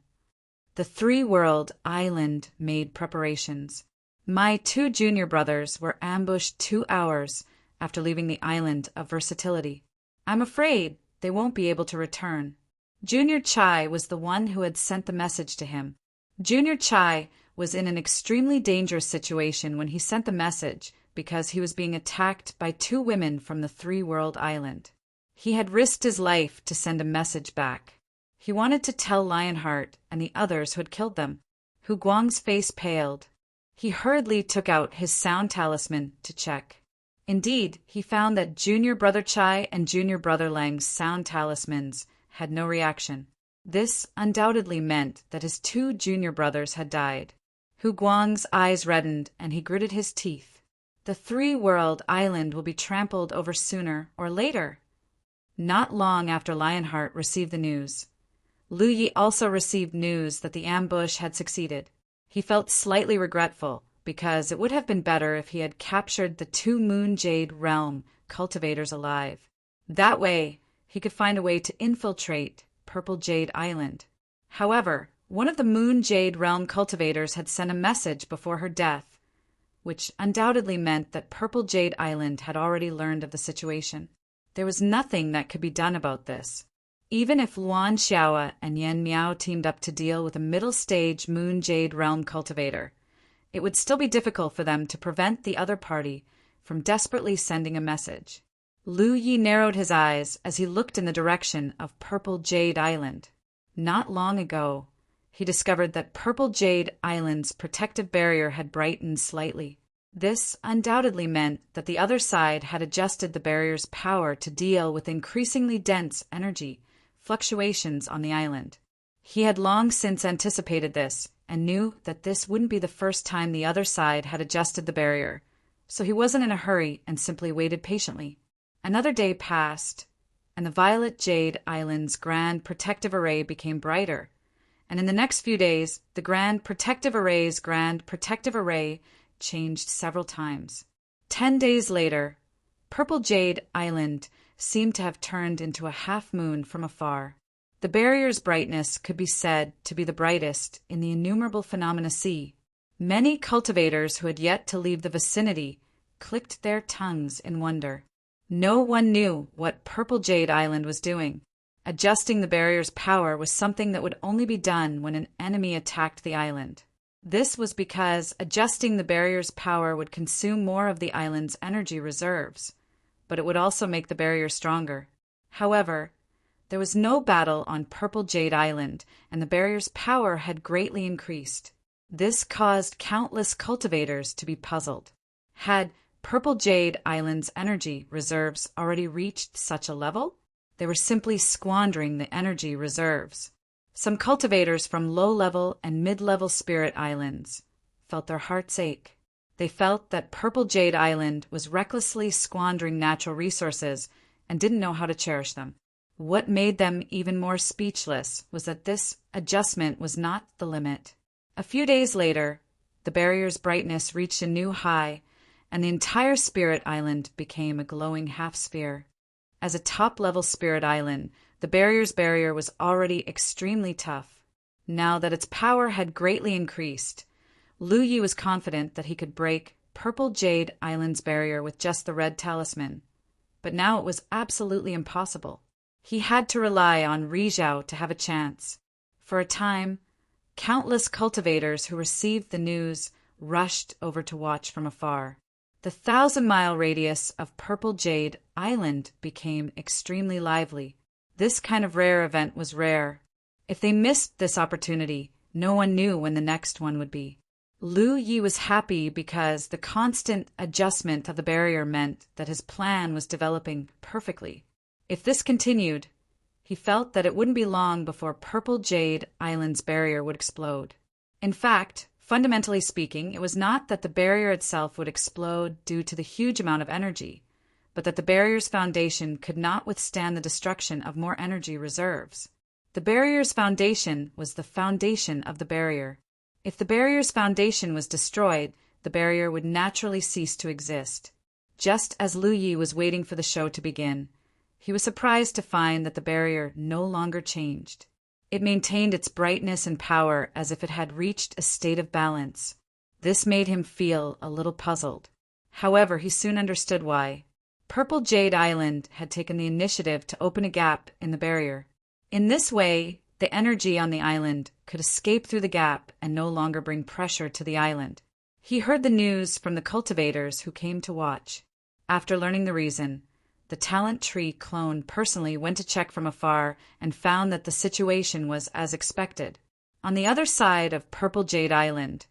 "The Three-World Island made preparations. My two junior brothers were ambushed 2 hours after leaving the island of Versatility. I'm afraid they won't be able to return." Junior Chai was the one who had sent the message to him. Junior Chai was in an extremely dangerous situation when he sent the message because he was being attacked by 2 women from the Three-World Island. He had risked his life to send a message back. He wanted to tell Lionheart and the others who had killed them. Hu Guang's face paled. He hurriedly took out his sound talisman to check. Indeed, he found that Junior Brother Chai and Junior Brother Lang's sound talismans had no reaction. This undoubtedly meant that his 2 junior brothers had died. Hu Guang's eyes reddened and he gritted his teeth. The Three-World Island will be trampled over sooner or later. Not long after Lionheart received the news, Lu Yi also received news that the ambush had succeeded. He felt slightly regretful because it would have been better if he had captured the 2 Moon Jade realm cultivators alive. That way, he could find a way to infiltrate Purple Jade Island. However, one of the Moon Jade realm cultivators had sent a message before her death, which undoubtedly meant that Purple Jade Island had already learned of the situation. There was nothing that could be done about this. Even if Luan Xiaoa and Yan Miao teamed up to deal with a middle-stage Moon Jade realm cultivator, it would still be difficult for them to prevent the other party from desperately sending a message. Lu Yi narrowed his eyes as he looked in the direction of Purple Jade Island. Not long ago, he discovered that Purple Jade Island's protective barrier had brightened slightly. This undoubtedly meant that the other side had adjusted the barrier's power to deal with increasingly dense energy fluctuations on the island. He had long since anticipated this and knew that this wouldn't be the first time the other side had adjusted the barrier, so he wasn't in a hurry and simply waited patiently. Another day passed, and the Violet Jade Island's Grand Protective Array became brighter, and in the next few days, the Grand Protective Array's Grand Protective Array changed several times. 10 days later, Purple Jade Island seemed to have turned into a half-moon from afar. The barrier's brightness could be said to be the brightest in the innumerable phenomena sea. Many cultivators who had yet to leave the vicinity clicked their tongues in wonder. No one knew what Purple Jade Island was doing. Adjusting the barrier's power was something that would only be done when an enemy attacked the island. This was because adjusting the barrier's power would consume more of the island's energy reserves, but it would also make the barrier stronger. However, there was no battle on Purple Jade Island, and the barrier's power had greatly increased. This caused countless cultivators to be puzzled. Had Purple Jade Island's energy reserves already reached such a level? They were simply squandering the energy reserves. Some cultivators from low-level and mid-level spirit islands felt their hearts ache. They felt that Purple Jade Island was recklessly squandering natural resources and didn't know how to cherish them. What made them even more speechless was that this adjustment was not the limit. A few days later, the barrier's brightness reached a new high, and the entire spirit island became a glowing half-sphere. As a top-level spirit island, the barrier's barrier was already extremely tough. Now that its power had greatly increased, Lu Yi was confident that he could break Purple Jade Island's barrier with just the red talisman. But now it was absolutely impossible. He had to rely on Rizhao to have a chance. For a time, countless cultivators who received the news rushed over to watch from afar. The 1,000-mile radius of Purple Jade Island became extremely lively. This kind of rare event was rare. If they missed this opportunity, no one knew when the next one would be. Lu Yi was happy because the constant adjustment of the barrier meant that his plan was developing perfectly. If this continued, he felt that it wouldn't be long before Purple Jade Island's barrier would explode. In fact, fundamentally speaking, it was not that the barrier itself would explode due to the huge amount of energy, but that the barrier's foundation could not withstand the destruction of more energy reserves. The barrier's foundation was the foundation of the barrier. If the barrier's foundation was destroyed, the barrier would naturally cease to exist. Just as Lu Yi was waiting for the show to begin, he was surprised to find that the barrier no longer changed. It maintained its brightness and power as if it had reached a state of balance. This made him feel a little puzzled. However, he soon understood why. Purple Jade Island had taken the initiative to open a gap in the barrier. In this way, the energy on the island could escape through the gap and no longer bring pressure to the island. He heard the news from the cultivators who came to watch. After learning the reason, the Talent Tree clone personally went to check from afar and found that the situation was as expected. On the other side of Purple Jade Island,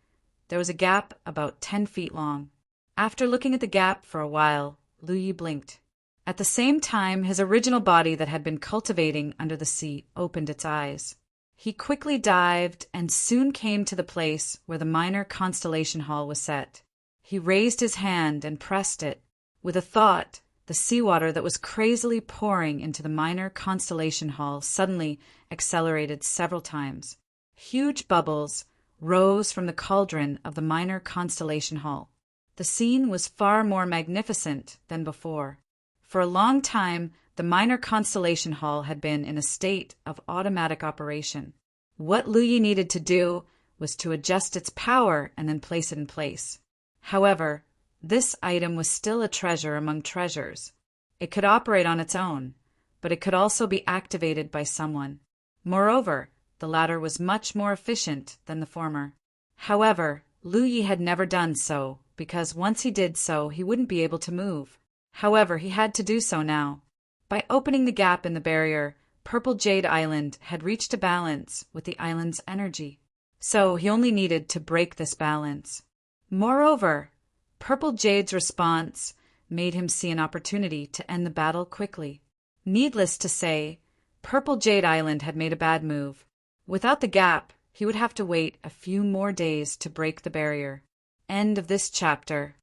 there was a gap about 10 feet long. After looking at the gap for a while, Lu Yi blinked. At the same time, his original body that had been cultivating under the sea opened its eyes. He quickly dived and soon came to the place where the minor constellation hall was set. He raised his hand and pressed it. With a thought, the seawater that was crazily pouring into the minor constellation hall suddenly accelerated several times. Huge bubbles rose from the cauldron of the minor constellation hall. The scene was far more magnificent than before. For a long time, the minor constellation hall had been in a state of automatic operation. What Lu Yi needed to do was to adjust its power and then place it in place. However, this item was still a treasure among treasures. It could operate on its own, but it could also be activated by someone. Moreover, the latter was much more efficient than the former. However, Lu Yi had never done so, because once he did so, he wouldn't be able to move. However, he had to do so now. By opening the gap in the barrier, Purple Jade Island had reached a balance with the island's energy. So he only needed to break this balance. Moreover, Purple Jade's response made him see an opportunity to end the battle quickly. Needless to say, Purple Jade Island had made a bad move. Without the gap, he would have to wait a few more days to break the barrier. End of this chapter.